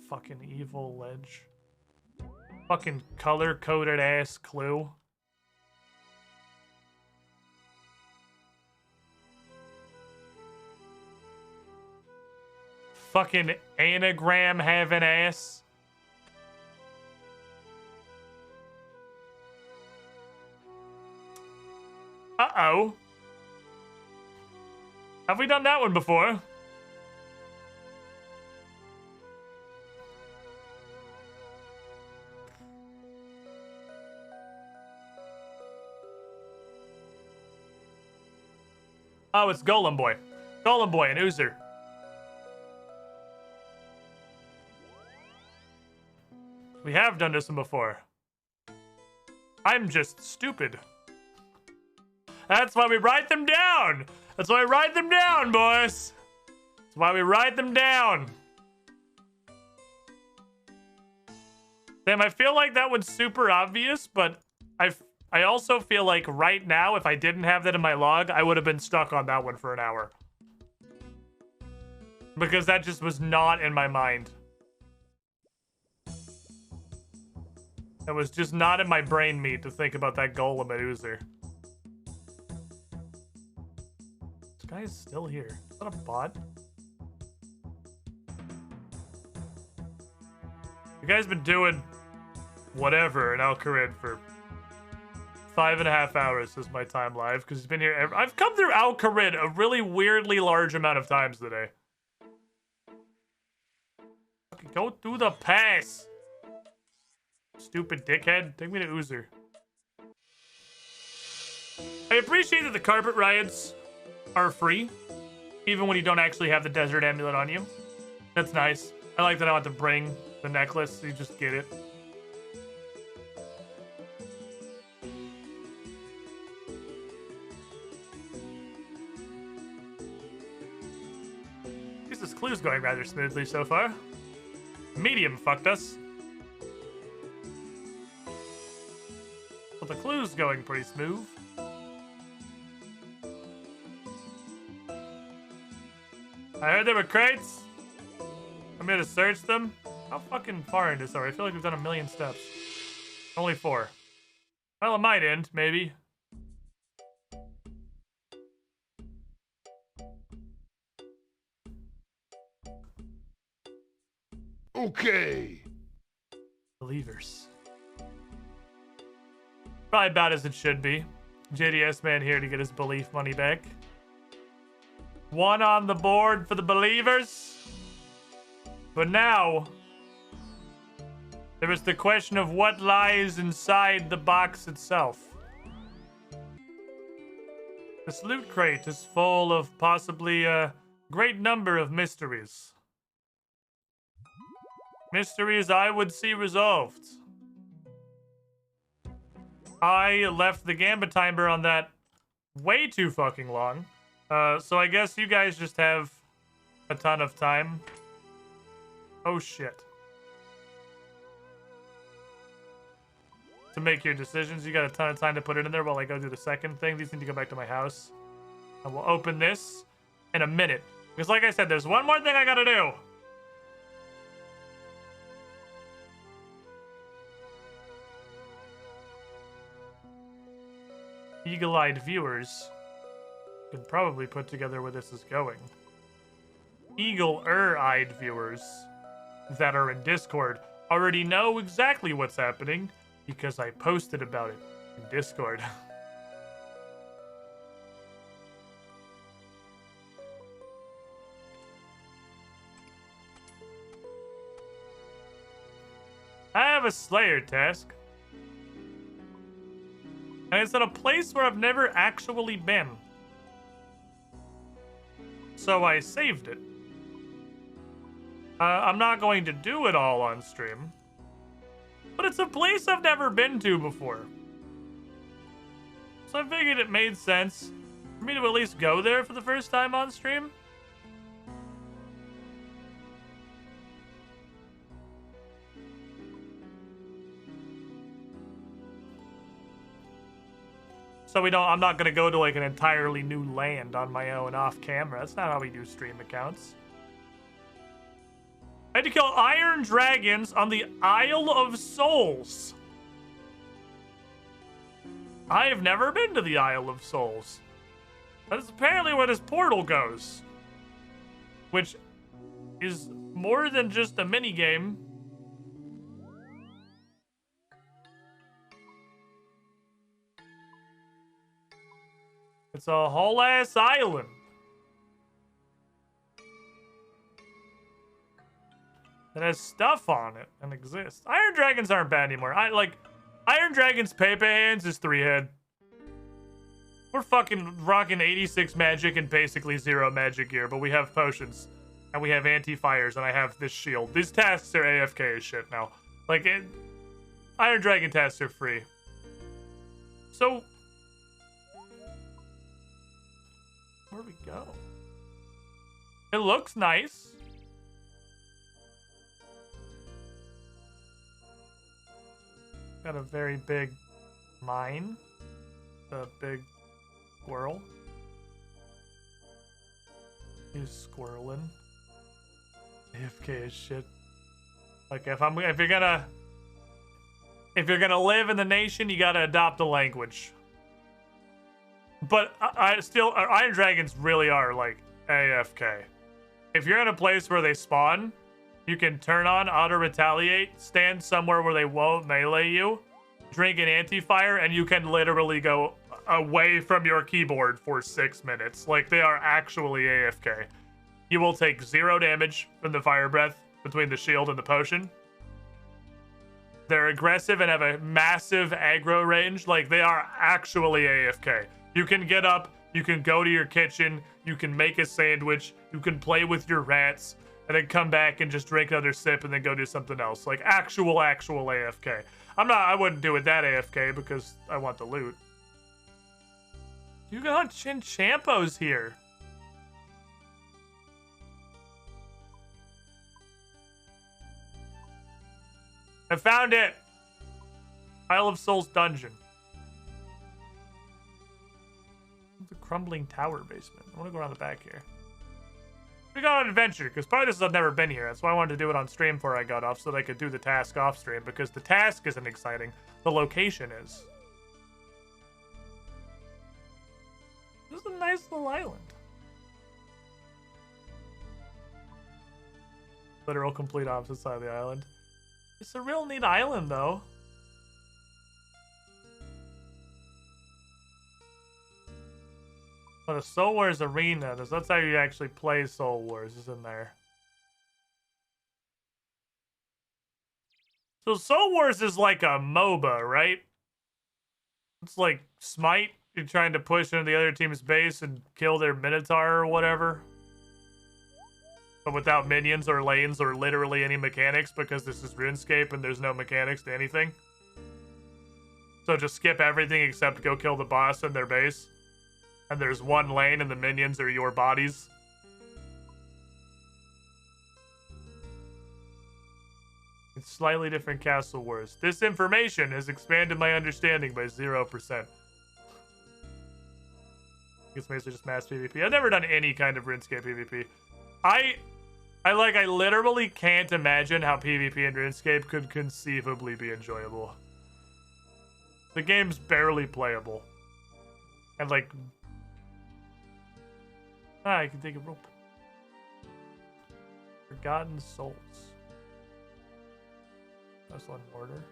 Fucking evil ledge. Fucking color-coded ass clue. Fucking anagram having ass. Uh-oh. Have we done that one before? Oh, it's Golem Boy. Golem Boy and Oozer. We have done this one before. I'm just stupid. That's why we write them down. That's why we write them down, boys. That's why we write them down. Damn, I feel like that one's super obvious, but I also feel like right now, if I didn't have that in my log, I would have been stuck on that one for an hour. Because that just was not in my mind. It was just not in my brain meat to think about that golem at Oozer. This guy is still here. Is that a bot? You guys been doing whatever in Al Kharid for 5.5 hours is my time live, because he's been here. I've come through Al Kharid a really weirdly large amount of times today. Okay, go through the pass. Stupid dickhead. Take me to Oozer. I appreciate that the carpet rides are free, even when you don't actually have the desert amulet on you. That's nice. I like that I don't have to bring the necklace, so you just get it. This clue's going rather smoothly so far. Medium fucked us. But the clue's going pretty smooth. I heard there were crates. I'm here to search them. How fucking far into this are we? I feel like we've done 1,000,000 steps. Only 4. Well, it might end, maybe. Okay. Believers. Probably about as it should be. JDS man here to get his belief money back. 1 on the board for the believers. But now, there is the question of what lies inside the box itself. This loot crate is full of possibly a great number of mysteries. Mysteries I would see resolved. I left the Gambit timer on that way too fucking long. So I guess you guys just have a ton of time. Oh shit. To make your decisions, you got a ton of time to put it in there while I go do the second thing. These need to go back to my house. I will open this in a minute. Because like I said, there's one more thing I gotta do. Eagle-eyed viewers can probably put together where this is going. Eagle-eyed viewers that are in Discord already know exactly what's happening. because I posted about it in Discord. I have a Slayer task. And it's at a place where I've never actually been. So I saved it. I'm not going to do it all on stream. But it's a place I've never been to before. So I figured it made sense for me to at least go there for the first time on stream. So I'm not gonna go to like an entirely new land on my own off camera. That's not how we do stream accounts. I had to kill iron dragons on the Isle of Souls. I have never been to the Isle of Souls. That's apparently where this portal goes. Which is more than just a minigame. It's a whole ass island. That has stuff on it and exists. Iron dragons aren't bad anymore. Iron dragons Pepe hands is 3-head. We're fucking rocking 86 magic and basically 0 magic gear, but we have potions and we have anti-fires and I have this shield. These tasks are AFK as shit now. Iron dragon tasks are free. So where do we go? It looks nice. Got a very big mine. A big squirrel. He's squirreling. AFK as shit. Like if you're gonna live in the nation, you gotta adopt a language. But Iron Dragons really are like AFK. If you're in a place where they spawn, you can turn on auto retaliate, stand somewhere where they won't melee you, drink an anti-fire, and you can literally go away from your keyboard for 6 minutes. Like they are actually AFK. You will take 0 damage from the fire breath between the shield and the potion. They're aggressive and have a massive aggro range. Like they are actually AFK. You can get up, you can go to your kitchen, you can make a sandwich, you can play with your rats, and then come back and just drink another sip and then go do something else. Like actual AFK. I wouldn't do it that AFK because I want the loot. You got Chinchampos here. I found it. Isle of Souls dungeon. The crumbling tower basement. I want to go around the back here. We got on an adventure, because part of this is I've never been here. That's why I wanted to do it on stream before I got off, so that I could do the task off stream, because the task isn't exciting. The location is. This is a nice little island. Literal complete opposite side of the island. It's a real neat island, though. But a Soul Wars arena, that's how you actually play Soul Wars, is in there. So Soul Wars is like a MOBA, right? It's like Smite. You're trying to push into the other team's base and kill their Minotaur or whatever. But without minions or lanes or literally any mechanics, because this is RuneScape and there's no mechanics to anything. So just skip everything except go kill the boss in their base. And there's one lane and the minions are your bodies. It's slightly different Castle Wars. This information has expanded my understanding by 0%. It's mostly just mass PvP. I've never done any kind of RuneScape PvP. I literally can't imagine how PvP in RuneScape could conceivably be enjoyable. The game's barely playable. And like... I can take a rope. Forgotten Souls. That's one order.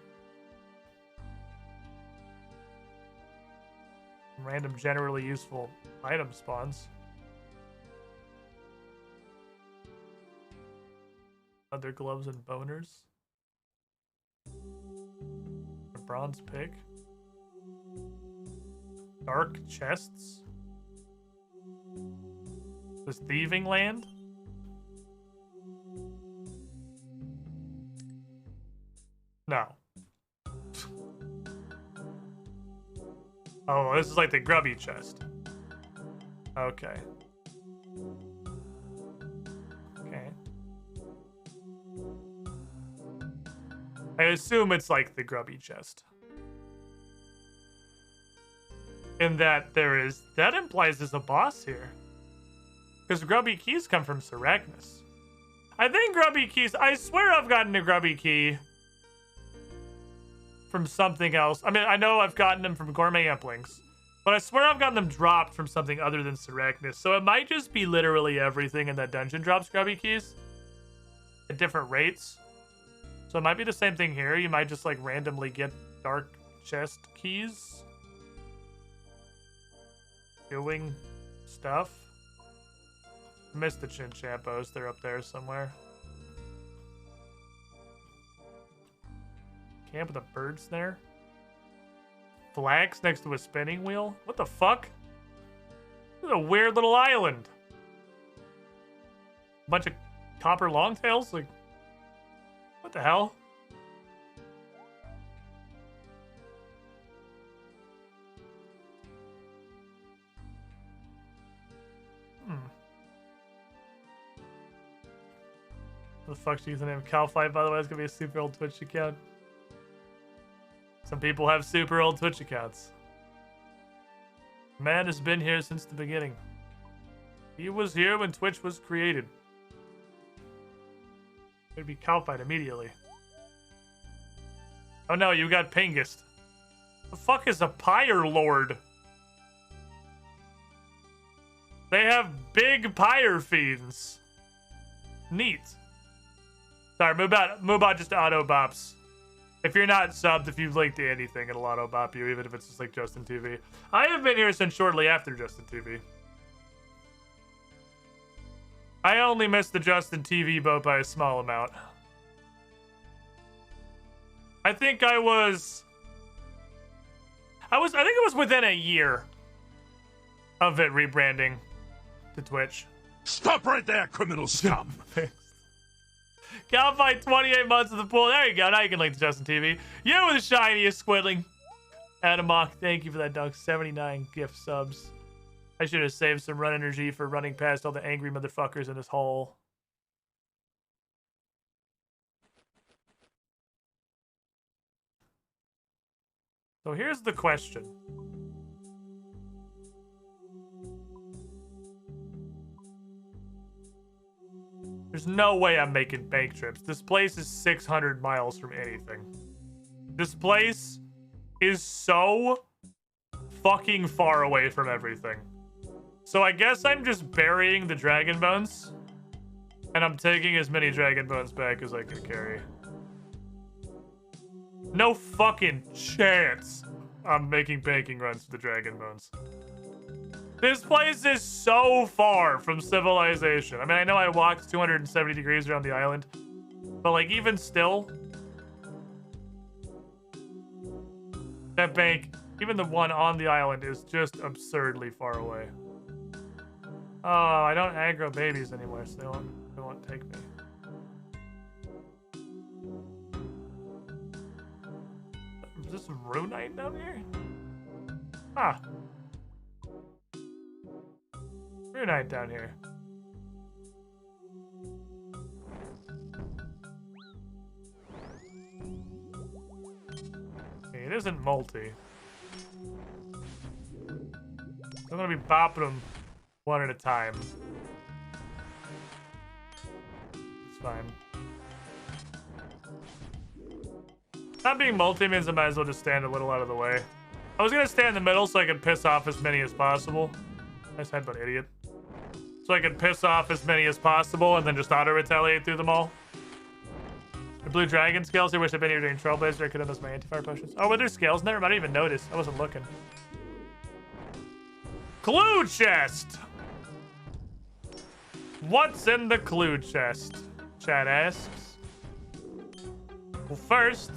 Random generally useful item spawns. Other gloves and boners. A bronze pick. Dark chests. This thieving land? No. Oh, this is like the grubby chest. Okay. Okay. I assume it's like the grubby chest. In that there is... That implies there's a boss here. Because grubby keys come from Seracnus. I think grubby keys... I swear I've gotten a grubby key from something else. I mean, I know I've gotten them from Gourmet Amplings, but I swear I've gotten them dropped from something other than Seracnus. So it might just be literally everything in that dungeon drops grubby keys at different rates. So it might be the same thing here. You might just like randomly get dark chest keys. Doing stuff. I missed the Chinchampos. They're up there somewhere. Camp with a bird snare. Flax next to a spinning wheel. What the fuck? This is a weird little island. Bunch of copper longtails. Like, what the hell? What the fuck's the username? Calfight, by the way, is gonna be a super old Twitch account. Some people have super old Twitch accounts. Man has been here since the beginning. He was here when Twitch was created. It'd be Calfight immediately. Oh no, you got Pingist. The fuck is a Pyre Lord? They have big Pyre fiends. Neat. Sorry, Moobot just auto bops. If you're not subbed, if you've linked to anything, it'll auto bop you, even if it's just like Justin TV. I have been here since shortly after Justin TV. I only missed the Justin TV boat by a small amount. I think I think it was within a year of it rebranding to Twitch. Stop right there, criminal scum! Calfight 28 months of the pool. There you go. Now you can link to Justin TV. You were the shiniest squidling. Adamok, thank you for that dunk. 79 gift subs. I should have saved some run energy for running past all the angry motherfuckers in this hole. So here's the question. There's no way I'm making bank trips. This place is 600 miles from anything. This place is so fucking far away from everything. So I guess I'm just burying the dragon bones. And I'm taking as many dragon bones back as I can carry. No fucking chance I'm making banking runs for the dragon bones. This place is so far from civilization. I mean, I know I walked 270 degrees around the island, but like even still, that bank, even the one on the island, is just absurdly far away. Oh, I don't aggro babies anymore, so they won't take me. Is this Runite down here? Ah. Runite down here. Okay, it isn't multi. I'm gonna be bopping them one at a time. It's fine. Not being multi means I might as well just stand a little out of the way. I was gonna stand in the middle so I could piss off as many as possible. Nice headbutt, idiot. So I could piss off as many as possible and then just auto-retaliate through them all. The blue dragon scales. I wish I'd been here during Trailblazer. I could have those my anti-fire potions. Oh, were there scales in there? I might even notice. I wasn't looking. Clue chest. What's in the clue chest? Chat asks. Well, first,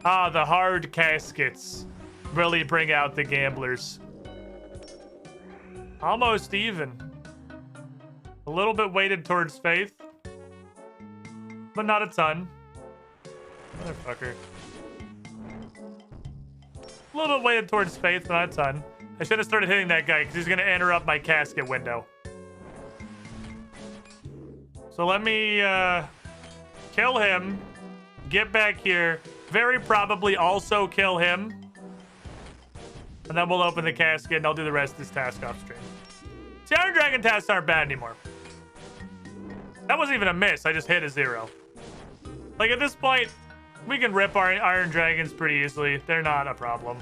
the hard caskets really bring out the gamblers. Almost even. A little bit weighted towards faith, but not a ton. Motherfucker. A little bit weighted towards faith, but not a ton. I should have started hitting that guy because he's going to interrupt my casket window. So let me kill him, get back here, very probably also kill him, and then we'll open the casket and I'll do the rest of this task off stream. See, Iron Dragon tasks aren't bad anymore. That wasn't even a miss, I just hit a 0. Like, at this point, we can rip our Iron Dragons pretty easily. They're not a problem.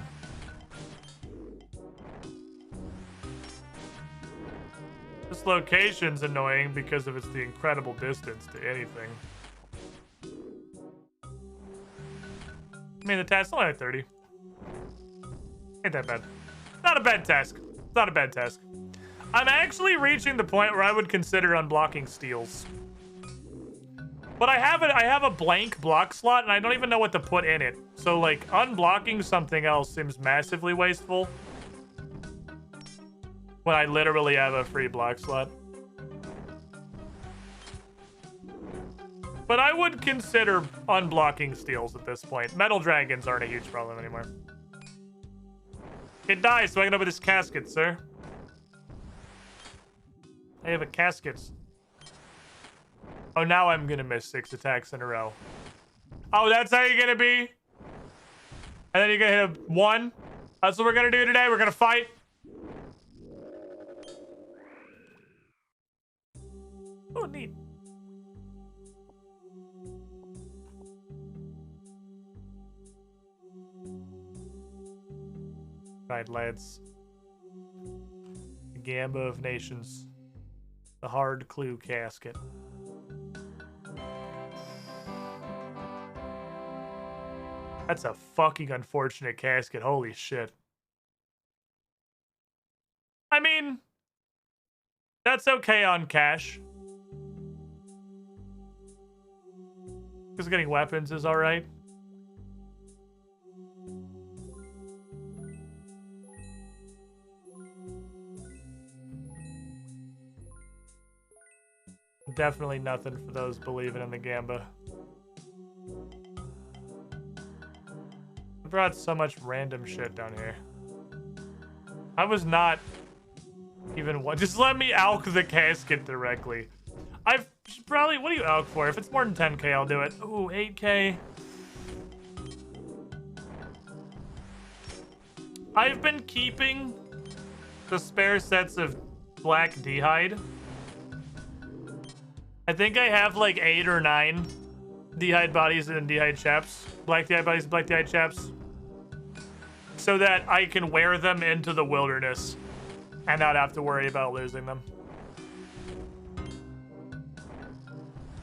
This location's annoying because of its the incredible distance to anything. I mean, the task's only like 30. Ain't that bad. Not a bad task. It's not a bad task. I'm actually reaching the point where I would consider unblocking steals. But I have a blank block slot and I don't even know what to put in it. So like unblocking something else seems massively wasteful when I literally have a free block slot. But I would consider unblocking steals at this point. Metal dragons aren't a huge problem anymore. It dies, so I can open this casket, sir. I have a casket. Oh, now I'm gonna miss 6 attacks in a row. Oh, that's how you're gonna be? And then you're gonna hit a 1? That's what we're gonna do today. We're gonna fight. Oh, neat. Right, lads. The Gamba of Nations. The hard clue casket. That's a fucking unfortunate casket. Holy shit. I mean, that's okay on cash. Because getting weapons is alright. Definitely nothing for those believing in the Gamba. I brought so much random shit down here. I was not even one. Just let me alk the casket directly. I've probably, what do you alk for? If it's more than 10k, I'll do it. Ooh, 8k. I've been keeping the spare sets of black d'hide. I think I have like 8 or 9 d'hide bodies and d'hide chaps. Black d'hide bodies and black d'hide chaps. So that I can wear them into the wilderness and not have to worry about losing them.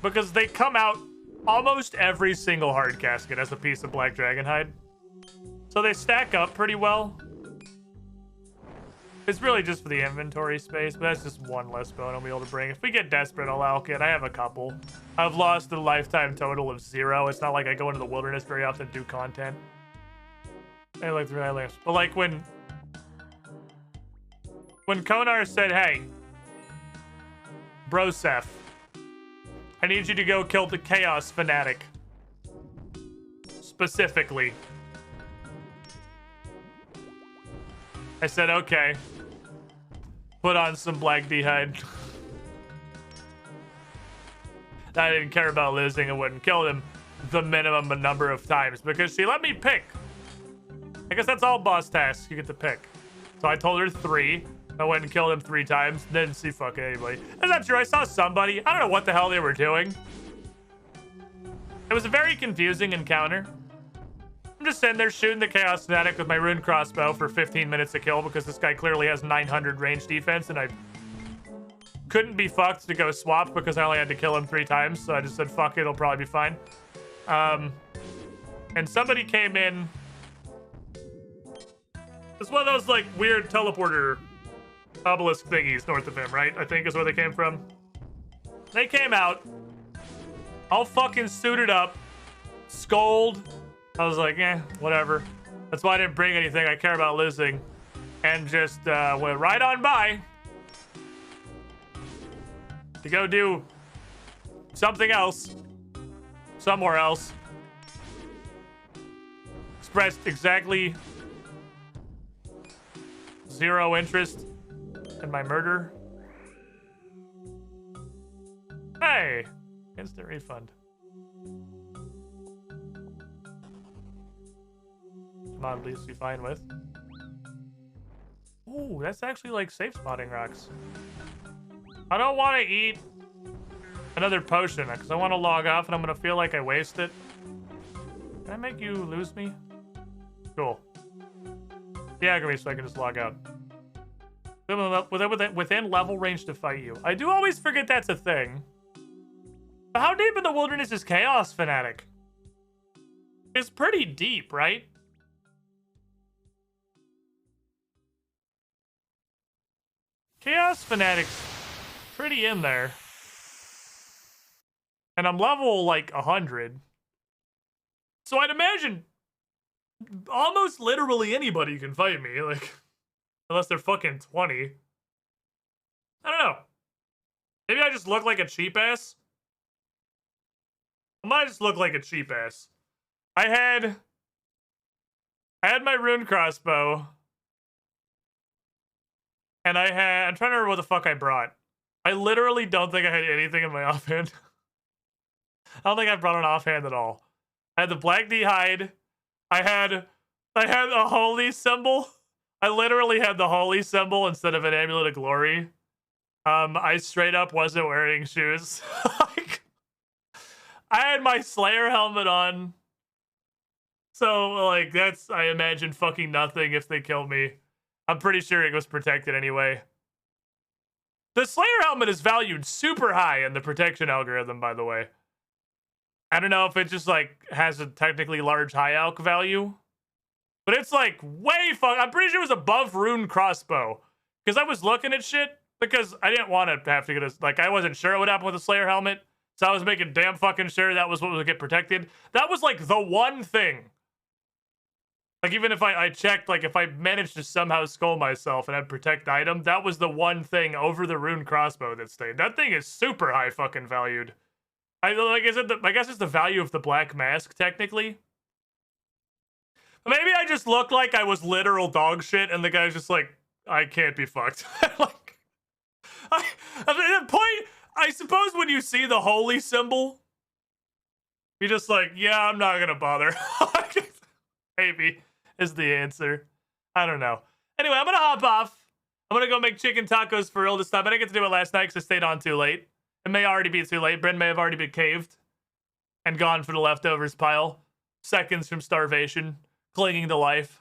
Because they come out almost every single hard casket as a piece of black dragon hide. So they stack up pretty well. It's really just for the inventory space, but that's just one less bone I'll be able to bring. If we get desperate, I'll alk it. I have a couple. I've lost a lifetime total of 0. It's not like I go into the wilderness very often to do content. I like the lamps. But like when Konar said, hey, Broseph, I need you to go kill the Chaos Fanatic. Specifically. I said, okay. Put on some black d'hide. I didn't care about losing and wouldn't kill him the minimum number of times because she let me pick. I guess that's all boss tasks. You get to pick. So I told her 3. I went and killed him 3 times. Didn't see fucking anybody. That's not true. I saw somebody. I don't know what the hell they were doing. It was a very confusing encounter. I'm just sitting there shooting the Chaos Fanatic with my rune crossbow for 15 minutes to kill because this guy clearly has 900 range defense and I couldn't be fucked to go swap because I only had to kill him 3 times. So I just said, fuck it, it'll probably be fine. And somebody came in. It's one of those like weird teleporter obelisk thingies north of him, right? I think is where they came from. They came out, all fucking suited up, scold. I was like, whatever. That's why I didn't bring anything. I care about losing. And just went right on by to go do something else, somewhere else. Expressed exactly 0 interest in my murder. Hey, instant refund. Come on, please be fine with. Ooh, that's actually like safe spotting rocks. I don't want to eat another potion because I want to log off and I'm going to feel like I waste it. Can I make you lose me? Cool. Yeah, me so I can just log out. Within level range to fight you. I do always forget that's a thing. But how deep in the wilderness is Chaos Fanatic? It's pretty deep, right? Chaos Fanatic's pretty in there. And I'm level like 100. So I'd imagine almost literally anybody can fight me, like, unless they're fucking 20. I don't know. Maybe I just look like a cheap ass. I might just look like a cheap ass. I had my rune crossbow. And I'm trying to remember what the fuck I brought. I literally don't think I had anything in my offhand. I don't think I brought an offhand at all. I had the black D hide. I had a holy symbol. I literally had the holy symbol instead of an amulet of glory. I straight up wasn't wearing shoes. Like, I had my Slayer helmet on. So, like, that's, I imagine, fucking nothing if they killed me. I'm pretty sure it was protected anyway. The Slayer helmet is valued super high in the protection algorithm, by the way. I don't know if it just, like, has a technically large high alch value. But it's, like, way I'm pretty sure it was above rune crossbow. Because I was looking at shit. Because I didn't want to have to get a... Like, I wasn't sure what would happen with the Slayer helmet. So I was making damn fucking sure that was what would get protected. That was, like, the one thing. Like, even if I checked, like, if I managed to somehow skull myself and had protect item, that was the one thing over the rune crossbow that stayed. That thing is super high fucking valued. I guess it's the value of the black mask, technically. Maybe I just looked like I was literal dog shit, and the guy's just like, I can't be fucked. Like, at the point, I suppose when you see the holy symbol, you're just like, yeah, I'm not gonna bother. Maybe is the answer. I don't know. Anyway, I'm gonna hop off. I'm gonna go make chicken tacos for real this time. I didn't get to do it last night because I stayed on too late. It may already be too late. Bryn may have already been caved and gone for the leftovers pile. Seconds from starvation, clinging to life.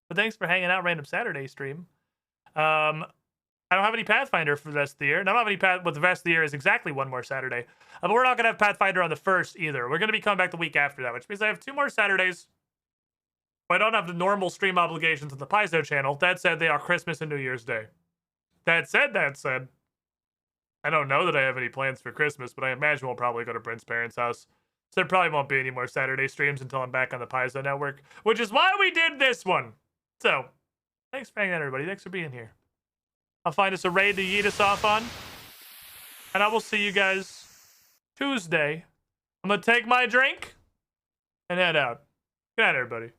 But thanks for hanging out, random Saturday stream. I don't have any Pathfinder for the rest of the year. And I don't have any but the rest of the year is exactly one more Saturday. But we're not going to have Pathfinder on the 1st either. We're going to be coming back the week after that, which means I have 2 more Saturdays. I don't have the normal stream obligations on the Paizo channel. That said, they are Christmas and New Year's Day. That said, I don't know that I have any plans for Christmas, but I imagine we'll probably go to Brent's parents' house. So there probably won't be any more Saturday streams until I'm back on the Paizo network, which is why we did this one. So, thanks for hanging out, everybody. Thanks for being here. I'll find us a raid to yeet us off on. And I will see you guys Tuesday. I'm going to take my drink and head out. Good night, everybody.